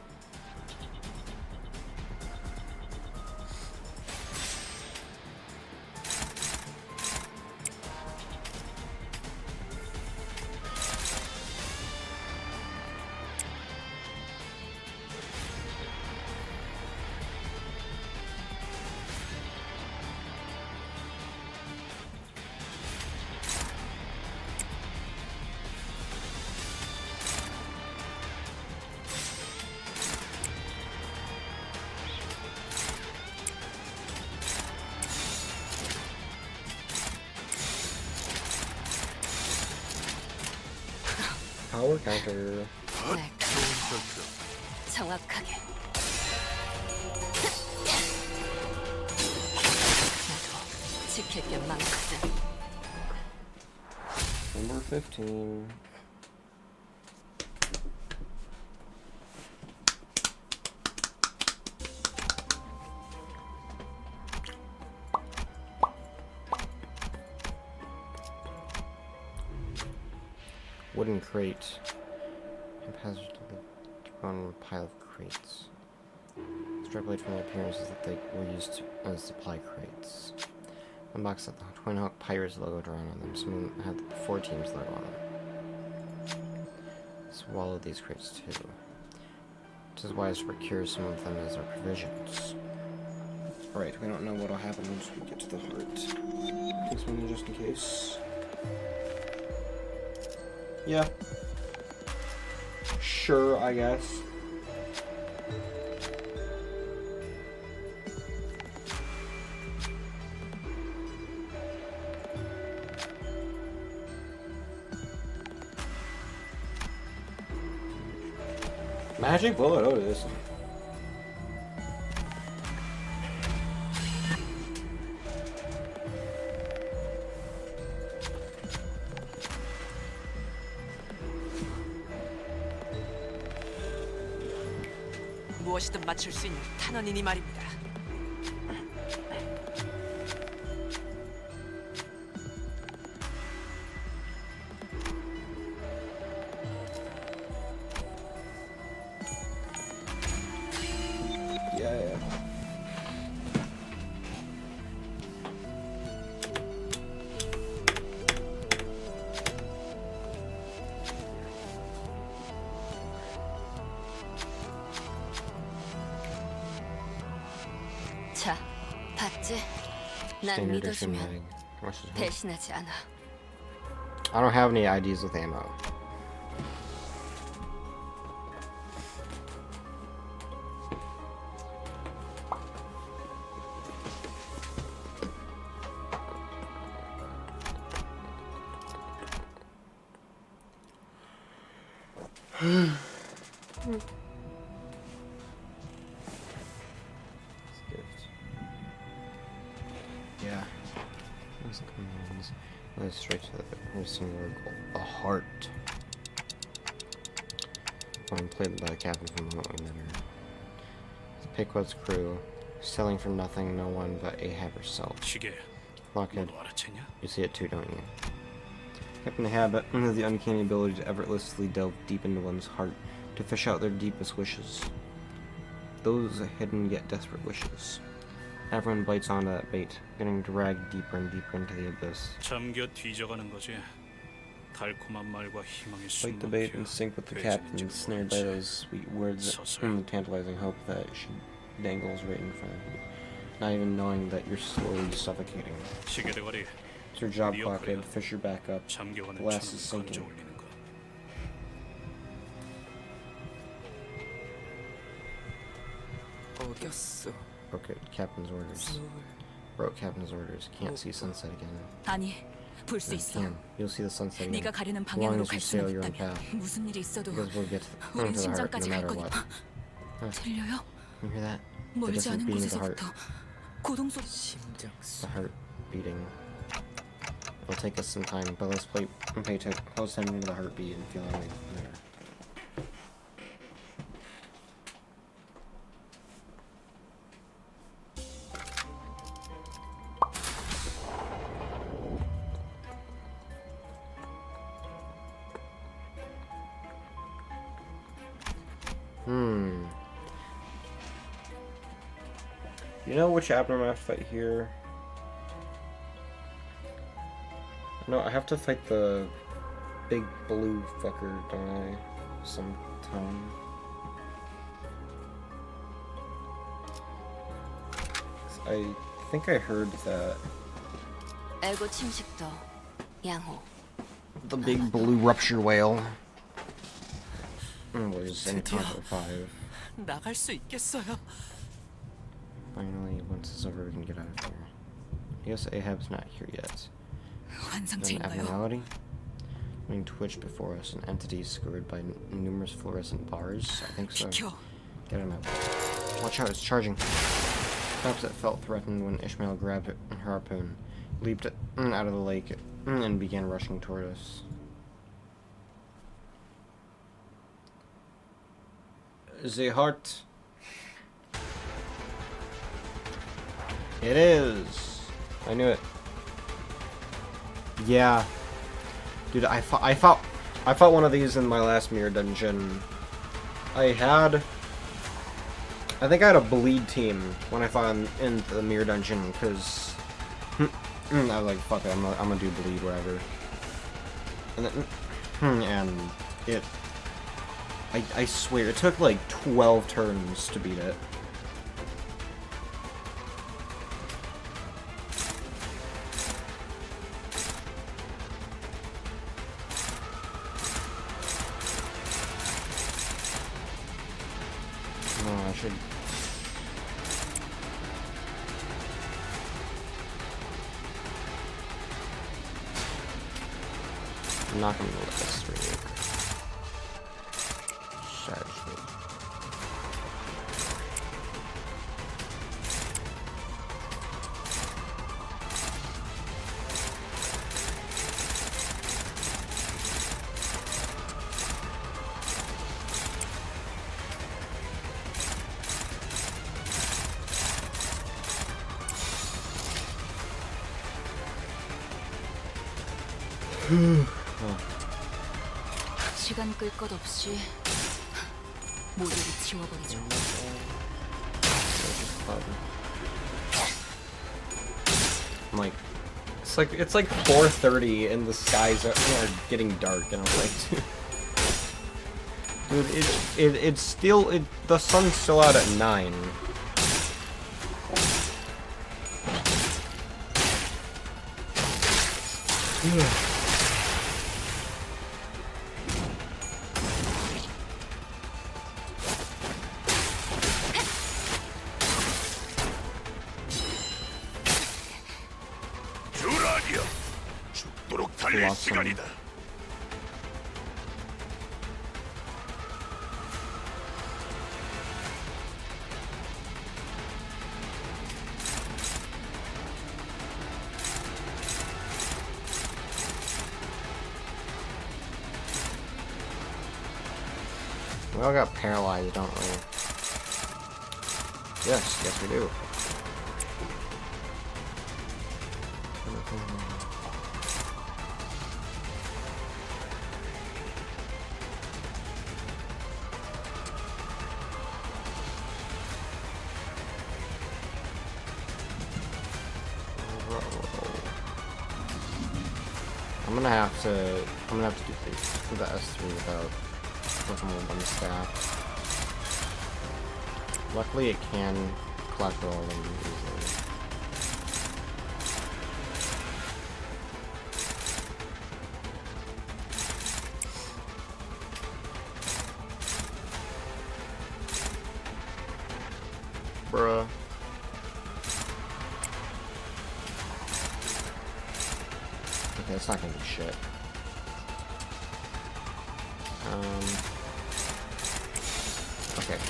Power counter. 네, 정확하게. 나도 지킬 게 많거든. Number 15. Wooden crate. Haphazard to the on a pile of crates. Extrapolate from the appearances that they were used as supply crates. One box had the Twin Hawk Pirates logo drawn on them. Some of them had the 4 teams logo on them. Swallow these crates too. It is wise to procure some of them as our provisions. Alright, we don't know what'll happen once we get to the heart. This one just in case. Yeah. Sure, I guess. Magic bullet, oh, this. 무엇이든 맞출 수 있는 탄원이니 말입니다. Yeah. 자, 봤지? 날 Standard issue 믿어주면 mag. Rushes hope. 배신하지 않아. I don't have any IDs with ammo. Yeah. Those commands. Let's straight to the singular goal. The heart. One played by the captain from the moment we met her. The Pickwood's crew. Selling for nothing, no one but Ahab herself. 시계, Lockheed, 너도 알아챘냐? you see it too, don't you? Captain Ahab has the uncanny ability to effortlessly delve deep into one's heart, to fish out their deepest wishes. Those hidden yet desperate wishes. Everyone bites onto that bait, getting dragged deeper and deeper into the abyss. 잠겨 뒤져가는 거지. 달콤한 말과 희망의 Bite the bait and sink with the captain, ensnared by those sweet words and the tantalizing hope that she dangles right in front of you, not even knowing that you're slowly suffocating. 시계 대가리, It's your job clocked, fish your back up. 잠겨가는 The last is 천을 건져 sinking. 올리는 거. 어겼어. Broke captain's orders. Broke captain's orders. Can't see sunset again. 아니, 볼 수 있어. Can. You'll see the sunset again. 네가 가려는 As long 방향으로 as you 갈 sail 수는 your own 있다면 path. 무슨 일이 있어도 Because we'll get to the 우린 heart no 심장까지 갈 matter what. 거니까. 들려요? You hear that? The 멀지 distant 않은 beating of the heart. 곳에서부터 고동 소리. 심장 The heart beating. It'll take us some time, but let's pay close attention to the heartbeat and feel our way there. You know which Abner I have to fight here? No, I have to fight the big blue fucker, don't I? Sometime. I think I heard that. 에고 침식도 양호. The big blue rupture whale was in Conquer 5. 나갈 수 있겠어요. Finally, once it's over, we can get out of here. I guess Ahab's not here yet. An 환상체인가요? abnormality? Moving twitch before us, an entity skirted by numerous fluorescent bars. I think so. 비켜. Get him out. Watch out, it's charging. Perhaps it felt threatened when Ishmael grabbed her harpoon, leaped out of the lake, and began rushing toward us. The heart. It is. I knew it. Yeah, dude. I fought one of these in my last mirror dungeon. I think I had a bleed team when I fought in the mirror dungeon because I was like, fuck it, I'm gonna do bleed whatever. And then, and it. I swear, it took like 12 turns to beat it. Oh, I should... I'm not gonna let this through. 시간 끌 것 없이 모두를 지워버리죠. I'm like, it's like 4:30 and the skies are getting dark, and I'm like, dude, it's still the sun's still out at 9. 주라니여, 죽도록 달릴 시간이다. We all got paralyzed, don't we? Yes, we do. I'm gonna have to do the S3 without working with one staff. Luckily it can collect all of them easily. Bruh. Okay, it's not gonna be shit. Okay.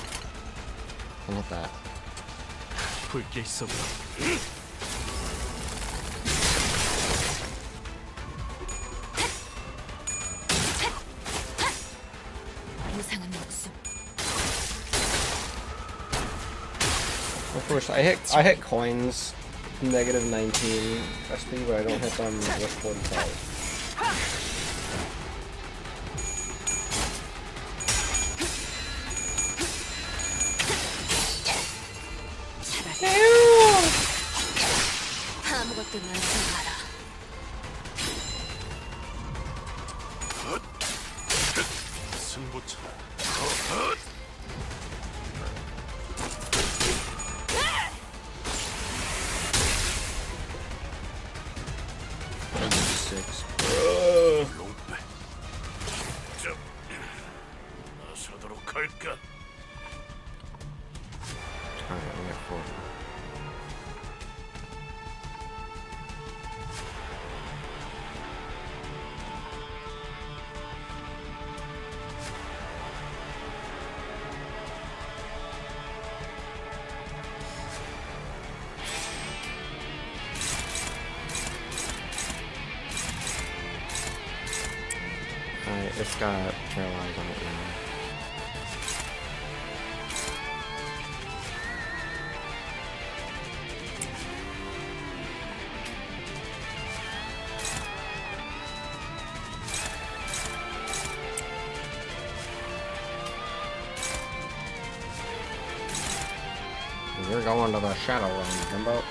Can hit that. 붉게 있어보라. 무상한 목숨. Of course, I hit coins negative 19 SP, but I don't hit them with 45. 아무것도 나지 마라. 승부처. 나서도록 할까? Alright, we got 40. It's got paralyzed on it now. You're going to the Shadow Realm, Jimbo.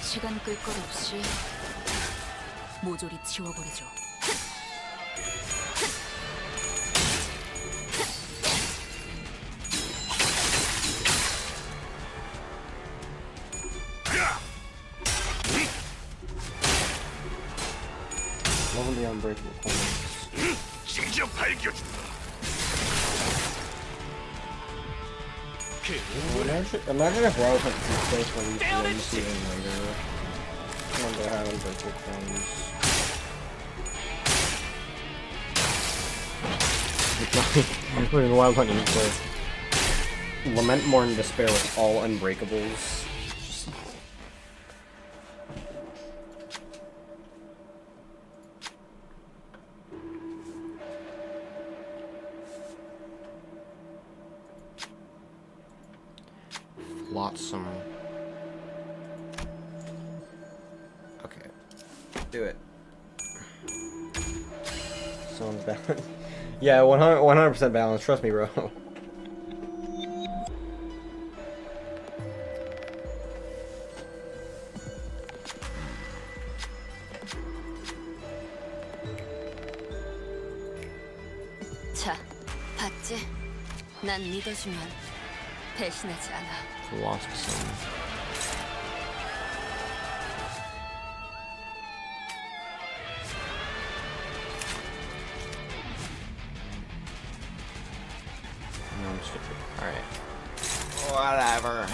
시간 끌 것 없이 모조리 치워버리죠. Love the unbreakable corners. 직접 밝혀준다. Imagine if Rouse went to place where you see it later. I wonder how unbreakable corners. When Wild Hunt is like Lament Mourn Despair with all unbreakables. Flotsam. Okay. Do it. Someone's balanced. Yeah, 100% balanced. Trust me, bro. 자, 봤지? 난 믿어주면 배신하지 않아. Flotsam. No, I'm stupid. Alright. Whatever.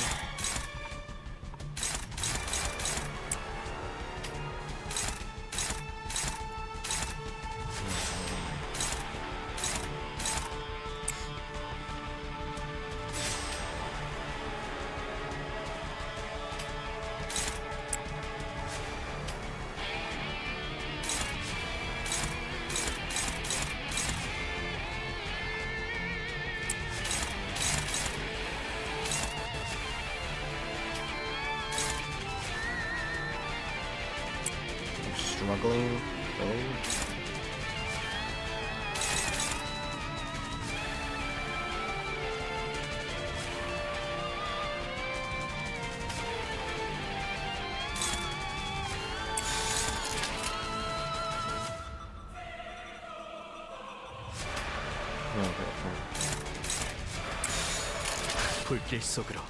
Struggling, really? No, 불길 속으로.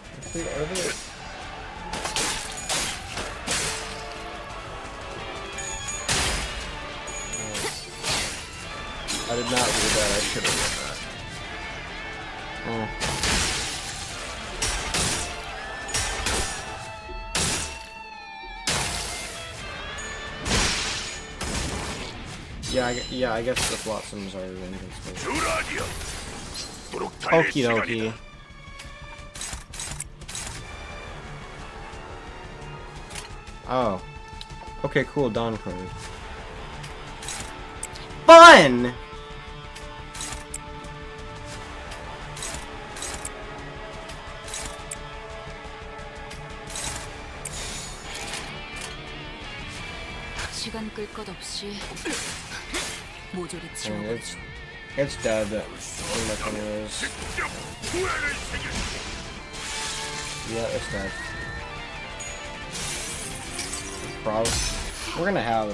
I did not read that. I should have read that. Oh. Yeah, I guess the Flotsams are invincible. 주라디오. 도록타의 Okie dokie. 시간이다. Oh. Okay, cool. Dawn card. Fun! 시간 끌 것 없이 모조리 I mean, 치워버리죠. it's dead. In my cameras. 직접 후회를 새길. Yeah, it's dead. Bro, we're gonna have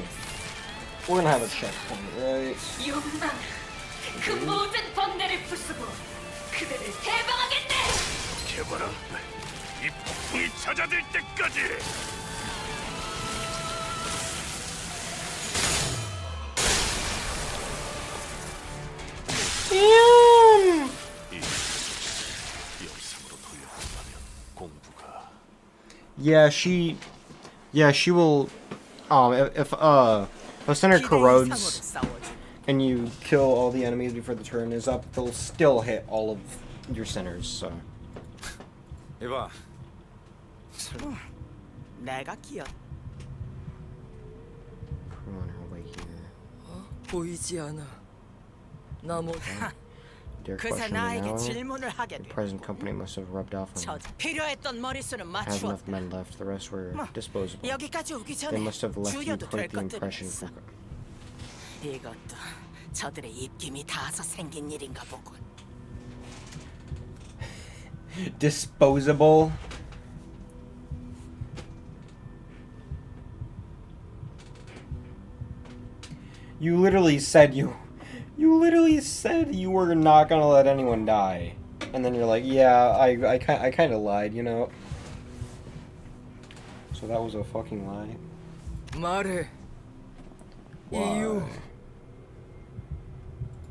a checkpoint, right? 욕망, 그 모든 번뇌를 부수고 그들을 해방하겠네. 개발아, 이 폭풍이 찾아들 때까지. 이 영상으로 돌려본다면 공부가 Yeah, she will. If a center corrodes and you kill all the enemies before the turn is up, they'll still hit all of your centers. So. 이봐. 내가 기억. Put on her way here. 보이지 않아. 나 뭐. They're 그새 questioning 나에게 now. 질문을 하게 The 돼. present company must have rubbed off on 저 them. 필요했던 머릿수는 I have enough 맞추었다. men left. The rest were disposable. 여기까지 오기 They 전에 must have left you 줄여도 될 quite the 것들이 impression. 있어. 이것도 저들의 입김이 닿아서 생긴 일인가 보군. Disposable. You literally said you were not gonna let anyone die, and then you're like, yeah, I kind of lied, you know. So that was a fucking lie. 말해. 이유.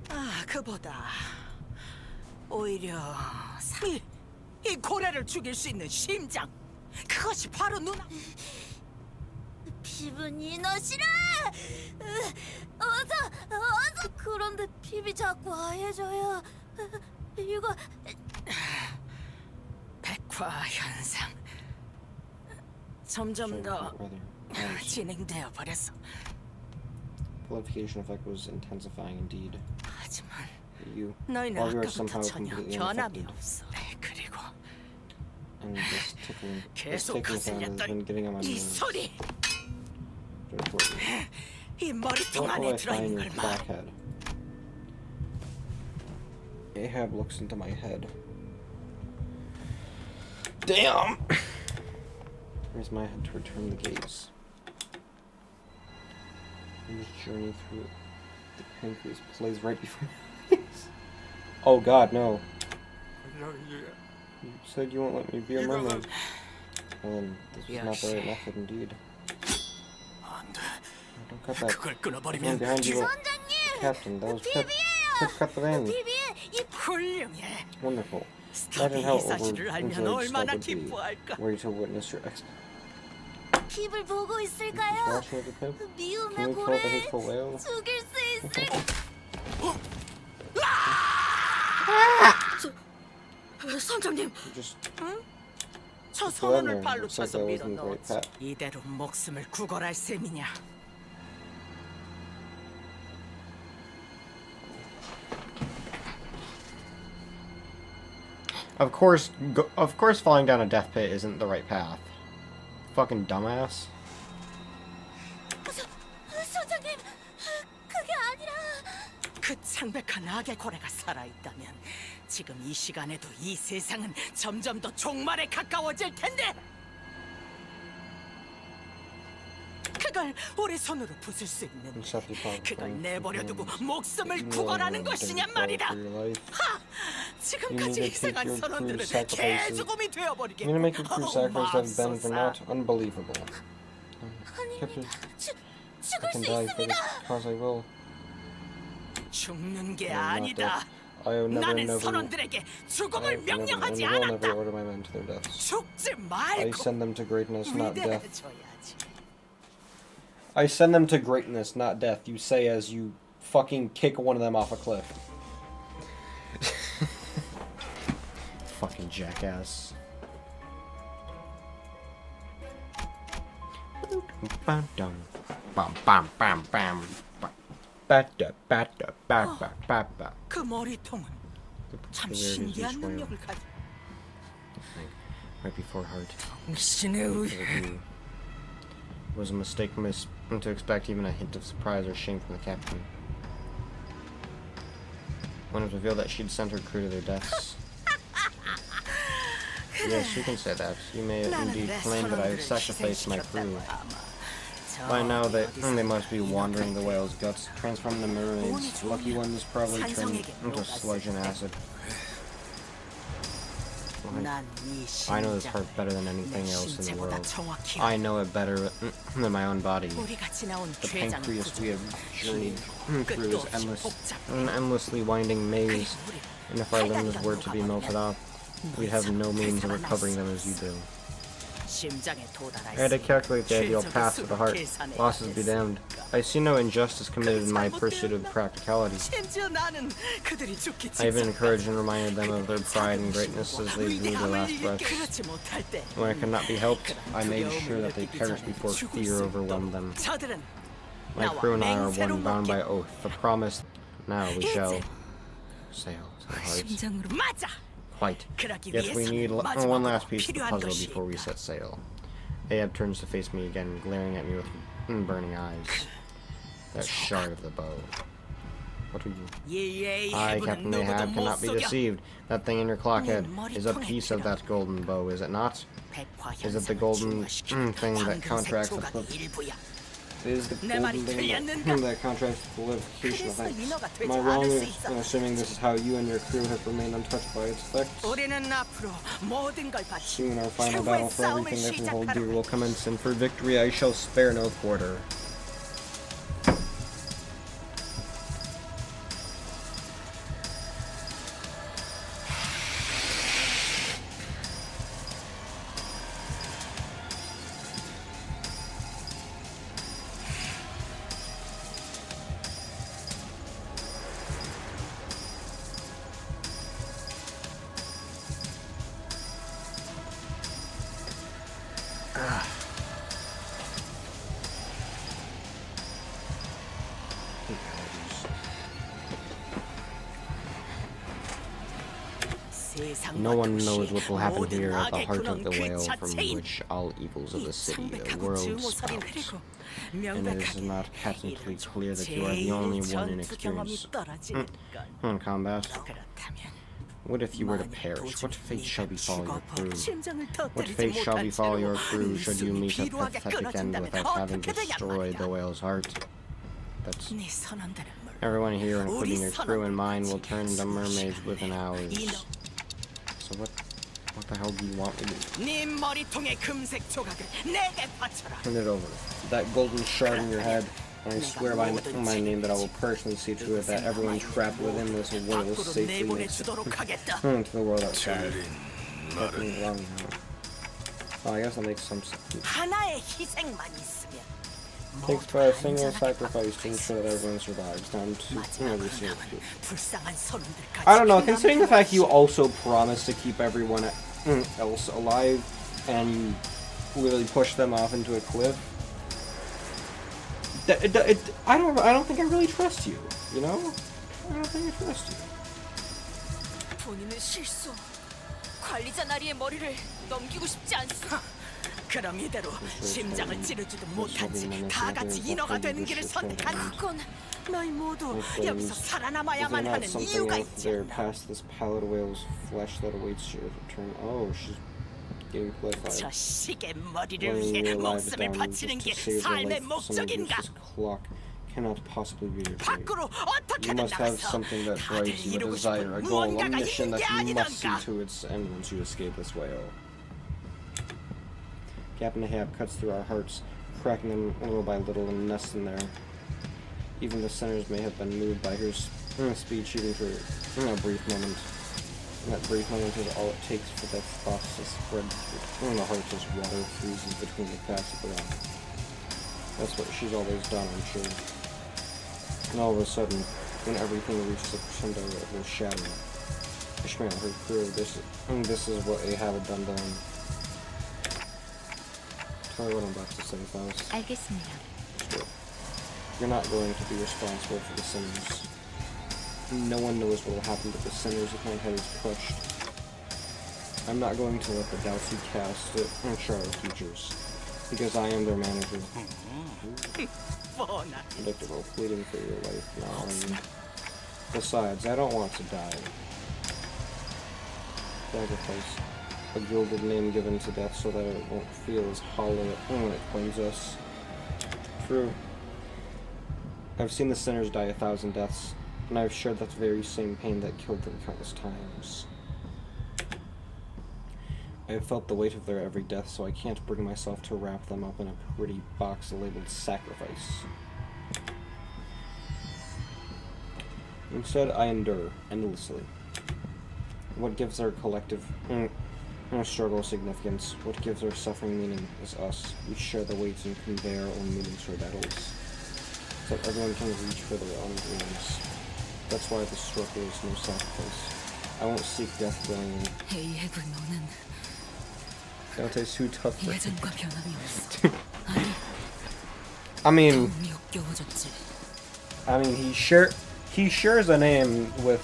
아, 그보다 오히려 이 고래를 죽일 수 있는 심장. 그것이 바로 누나. 피부니 너 싫어! 어서! 그런데 피비 자꾸 아해져요. 이거 백화 현상. 점점 더 진행되어 버렸어. Amplification effect was intensifying indeed. 하지만 You, 너희는 while you are 아까부터 somehow 전혀 completely 변함이 unaffected, 없어. 그리고 and this 계속 tickling sound has been getting on my 거슬렸던 이 nerves. 소리. Don't worry. 이 머리통 What will 안에 I find in 들어있는 your 걸 말해. black head? Ahab looks into my head. Damn! Raise my head to return the gaze. And this journey through the pancreas plays right before my eyes. Oh god, no. You said you won't let me be a mermaid. Well then, this was not the right method indeed. Don't cut that. 그걸 One 끊어버리면 behind you, Captain. That was Pip. Pip cut the band. 훌륭해. Wonderful. 스탑이 Imagine how 이 사실을 알면 overjoyed 얼마나 Scott would be 기뻐할까. were you to witness your ex. 핍을 보고 Just 있을까요? watching the Pip. Can 미움의 we kill the 고래 hateful whale? 죽일 수 있을까? 선장님, You just 저 go in 선원을 there. 발로 Looks like 쳐서 that 밀어 wasn't a great 넣었지. pat. 이대로 목숨을 구걸할 셈이냐. Of course, falling down a death pit isn't the right path. Fucking dumbass. 선장님, 그게 아니라 그 창백한 악의 고래가 살아있다면 지금 이 시간에도 이 세상은 점점 더 종말에 가까워질 텐데. 그걸 우리 손으로 부술 수 있는 Accept the problem. 그걸 내버려두고 목숨을 You 구걸하는 will 것이냐 for 말이다. your life. 지금까지 You need to take 희생한 your 선원들은 crew sacrifices. 개죽음이 You need to 되어버리겠고. make your crew sacrifices have been for 맙소사. not unbelievable. Captain, 죽을 I can 수 die for 있습니다. this cause I will. 죽는 게 I am not 아니다. dead. I will never, 나는 never, 선원들에게 I 죽음을 have never, and 명령하지 will never 않았다. order my men to their deaths. 죽지 I 말고 send them to greatness, not death. 위대해져야지. I send them to greatness, not death. You say as you fucking kick one of them off a cliff. Fucking jackass. Bam dum. Bam bam bam bam. Bada bada bada bada. 그 머리통은 참 There it is, 신기한 this whale. 능력을 가지고. Right before heart. 당신의 의 It was a mistake to expect even a hint of surprise or shame from the captain. When it was revealed that she'd sent her crew to their deaths. Yes, you can say that. You may indeed claim that I have sacrificed my crew. By now they must be wandering the whale's guts, transforming the mermaids. Lucky ones probably turned into sludge and acid. I know this part better than anything else in the world. I know it better than my own body. The pancreas we have journeyed through is an endlessly winding maze, and if our limbs were to be melted off, we'd have no means of recovering them as you do. 심장에 도달할 I had to calculate the ideal 최적의 path to the 수를 heart. 계산해야 Losses be damned. I see no injustice committed in my pursuit of practicality. 심지어 나는 그들이 죽기 I even 직전까지 encouraged and reminded them of their pride and greatness as they drew their last breaths. 그렇지 못할 때 When it could not be helped, I made sure that they perished before fear overwhelmed them. 저들은 My crew and I are one bound by oath. The promise. Now we shall sail to the hearts. 심장으로 맞아. Quite. 그러기 Yes, we need 위해서는 one last 마지막으로 piece of the 필요한 puzzle 것이 before we set sail. Ahab turns to face me again, glaring at me with burning eyes. That shard of the bow. What are you? I, Captain Ahab, cannot be deceived. That thing in your clock head is a piece of that golden bow, is it not? Is it the golden thing that contracts the Is the golden thing that contracts the qualification of thanks? Am I wrong in assuming this is how you and your crew have remained untouched by its effects? 우리는 앞으로 모든 걸 바치 Soon our final 최후의 battle for 싸움을 everything that we hold dear 시작하라. will commence, and for victory I shall spare no quarter. No one knows what will happen here at the heart of the whale from which all evils of the city, the world sprouts. And it is not patently clear that you are the only one in experience in combat. What if you were to perish? What fate shall befall your crew? What fate shall befall your crew should you meet a pathetic end without having destroyed the whale's heart? That's... Everyone here, including your crew and mine, will turn into mermaids within hours. So what the hell do you want me to do? Turn it over. That golden shard in your head, and I swear by my name that I will personally see to it that everyone trapped within this whale safely makes it to the world outside. Nothing wrong now. Oh, I guess that makes some sense. Takes by a single sacrifice to ensure that everyone survives. Down to every single group. I don't know, considering the fact you also promised to keep everyone else alive, and you literally push them off into a cliff. I don't think I really trust you. You know? I don't think I trust you. 본인은 실수. 관리자 나리의 머리를 넘기고 싶지 않소. 그럼 이대로 심장을 찌르지도 못한 채 다 같이 인어가 되는 길을 선택한 그건 너희 모두 여기서 살아남아야만 하는 이유가 있지. Past this pallid whale's flesh that awaits your return. Oh, she's getting purified. 저 시계 머리를 위해 목숨을 바치는 게 삶의 목적인가? Clock cannot possibly be your fate. 밖으로 You 어떻게든 must have 나가서 something that 다들 drives you, a 이루고 desire, 싶은 a goal, a 무언가가 mission 있는 게 that you must see 아니던가? to its end once you escape this whale. Captain Ahab cuts through our hearts, cracking them little by little and nests in there. Even the sinners may have been moved by her speech even for a brief moment. And that brief moment is all it takes for that thoughts to spread through the hearts as water freezes between the cracks of the rock. That's what she's always done, I'm sure. And all of a sudden, when everything reached the crescendo, it was shattering. Ishmael, her crew, this is what Ahab had done to them. Tell me what I'm about to say, Faust. 알겠습니다. You're not going to be responsible for the sinners. No one knows what will happen to the sinners if my head is crushed. I'm not going to let the doubts you cast chart our futures, because I am their manager. Predictable, pleading for your life now. And besides, I don't want to die. Sacrifice. A gilded name given to death so that it won't feel as hollow when it claims us. True. I've seen the sinners die 1,000 deaths, and I've shared that very same pain that killed them countless times. I have felt the weight of their every death, so I can't bring myself to wrap them up in a pretty box labeled sacrifice. Instead, I endure endlessly. What gives our collective Our struggle significance. What gives our suffering meaning is us. We share the weights and convey our own meanings to our battles, so that everyone can reach for their own dreams. That's why the struggle is no sacrifice. I won't seek death willingly. 에이헤브 너는 Dante's too tough for him. 예전과 변함이 없어. 아니, I mean, 더 역겨워졌지. he shares a name with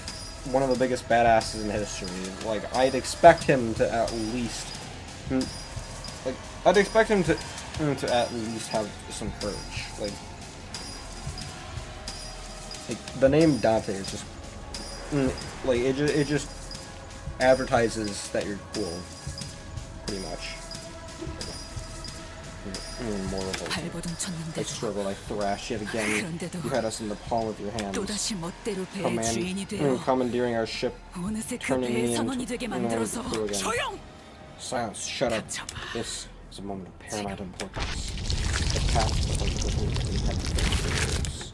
one of the biggest badasses in history. Like, I'd expect him to at least at least have some courage. Like the name Dante is just like it just advertises that you're cool, pretty much. More of a 발버둥 I 쳤는데도 struggled, I thrashed yet again. You had us in the palm of your hands. 또다시 멋대로 배의 주인이 되어 Commandeering our ship, 어느새 그 turning me 배의 선원이 into 되게 one of 만들어서 the crew again. 조용! Silence, shut up. This is a moment of paramount importance. The path of the impact.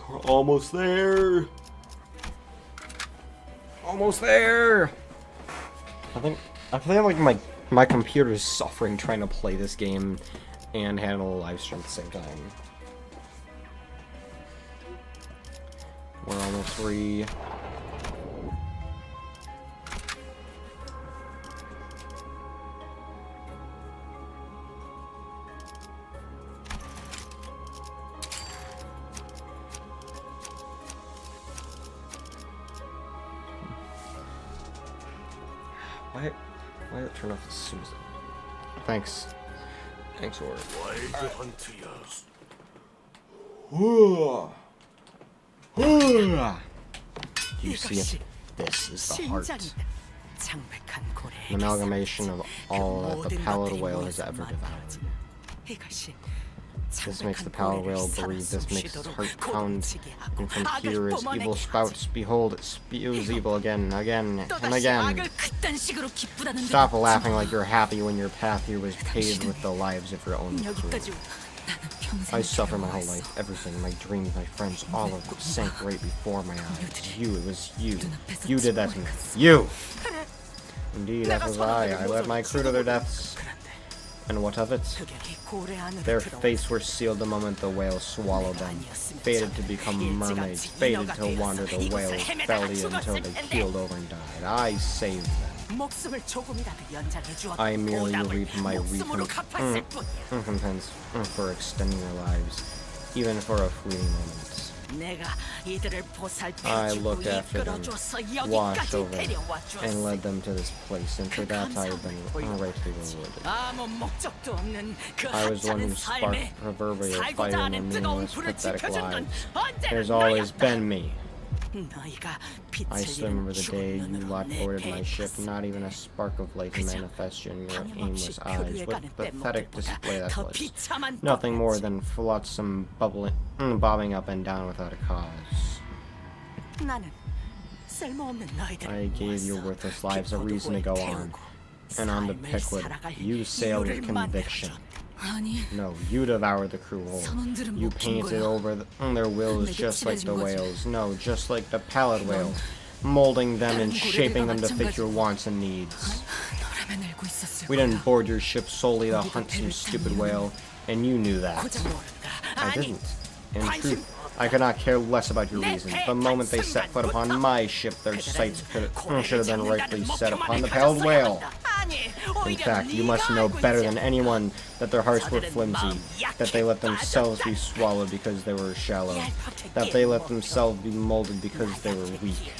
We're almost there. Almost there. I feel like my computer is suffering trying to play this game and handle a live stream at the same time. We're almost free. Why did it turn off as soon as it... Thanks. Thanks, Ori. 와일드 헌트야. You see it? This is the heart. 창백한 고래에게서 An amalgamation of all that the 모든 pallid 것들이 whale has 모여서 ever devoured. 만들어진 이것이 This makes the 창백한 pallid 고래를 whale 살아 believe. This makes its 숨쉬도록 heart pound. 고동치게 하고 And from 악을 here its 뿜어내게 evil 하지. spouts. Behold, it spews evil again, again, and 또다시 again. 악을 그딴 식으로 기쁘다는 Stop 데 laughing like you're happy when your path here was paved with the lives of your own crew. 여기까지 나는 평생 I suffer my whole life. Everything, my dreams, my friends, all of it sank right before my eyes. You, it was you. You did that to me. You! Indeed, that was I led my crew to their deaths. And what of it? 흑역이 고래 안으로 Their 들어오고 fates were sealed the moment the whale swallowed them. Fated to become mermaids. Fated to wander the whale's belly until they keeled over and died. I saved them. 목숨을 조금이라도 연장해 주었고 I merely 보답을 reap my 목숨으로 갚았을 뿐이야. recompense for extending their lives, even for a fleeting moment. 내가 이들을 I 보살펴주고 looked after them, 이끌어줘서 watched 여기까지 over, 데려와 and led 주었어. them to this place, and for that I have been rightly rewarded. 아무 목적도 없는 그 I was the one 하찮은 who sparked 삶에 proverbial fire 살고자 in 하는 their 뜨거운 meaningless, 불을 pathetic 지펴준 건 lives. 언제나 There's always 너였다. been me. 너희가 빛을 I still remember the day 잃은 you 죽은 locked 눈으로 boarded 내 my 배에 ship, 탔어. not even a spark of light manifested in your aimless 방염없이 eyes. 표류해 What 가는 pathetic 뗏목들보다 display that 더 was. 비참한 Nothing more 똥이었지. than flotsam bobbing up and down without a cause. 나는 쓸모없는 너희들을 I gave your 모았어. worthless lives a reason to go on. 태우고 And on the 삶을 Pickwood, 살아갈 you sailed with 이유를 conviction. 만들어줬다. 아니, No, you devoured the crew whole. 선원들은 You 못 킨 painted 거야. over their wills 내게 just like the 칠해준 거지. whales. No, just like the pallid whale. Molding them and 다른 shaping them to 고래들과 fit your wants and needs. 너라면 알고 있었을 We 거야. didn't board your ship solely to hunt some stupid whale, and you knew that. 고작 모른다. I 아니, didn't. In truth, I could not care less about your reasons. The moment they set foot upon my ship, their sights should have been rightly set upon the pallid whale. In fact, you must know better than anyone that their hearts were flimsy, that they let themselves be swallowed because they were shallow, that they let themselves be molded because they were weak.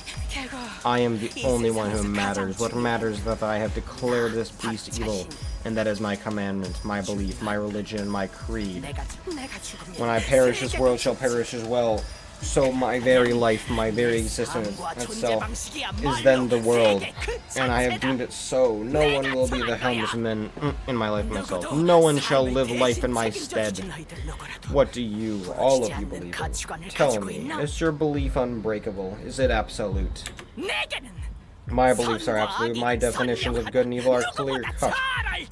I am the only one who matters. What matters is that I have declared this beast evil, and that is my commandment, my belief, my religion, and my creed. When I perish, this world shall perish as well. So my very life, my very existence itself, is then the world, and I have deemed it so. No one will be the helmsman in my life myself. No one shall live life in my stead. What do you, all of you, believe in? Tell me, is your belief unbreakable? Is it absolute? My beliefs are absolute. My definitions of good and evil are clear-cut.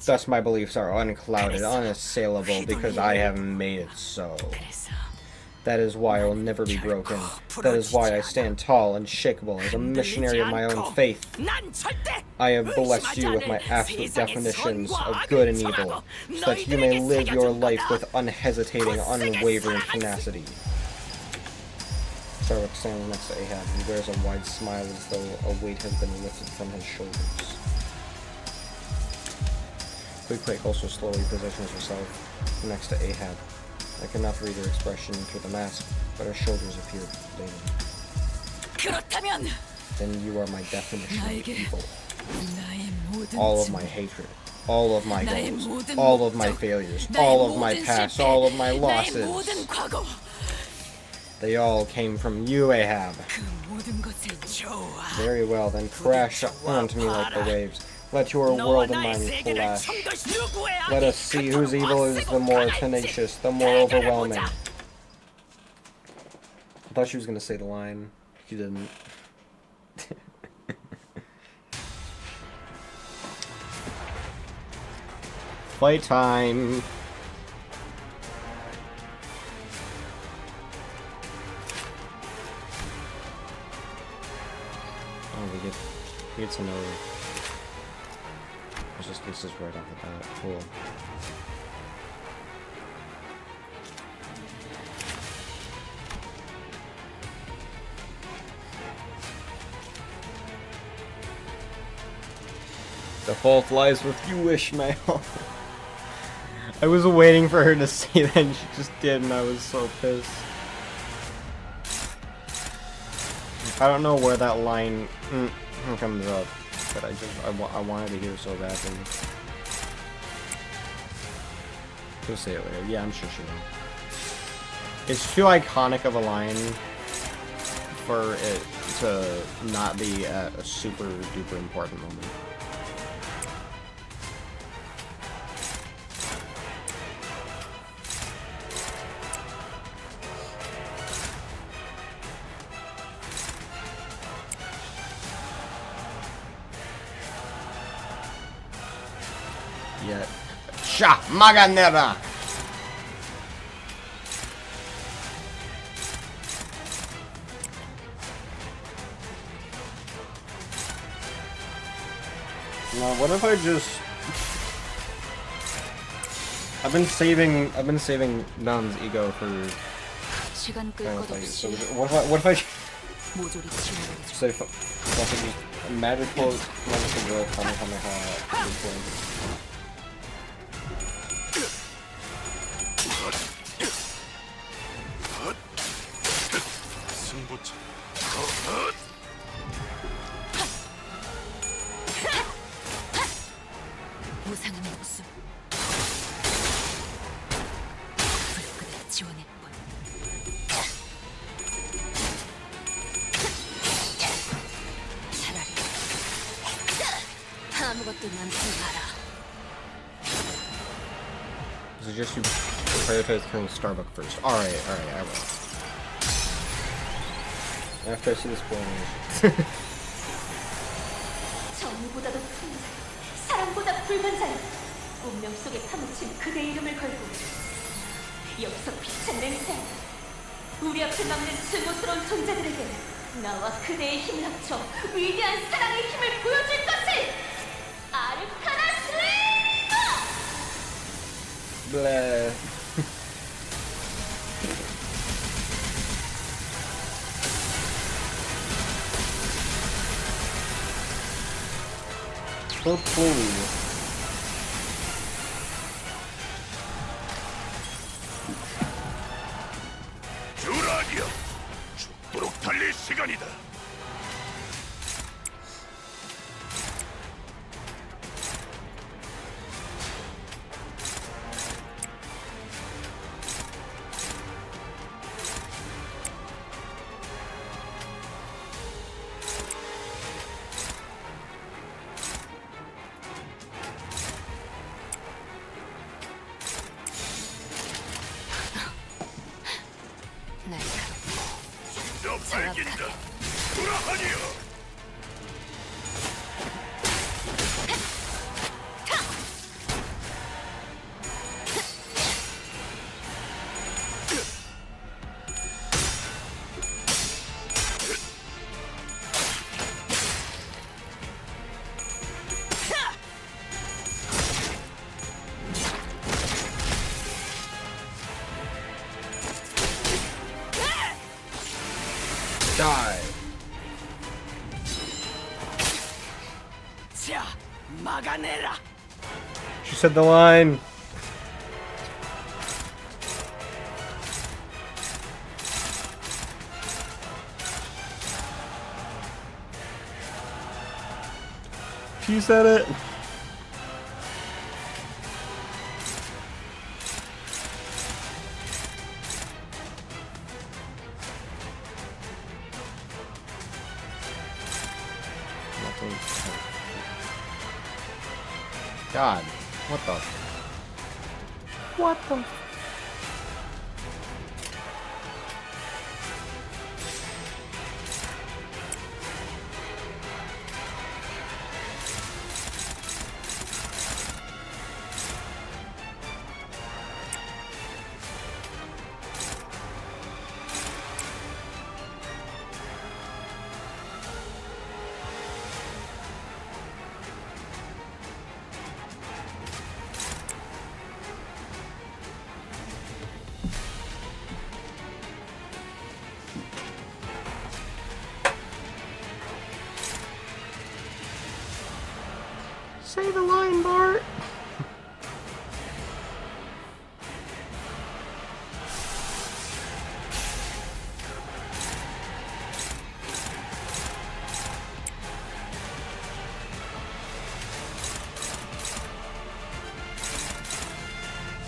Thus my beliefs are unclouded, unassailable, because I have made it so. That is why I will never be broken. That is why I stand tall and shakable as a missionary of my own faith. I have blessed you with my absolute definitions of good and evil, so that you may live your life with unhesitating, unwavering tenacity. Starbuck standing next to Ahab. He wears a wide smile as though a weight has been lifted from his shoulders. Quick also slowly positions herself next to Ahab. I could not read her expression through the mask, but her shoulders appeared laden. Then you are my definition of evil. All of my hatred, all of my goals, all of my failures, all of my past, all of my losses. They all came from you, Ahab. Very well, then crash onto me like the waves. Let your world and mine clash. Let us see whose evil is the more tenacious, the more overwhelming. I thought she was gonna say the line. She didn't. Fight time! Oh, we get to know. This is right off the bat. Cool. The fault lies with you, Ishmael. I was waiting for her to say that and she just did, and I was so pissed. I don't know where that line comes up, but I wanted to hear it so badly. She'll say it later. Yeah, I'm sure she will. It's too iconic of a line for it to not be at a super duper important moment. Yeah. Sha Maganera! Now, what if I just... I've been saving Nun's ego for... So what if I say magical growth 무상한 목숨 불끈을 지원했군. 차라리 아무것도 남지 마라. I suggest you prioritize killing Starbuck first. Alright, I will. After I see this spoilers. 정의보다도 큰 사랑보다 불반자여 운명 속에 파묻힌 그대 이름을 걸고 여기서 비찬 냄새 우리 앞에 남는 증오스러운 존재들에게 나와 그대의 힘을 합쳐 위대한 사랑의 힘을 보여줄 것을 아르카나 슬레이버! Blah. 주라기야, 죽도록 달릴 시간이다. 저 발긴다. 돌아하니요. 자, 막아내라. She said the line. She said it. God, what the? What the? Say the line, Bart.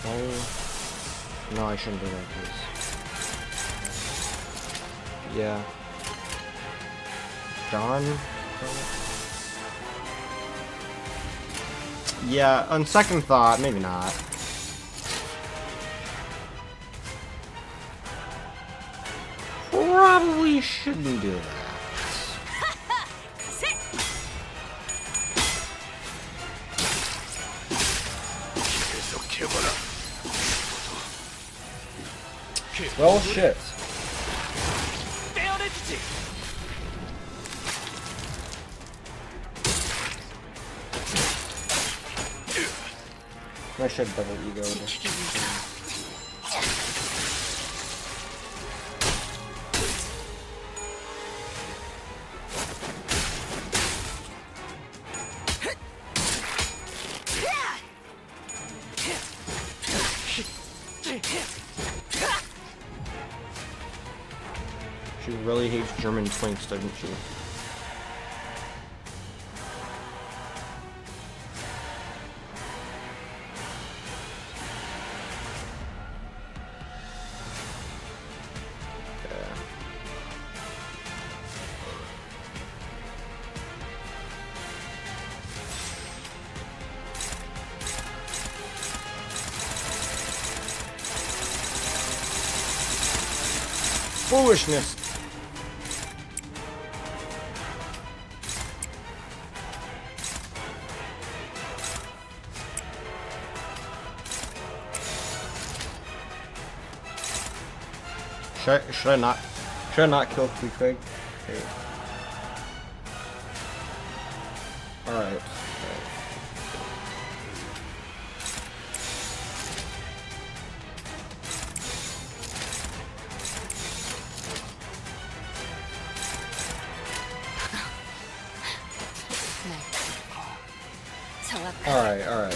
Oh, no, I shouldn't do that, please. Yeah. Dawn? Yeah, on second thought, maybe not. Probably shouldn't do that. Well, shit. I should double egoed. She really hates German twinks, doesn't she? Foolishness. Should I not kill Queequeg? Okay. Alright. Alright.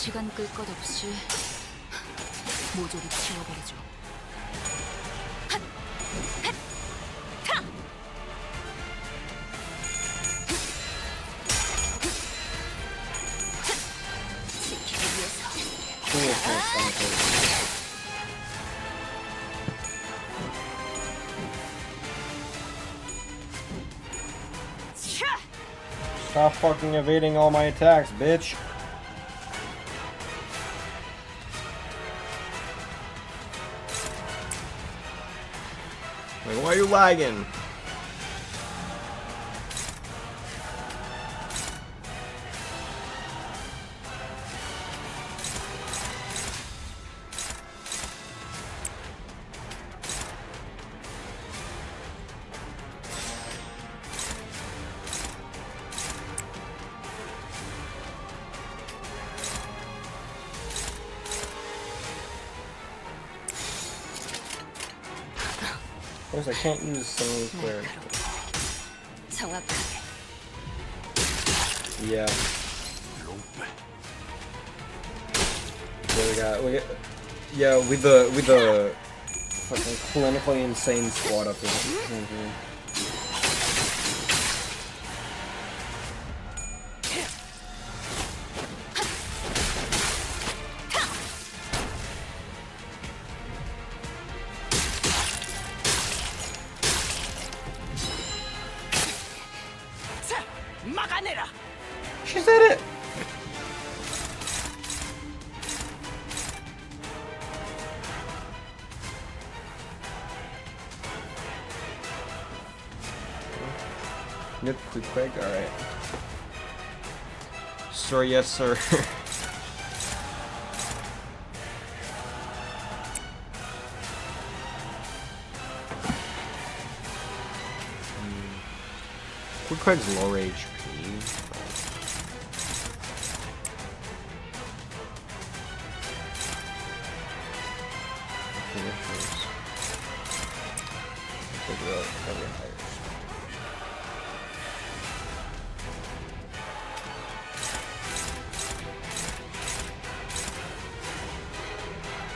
시간 끌 것 없이 모조리 치워버리죠. 지키기 위해서. Stop fucking evading all my attacks, bitch. Like, why are you lagging? Of course, I can't use Singing Clear. 정확하게. Yeah. Yeah, yeah, with the fucking clinically insane squad up here. 막아내라. She said it. Good quick, alright. Sir, yes, sir. Quick Craig's lower HP.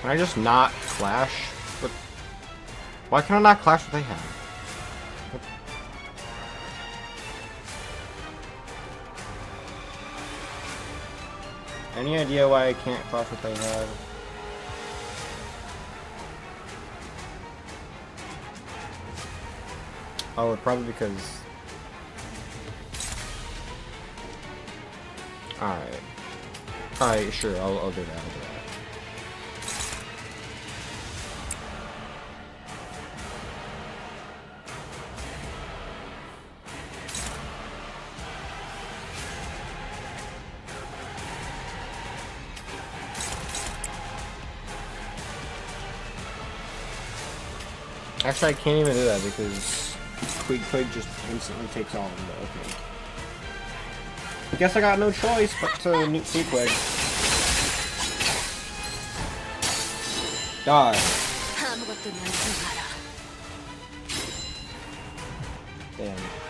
Can I just not clash with... Why can I not clash what they have? What? Any idea why I can't clash what they have? Oh, probably because... Alright. Alright, sure, I'll do that, I'll do that. Actually, I can't even do that because Quig just instantly takes on, but okay. I guess I got no choice but to nuke Quig. Die. 아무것도 만지 마라. Damn.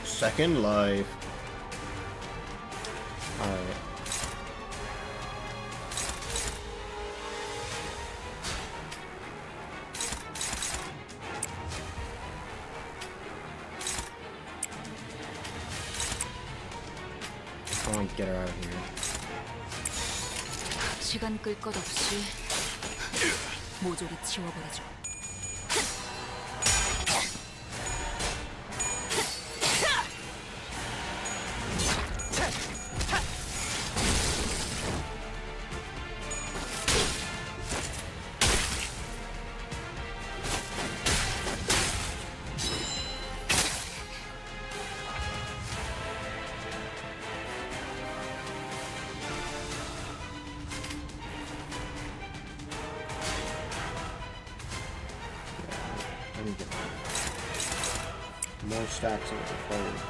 Second life. Alright. I want to get her out of here. 시간 끌 것 없이 모조리 치워버리죠. More stacks of the forward.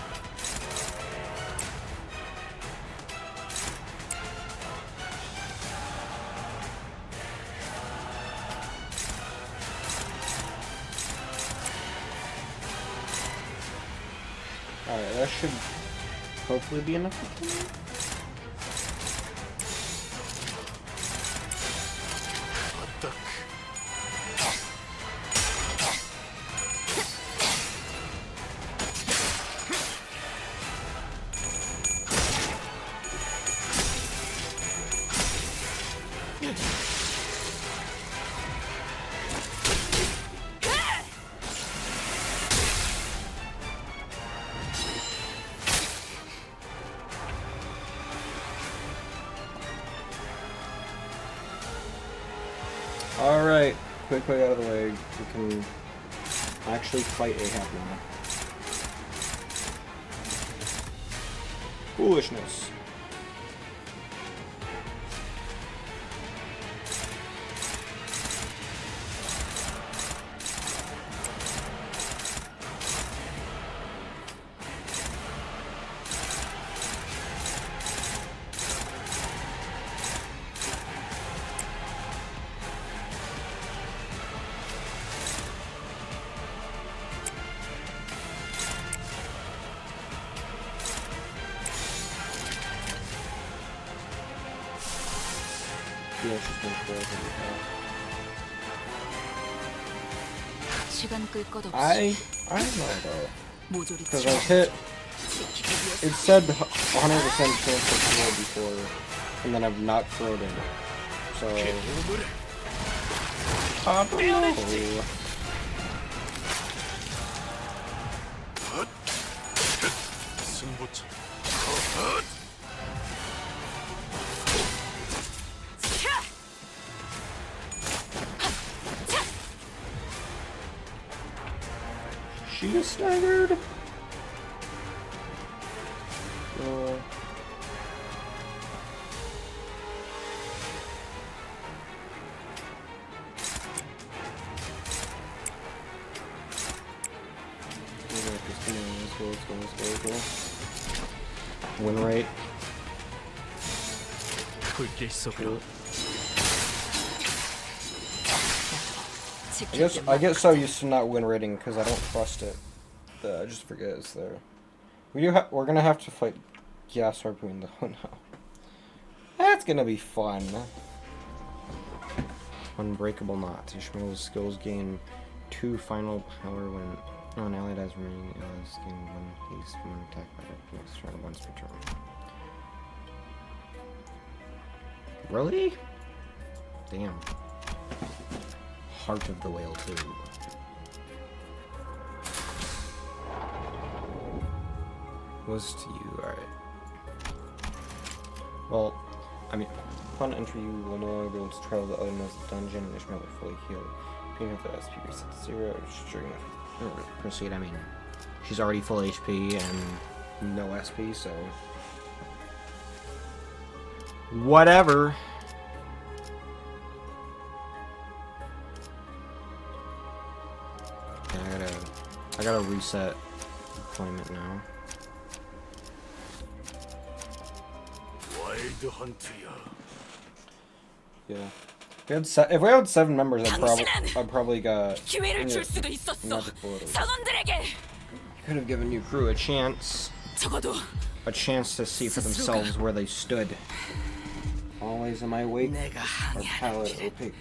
Alright, that should hopefully be enough to kill me. quickly out of the way. We can actually fight Ahab now. Foolishness. Yeah, she's been frozen. 시간 끌 것 없이 I don't know though. 모조리 Because I hit, it said 100% chance to throw before, and then I've not thrown it. So, I don't know. 승부처. She is staggered. Let's go. Win rate. 불길 속으로. I get so used to not win rating because I don't trust it. I just forget it's there. We're gonna have to fight Gas Harpoon though now. That's gonna be fun. Unbreakable Knot. Ishmael's skills gain 2 final power when an ally dies remaining allies gain 1 haste when attacked by the next turn once per turn. Really? Damn. Heart of the Whale too. Was to you, alright. Well, I mean, upon entry you will no longer be able to travel the other nodes of the dungeon and Ishmael will fully healed. Picking up the SP reset to 0, during proceed, I mean, she's already full HP and no SP, so... Whatever! Yeah, I gotta reset deployment now. 와일드 헌트야. Yeah. If we had 7 members, I'd probably got 기회를 줄 수도 있었어. 선원들에게. Could have given new crew a chance 적어도 to see for themselves where they stood. Always in my wake 내가 are pallid, 항해하는 길은 opaque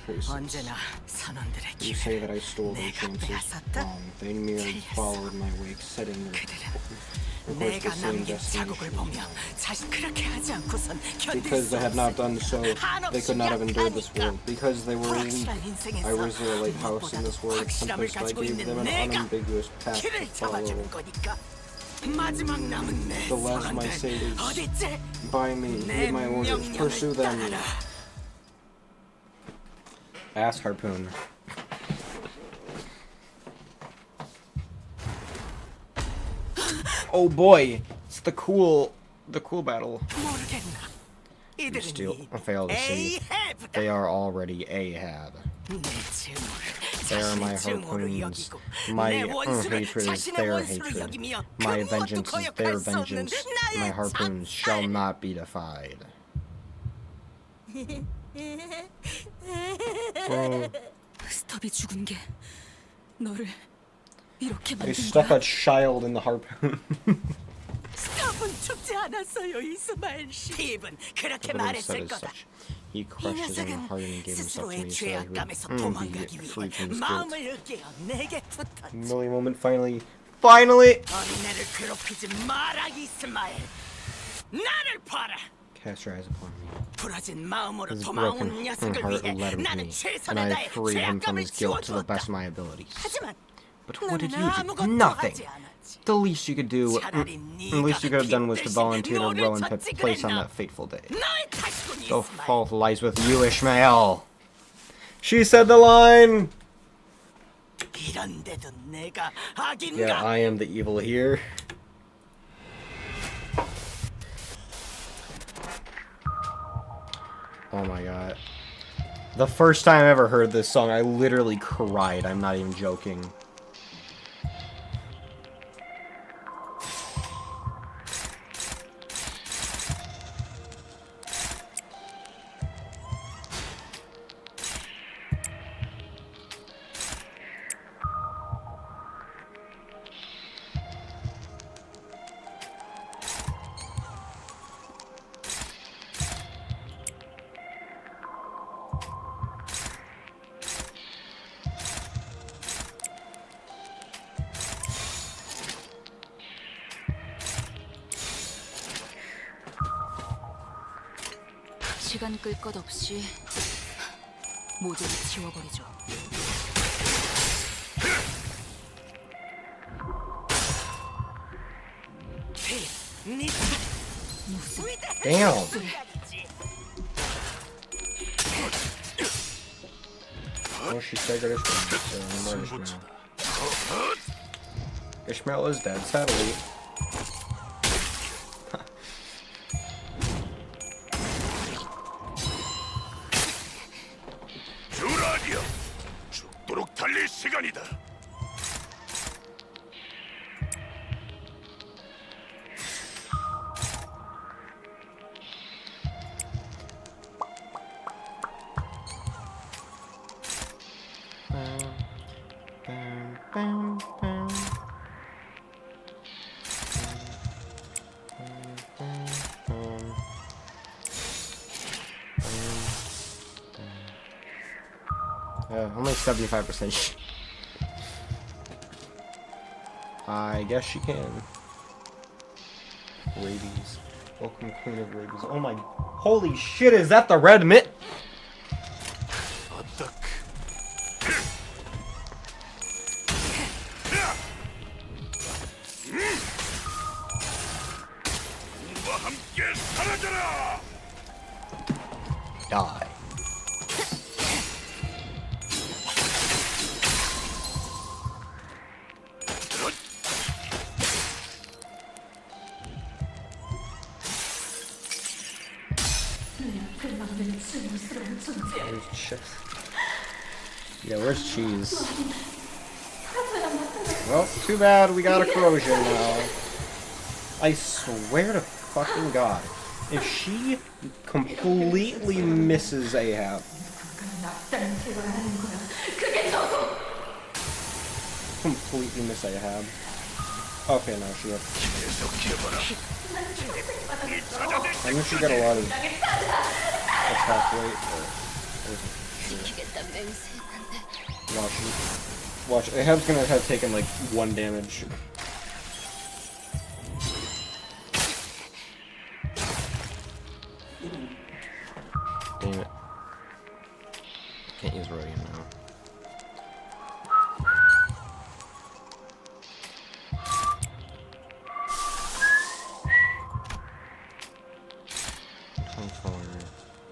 faces. 언제나 선원들의 You say that I 기회를 stole their 내가 chances. 빼앗았다. They merely followed my wake, setting their course 내가 the same 남긴 자국을 destination. 보며 자신 그렇게 하지 않고선 견딜 Because 수 they had not done so, they could not have endured this 약하니까. world. Because they were weak, 불확실한 인생에서 I was their lighthouse in this world, 확실함을 compass I 가지고 gave 있는 them an 내가 unambiguous path to 길을 follow. 잡아주는 거니까. 마지막 남은 내 The last my 선원들 saviors 어딨지? by me, 내 give my orders, pursue 명령을 them. 따르라. Ass Harpoon. Oh boy, it's the cool battle. 모르겠나? You 이들은 still 이미 fail to see. Ahab다. They are already Ahab. 내 증오를 They are my 자신의 증오로 harpoons. 여기고 My 내 원수를 hatred is 자신의 their 원수로 hatred. 여기며 My 그 무엇도 vengeance is their 거역할 수 없는 vengeance. My 나의 harpoons shall not be defied. 스톱이 죽은 게 너를 이렇게 They 만든 stuck 거야. a child in the harpoon. 스톱은 죽지 않았어요, 이스마엘 씨. 힙은 그렇게 But instead 말했을 as 거다. such, he 이 crushed his own 녀석은 heart and gave himself to 스스로의 me so that he 죄악감에서 would 도망가기 be free from 위해 his guilt. 마음을 으깨어 내게 붙었지. Millie moment finally. 어린애를 괴롭히지 마라, 이스마엘. 나를 봐라. Cast your eyes upon me. 부러진 마음으로 His 도망온 broken 녀석을 heart 위해 led him to 나는 me, and 최선을 I 다해 freed him from 죄악감을 his guilt to the 지워주었다. best of my abilities. 하지만 But what did 너는 you do? 아무것도 Nothing. 하지 않았지. The least you could do, 차라리 the least you could have done was to 네가 volunteer to row and 빚 put 대신 place on 너를 that fateful day. 너의 탓이군, Go 이스마엘. fall lies with you, Ishmael. She said the line! 이런데도 내가 악인가? Yeah, I am the evil here. Oh my god. The first time I ever heard this song, I literally cried. I'm not even joking. 시간 끌 것 없이 모두를 지워버리죠. Damn! Oh, she staggered Ishmael, so no more Ishmael. Ishmael is dead, sadly. 주라디오, 죽도록 달릴 시간이다. Only 75%. I guess she can. Rabies. Welcome, Queen of Rabies. Oh my... Holy shit, is that the red mitt? Die. Where's Chip? Yeah, where's Cheese? Well, too bad we got a corrosion now. I swear to fucking God, if she completely misses Ahab. Completely miss Ahab. Okay, no, she has. I think she got a lot of attack rate. Watch. Ahab's gonna have taken like 1 damage. Damn it. Can't use Rodian now.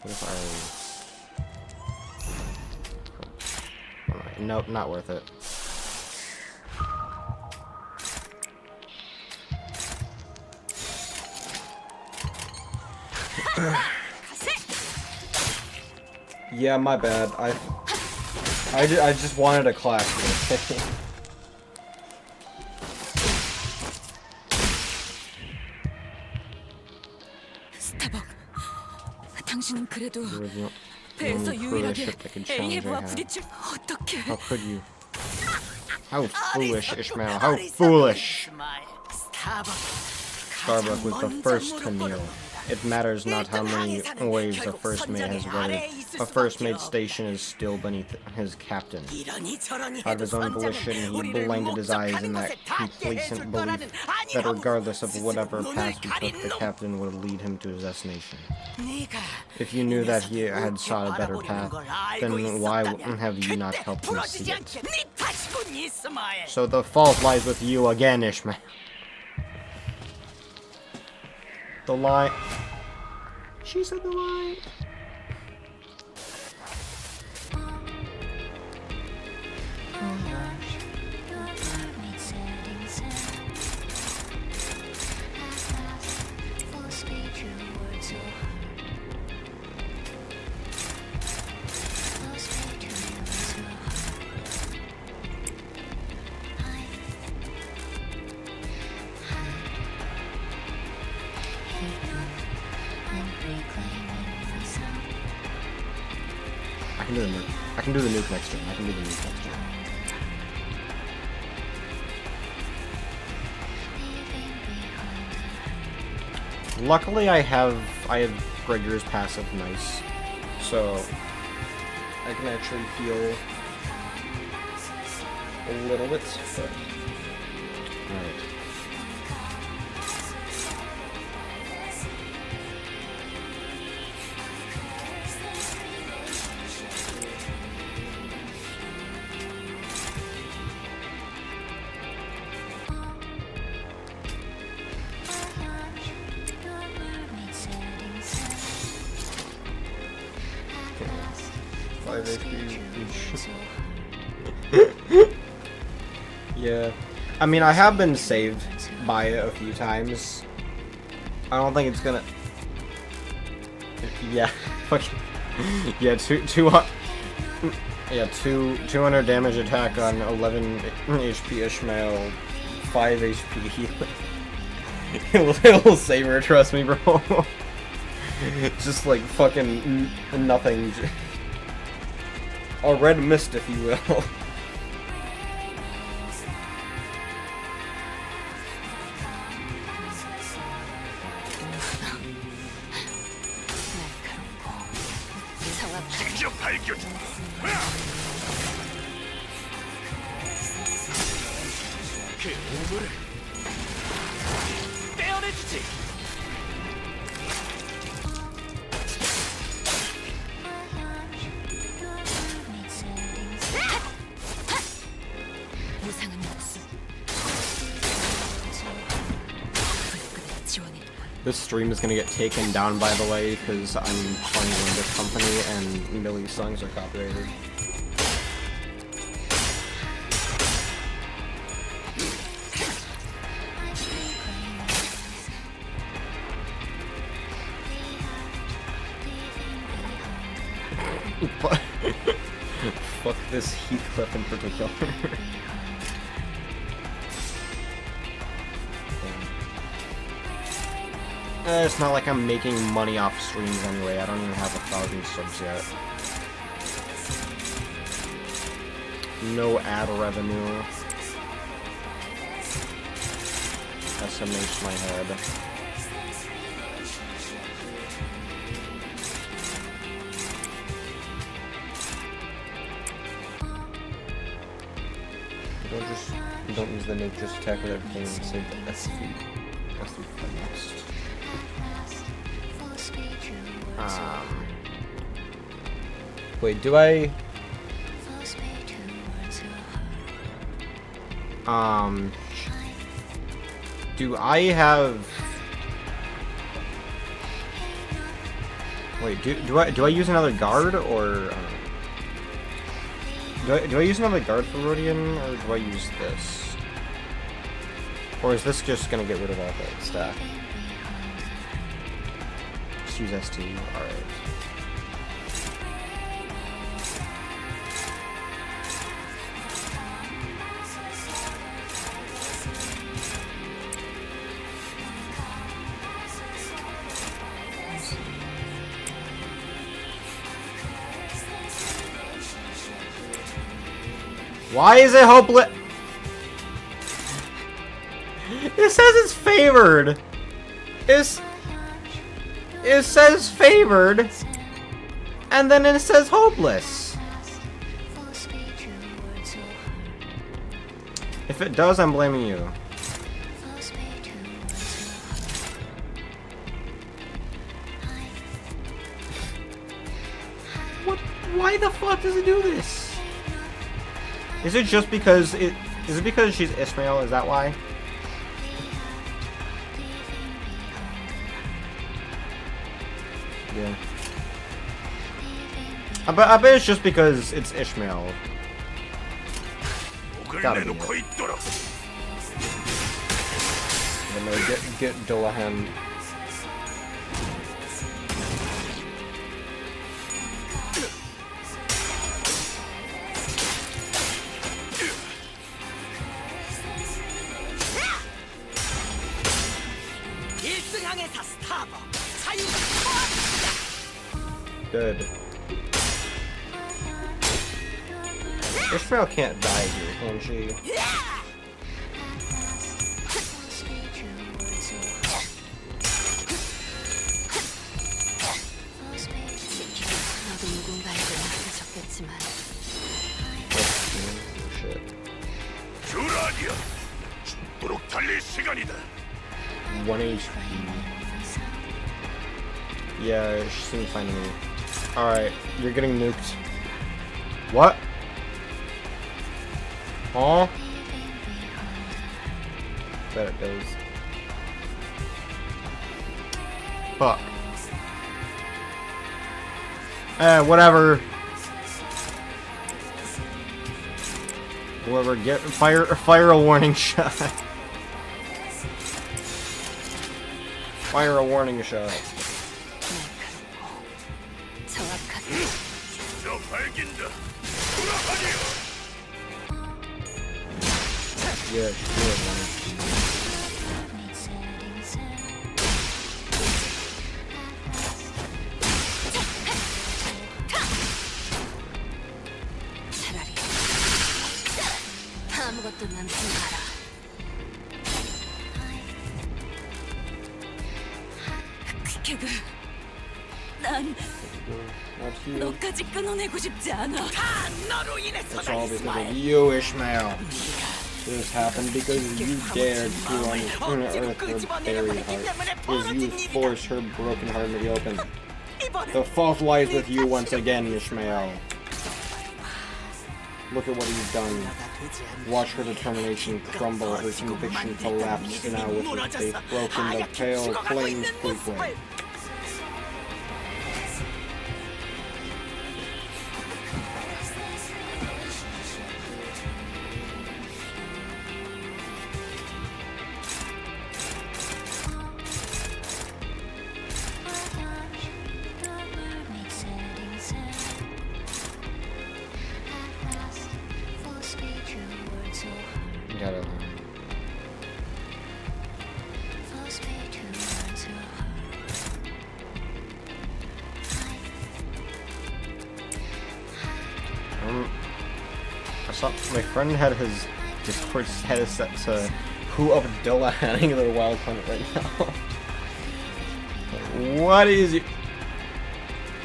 What if I... Nope, not worth it. Yeah, my bad. I just wanted a clash. 스타벅, 당신은 그래도 배에서 유일하게 에이헤브와 부딪힐 어떻게? How could you? How foolish, Ishmael. How foolish! Starbuck was the first to kneel. It matters not how many waves the first mate has weathered. A first mate's station is still beneath his captain. Out of his own volition, he blinded his eyes in that complacent belief that regardless of whatever path he took, the captain would lead him to his destination. If you knew that he had sought a better path, then why have you not helped him see it? So the fault lies with you again, Ishmael. The line. She said the line. I can do the nuke. I can do the nuke next turn. I can do the nuke next turn. Luckily, I have Gregor's passive nice, so I can actually heal a little bit. But all right. Yeah, I mean, I have been saved by it a few times. I don't think it's gonna. Yeah, fucking. Yeah, 200 damage attack on 11 HP Ishmael, 5 HP healing. It'll save her, trust me, bro. Just like fucking nothing. A red mist, if you will. 직접 발견. 그 우물을 떼어내주지. 무상한 목숨. This stream is gonna get taken down, by the way, because I'm playing Limbus Company and Millie's songs are copyrighted. Fuck this Heathcliff in particular. It's not like I'm making money off streams anyway. I don't even have 1,000 subs yet. No ad revenue. SMH my head. Don't use the nuke, just attack with everything and save the SV. SV for next. Wait, do I... do I have... Wait, do I use another guard, or... Do I use another guard for Rodian, or do I use this? Or is this just gonna get rid of all that stack? Just use ST, alright. Why is it hopeless? It says it's favored. It says favored, and then it says hopeless. If it does, I'm blaming you. What? Why the fuck does it do this? Is it just because is it because she's Ishmael? Is that why? Yeah. I bet it's just because it's Ishmael. Gotta be it. But no, get Dullahan. Good. Ishmael can't die here, can she? 너도 누군가에게 맡겨졌겠지만 Oh, shit. 주라니야. 죽도록 달릴 시간이다. 1 HP. Yeah, she seems fine to me. Alright, you're getting nuked. What? Huh? Bet it does. Fuck. Whatever. Whoever get fire a warning shot. Fire a warning shot. 정확하게 저 발긴다. 돌아가니요. Yeah, she did, man. 차라리 아무것도 남지 마라. 퀵해그, 난 Not you. 너까지 끊어내고 싶지 않아. 다 너로 인해서다, It's all because 이스마엘. of you, Ishmael. This happened because you dared to unearth her buried heart. Because you forced her broken heart to be open. The fault lies with you once again, Ishmael. Look at what you've done. Watch her determination crumble, her conviction collapse now with her faith broken, the pale flames quickly. Gotta. I saw my friend had his Discord status set to who Abdullah handing their wild planet right now. What is it?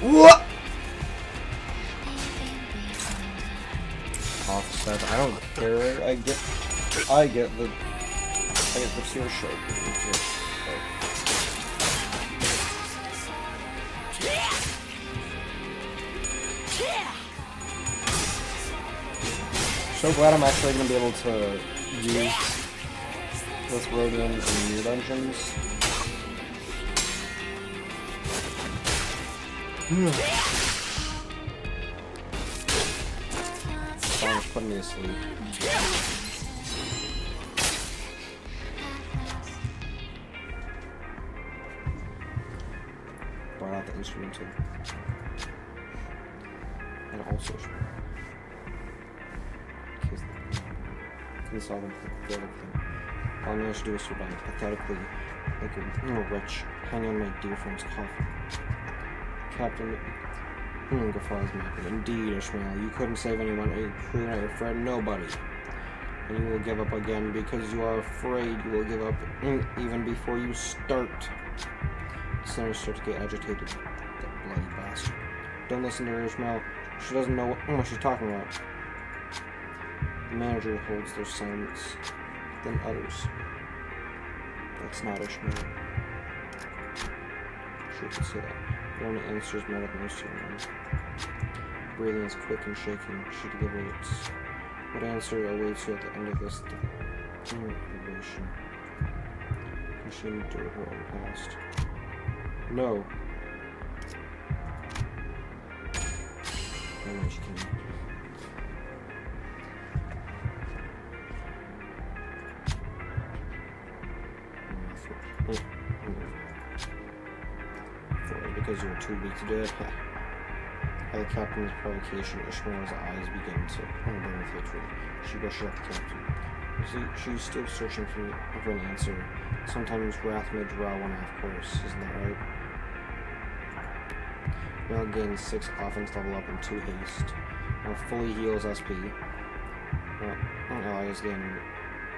What? Offset. I don't care. I get the pure shirt. So glad I'm actually gonna be able to use this rodent in new dungeons. Song's putting me to sleep. Brought out the instrumental. And also can solve the thing. All I managed to do is survive pathetically, like a wretch, hanging on my dear friend's coffin. Captain guffaws me. Indeed, Ishmael, you couldn't save anyone, a crew, not your friend, nobody. And you will give up again because you are afraid you will give up even before you start. Sinners start to get agitated. That bloody bastard. Don't listen to her, Ishmael. She doesn't know what she's talking about. The manager holds their silence, then utters. That's not Ishmael. She could say that. The only answer is met up most to her. Breathing is quick and shaking. She deliberates. What answer awaits you at the end of this deliberation? Can she endure her own past? No. I know she can. Because you were too weak to do it. By the captain's provocation, Ishmael's eyes begin to burn with hatred. She rushes at the captain. She's still searching for an answer. Sometimes wrath may draw one off course, isn't that right? Now gains 6 offense level up in 2 haste. Now fully heals SP. Oh no, I was getting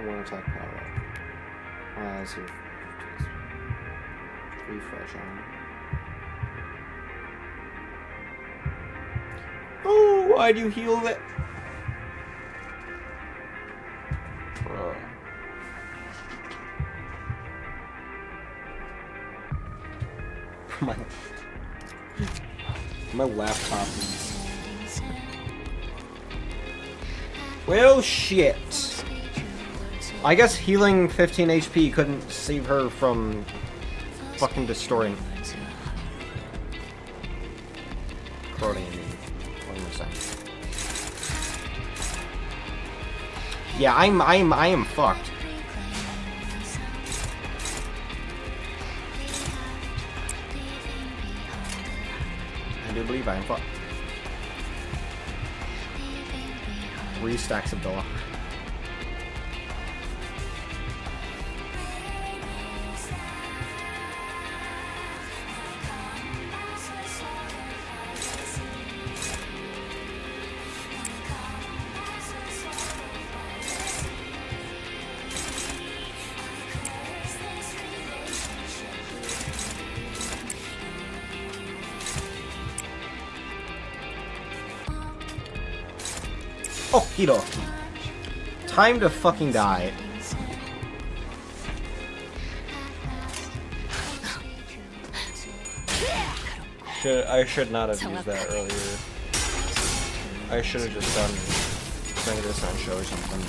one attack power up. Let's see. Refresh on. Oh, why'd you heal that? Bro. My laptop is... Well, shit. I guess healing 15 HP couldn't save her from fucking destroying. Corroding me. What am I saying? Yeah, I am fucked. I do believe I am fucked. 3 stacks of dollar. Okie dokie. Time to fucking die. I should not have used that earlier. I should have just done this on show or something.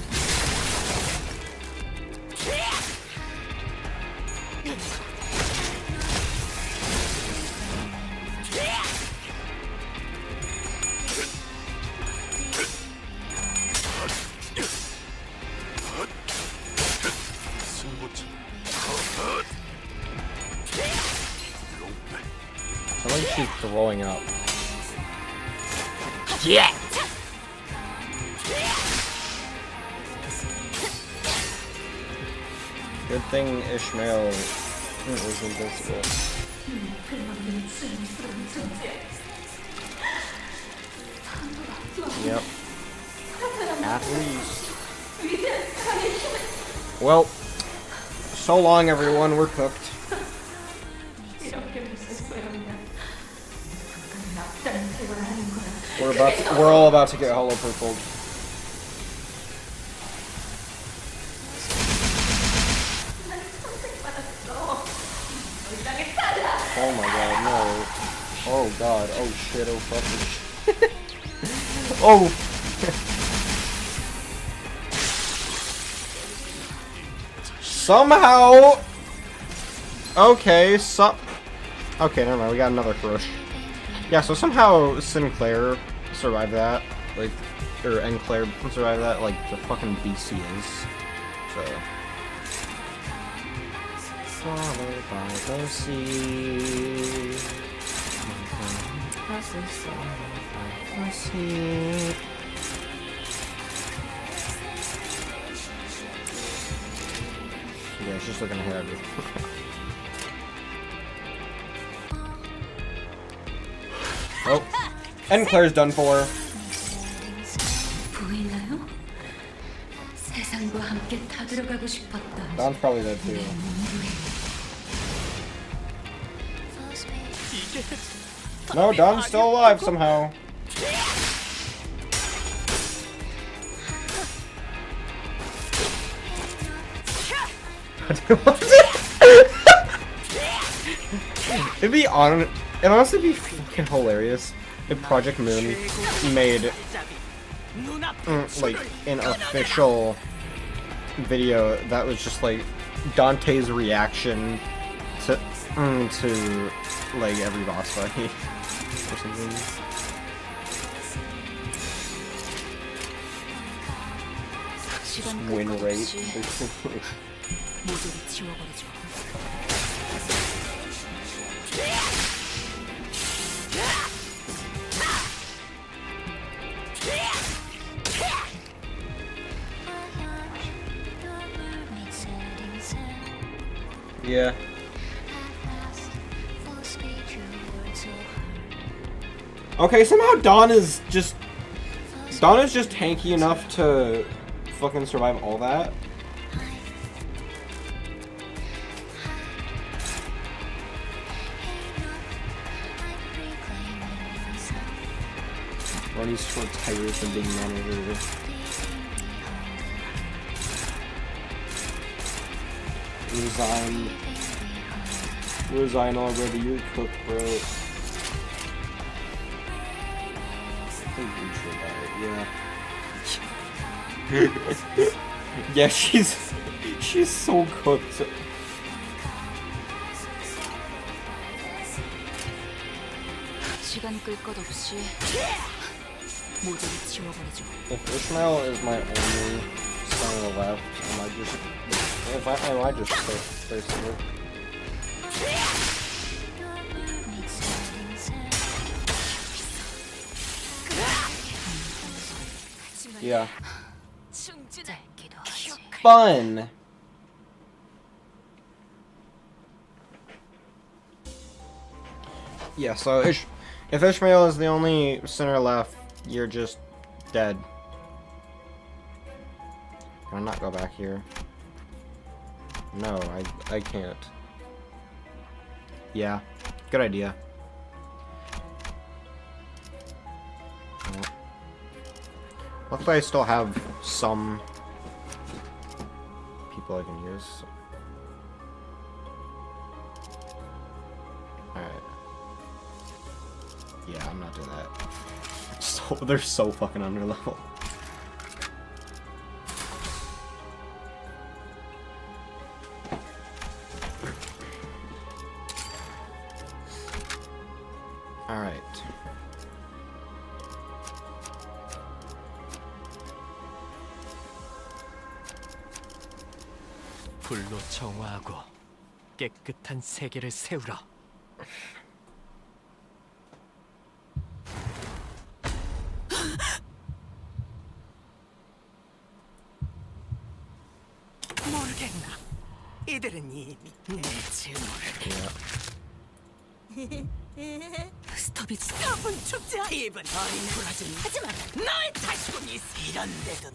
Somebody keep throwing up. Yeah! Good thing Ishmael was invincible. Yep. At least. Well, so long everyone, we're cooked. We're all about to get hollow purpled. Oh my god, no. Oh god, oh shit, oh fucking shit. Oh! Somehow! Okay, okay, never mind, we got another crush. Yeah, so somehow Sinclair survived that, like, or Enclair survived that, like the fucking beast he is. So. Followed by the sea. Yeah, it's just looking ahead. Oh, Enclair's done for. 보이나요? 세상과 함께 타들어가고 싶었다. Don's probably dead too. No, Don's still alive somehow. It'd honestly be fucking hilarious if Project Moon made like an official video that was just like Dante's reaction to like every boss fight or something. Win rate. 모두를 지워버리죠. Yeah. Okay, somehow Dawn is just tanky enough to fucking survive all that? Ronnie's so tired from being manager. Resign. Resign already, you're cooked, bro. I think we should buy it, yeah. Yeah, she's so cooked. 시간 끌 것 없이 모조리 지워버리죠. If Ishmael is my only center left, am I just facing it? Yeah. Fun! Yeah, so if Ishmael is the only center left, you're just dead. Can I not go back here? No, I can't. Yeah, good idea. Luckily I still have some people I can use. Alright. Yeah, I'm not doing that. So they're so fucking under level. Alright. 불로 정화하고 깨끗한 세계를 세우라. 모르겠나. 이들은 이미 내 증오를. 스톱이 스톱은 축제. 입은 어린 구라진 하지만 너의 다시군이 이런 데도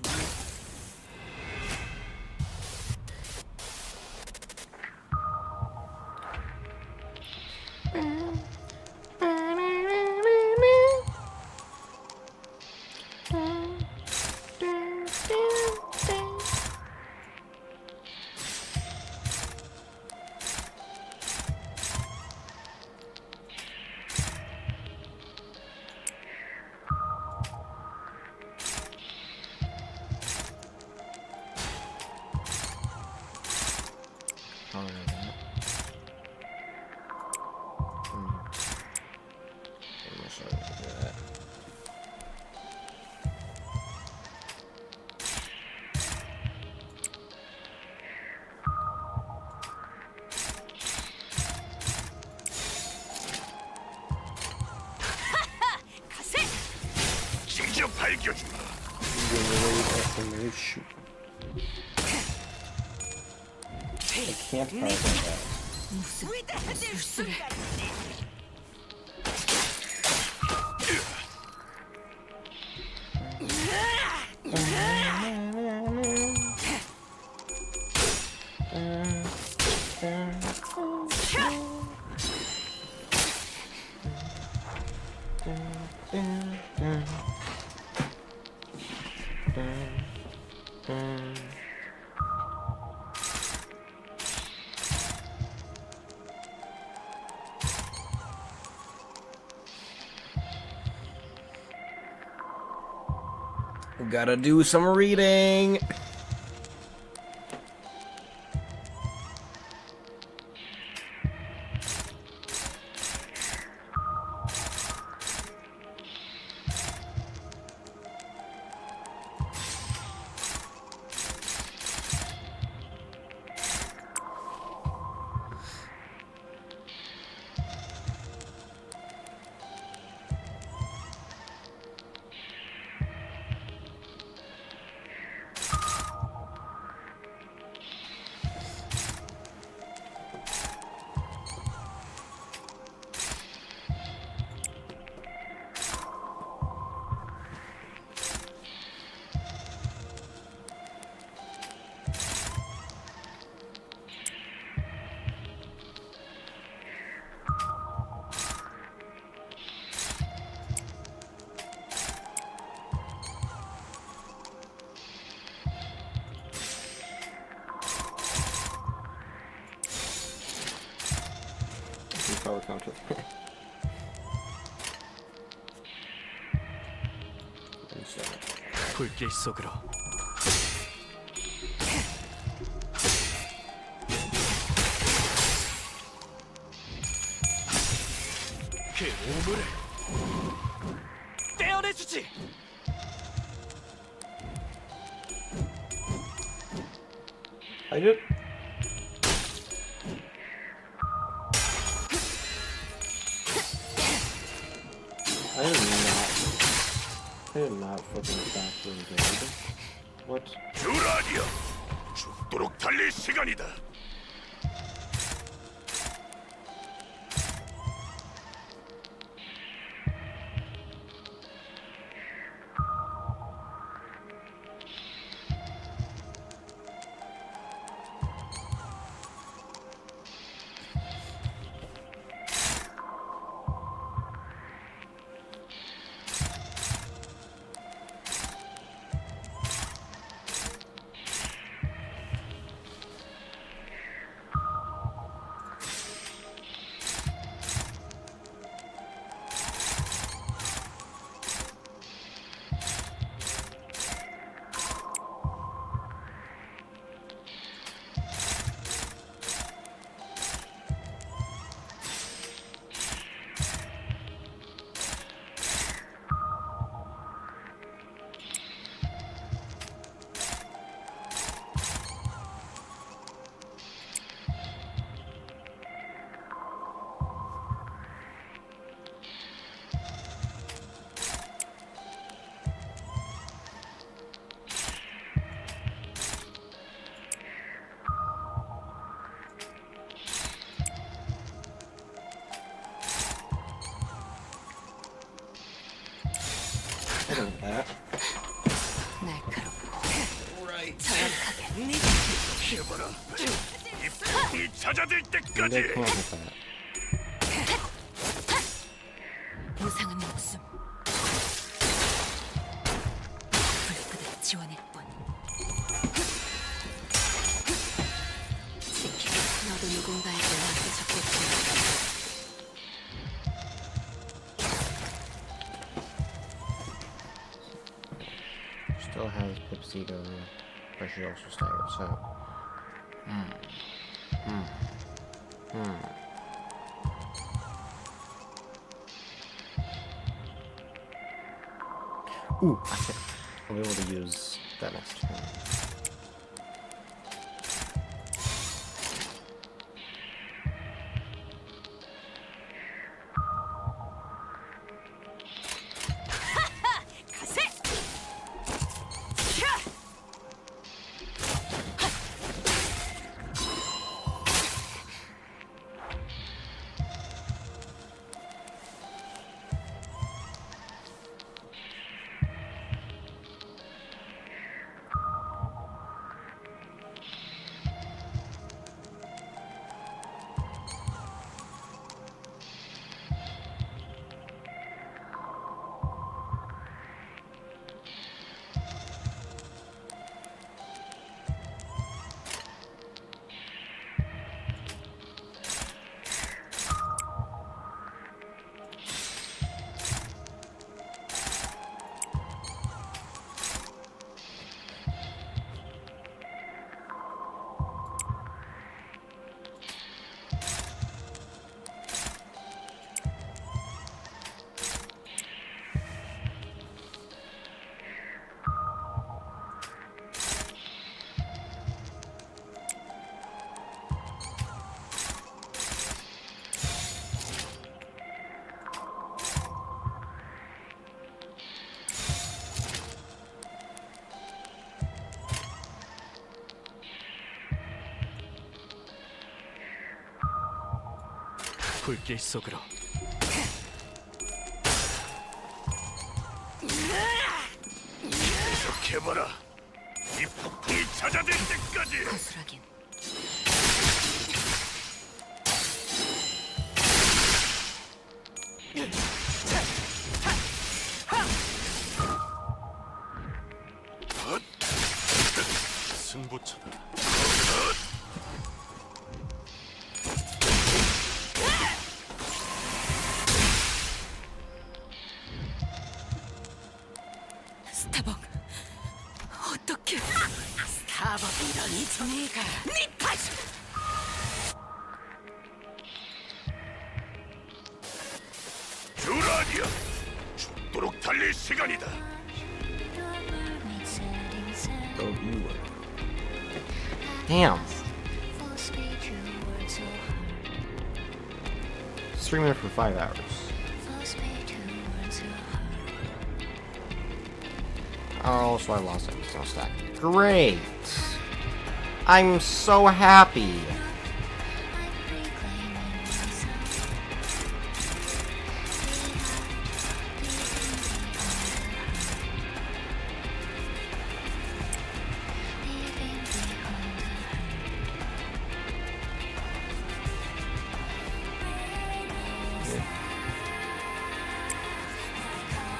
직접 밝혀주마. I can't find that. 무슨 술수래. Gotta do some reading. power counter. 불길 속으로 그 우물을 떼어내주지. I did. I did not fucking factor invade. What? 듀라디아, 죽도록 달릴 시간이다. 날카롭고 정확하게. 해봐라. 이 폭풍이 잦아들 때까지. 무상한 목숨. 불끈한 지원일 뿐. 지키고 너도 누군가에게 맡겨졌겠지. Still has Pipsito, but she also staggered, so. Ooh, I think I'll be able to use that next turn. 불길 속으로 계속해봐라. 이 폭풍이 잦아들 때까지. 거스라긴. 승부처다. 네가 네 다시 주라니야, 죽도록 달릴 시간이다. Don't you worry. Damn. Streaming for 5 hours. Oh, so I lost every single stack. Great! I'm so happy!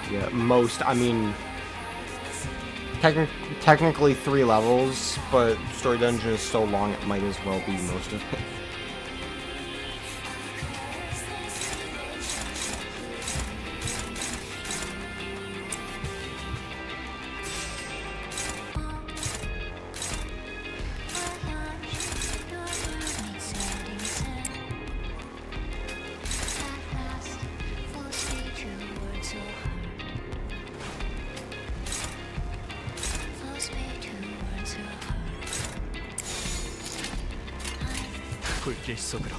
Yeah, I mean, technically 3 levels, but Story Dungeon is so long it might as well be most of it. 불길 속으로.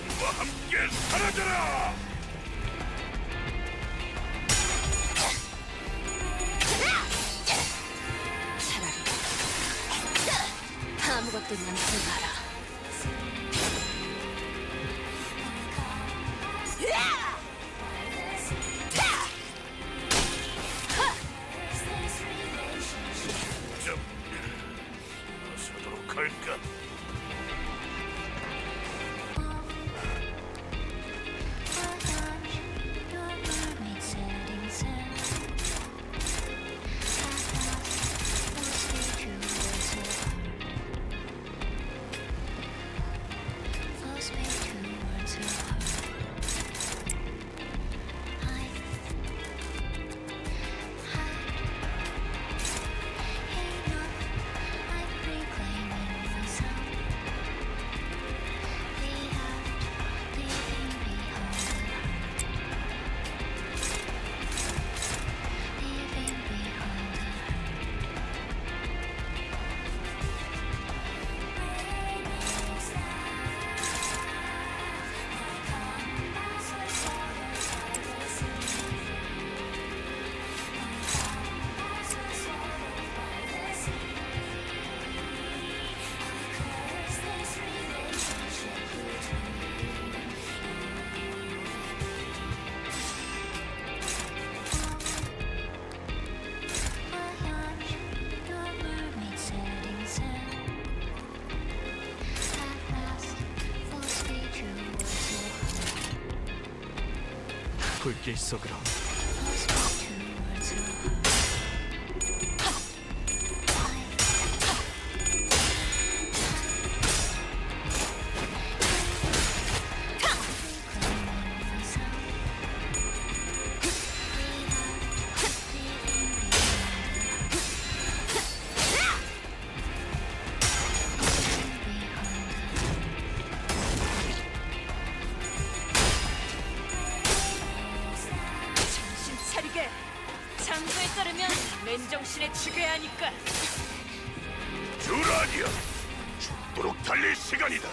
우리와 함께 사라져라. 차라리 아무것도 남지 마라. 나서도록 할까? 불길 속으로. 차리게. 장소에 따르면 맨정신에 죽여야 하니까. 주라니야, 죽도록 달릴 시간이다.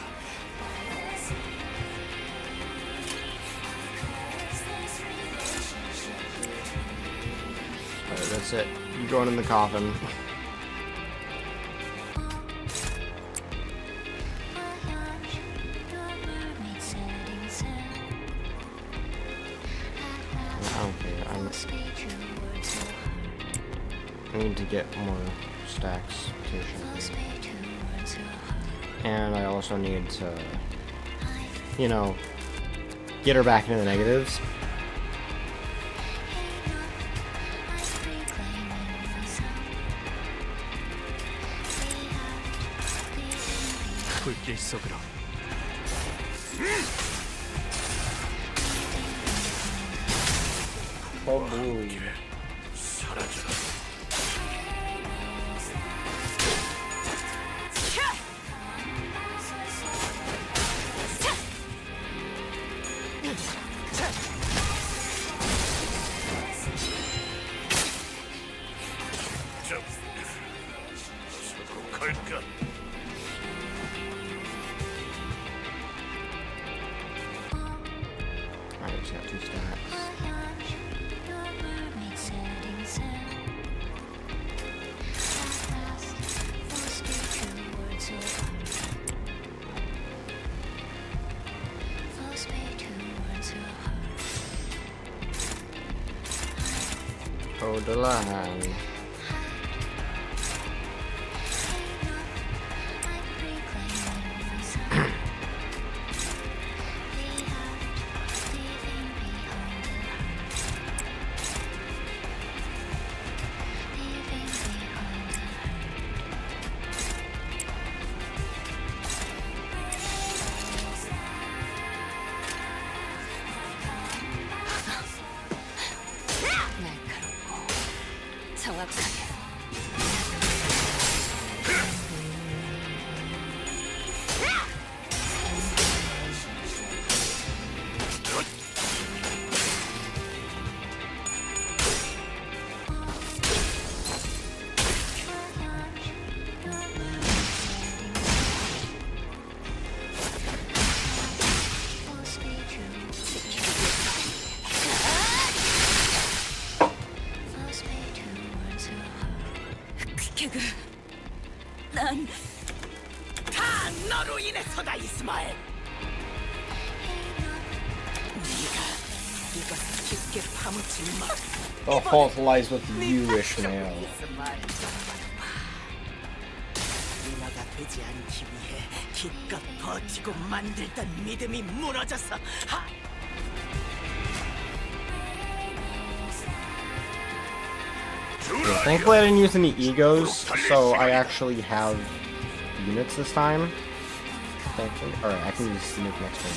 Alright, that's it. You going in the coffin. I don't care. I need to get more stacks too. And I also need to, you know, get her back into the negatives. 불길 속으로. 사라져라. 서로 갈까? Alright, just got 2 stacks. Hold the line. 날카롭고 정확하게. 퀵해그, 난 다 너로 인해서다, 이스마엘. 네가 이것을 깊게 파묻지 마. The fault lies with you, Ishmael. 이스마엘. 인어가 되지 않기 위해 기껏 버티고 만들던 믿음이 무너져서 Yeah, thankfully I didn't use any egos, so I actually have units this time. Thankfully. Alright, I can use nuke next turn.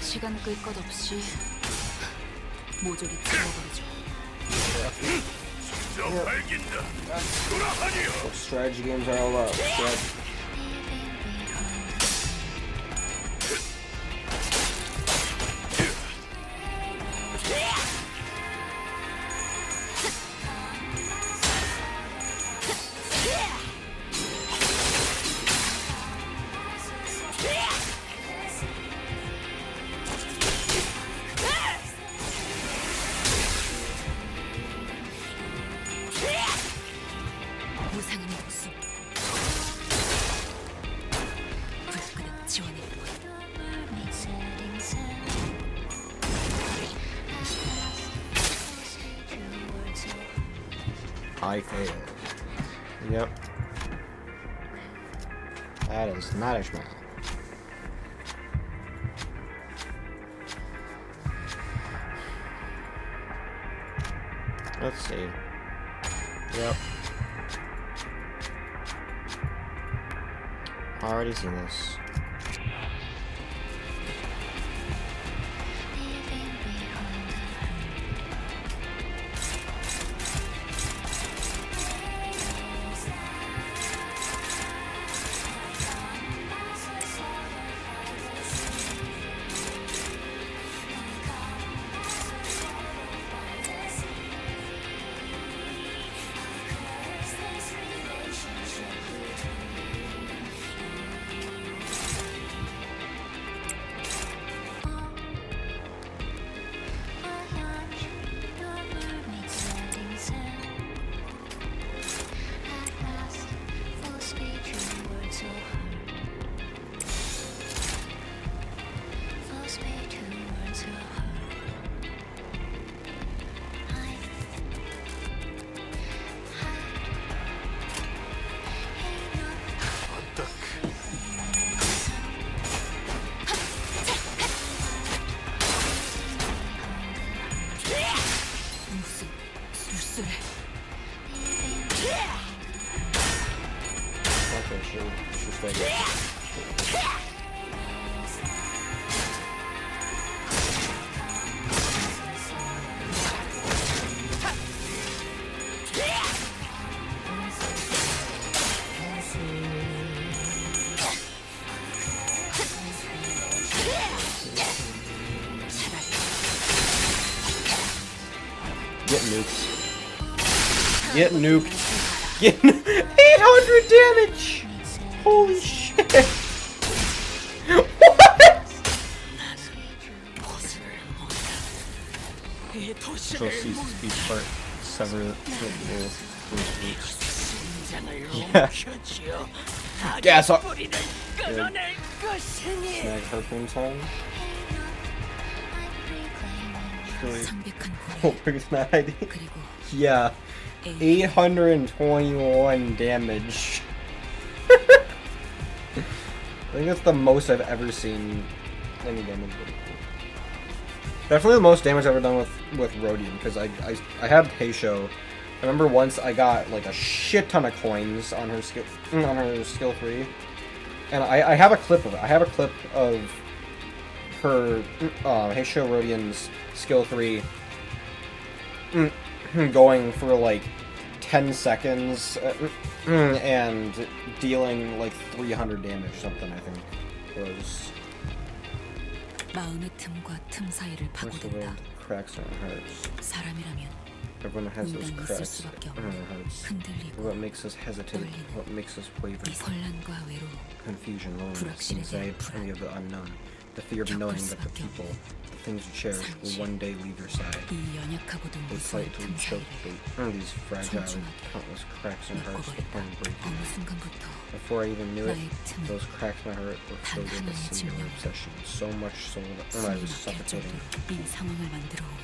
시간 끌 것 없이 모조리 지워버리죠. 저 발긴다. 돌아다니요. What strategy games are all about? Strategy. 무상한 목숨. 불끈한 지원의 원. I failed. Yep. That is not Ishmael. Let's see. Yep. Already seen this. 흡수해. Okay, she'll stay. Get nuked. Get nuked. Get 800 damage! Holy shit! What? Control C speech part. Sever the Yeah. Gas up! Snag harpoon time. Oh, brings my ID. Yeah. 821 damage. I think that's the most I've ever seen any damage. Definitely the most damage I've ever done with Rodion, because I had Heisho. I remember once I got like a shit ton of coins on her skill 3, and I have a clip of it. I have a clip of her Heisho Rodion's skill 3 going for like 10 seconds and dealing like 300 damage or something. I think it was. 마음의 틈과 틈 사이를 파고든다. Cracks in her hearts. 사람이라면 Everyone has those 인간이 있을 cracks 수밖에 in our hearts. 흔들리고 What makes us hesitate? What makes us waver? 이 선란과 외로움, Confusion, loneliness, 불확실에 대한 anxiety of the unknown. The fear of knowing that the people, the things you cherish, will one day leave your side. 이 연약하고도 They 무수한 fight to 틈 choke 사이를 these fragile, countless cracks in hearts upon breaking. 어느 순간부터 Before I even knew it, 나의 틈은 those cracks in my heart were filled with a 하나의 singular 집념. obsession. So much so that when I was 숨이 막힐 suffocating, 정도로 이 상황을 만들어 온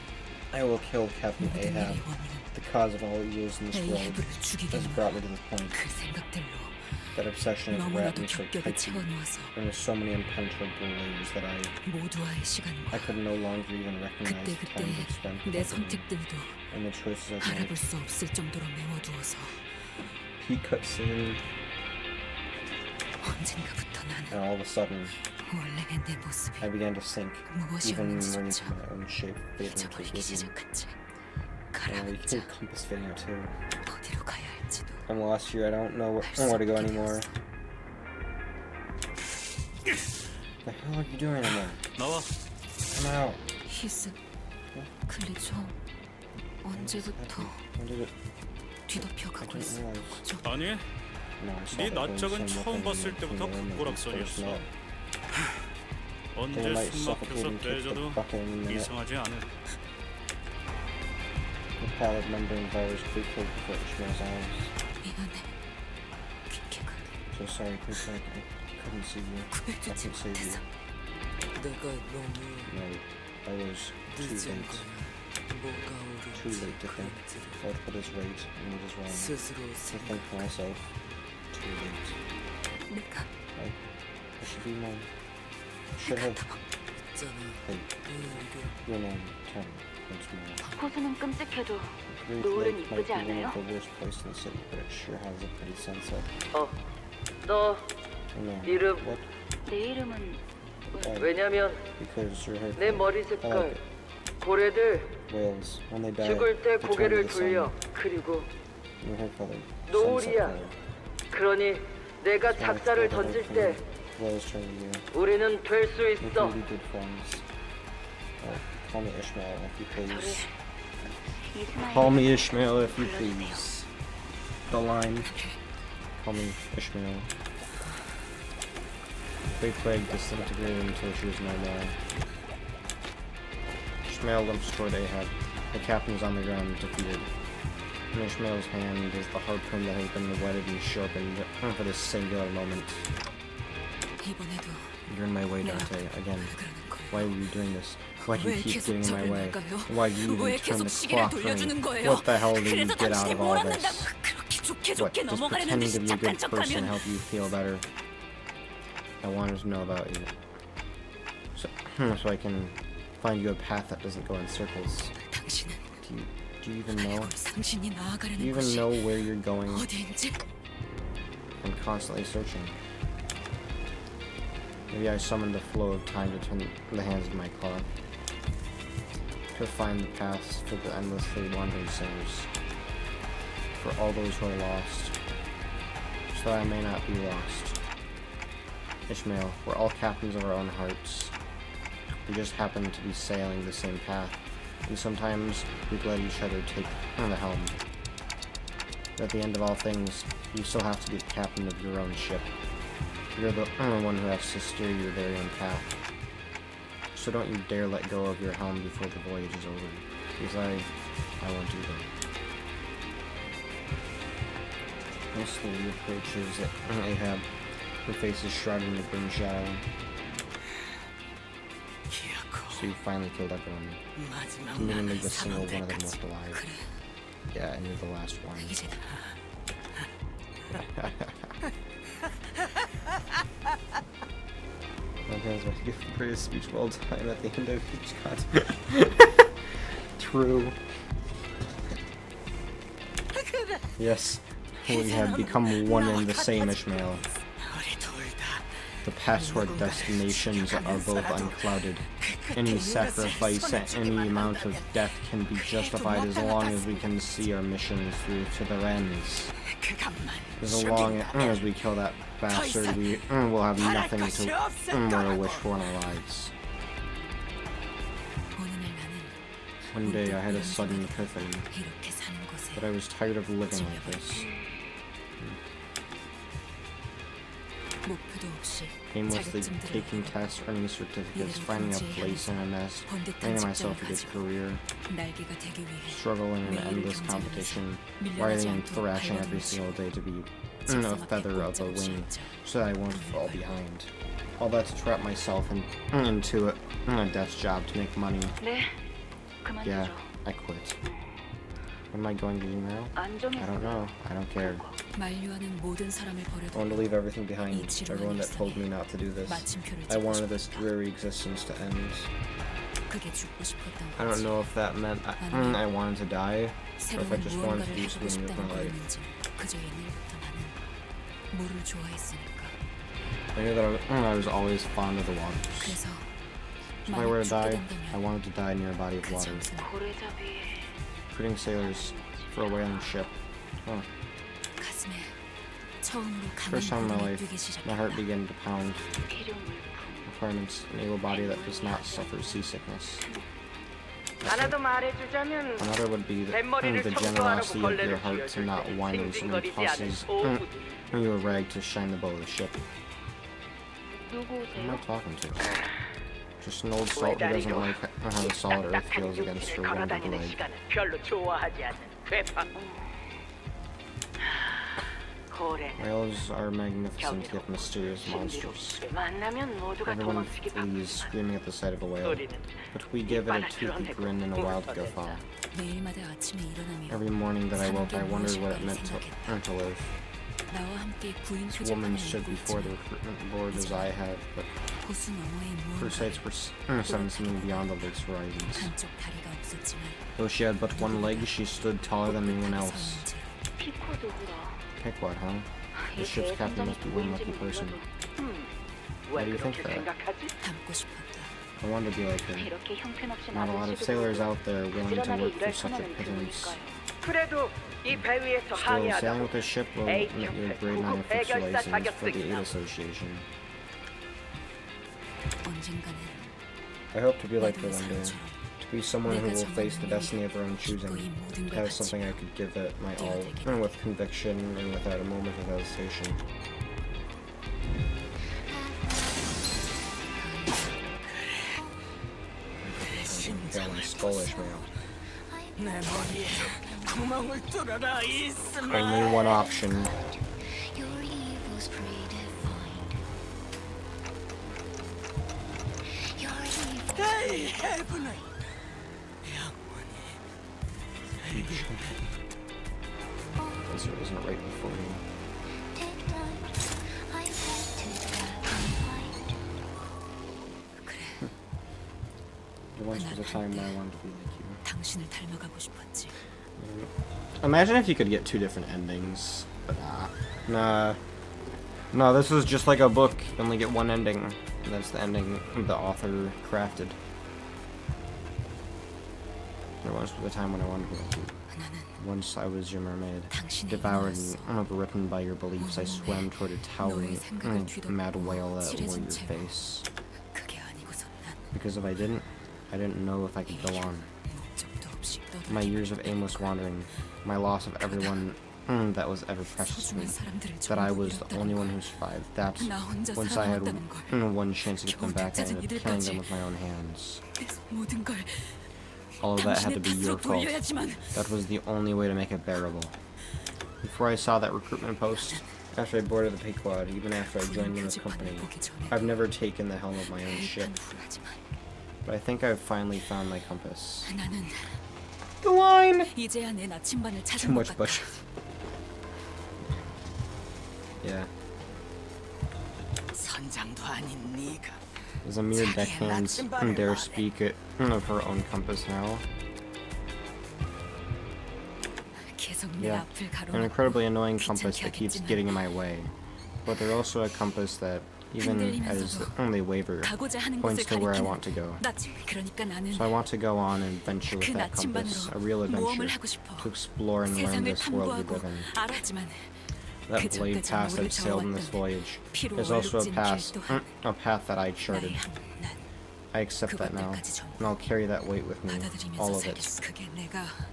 I will kill Captain 모든 Ahab. 일의 원인은 The cause of all evils in this world 에이브를 죽이게 has brought me to this point. 그 생각들로 That obsession has wrapped 너무나도 me so 겹겹이 tightly. 채워놓아서 There were so many impenetrable layers that I 모두와의 시간과 could no longer even recognize the 그때 time I've spent 내 with them 선택들도 and the choices I've made. 알아볼 수 없을 정도로 메워두어서 He cutscene, 언젠가부터 and 나는 all of a sudden, 원래의 내 모습이 I began to sink, even 무엇이었는지조차 into my own shape, fading into 잊어버리기 oblivion. 시작한 채 And I 가라앉아 became compass fading out too. 어디로 가야 할지도 I'm lost here. I don't know where to go anymore. The hell are you doing in there? 나와. Come out. 히스 클리조 언제부터 When did it? 뒤덮여가고 있어 realize. 아니, No, I saw 네 that going 낯짝은 so 처음 nothing 봤을 때부터 from the 극고락선이었어. They 언제 might 숨 막혀서 suffocate and kick the 떼져도 bucket in a minute. 이상하지 않아. The pallid membrane virus pre-killed before Ishmael's eyes. 미안해 퀴키가 So sorry, Quick, I couldn't see you. I 구해주지 couldn't save you. 못해서 내가 너무 No, I was too 늦은 late. 거야. 뭐가 Too 옳은지 late to think 그런지를 about what is right and what is wrong. 스스로 To think for 생각하고 myself. Too late. 내가 I should be mine. Should have. 있잖아. Hey, 이 의견 your name, Tom, once more. 호수는 끔찍해도 Great 노을은 Lake might 이쁘지 be one 않아요? of the worst places in the city, but it sure has a pretty sunset. 너 Oh no. 이름. What? 내 이름은 Why? 왜냐면 Because your hair. 내 머리 I 색깔 like it. 고래들 Whales, when they die, 죽을 때 they turn to 고개를 the sun. 돌려. 그리고 Your hair color. Sunset 노을이야. color. 그러니 내가 It's when it's 작사를 over 던질 from 때 Whales turn to you. 우리는 될 수 We're 있어. really good friends. Oh, call me Ishmael if you please. 이스마일. Call me Ishmael if you please. The line. Call me Ishmael. Great plague disintegrated until she was no more. Ishmael destroyed Ahab. The captain is on the ground, defeated. In Ishmael's hand is the harpoon that has been whetted and sharpened for this singular moment. 이번에도 You're in my way, Dante. Again. 왜 그러는 거예요? Why are you doing this? Why do you 왜 keep 계속 getting in my 저를 way? 막아요? Why do you 왜 even turn 계속 the 시계를 clock 돌려주는 running? 거예요? What the hell do you 그래서 get out 당신이 of 뭘 all 한다고 this? 그렇게 좋게 What, 좋게 just 넘어가려는 pretending 듯이 to be a 착한 good person 척하면 help you feel better? I wanted to know about you. So I can find you a path that doesn't go in circles. 당신은 Do Do you even know? 당신이 Do 나아가려는 you even 곳이 know where you're going? 어디인지. I'm constantly searching. Maybe I summoned the flow of time to turn the hands of my clock. To find the paths for the endlessly wandering sinners. For all those who are lost. So that I may not be lost. Ishmael, we're all captains of our own hearts. We just happen to be sailing the same path. And sometimes we let each other take the helm. But at the end of all things, you still have to be the captain of your own ship. You're the one who has to steer your very own path. So don't you dare let go of your helm before the voyage is over. Because I won't do that. He slowly approaches Ahab, her face is shrouded in a grim shadow. So you finally killed everyone. Didn't even leave a single one of them left alive. Yeah, and you're the last one. My parents want to give the greatest speech of all time at the end of each content. True. Yes, we have become one and the same, Ishmael. The paths to our destinations are both unclouded. Any sacrifice at any amount of death can be justified as long as we can see our missions through to their ends. As long as we kill that bastard, we will have nothing to more wish for in our lives. One day I had a sudden epiphany that I was tired of living like this. Aimlessly taking tests, earning certificates, finding a place in a nest, making myself a good career, struggling in endless competition, writing and thrashing every single day to be a feather of a wing, so that I won't fall behind. All that to trap myself into a desk job to make money. Yeah, I quit. What am I going to do now? I don't know. I don't care. I want to leave everything behind. Everyone that told me not to do this. I wanted this dreary existence to end. I don't know if that meant I wanted to die, or if I just wanted to do something with my life. I knew that I was always fond of the waters. If I were to die, I wanted to die near a body of water. Recruiting sailors for a whaling ship. Huh. First time in my life, my heart began to pound. Requirements: an able body that does not suffer seasickness. Another would be the generosity of your heart to not whine when someone tosses you a rag to shine the bow of the ship. Who am I talking to? Just an old salt who doesn't like how the solid earth feels against her wounded leg. Whales are magnificent yet mysterious monsters. Everyone flees, screaming at the sight of a whale, but we give it a toothy grin and a wild guffaw. Every morning that I woke, I wondered what it meant to live. This woman stood before the recruitment board as I have, but her sights were sensing beyond the lake's horizons. Though she had but one leg, she stood taller than anyone else. Pick what, huh? The ship's captain must be one lucky person. Why do you think that? I want to be like her. Not a lot of sailors out there willing to work for such a pittance. Still, sailing with this ship will let you grade on your fixture license for the Aid Association. I hope to be like her one day. To be someone who will face the destiny of her own choosing. To have something I could give it my all, and with conviction and without a moment of hesitation. Skullish man. Only one option. Answer isn't right before you. There once was a time when I wanted to be like you. 당신을 닮아가고 싶었지. Imagine if you could get 2 different endings, but no, this is just like a book. You only get 1 ending, and that's the ending the author crafted. There once was a time when I wanted to. Once I was your mermaid, devoured and overwritten by your beliefs, I swam toward a towering, mad whale that wore your face. Because if I didn't know if I could go on. My years of aimless wandering, my loss of everyone that was ever precious to me, that I was the only one who survived. That, once I had one chance to get them back, I ended up killing them with my own hands. All of that had to be your fault. That was the only way to make it bearable. Before I saw that recruitment post, after I boarded the Pequod, even after I joined in this company, I've never taken the helm of my own ship. But I think I've finally found my compass. The line! Too much budget. Yeah. As a mere deckhand dare speak of her own compass now. Yeah, an incredibly annoying compass that keeps getting in my way. But they're also a compass that, even as they waver, points to where I want to go. So I want to go on and venture with that compass, a real adventure, to explore and learn this world we live in. That blade path I've sailed in this voyage is also a path that I charted. I accept that now, and I'll carry that weight with me, all of it.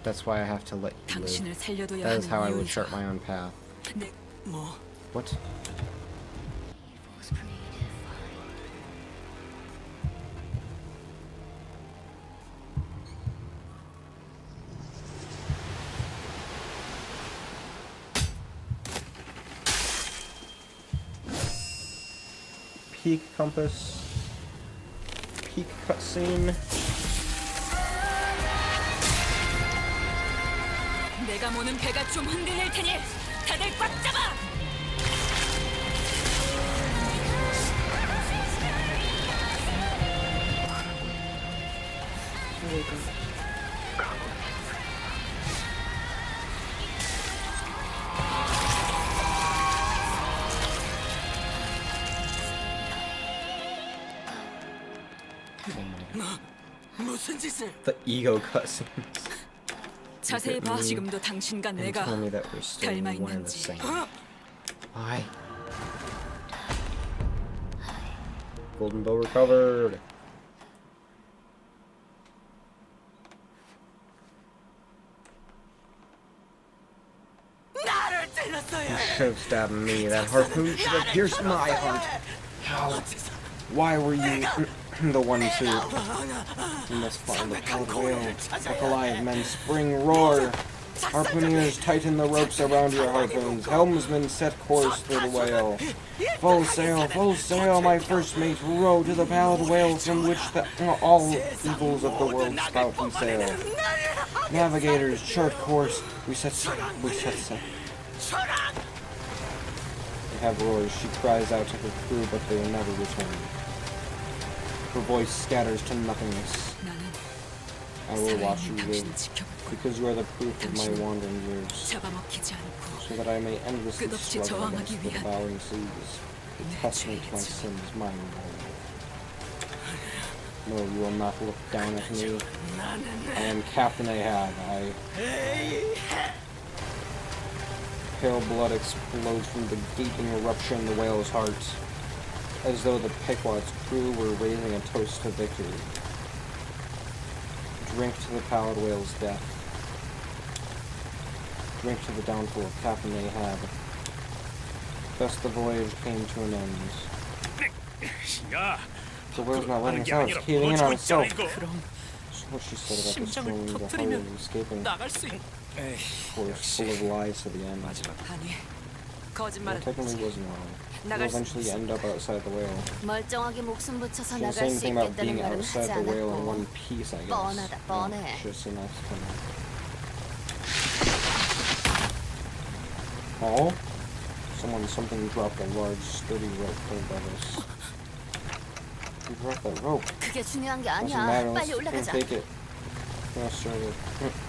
That's why I have to let you live. That is how I will chart my own path. What? Peak compass. Peak cutscene. 내가 모는 배가 좀 흔들릴 테니 다들 꽉 잡아. The ego cutscenes. 자세히 봐. 지금도 당신과 내가 Tell me that we're still 닮아 one and the 있는지. same. Why? Golden bow recovered. You should have stabbed me. That harpoon should have pierced my heart. How? Why were you the one to? You must find the pallid whale. Like alive men spring roar. Harpooneers tighten the ropes around your harpoons. Helmsmen set course for the whale. Full sail, my first mate, row to the pallid whale from which all evils of the world spout and sail. Navigators, chart course. We set sail. They have roars. She cries out to her crew, but they will never return. Her voice scatters to nothingness. I will watch you live, because you are the proof of my wandering years, so that I may endlessly struggle against the devouring seas, a testament to my sins, my reward. No, you will not look down at me. I am Captain Ahab. Pale blood explodes from the gaping eruption in the whale's heart, as though the Pequod's crew were raising a toast to victory. Drink to the pallid whale's death. Drink to the downfall of Captain Ahab. Thus the voyage came to an end. The whale's not letting us out, it's caving in on itself. That's what she said about destroying the hull and escaping. Of course, full of lies to the end. It technically wasn't wrong. You'll eventually end up outside the whale. So the same thing about being outside the whale in one piece, I guess. Should have seen that coming. Oh? Something dropped a large, sturdy rope above us. Who dropped that rope? Doesn't matter, let's take it. Ishmael started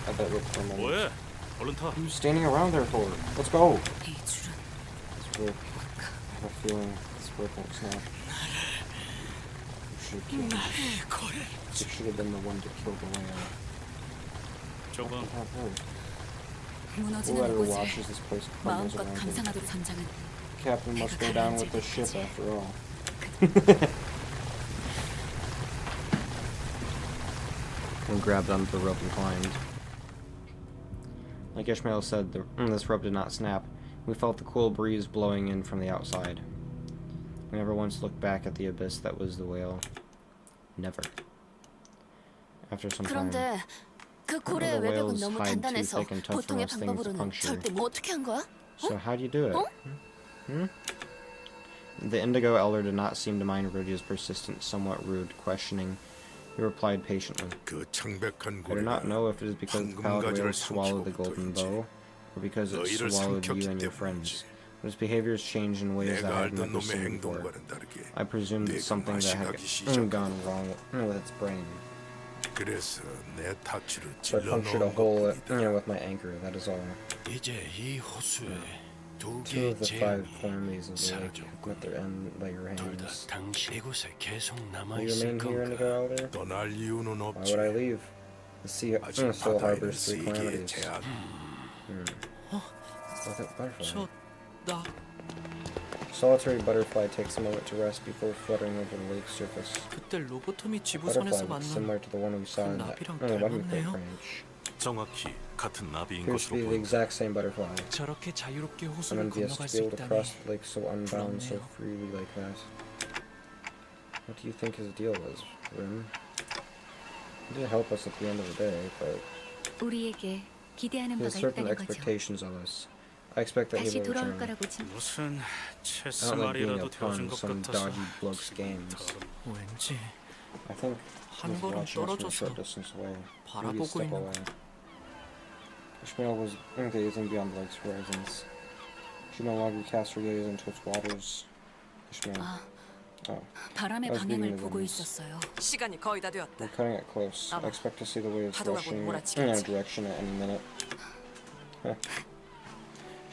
at that rope for a moment. 뭐해? 얼른 타. What are you standing around there for? Let's go! 이 줄은 This rope, I have a feeling this rope won't snap. You should have been the one to kill the whale. 조금 Not her. 무너지는 Whoever 이곳을 watches this place crumbles 마음껏 around him. 감상하도록 선장은 Captain must go down with the ship after all. And grabbed onto the rope and climbed. Like Ishmael said, this rope did not snap. We felt the cool breeze blowing in from the outside. We never once looked back at the abyss that was the whale. Never. After some time, 그런데 그 고래의 the 외벽은 whale's 너무 hide too 단단해서 thick and tough for 보통의 most things to 방법으로는 puncture. 절대 못 어떻게 한 거야? So how do you do it? The Indigo Elder did not seem to mind Rudy's persistent, somewhat rude questioning. He replied patiently. 그 창백한 I do not 고래가 know if it is because the pallid whale 황금가지를 swallowed the golden bow, or because it 너희를 swallowed you 삼켰기 and your 때문이지. friends. But his behaviors changed in ways that 내가 I had 알던 never 놈의 seen before. 행동과는 다르게 I presumed that 내가 something that 마시가기 had gone 시작하고 wrong with its brain. 그래서 내 타치를 So I 찔러 punctured a 넣은 hole, 것뿐이다. with my anchor. That is all. 이제 이 호수에 두 Two of 개의 the five 재앙이 corners of the lake 사라졌고 met their end by your 둘 다 hands. 당신 이곳에 계속 남아 Will you 있을 remain here, Indigo 건가? Elder? 떠날 이유는 Why 없지. would I leave? The sea 아직 still 바다에는 harbors three 세계의 calamities. 제한. What's that butterfly? 나 Solitary butterfly takes a moment to rest before fluttering over the lake's surface. 그때 로보토미 Butterfly 지부선에서 looks 만난 similar to the one we saw in that 나비랑 Wedding 닮았네요. branch. 정확히 같은 나비인 Appears to 것으로 be the 보인다. exact same butterfly. 저렇게 자유롭게 I'm 호수를 envious 건너갈 to 수 be able to 있다니 cross the lake so unbound, so 부럽네요. freely like that. What do you think his deal was, Rim? He did help us at the end of the day, but 우리에게 기대하는 he has 바가 certain 있다는 거죠. expectations of us. I expect that he 다시 will 돌아올 return. 거라고 진. 무슨 I 체스 don't like being 말이라도 a pawn 되어준 in 것 some 같아서 dodgy blokes games. 왠지 I think 한 he's 걸음 watching us from a 떨어져서 short distance away. Maybe a 바라보고 step 있는 away. Ishmael was gazing beyond the lake's horizons. She no longer cast her gaze into its waters. Ishmael. Oh, 바람의 I was 방향을 reading the 보고 winds. 있었어요. 시간이 거의 다 되었다. We're cutting it close. I 아마 expect to see the waves 파도가 rushing 곧 in our 몰아치겠지. direction at any minute.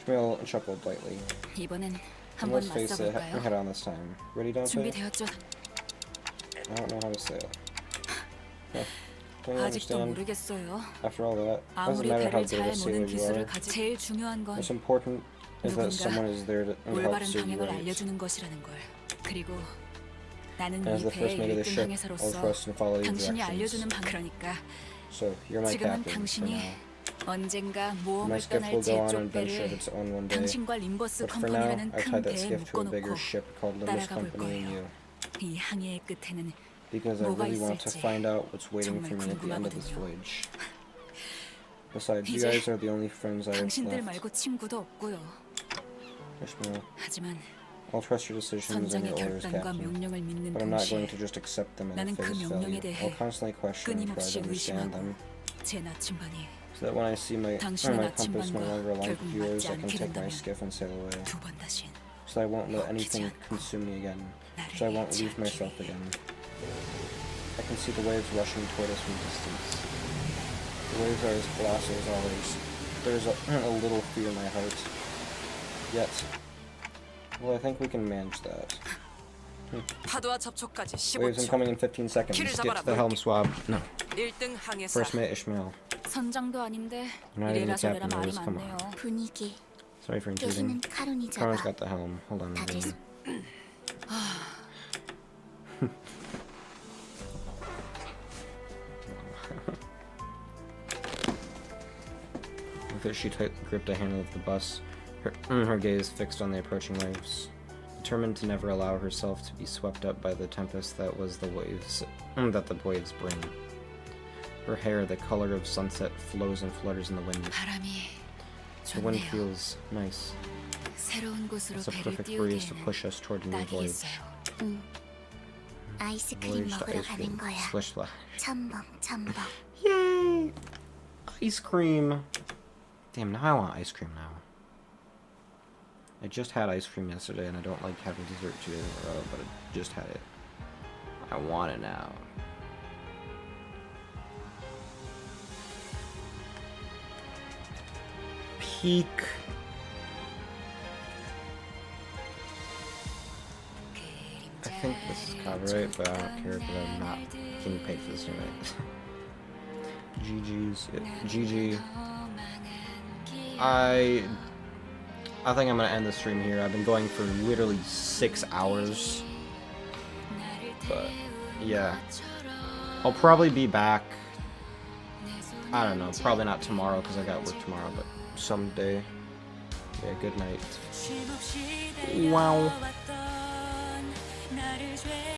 Ishmael chuckled lightly. 이번엔 And 한번 let's face it, 맞서볼까요? head on this time. Ready, Dante? 준비되었죠? I don't know how to sail. Don't you 아직도 understand? 모르겠어요. After all that, doesn't 아무리 matter how 배를 good 잘 a sailor 모는 you 기술을 are. 가지 제일 중요한 건 What's important is that 누군가 someone is there to help 올바른 steer you 방향을 right. 알려주는 것이라는 걸. 그리고 나는 As 이 the first 배의 mate of the 1등 ship, I'll 항해사로서 trust and follow your 당신이 directions. 알려주는 방 그러니까 So, you're my 지금은 captain for 당신이 now. 언젠가 My 모험을 skiff 떠날 will go on 제쪽 an adventure of 배를 its own one day. 당신과 림버스 But for now, 컴퍼니라는 I 큰 tied that 배에 skiff to a 묶어놓고 bigger ship called Limbus 따라가 볼 Company and 거예요. you. 이 항해의 끝에는 Because I 뭐가 really want to 있을지 find out what's waiting for 정말 me at the end of this 궁금하거든요. voyage. Besides, you 이제 guys are the only friends I have 당신들 left. 말고 친구도 없고요. Ishmael, 하지만 I'll trust your decisions and 선장의 your orders, 결단과 Captain. 명령을 믿는 But I'm not going 동시에 to just accept them at 나는 그 face 명령에 value. 대해 I'll constantly question and try 끊임없이 to understand 의심하고 them, 제 나침반이 so that when I see my 당신의 compass no 나침반과 longer aligns 결국 with yours, 맞지 I can 않게 take my 된다면 skiff and sail away. 두 번 다신 So I won't let anything 않고 consume me again. 나를 So I won't 잃지 lose 않기 myself 위해. again. I can see the waves rushing toward us from a distance. The waves are as colossal as always. There's a little fear in my heart. Yet, well, I think we can manage that. 파도와 접촉까지 Waves 15초. incoming in 15 seconds. 길을 Get 잡아라, to the helm, 물기. Swab. No. 1등 항해사. First mate Ishmael. 선장도 아닌데 Not even the 이래라 저래라 captain 말이 knows. Come 많네요. on. 분위기 Sorry for intruding. 여기는 카론이잖아. Karon's got the helm. Hold on. 다들 Vin. With it, she gripped a handle of the bus, her gaze fixed on the approaching waves, determined to never allow herself to be swept up by the tempest that was the waves that the waves bring. Her hair, the color of sunset, flows and flutters in the wind. 바람이 The wind 좋네요. feels nice. 새로운 곳으로 It's a 배를 perfect breeze to 띄우기에는 push us toward a new voyage. 딱이겠어요. 응. 아이스크림 Voyage to 먹으러 ice cream. 가는 거야. Splish splash. 첨벙 첨벙. Yay! Ice cream! Damn, now I want ice cream now. I just had ice cream yesterday and I don't like having dessert 2 days in a row, but I just had it. I want it now. peak. I think this is copyright, but I don't care because I'm not getting paid for this anyway. GG's. GG. I think I'm gonna end the stream here. I've been going for literally 6 hours. But yeah. I'll probably be back. I don't know, probably not tomorrow because I got work tomorrow, but someday. Yeah, good night. Wow.